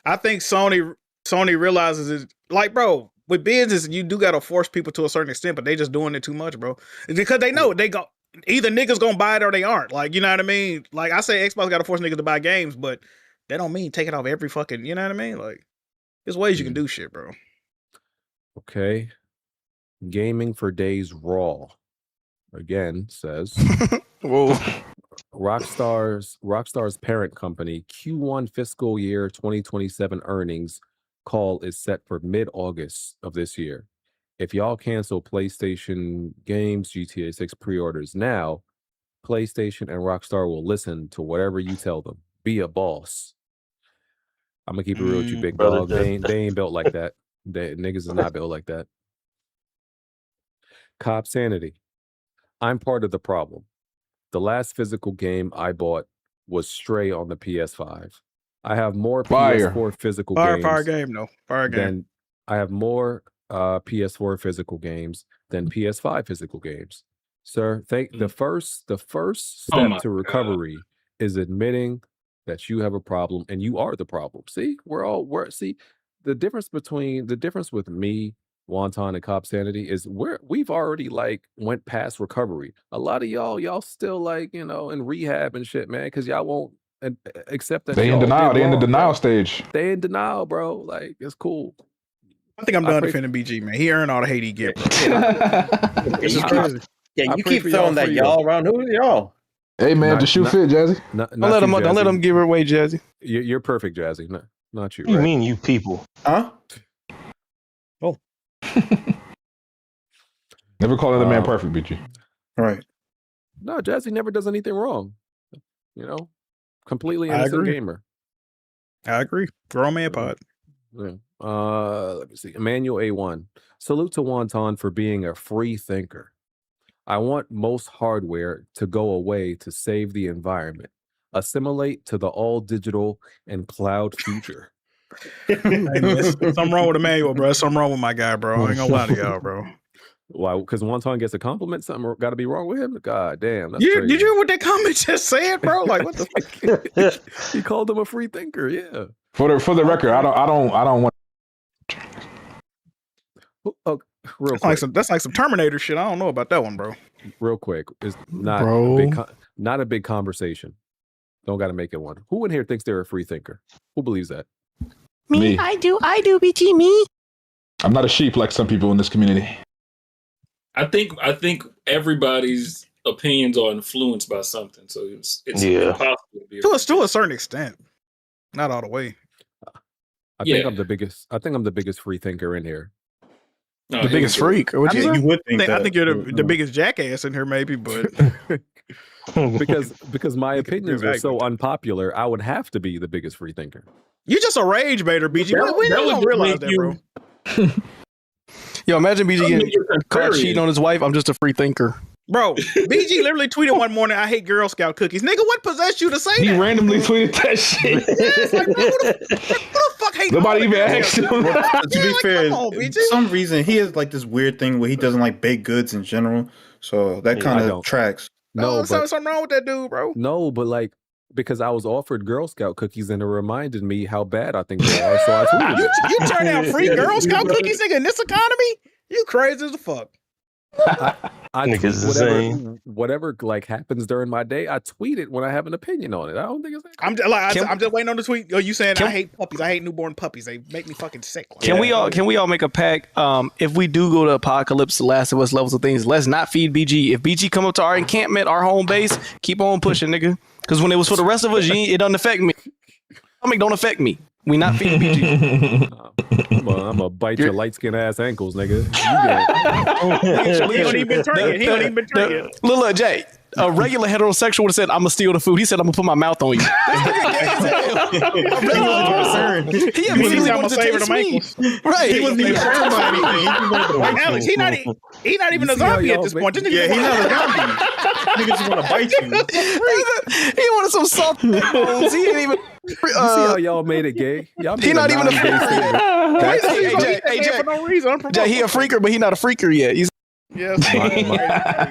I think Sony realizes it. Like, bro, with business, you do gotta force people to a certain extent, but they just doing it too much, bro. It's because they know they go either niggas gonna buy it or they aren't. Like, you know what I mean? Like I say, Xbox gotta force niggas to buy games, but that don't mean take it off every fucking. You know what I mean? Like, there's ways you can do shit, bro. Okay. Gaming for Days Raw again says, whoa. Rockstar's parent company Q1 fiscal year 2027 earnings call is set for mid-August of this year. If y'all cancel PlayStation games, GTA 6 pre-orders now, PlayStation and Rockstar will listen to whatever you tell them. Be a boss. I'm gonna keep it real with you, big dog. They ain't built like that. Niggas is not built like that. Cop Sanity. I'm part of the problem. The last physical game I bought was Stray on the PS5. I have more PS4 physical games. Fire game, no. Fire game. I have more PS4 physical games than PS5 physical games. Sir, the first step to recovery is admitting that you have a problem and you are the problem. See, see the difference with me, Wonton, and Cop Sanity is we've already like went past recovery. A lot of y'all still like, in rehab and shit, man, because y'all won't accept that. They in denial. They in the denial stage. They in denial, bro. Like, it's cool. I think I'm done defending BG, man. He earned all the hate he get, bro. This is crazy. Yeah, you keep throwing that y'all around. Who are y'all? Hey, man, just shoot fit, Jazzy. Don't let him give her away, Jazzy. You're perfect, Jazzy. Not you. What do you mean, you people? Huh? Oh. Never call another man perfect, BG. Right. No, Jazzy never does anything wrong. Completely innocent gamer. I agree. Grown man pod. Yeah. Let me see. Emmanuel A1. Salute to Wonton for being a free thinker. I want most hardware to go away to save the environment. Assimilate to the all digital and cloud future. Something wrong with Emmanuel, bro. Something wrong with my guy, bro. I ain't gonna lie to y'all, bro. Why? Because Wonton gets a compliment. Something got to be wrong with him. God damn, that's crazy. Did you hear what that comment just said, bro? Like, what the fuck? He called him a free thinker. Yeah. For the record, I don't want. Real that's quick. Like some Terminator shit. I don't know about that one, bro. Real quick, it's not not a big conversation. Don't got to make it one. Who in here thinks they're a free thinker? Who believes that? Me. I do, BG, me. I'm not a sheep like some people in this community. I think everybody's opinions are influenced by something, so it's impossible to be to a certain extent, not all the way. I think I'm the biggest. I think I'm the biggest free thinker in here. The biggest freak. You would think that. I think you're the biggest jackass in here, maybe, but because my opinions are so unpopular, I would have to be the biggest free thinker. You're just a rage baiter, BG. We don't realize that, bro. Yo, imagine BG getting caught cheating on his wife. I'm just a free thinker. Bro, BG literally tweeted one morning, "I hate Girl Scout cookies." Nigga, what possessed you to say that? He randomly tweeted that shit. Yes, like, bro, who the fuck hate Nobody even asked him. To be fair, for some reason he has like this weird thing where he doesn't like baked goods in general. So that kind of tracks. No, but something wrong with that dude, bro. No, but like because I was offered Girl Scout cookies and it reminded me how bad I think they are. So I tweeted it. You turn down free Girl Scout cookies, nigga, in this economy? You crazy as fuck. I tweet whatever like happens during my day. I tweet it when I have an opinion on it. I don't think it's that cool. I'm just waiting on the tweet. You saying I hate puppies? I hate newborn puppies. They make me fucking sick. Can we all make a pact? If we do go to Apocalypse, The Last of Us levels of things, let's not feed BG. If BG come up to our encampment, our home base, keep on pushing, nigga. Because when it was for the rest of us, it doesn't affect me. Don't affect me. We not feeding BG. I'm gonna bite your light skinned ass ankles, nigga. He don't even turn it. Look, Jay. A regular heterosexual would have said, "I'm gonna steal the food." He said, "I'm gonna put my mouth on you." He immediately wanted to taste me. Right. He wasn't even concerned about anything. Alex, he's not even a zombie at this point. Yeah, he's not a zombie. Niggas just want to bite you. He wanted some soft bones. He didn't even. You see how y'all made it gay? Y'all He not even a freaker. For no reason. Jay, he a freaker, but he not a freaker yet. Yes.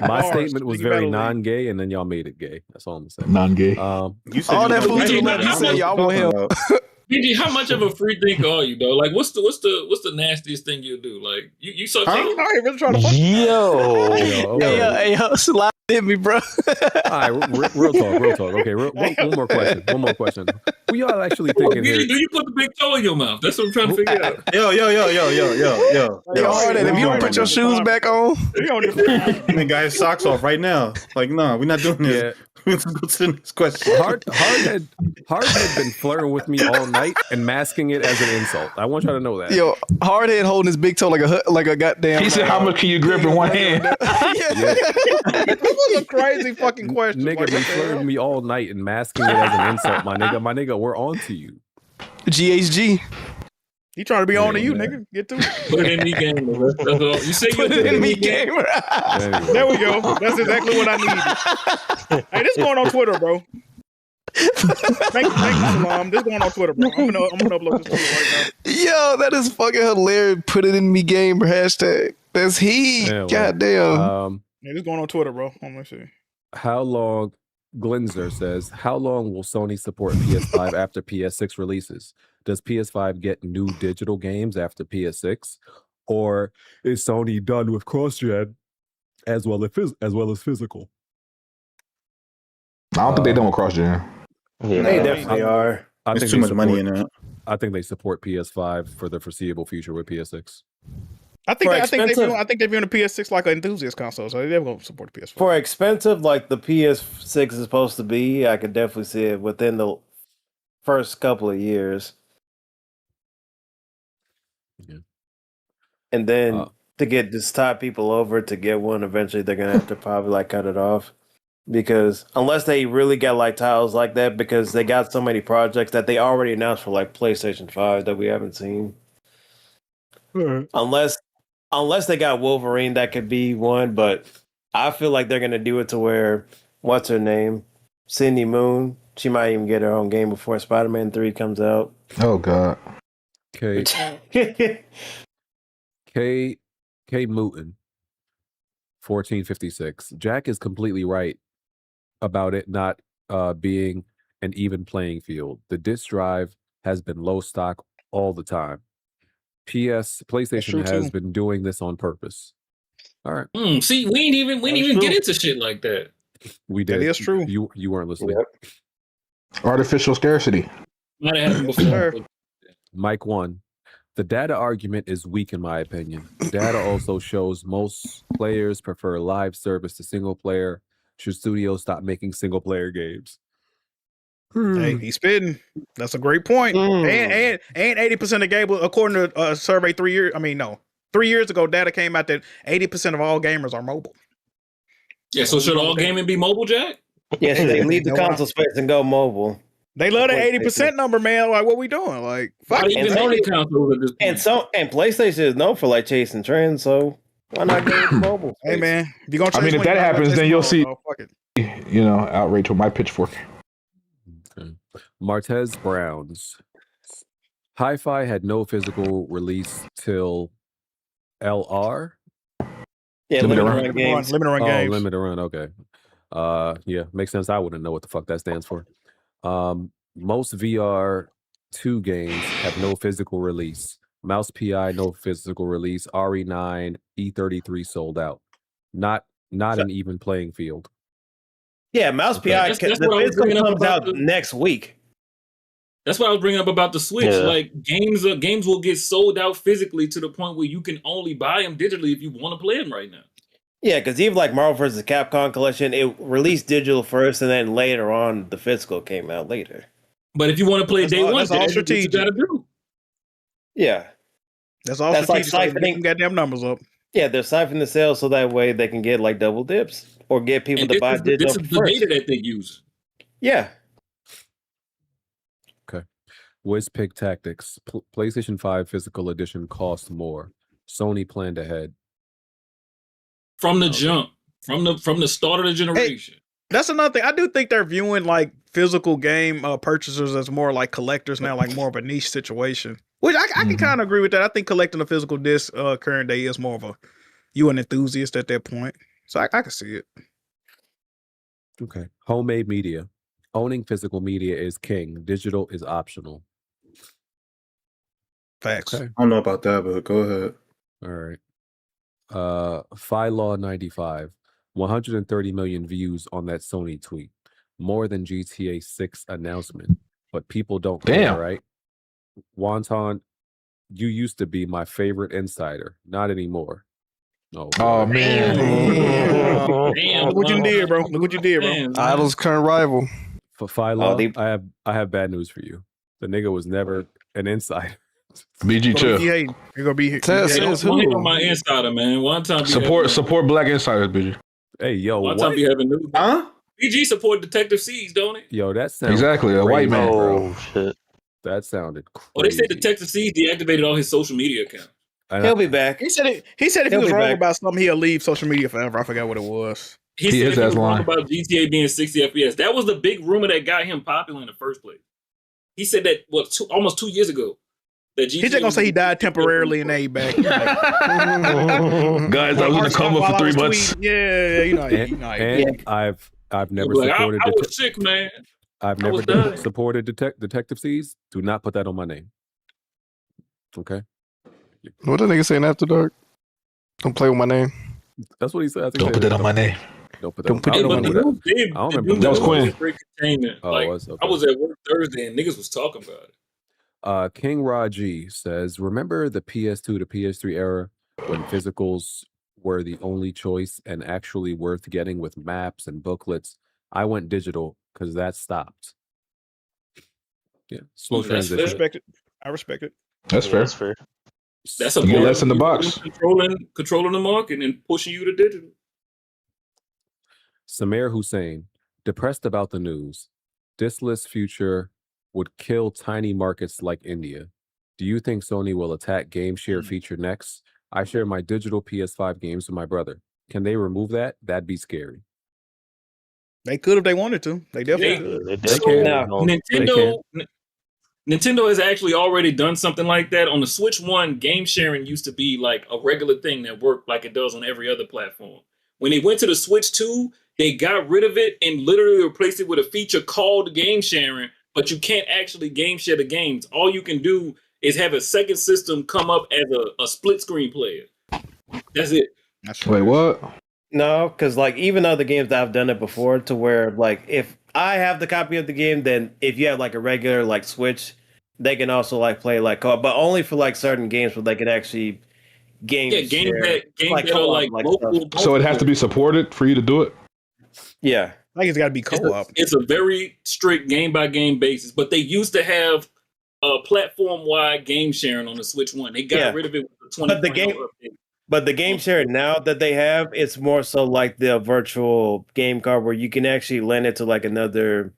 My statement was very non-gay, and then y'all made it gay. That's all I'm saying. Non-gay. All that food to the left. You said y'all want help. BG, how much of a free thinker are you though? Like, what's the nastiest thing you do? Like, you suck. I ain't really trying to fuck. Hey, slide hit me, bro. All right, real talk. Okay, one more question. Who y'all actually thinking here? Do you put the big toe in your mouth? That's what I'm trying to figure out. Yo. HardHead, if you don't put your shoes back on, the guy's socks off right now. Like, no, we're not doing this. Let's go to the next question. HardHead been flirting with me all night and masking it as an insult. I want y'all to know that. Yo, HardHead holding his big toe like a goddamn. He said, "How much can you grip in one hand?" That was a crazy fucking question. Nigga been flirting with me all night and masking it as an insult. My nigga, we're on to you. GHG. He trying to be on to you, nigga. Get to it. Put it in me game. You say Put it in me game. There we go. That's exactly what I need. Hey, this going on Twitter, bro. Thank you, Salam. This going on Twitter, bro. I'm gonna upload this right now. Yo, that is fucking hilarious. Put it in me game, hashtag. That's he. Yeah, goddamn. Yeah, this going on Twitter, bro. Let me see. How long? Glinzer says, "How long will Sony support PS5 after PS6 releases? Does PS5 get new digital games after PS6, or is Sony done with cross-gen as well as physical?" I don't think they're done with cross-gen. Yeah, they definitely are. There's too much money in that. I think they support PS5 for the foreseeable future with PS6. I think they're viewing the PS6 like an enthusiast console, so they're going to support the PS4. For expensive like the PS6 is supposed to be, I could definitely see it within the first couple of years. Yeah. And then to get this top people over to get one, eventually they're gonna have to probably like cut it off. Because unless they really got like titles like that, because they got so many projects that they already announced for like PlayStation 5 that we haven't seen. Unless they got Wolverine, that could be one, but I feel like they're gonna do it to where what's her name? Cindy Moon. She might even get her own game before Spider-Man 3 comes out. Oh god. K Mooten, 1456. Jack is completely right about it not being an even playing field. The disk drive has been low stock all the time. PlayStation has been doing this on purpose. All right. See, we ain't even get into shit like that. We did. That is true. You weren't listening. Artificial scarcity. Might have happened before. Mike 1. The data argument is weak in my opinion. Data also shows most players prefer live service to single player. Should studios stop making single player games? Hey, he's spitting. That's a great point. And 80% of games, according to a survey 3 years. 3 years ago, data came out that 80% of all gamers are mobile. Yeah, so should all gaming be mobile, Jack? Yeah, should they leave the console space and go mobile? They love that 80% number, man. Like, what we doing? Like, fuck. And PlayStation is known for like chasing trends, so why not go with mobile? Hey, man, if you're gonna. If that happens, then you'll see. Outrage with my pitchfork. Okay. Martez Browns. Hi-Fi had no physical release till LR. Yeah, limited run games. Limited run games. Limited run. Okay. Yeah, makes sense. I wouldn't know what the fuck that stands for. Most VR 2 games have no physical release. Mouse PI, no physical release. RE9, E33 sold out. Not an even playing field. Yeah, Mouse PI. The physical comes out next week. That's what I was bringing up about the Switch. Yeah. Like games will get sold out physically to the point where you can only buy them digitally if you want to play them right now. Yeah, because even like Marvel vs. Capcom Collection, it released digital first, and then later on, the physical came out later. But if you want to play day one, that's all strategic. You gotta do. Yeah, that's all strategic. Like siphoning goddamn numbers up. Yeah, they're siphoning the sales so that way they can get like double dips or get people to buy digital This is first. the data that they use. Yeah. Okay. WizPig Tactics. PlayStation 5 physical edition cost more. Sony planned ahead. From the jump, from the start of the generation. Hey, that's another thing. I do think they're viewing like physical game purchasers as more like collectors now, like more of a niche situation. Which I can kind of agree with that. I think collecting a physical disc current day is more of you an enthusiast at that point. So I can see it. Okay. Homemade media. Owning physical media is king. Digital is optional. Facts. I don't know about that, but go ahead. All right. Phylaw95. 130 million views on that Sony tweet. More than GTA 6 announcement. But people don't care, right? Wonton, you used to be my favorite insider. Not anymore. Oh man. Damn, Look what you did, bro. Look what you did, bro. Idol's current rival. For Phylaw, I have bad news for you. The nigga was never an insider. BG chill. You're gonna be Don't on my insider, man. One time support black insiders, BG. Hey, yo, one time be having news. Huh? BG support Detective C's, don't it? Yo, that sounds exactly a white man. Oh shit. That sounded crazy. Oh, they said Detective C's deactivated all his social media accounts. He'll be back. He said if he was wrong about something, he'll leave social media forever. I forgot what it was. He said he was wrong about GTA being 60 FPS. That was the big rumor that got him popular in the first place. He said that almost 2 years ago. That GTA He's just gonna say he died temporarily and they back. Guys, I was in a coma for 3 months. Yeah, and I've never supported. I was sick, man. I've never supported Detective C's. Do not put that on my name. Okay. What the nigga saying after dark? Don't play with my name. That's what he said. Don't put that on my name. Don't put that on my name. I don't remember. That was Quinn. I was at work Thursday and niggas was talking about it. King Raji says, remember the PS2 to PS3 era when physicals were the only choice and actually worth getting with maps and booklets? I went digital because that stopped. Yeah, slow transition. I respect it. That's fair. That's fair. That's a get less in the box. Controlling the market and pushing you to digital. Samir Hussein, depressed about the news. Diskless future would kill tiny markets like India. Do you think Sony will attack game share feature next? I share my digital PS5 games with my brother. Can they remove that? That'd be scary. They could if they wanted to. They definitely could. Nintendo Nintendo has actually already done something like that. On the Switch 1, game sharing used to be like a regular thing that worked like it does on every other platform. When they went to the Switch 2, they got rid of it and literally replaced it with a feature called game sharing, but you can't actually game share the games. All you can do is have a second system come up as a split screen player. That's it. Wait, what? No, because like even other games that I've done it before, to where like if I have the copy of the game, then if you have like a regular like Switch, they can also like play like co-op, but only for like certain games where they can actually games that are like local. So it has to be supported for you to do it? Yeah. I think it's got to be co-op. It's a very strict game by game basis, but they used to have a platform wide game sharing on the Switch 1. They got rid of it with the 20. But the game share now that they have, it's more so like the virtual game card where you can actually lend it to like another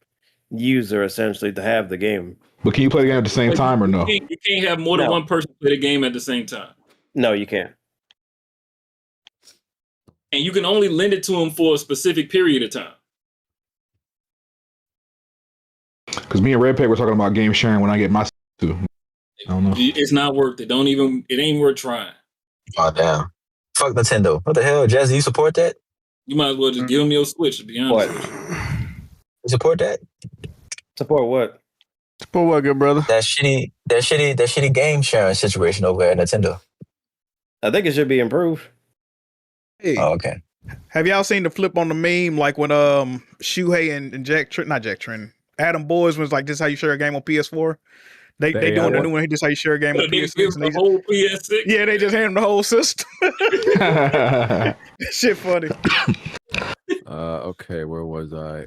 user essentially to have the game. But can you play the game at the same time or no? You can't have more than one person play the game at the same time. No, you can't. And you can only lend it to them for a specific period of time. Because me and Red Peg were talking about game sharing when I get my too. I don't know. It's not worth it. It ain't worth trying. Oh, damn. Fuck Nintendo. What the hell, Jazzy? You support that? You might as well just give them your Switch, to be honest with you. You support that? Support what? Support what, good brother? That shitty game sharing situation over at Nintendo. I think it should be improved. Hey, Oh, okay. have y'all seen the flip on the meme like when Shuhei and Adam Boys was like, "This is how you share a game on PS4." They doing the new one. This is how you share a game on PS6. The whole PS6. Yeah, they just hand them the whole system. That shit funny. Okay, where was I?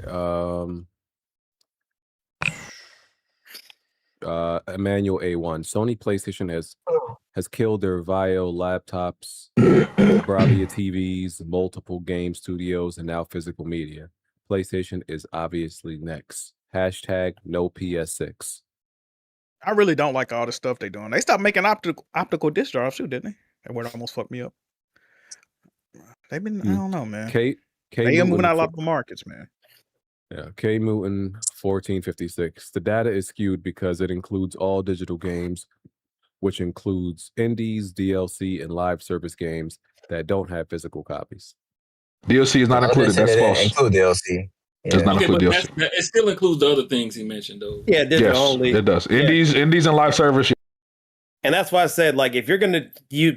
Emmanuel A1. Sony PlayStation has killed their Vio laptops, Bravia TVs, multiple game studios, and now physical media. PlayStation is obviously next. Hashtag no PS6. I really don't like all the stuff they doing. They stopped making optical disc drives too, didn't they? That word almost fucked me up. They've been, I don't know, man. They are moving out a lot of markets, man. Yeah, K Mooten 1456. The data is skewed because it includes all digital games, which includes indies, DLC, and live service games that don't have physical copies. DLC is not included. That's false. Include DLC. Does not include DLC. It still includes the other things he mentioned, though. Yeah, Yes, only. it does. Indies and live service. And that's why I said, like, if you're gonna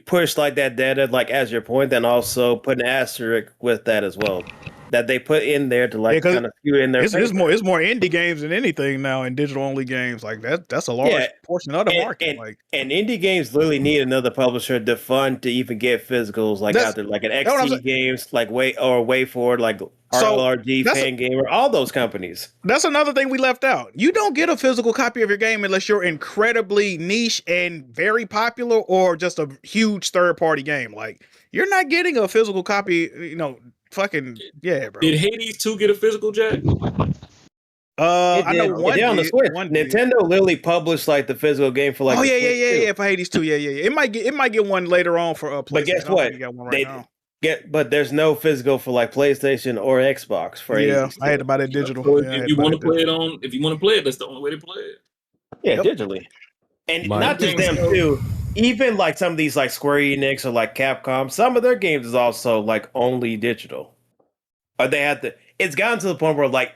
push like that data, like as your point, then also put an asterisk with that as well, that they put in there to like kind of skew in there. It's more indie games than anything now, in digital only games like that. That's a large portion of the market. And indie games literally need another publisher to fund to even get physicals like out there, like an XC Games, like Way Forward, like RLRG, Fangamer, all those companies. That's another thing we left out. You don't get a physical copy of your game unless you're incredibly niche and very popular, or just a huge third-party game. Like, you're not getting a physical copy, fucking, yeah, bro. Did Hades 2 get a physical, Jack? I know one on the Switch. Nintendo literally published like the physical game for like. Oh yeah, for Hades 2, yeah. It might get one later on for PlayStation. But guess what? Got one right now. But there's no physical for like PlayStation or Xbox for Hades. I had to buy that digital. So if you want to play it, that's the only way to play it. Yeah, digitally. And not just them too. Even like some of these like Square Enix or like Capcom, some of their games is also like only digital. Or they had to. It's gotten to the point where like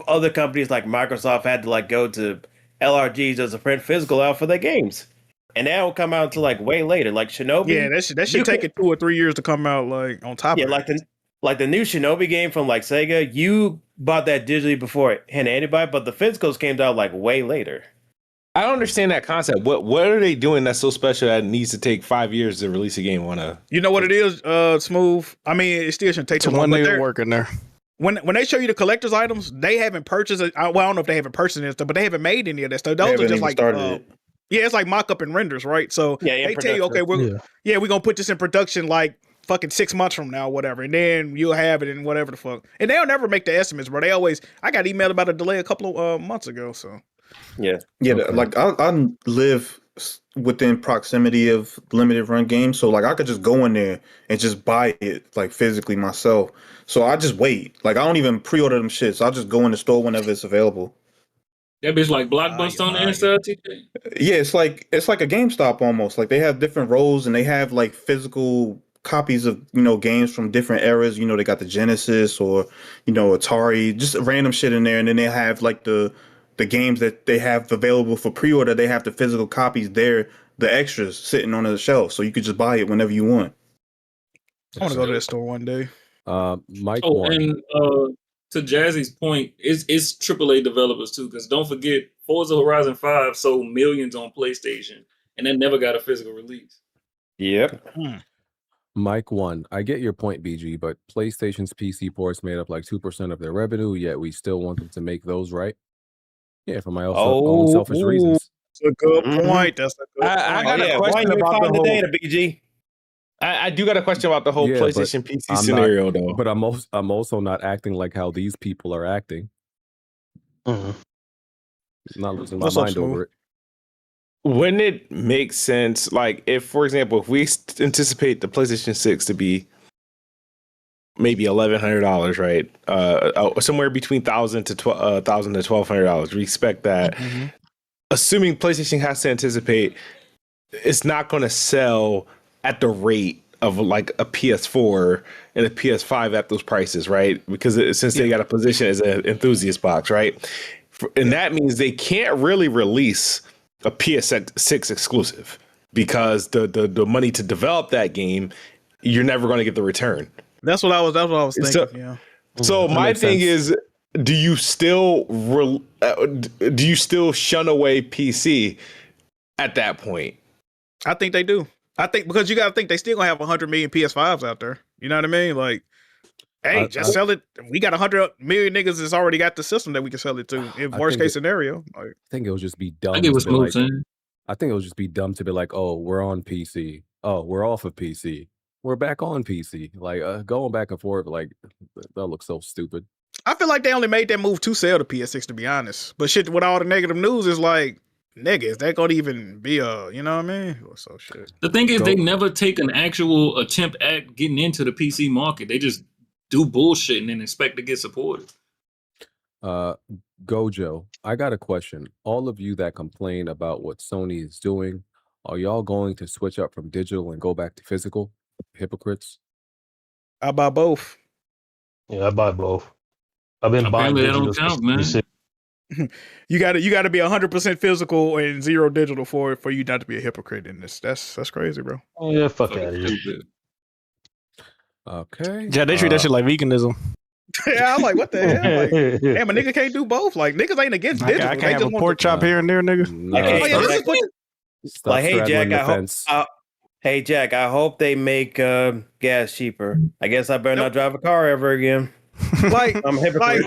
other companies like Microsoft had to like go to LRGs just to print physical out for their games, and that will come out until like way later. Like Shinobi, yeah, that should take it 2 or 3 years to come out. Like on top. of it. like the new Shinobi game from like Sega, you bought that digitally before it hit anybody, but the physicals came out like way later. I don't understand that concept. What are they doing that's so special that it needs to take 5 years to release a game on a? You know what it is, Smooth. I mean, it still shouldn't take too long. One day working there. When they show you the collector's items, they haven't purchased it. Well, I don't know if they haven't purchased it, but they haven't made any of that stuff. Those are just like it's like mock-up and renders, right? So they tell you, okay, we're gonna put this in production like fucking 6 months from now, or whatever, and then you'll have it in whatever the fuck. And they'll never make the estimates, bro. I got emailed about a delay a couple of months ago. So okay. Like I live within proximity of limited run games, so like I could just go in there and just buy it like physically myself. So I just wait. Like I don't even pre-order them shit. So I just go in the store whenever it's available. That bitch like Blockbuster on the inside, TJ? Yeah, it's like a GameStop almost. Like they have different rows and they have like physical copies of games from different eras. They got the Genesis or Atari, just random shit in there, and then they have like the games that they have available for pre-order. They have the physical copies there, the extras sitting on the shelf, so you could just buy it whenever you want. I want to go to that store one day. Mike. And to Jazzy's point, it's AAA developers too, because don't forget, Forza Horizon 5 sold millions on PlayStation, and that never got a physical release. Yep. Mike 1, I get your point, BG, but PlayStation's PC ports made up like 2% of their revenue, yet we still want them to make those, right? Yeah, for my own selfish reasons. That's a good point. That's a good point. I got a question about the data, BG. I do got a question about the whole PlayStation PC scenario, though. But I'm also not acting like how these people are acting. Not losing my mind over it. Wouldn't it make sense, like, if, for example, if we anticipate the PlayStation 6 to be maybe $1,100, right? Somewhere between $1,000 to $1,200. We expect that. Assuming PlayStation has to anticipate, it's not going to sell at the rate of like a PS4 and a PS5 at those prices, right? Because since they got a position as an enthusiast box, right? And that means they can't really release a PS6 exclusive because the money to develop that game, you're never going to get the return. That's what I was thinking. So my thing is, do you still shun away PC at that point? I think they do. I think because you got to think they still gonna have 100 million PS5s out there. You know what I mean? Like, hey, just sell it. We got 100 million niggas that's already got the system that we can sell it to. In worst case scenario, I think it would just be dumb. I think it would just be dumb to be like, oh, we're on PC. Oh, we're off of PC. We're back on PC. Like going back and forth, like that looks so stupid. I feel like they only made that move to sell the PS6, to be honest. But shit, with all the negative news, is like, nigga, is that gonna even be a, you know what I mean? So shit. The thing is, they never take an actual attempt at getting into the PC market. They just do bullshit and then expect to get supported. Gojo, I got a question. All of you that complain about what Sony is doing, are y'all going to switch up from digital and go back to physical? Hypocrites. I buy both. Yeah, I buy both. I've been buying digital. You got to be 100% physical and 0 digital for you not to be a hypocrite in this. That's crazy, bro. Oh yeah, fuck out of here. Okay. Yeah, they treat that shit like veganism. Yeah, I'm like, what the hell? Like, damn, a nigga can't do both. Like, niggas ain't against digital. I can't have a pork chop here and there, nigga. Like, hey Jack, I hope they make gas cheaper. I guess I better not drive a car ever again. Like, I'm a hypocrite.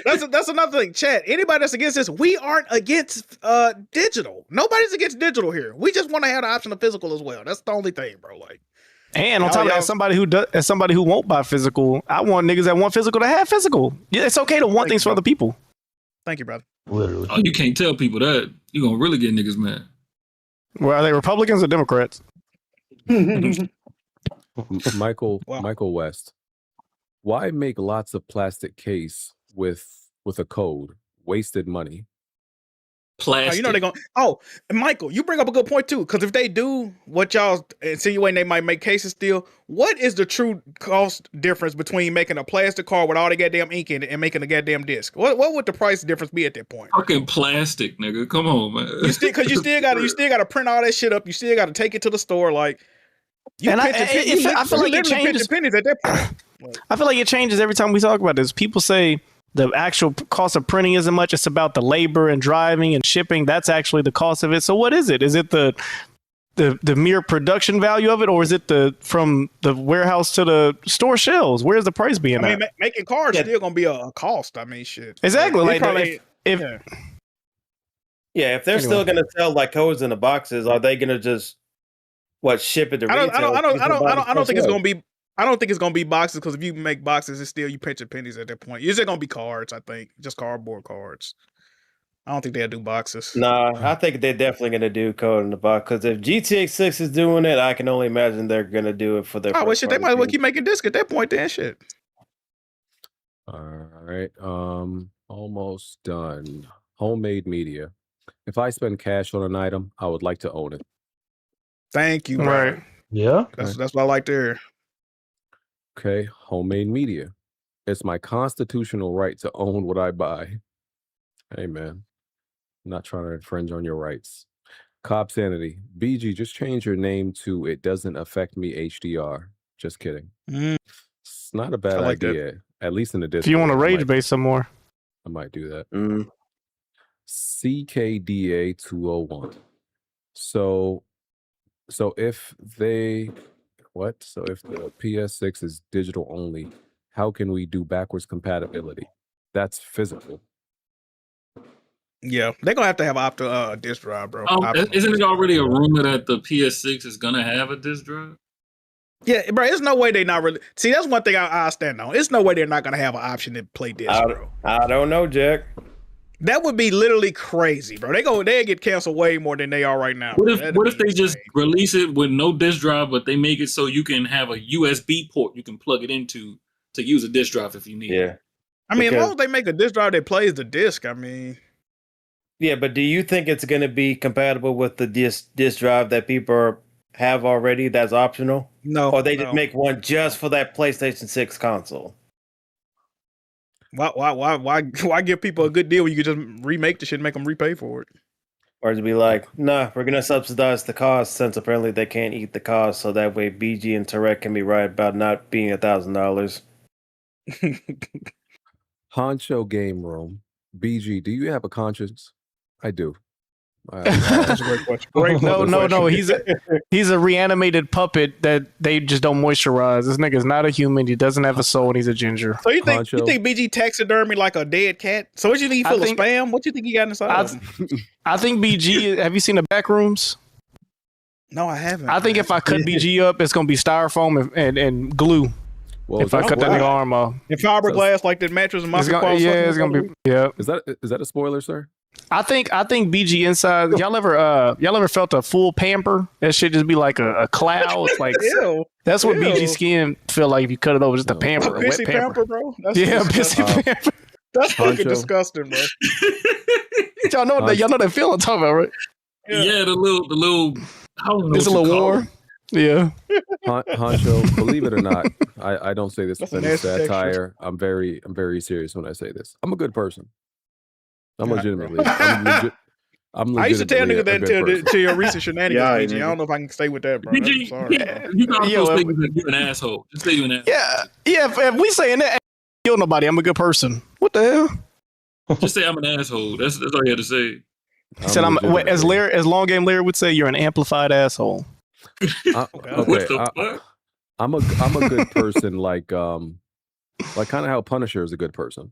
That's another thing. Chat, anybody that's against this, we aren't against digital. Nobody's against digital here. We just want to have the option of physical as well. That's the only thing, bro. Like, and on top of that, as somebody who won't buy physical, I want niggas that want physical to have physical. Yeah, it's okay to want things for other people. Thank you, brother. Literally. Oh, you can't tell people that. You're gonna really get niggas mad. Well, are they Republicans or Democrats? Michael West. Why make lots of plastic case with a code? Wasted money. Plastic. Oh, you know they're going. Oh, and Michael, you bring up a good point too. Because if they do what y'all insinuating, they might make cases still. What is the true cost difference between making a plastic card with all the goddamn ink in it and making a goddamn disc? What would the price difference be at that point? Fucking plastic, nigga. Come on, man. You still gotta print all that shit up. You still gotta take it to the store. Like, I feel like it changes pennies at that point. I feel like it changes every time we talk about this. People say the actual cost of printing isn't much. It's about the labor and driving and shipping. That's actually the cost of it. So what is it? Is it the mere production value of it, or is it from the warehouse to the store shelves? Where's the price being at? Making cards still gonna be a cost. I mean, shit. Exactly. Like, if they're still gonna sell like codes in the boxes, are they gonna just ship it to retail? I don't think it's gonna be. I don't think it's gonna be boxes, because if you make boxes, it's still you pinch your pennies at that point. It's gonna be cards. I think just cardboard cards. I don't think they'll do boxes. Nah, I think they're definitely gonna do code in the box, because if GTA 6 is doing it, I can only imagine they're gonna do it for their. Oh well, shit. They might as well keep making disc at that point. Then shit. All right. Almost done. Homemade media. If I spend cash on an item, I would like to own it. Thank you. Right. Yeah. That's what I like to hear. Okay. Homemade media. It's my constitutional right to own what I buy. Hey, man. I'm not trying to infringe on your rights. Cop Sanity. BG, just change your name to It Doesn't Affect Me HDR. Just kidding. It's not a bad idea. At least in the Discord. If you want to rage base some more. I might do that. CKDA 201. So if they So if the PS6 is digital only, how can we do backwards compatibility? That's physical. Yeah, they're gonna have to have disk drive, bro. Isn't it already a rumor that the PS6 is gonna have a disk drive? Yeah, bro. There's no way they're not really. See, that's one thing I stand on. There's no way they're not gonna have an option to play disc, bro. I don't know, Jack. That would be literally crazy, bro. They get canceled way more than they are right now. What if they just release it with no disk drive, but they make it so you can have a USB port you can plug it into to use a disk drive if you need it? I mean, as long as they make a disk drive that plays the disc, I mean. Yeah, but do you think it's going to be compatible with the disk drive that people have already that's optional? No. Or they just make one just for that PlayStation 6 console? Why give people a good deal when you could just remake the shit and make them repay for it? Or to be like, nah, we're going to subsidize the cost since apparently they can't eat the cost, so that way BG and Tarek can be right about not being $1,000. Honcho Game Room. BG, do you have a conscience? I do. That's a great question. No. He's a reanimated puppet that they just don't moisturize. This nigga's not a human. He doesn't have a soul, and he's a ginger. So you think BG taxidermy like a dead cat? So what you think he feel of spam? What you think he got inside of him? I think BG. Have you seen the back rooms? No, I haven't. I think if I cut BG up, it's gonna be styrofoam and glue. Well, if I cut that nigga arm off, and fiberglass like that mattress and it's gonna be. Yeah. Is that a spoiler, sir? I think BG inside. Y'all ever felt a full pamper? That shit just be like a cloud. It's like that's what BG skin feel like if you cut it over. Just a pamper, a wet pissy pamper, bro. Pissy pamper. That's fucking disgusting, bro. y'all know that feeling I'm talking about, right? Yeah, the little. I don't know. It's a little warm. Yeah. Honcho, believe it or not, I don't say this with any satire. I'm very serious when I say this. I'm a good person. I'm legitimately. I used to tell niggas that till your recent shenanigans, BG. I don't know if I can stay with that, bro. BG, I'm sorry. You can also say you're an asshole. Just say you're an asshole. Yeah. If we saying that, kill nobody. I'm a good person. What the hell? Just say I'm an asshole. That's all you had to say. He said as Long Game Larry would say, you're an amplified asshole. Okay, I'm a good person, like kind of how Punisher is a good person.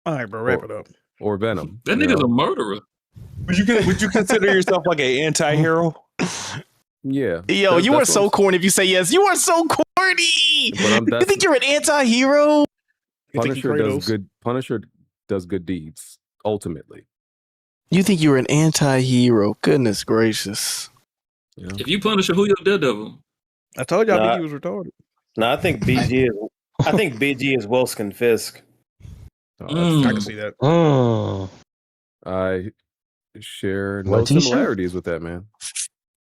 All right, bro, wrap it up. Or Venom. That nigga's a murderer. Would you consider yourself like an anti-hero? Yeah. Yo, you are so corny if you say yes. You are so corny. You think you're an anti-hero? Punisher does good deeds, ultimately. You think you're an anti-hero? Goodness gracious. Yeah. If you Punisher, who your Daredevil? I told y'all BG was retarded. No, I think BG is Wilson Fisk. I can see that. I share no similarities with that, man.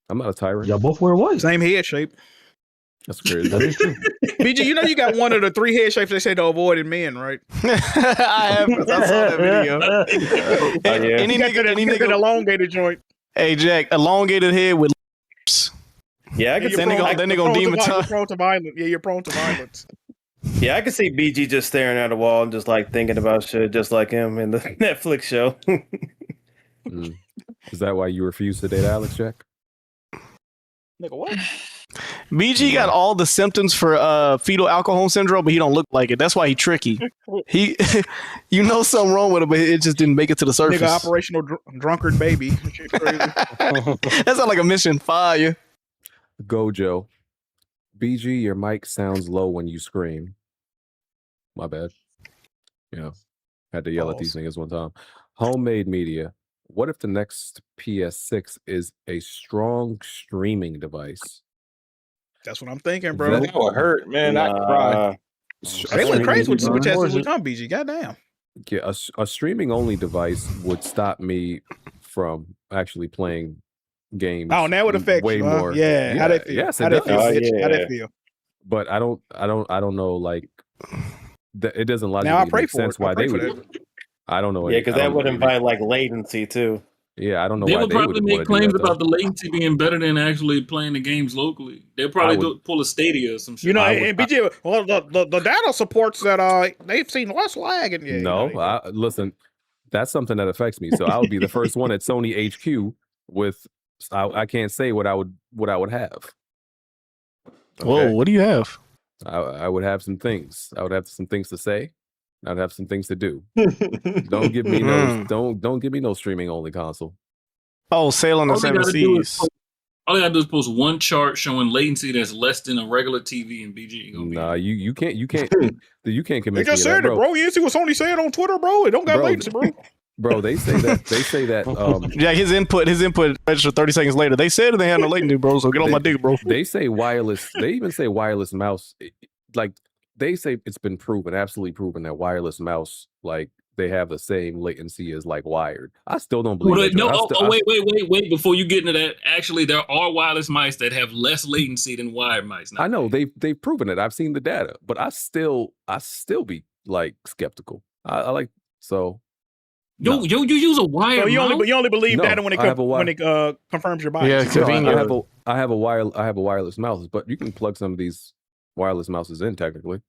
I'm not a tyrant. Y'all both wear white. Same head shape. That's crazy. That is true. BG, you know you got one of the 3 head shapes they say to avoid in men, right? I have. I saw that video. Any nigga elongated joint. Hey Jack, elongated head with lips. Yeah, I can see that nigga on demon time. You're prone to violence. Yeah, you're prone to violence. Yeah, I can see BG just staring at a wall and just like thinking about shit, just like him in the Netflix show. Is that why you refuse to date Alex, Jack? Nigga, what? BG got all the symptoms for fetal alcohol syndrome, but he don't look like it. That's why he tricky. He, you know something wrong with him, but it just didn't make it to the surface. Nigga, operational drunkard baby. Shit crazy. That sounds like a mission fire. Gojo. BG, your mic sounds low when you scream. My bad. Yeah. Had to yell at these niggas one time. Homemade media. What if the next PS6 is a strong streaming device? That's what I'm thinking, bro. That would hurt, man. I cry. They went crazy with Superchats this week on BG. Goddamn. Yeah, a streaming only device would stop me from actually playing games. Oh, that would affect way you, huh? more. Yeah. How they feel? Yes, How it they does. feel, bitch? How they feel? But I don't know. Like, it doesn't Now I logically pray make for sense it. I why pray they for would. that. I don't know. Yeah, because that would invite like latency too. Yeah, I don't know They why would they probably would make want to do claims that. about the latency being better than actually playing the games locally. They'll probably pull a Stadia or some shit. You know, and BJ, well, the data supports that they've seen less lag in No, listen, that's something that affects me. So I would be the first one at Sony HQ with. I can't say what I would have. Whoa, what do you have? I would have some things. I would have some things to say. I'd have some things to do. Don't give me no. Don't give me no streaming only console. Oh, sail on the seven seas. All they gotta do is post one chart showing latency that's less than a regular TV and BG. Nah, you can't you can't They convince just me of said that, it, bro. You see what Sony said on Twitter, bro? It don't got latency, bro. Bro, they say that. Yeah, his input registered 30 seconds later. They said they had no latency, bro. So get on my dick, bro. They say wireless. They even say wireless mouse. Like they say it's been proven, absolutely proven that wireless mouse, like they have the same latency as like wired. I still don't believe that. No, wait. Before you get into that, actually, there are wireless mice that have less latency than wired mice. I know they've proven it. I've seen the data, but I still be like skeptical. I like so. You use a wire. So you only believe that when it confirms your bias. Yeah, convenient. I have a wireless mouse, but you can plug some of these wireless mouses in technically.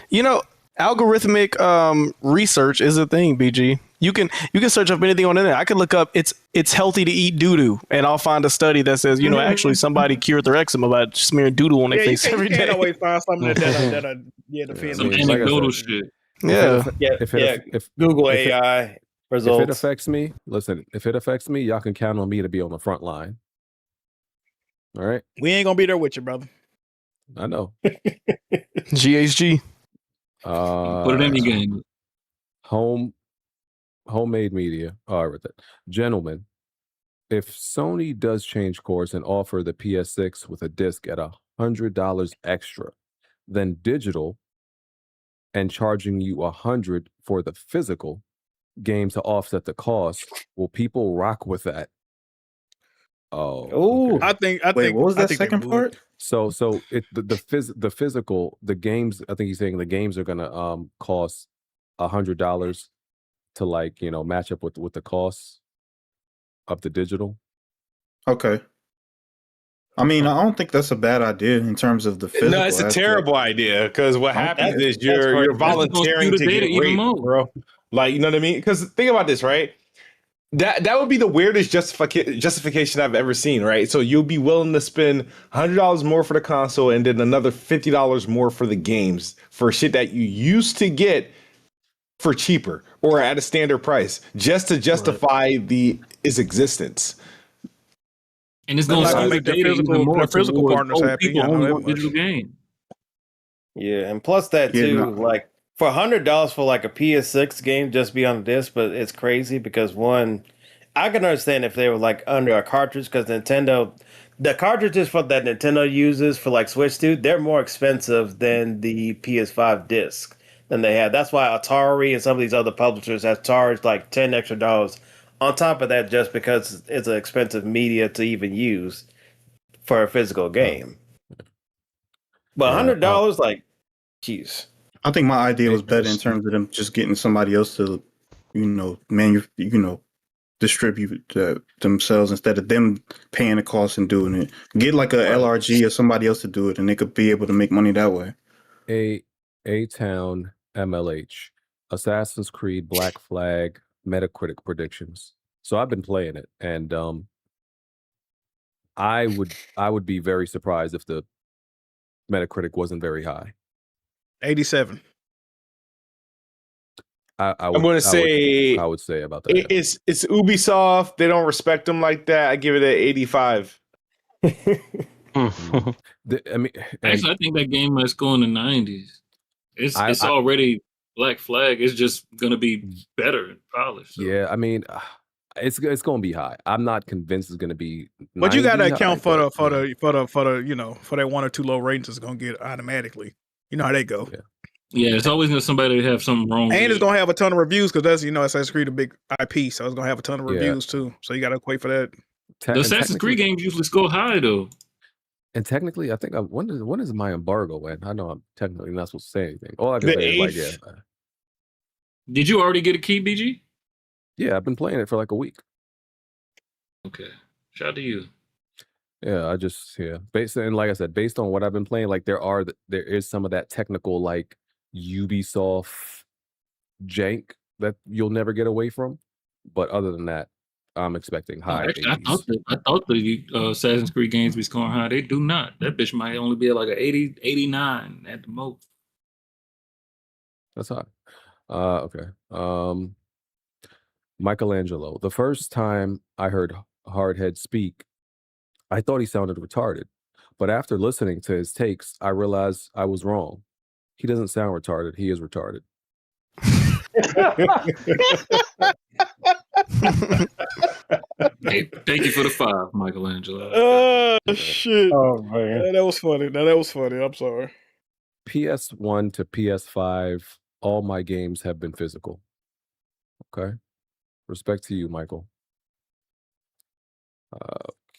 You know, algorithmic research is a thing, BG. You can search up anything on the internet. I can look up it's healthy to eat doo-doo, and I'll find a study that says, actually somebody cured their eczema by smearing doo-doo on their face every day. You can't always find something that defends some anecdotal shit. Yeah. If Google AI results. If it affects me, listen, if it affects me, y'all can count on me to be on the front line. All right? We ain't gonna be there with you, brother. I know. GHG. Put it in your game. Homemade media. All right, gentlemen. If Sony does change course and offer the PS6 with a disc at $100 extra than digital, and charging you $100 for the physical game to offset the cost, will people rock with that? Oh, okay. I think. Wait, what was that second part? So the physical, the games. I think he's saying the games are gonna cost $100 to match up with the costs of the digital. Okay. I mean, I don't think that's a bad idea in terms of the physical. No, it's a terrible idea because what happens is you're volunteering to get raped, bro. Like, you know what I mean? Because think about this, right? That would be the weirdest justification I've ever seen, right? So you'll be willing to spend $100 more for the console and then another $50 more for the games for shit that you used to get for cheaper or at a standard price just to justify its existence. And it's going to make the physical partners happy. People only want digital game. Yeah, and plus that too, like for $100 for like a PS6 game just be on the disc, but it's crazy because one, I can understand if they were like under a cartridge because the cartridges for that Nintendo uses for like Switch 2, they're more expensive than the PS5 disc than they have. That's why Atari and some of these other publishers have charged like $10 extra on top of that just because it's an expensive media to even use for a physical game. But $100, like, jeez. I think my idea was better in terms of them just getting somebody else to, distribute themselves instead of them paying the cost and doing it. Get like a LRG or somebody else to do it, and they could be able to make money that way. A-Town MLH, Assassin's Creed Black Flag Metacritic predictions. So I've been playing it, and I would be very surprised if the Metacritic wasn't very high. 87. I would say about that. It's Ubisoft. They don't respect them like that. I give it an 85. Actually, I think that game might go in the 90s. It's already Black Flag. It's just gonna be better and polished. So. Yeah, I mean, it's gonna be high. I'm not convinced it's gonna be. But you got to account for that one or two low ratings it's gonna get automatically. You know how they go. Yeah. Yeah, it's always gonna somebody to have something wrong. And with it's it. gonna have a ton of reviews because that's Assassin's Creed a big IP, so it's gonna have a ton of reviews too. So you gotta wait for that. The Assassin's Creed games usually score high though. And technically, I think when is my embargo end? I know I'm technically not supposed to say anything. All I can The say is like, 8th? yeah, Did you already get a key, BG? yeah, I've been playing it for like a week. Okay, shout out to you. Yeah, based and like I said, based on what I've been playing, like there is some of that technical like Ubisoft jank that you'll never get away from. But other than that, I'm expecting high. Actually, I thought the Assassin's Creed games be scoring high. They do not. That bitch might only be like an 80, 89 at the most. That's high. Okay. Michelangelo. The first time I heard HardHead speak, I thought he sounded retarded. But after listening to his takes, I realized I was wrong. He doesn't sound retarded. He is retarded. Hey, thank you for the 5, Michelangelo. Oh shit! Oh man, that was funny. That was funny. I'm sorry. PS1 to PS5, all my games have been physical. Okay. Respect to you, Michael.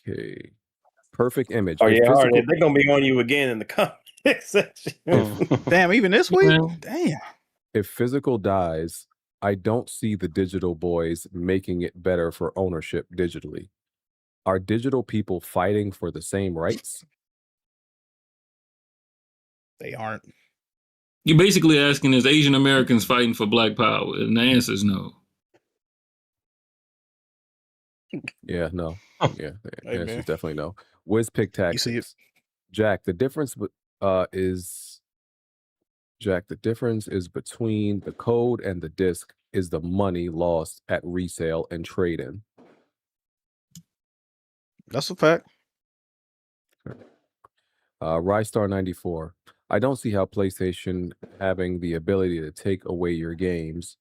Okay. Perfect image. Oh If yeah, physical- they're gonna be on you again in the comment section. Damn, even this week? Well- Damn. If physical dies, I don't see the digital boys making it better for ownership digitally. Are digital people fighting for the same rights? They aren't. You're basically asking, is Asian Americans fighting for Black Power? And the answer is no. Yeah, no. Yeah, the Hey, answer man. is definitely no. Whiz pick tactics. Jack, the difference is between the code and the disc is the money lost at resale and trade-in. That's a fact. Rystar 94. I don't see how PlayStation having the ability to take away your games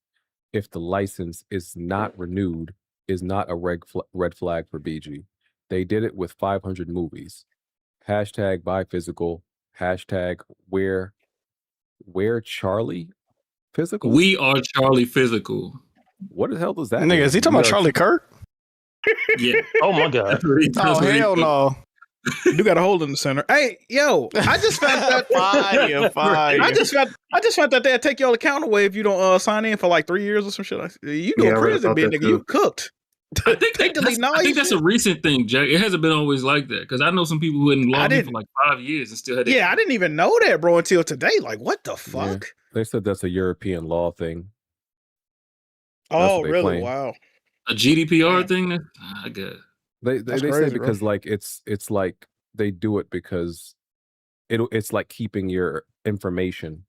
if the license is not renewed is not a red flag for BG. They did it with 500 movies. Hashtag buy physical. Hashtag where Charlie physical. We are Charlie Physical. What the hell does that Nigga, mean? is he talking about Charlie Kirk? Yeah. Oh my god. Oh hell no. You got a hole in the center. Hey, yo, I just found that Fire. I just found that they'll take your account away if you don't sign in for like 3 years or some shit. You doing prison, big nigga. You cooked. I think that's a recent thing, Jack. It hasn't been always like that because I know some people who hadn't logged in for like 5 years and still had. Yeah, I didn't even know that, bro, until today. Like, what the fuck? Yeah. They said that's a European law thing. Oh, what they really? claim. Wow. A GDPR thing? I guess. They That's say crazy, because bro. like it's like they do it because it's like keeping your information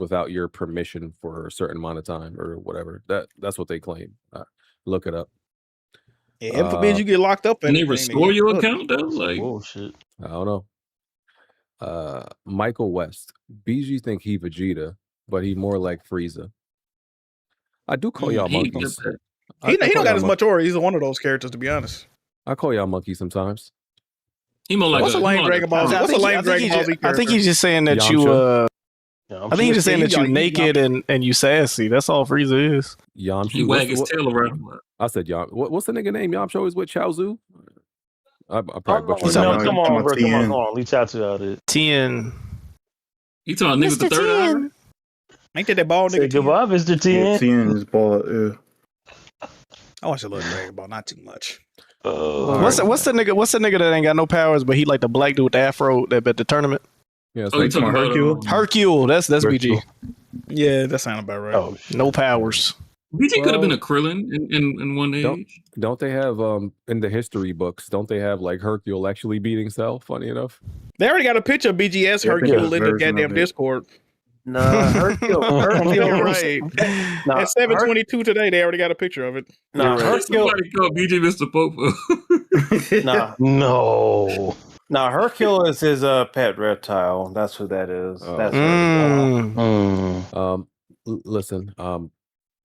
without your permission for a certain amount of time or whatever. That's what they claim. Look it up. Yeah, heaven forbid you get locked up. Can they anything, restore nigga. your Look. account though? Like, bullshit. I don't know. Michael West. BG think he Vegeta, but he more like Frieza. I do call y'all monkeys. He don't got as much aura. He's one of those characters, to be honest. I call y'all monkeys sometimes. He more like What's a lame Dragon Ball Z? What's a lame Dragon Ball Z I character? think he's just saying that you I think he's just saying that you naked and you sassy. That's all Frieza is. Yamcha. He wag his tail around. I said Yam. What's the nigga name? Yamcha is with Chaozu. I probably butchered No, that. come on, bro. Come on. Leave out to it. Tien. You talking niggas the third eye? Ain't that ball Say nigga? goodbye, Mr. Tien. Yeah, Tien is ball. Yeah. I watch a little Dragon Ball, not too much. What's the nigga that ain't got no powers, but he like the black dude with the afro that bet the tournament? Yeah, Oh, you talking about Hercule? Hercule. That's BG. Yeah, that sounds about right. Oh, no powers. BG could have been a Krillin in one age. Don't they have in the history books? Don't they have like Hercule actually beating Cell? Funny enough. They already got a picture of BGS Hercule in the goddamn Discord. Nah, Hercule. Right. Nah, At 7:22 today, they already got a picture of it. Nah, Hercule. Somebody called BG Mr. Popo. Nah, No. nah, Hercule is his pet reptile. That's who that is. That's Listen,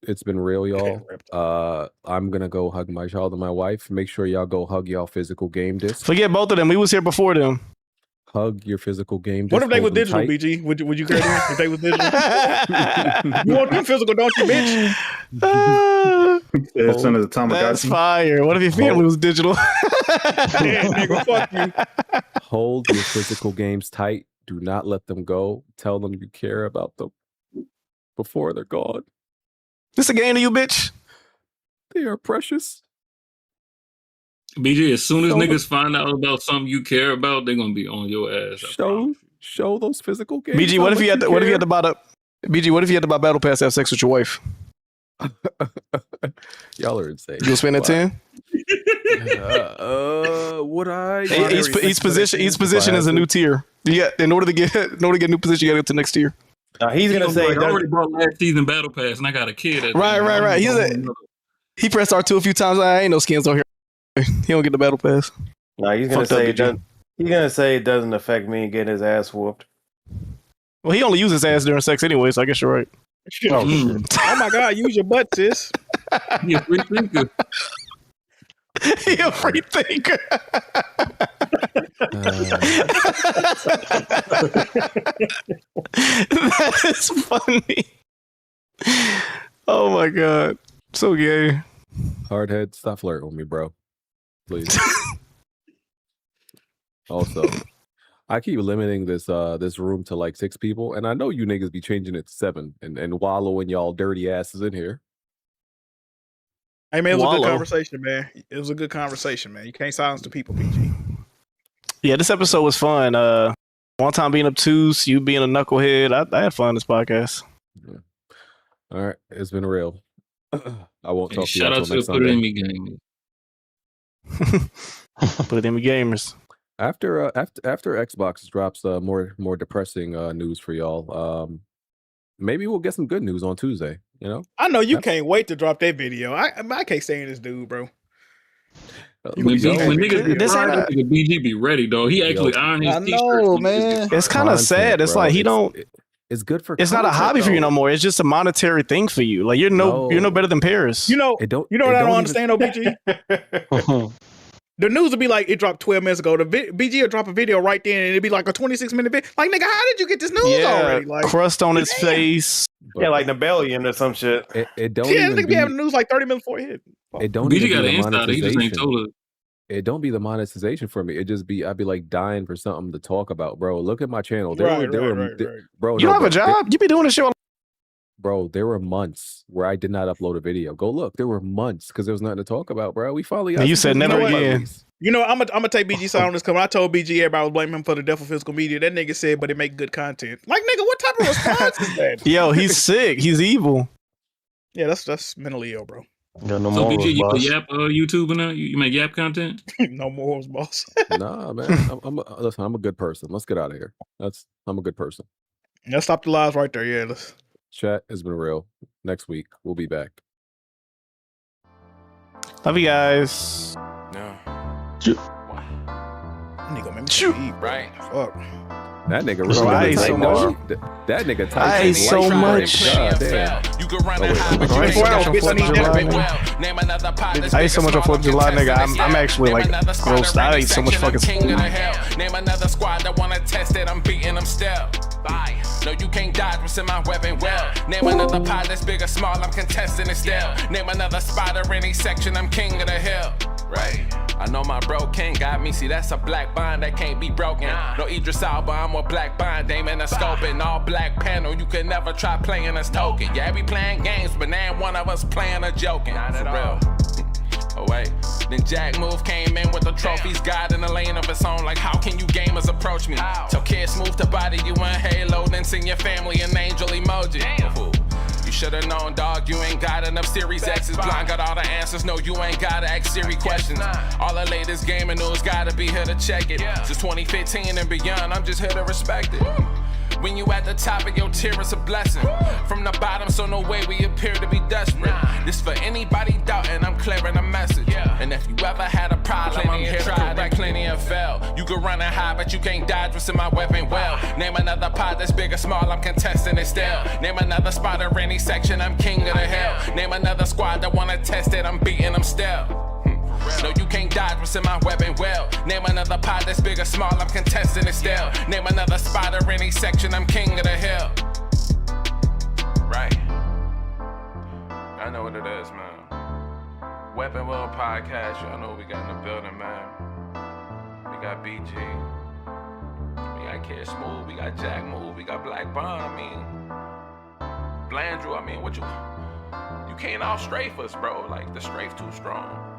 it's been real, y'all. I'm gonna go hug my child and my wife. Make sure y'all go hug y'all physical game disc. Forget both of them. We was here before them. Hug your physical game. What Just if they were hold them digital, tight. BG? Would you care if they was digital? You want them physical, don't you, bitch? Yeah, son of the Tamagotchi. That's fire. What if your family was digital? Yeah, nigga, fuck you. Hold your physical games tight. Do not let them go. Tell them you care about them before they're gone. This a game to you, bitch? They are precious. BG, as soon as Show niggas find out about something you care about, they're gonna be on your ass. Show those physical games. BG, what if you had to, what if you had to buy the BG, what if you had to buy Battle Pass to have sex with your wife? Y'all are insane. You gonna spend that 10? Would I? Each position is a new tier. Yeah, in order to get a new position, you gotta go to the next tier. He's gonna say I already bought last season Battle Pass, and I got a kid. Right. He pressed R2 a few times. I ain't no skins on here. He don't get the Battle Pass. No, he's gonna say it doesn't affect me getting his ass whooped. Well, he only uses ass during sex anyway, so I guess you're right. Oh my God, use your butt, sis. He a free thinker. He a free thinker. That is funny. Oh my God. So gay. HardHead, stop flirting with me, bro. Please. Also, I keep limiting this room to like 6 people, and I know you niggas be changing it to 7 and wallowing y'all dirty asses in here. Hey man, it was a good conversation, man. It was a good conversation, man. You can't silence the people, PG. Yeah, this episode was fun. One time being obtuse, you being a knucklehead. I had fun this podcast. Yeah. All right, it's been real. I won't talk to you shout out until to next the Sunday. Put it in the gamers. After Xbox drops more depressing news for y'all, maybe we'll get some good news on Tuesday. You know, I know you can't wait to drop that video. I can't stand this dude, bro. When niggas be fried, BG be ready, though. He actually ironed his t-shirts. know, man. It's kind of sad. It's like he don't. It's good for. It's not a hobby for you no more. It's just a monetary thing for you. Like you're no better than Paris. You know what I don't understand, OBG? The news would be like, it dropped 12 minutes ago. The BG would drop a video right then, and it'd be like a 26-minute video. Like, nigga, how did you get this news already? Like, crust on his face. Yeah, like Napoleon or some shit. It don't. Yeah, nigga be having news like 30 minutes before it hit. It don't. BG got an insider. He just ain't told us. It don't be the monetization for me. It just be I'd be like dying for something to talk about, bro. Look at my channel. Right. Bro, you don't have a job. You be doing this shit. Bro, there were months where I did not upload a video. Go look. There were months because there was nothing to talk about, bro. We finally got. You said never again. You know, I'm gonna take BG side on this because when I told BG everybody was blaming him for the death of physical media, that nigga said, but it make good content. Like, nigga, what type of response is that? Yo, he's sick. He's evil. Yeah, that's mentally ill, bro. Got no So morals, BG, you boss. a Yap YouTuber now? You make Yap content? No morals, boss. Nah, man. Listen, I'm a good person. Let's get out of here. I'm a good person. Let's stop the lies right there. Yeah, let's. Chat has been real. Next week we'll be back. Love you guys. No. Nigga, man, shoot. Right. Fuck. That nigga Bro, I ate so much. That nigga tight. I ate so much. God damn. I ate so much on 4th of July, nigga. I'm actually like grossed. I ate so much fucking food. Name another squad that wanna test it. I'm beating them still. No, you can't dodge what's in my weapon well. Name another pod that's big or small, I'm contesting it still. Name another spot or any section, I'm king of the hill. Right. I know my bro king got me. See, that's a black bond that can't be broken. No Idris Alba, I'm a black bond. Aiming a scope and all black panel. You can never try playing us token. Yeah, we playing games, but now one of us playing or joking. Not at all. Oh wait, then Jackmove came in with the trophies, God in a lane of its own. Like, how can you gamers approach me? Tell kids move to body you in Halo, then send your family an angel emoji. You should've known, dog, you ain't got enough Series X's. Blind got all the answers, no, you ain't gotta ask Siri questions. All the latest gaming news gotta be here to check it. Since 2015 and beyond, I'm just here to respect it. When you at the top of your tier, it's a blessing. From the bottom, so no way we appear to be desperate. This for anybody doubting, I'm clearing a message. And if you ever had a problem, I'm here to correct plenty and fail. You can run and hide, but you can't dodge what's in my weapon well. Name another pod that's big or small, I'm contesting it still. Name another spot or any section, I'm king of the hill. Name another squad that wanna test it, I'm beating them still. No, you can't dodge what's in my weapon well. Name another pod that's big or small, I'm contesting it still. Name another spot or any section, I'm king of the hill. Right. I know what it is, man. Weapon World Podcast, y'all know what we got in the building, man. We got BG. We got Kid Smooth. We got Jackmove. We got Black Bond. I mean, Blandrew. I mean, what you can't out strafe us, bro. Like, the strafe too strong.